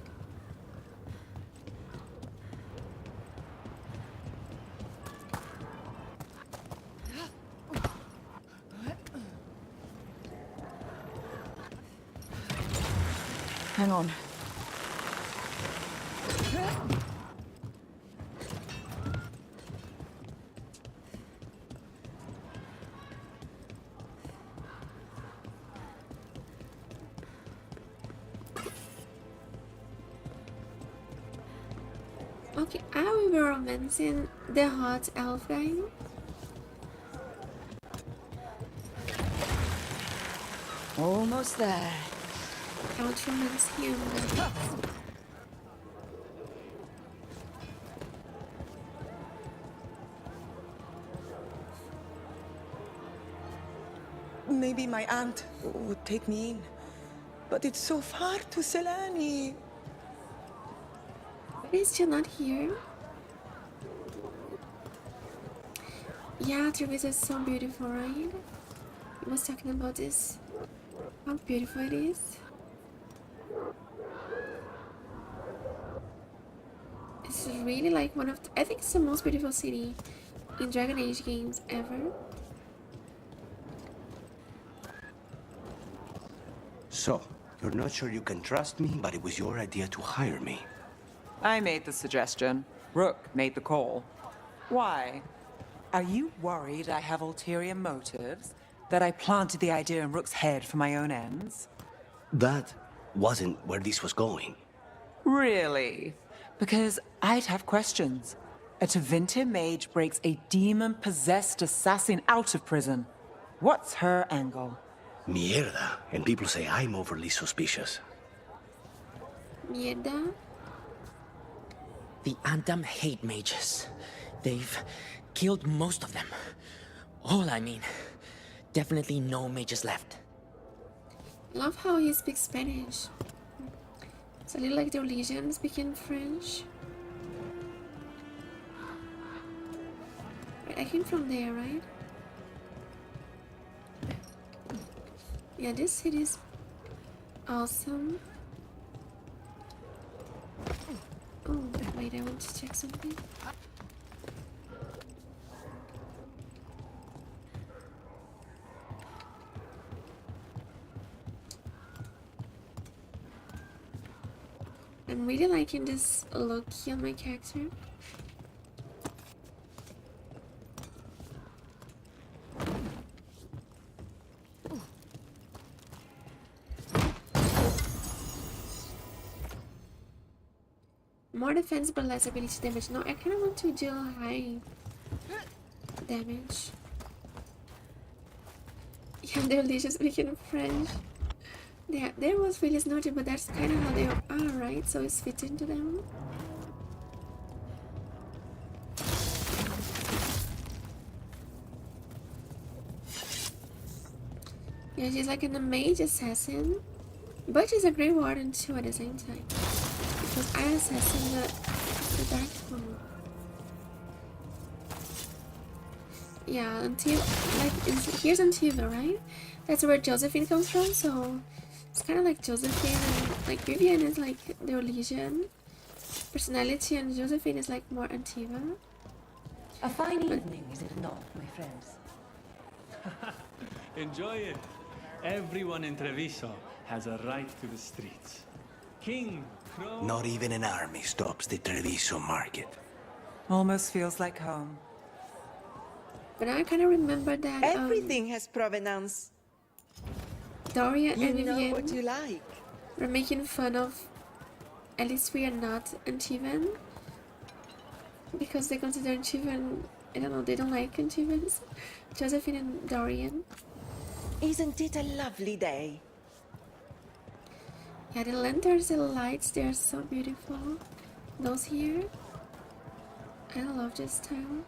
Hang on. Okay, are we romancing the hot elf guy? Almost there. I want to romance him. Maybe my aunt would take me in. But it's so far to Selani. But he's still not here. Yeah, Travis is so beautiful, right? I was talking about this. How beautiful it is. It's really like one of the, I think it's the most beautiful city in Dragon Age games ever. So, you're not sure you can trust me, but it was your idea to hire me. I made the suggestion. Rook made the call. Why? Are you worried I have ulterior motives? That I planted the idea in Rook's head for my own ends? That wasn't where this was going. Really? Because I'd have questions. A Tevinter mage breaks a demon-possessed assassin out of prison. What's her angle? Mierda. And people say I'm overly suspicious. Mierda? The Anthem hate mages. They've killed most of them. All I mean. Definitely no mages left. Love how he speaks Spanish. It's a little like the Legion speaking French. Wait, I came from there, right? Yeah, this city is awesome. Oh, wait, I want to check something. I'm really liking this look on my character. More defense but less ability damage. No, I kind of want to deal high damage. Yeah, they're just speaking French. Yeah, there was really snotty, but that's kind of how they are, right? So it's fitting to them. Yeah, she's like a mage assassin, but she's a great warden too at the same time. Because I assassin the dark one. Yeah, until like here's Antiva, right? That's where Josephine comes from, so it's kind of like Josephine and like Vivian is like their Legion personality, and Josephine is like more Antiva. A fine evening, is it not, my friends? Enjoy it. Everyone in Treviso has a right to the streets. King, crow... Not even an army stops the Treviso market. Almost feels like home. But I kind of remember that Everything has provenance. Doria You and know Vivienne what you like. were making fun of. At least we are not Antivan, because they consider Antivan. I don't know. They don't like Antivans. Josephine and Dorian. Isn't it a lovely day? Yeah, the lanterns and lights, they are so beautiful. Those here, I love this style.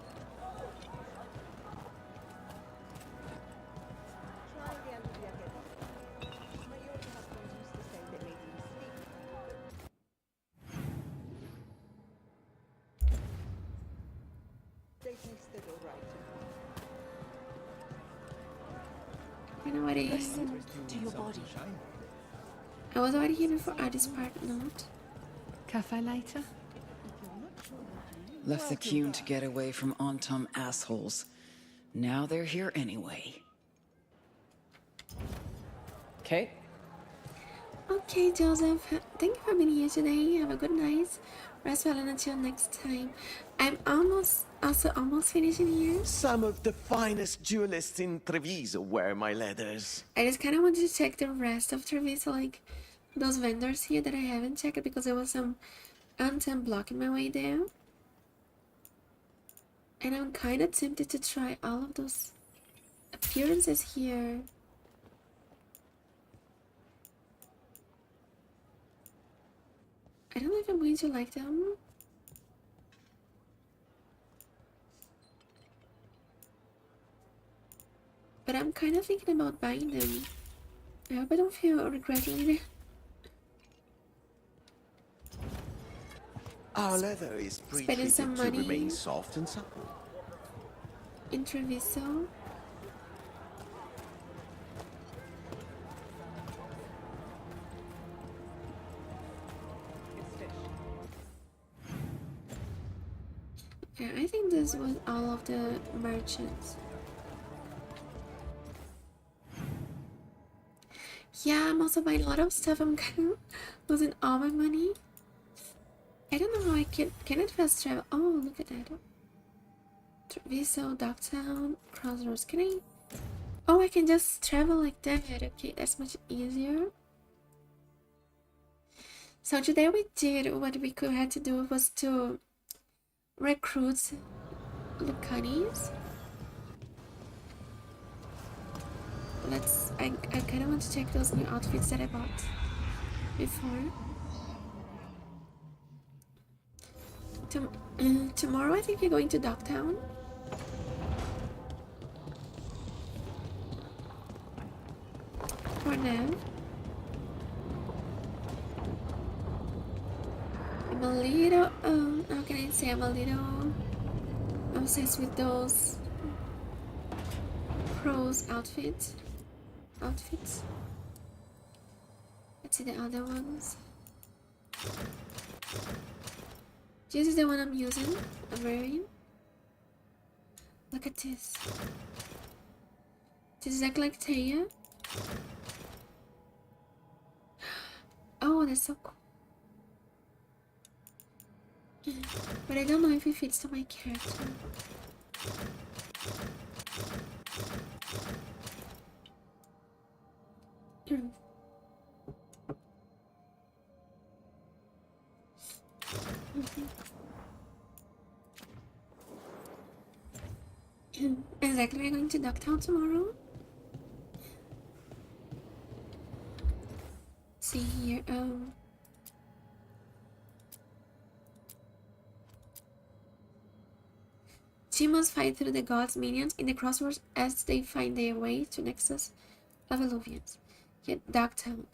You know what it is? Listen to your body. I was already here before I this part note. Cafe later? Left the queue to get away from Antum assholes. Now they're here anyway. Okay. Okay, Joseph. Thank you for being here today. Have a good night. Rest well and until next time. I'm almost finishing here. Some of the finest jewelists in Treviso wear my leathers. I just kind of wanted to check the rest of Treviso, like those vendors here that I haven't checked because there was some Antum blocking my way there. And I'm kind of tempted to try all of those appearances here. I don't know if I'm going to like them. But I'm kind of thinking about buying them. I hope I don't feel regretting it. Our leather is Spending some pre-treated to money remain soft and supple. in Treviso. Yeah, I think this was all of the merchants. Yeah, I'm also buying a lot of stuff. I'm kind of losing all my money. I don't know how I can it fast travel? Oh, look at that. Treviso, Docktown, Crossroads. Can I? Oh, I can just travel like that. Okay, that's much easier. So today we did what we could have to do was to recruit Lucanis. I kind of want to check those new outfits that I bought before. Tomorrow I think we're going to Docktown. For now. I'm a little, how can I say, I'm a little obsessed with those pros outfits. Let's see the other ones. This is the one I'm using, I'm wearing. Look at this. This is exactly like Taya. Oh, that's so cool. But I don't know if it fits to my character. Exactly, we're going to Docktown tomorrow. See here, she must fight through the gods' minions in the crossroads as they find their way to Nexus of Illuvians. Yet Docktown.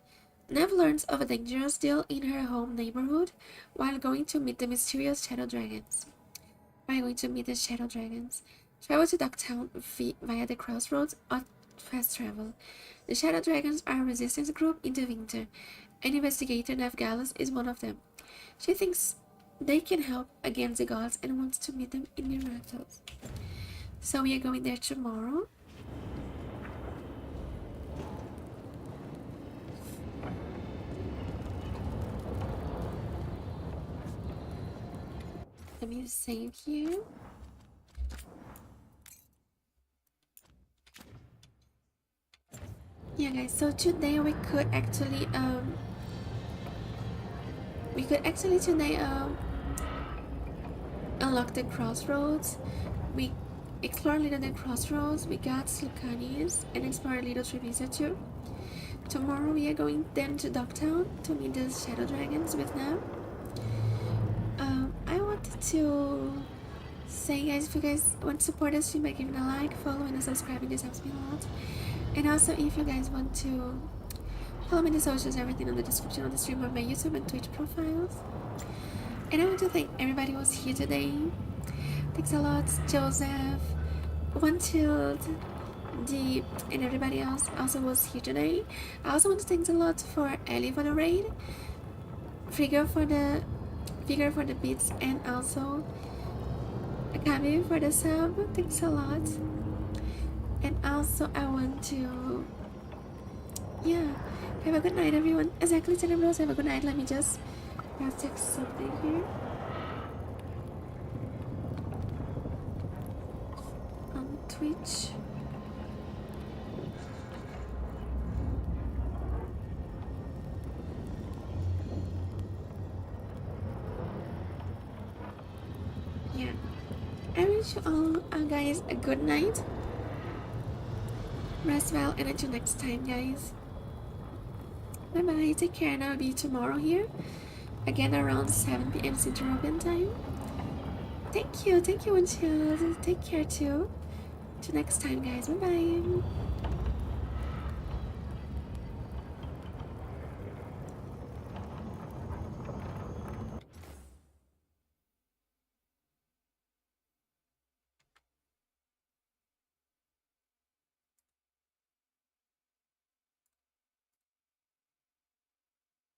Nev learns of a dangerous deal in her home neighborhood while going to meet the mysterious Shadow Dragons. Travel to Docktown via the crossroads or fast travel. The Shadow Dragons are a resistance group in the winter, and investigator Nev Gallus is one of them. She thinks they can help against the gods and wants to meet them in Miratos. So we are going there tomorrow. Let me save here. Yeah guys, so today we could actually today unlock the crossroads. We explored a little the crossroads, we got Lucanis and explored a little Treviso too. Tomorrow we are going then to Dogtown to meet the shadow dragons with them. I wanted to say guys, if you guys want to support us, you might give it a like, follow and subscribing, this helps me a lot. And also if you guys want to follow me on the socials, everything on the description of the stream of my YouTube and Twitch profiles. And I want to thank everybody who was here today. Thanks a lot, Joseph, Untitled, Deep, and everybody else also was here today. I also want to thank a lot for Ellie for the raid, Figure for the beats, and also Akabi for the sub. Thanks a lot. And also I want to, yeah, have a good night everyone. Exactly, Cerebros, have a good night. Let me just check something here. On Twitch. Yeah, I wish you all guys a good night. Rest well and until next time guys. Bye bye, take care, and I'll be tomorrow here again around 7 PM Central European time. Thank you Until. Take care too. Till next time guys, bye bye.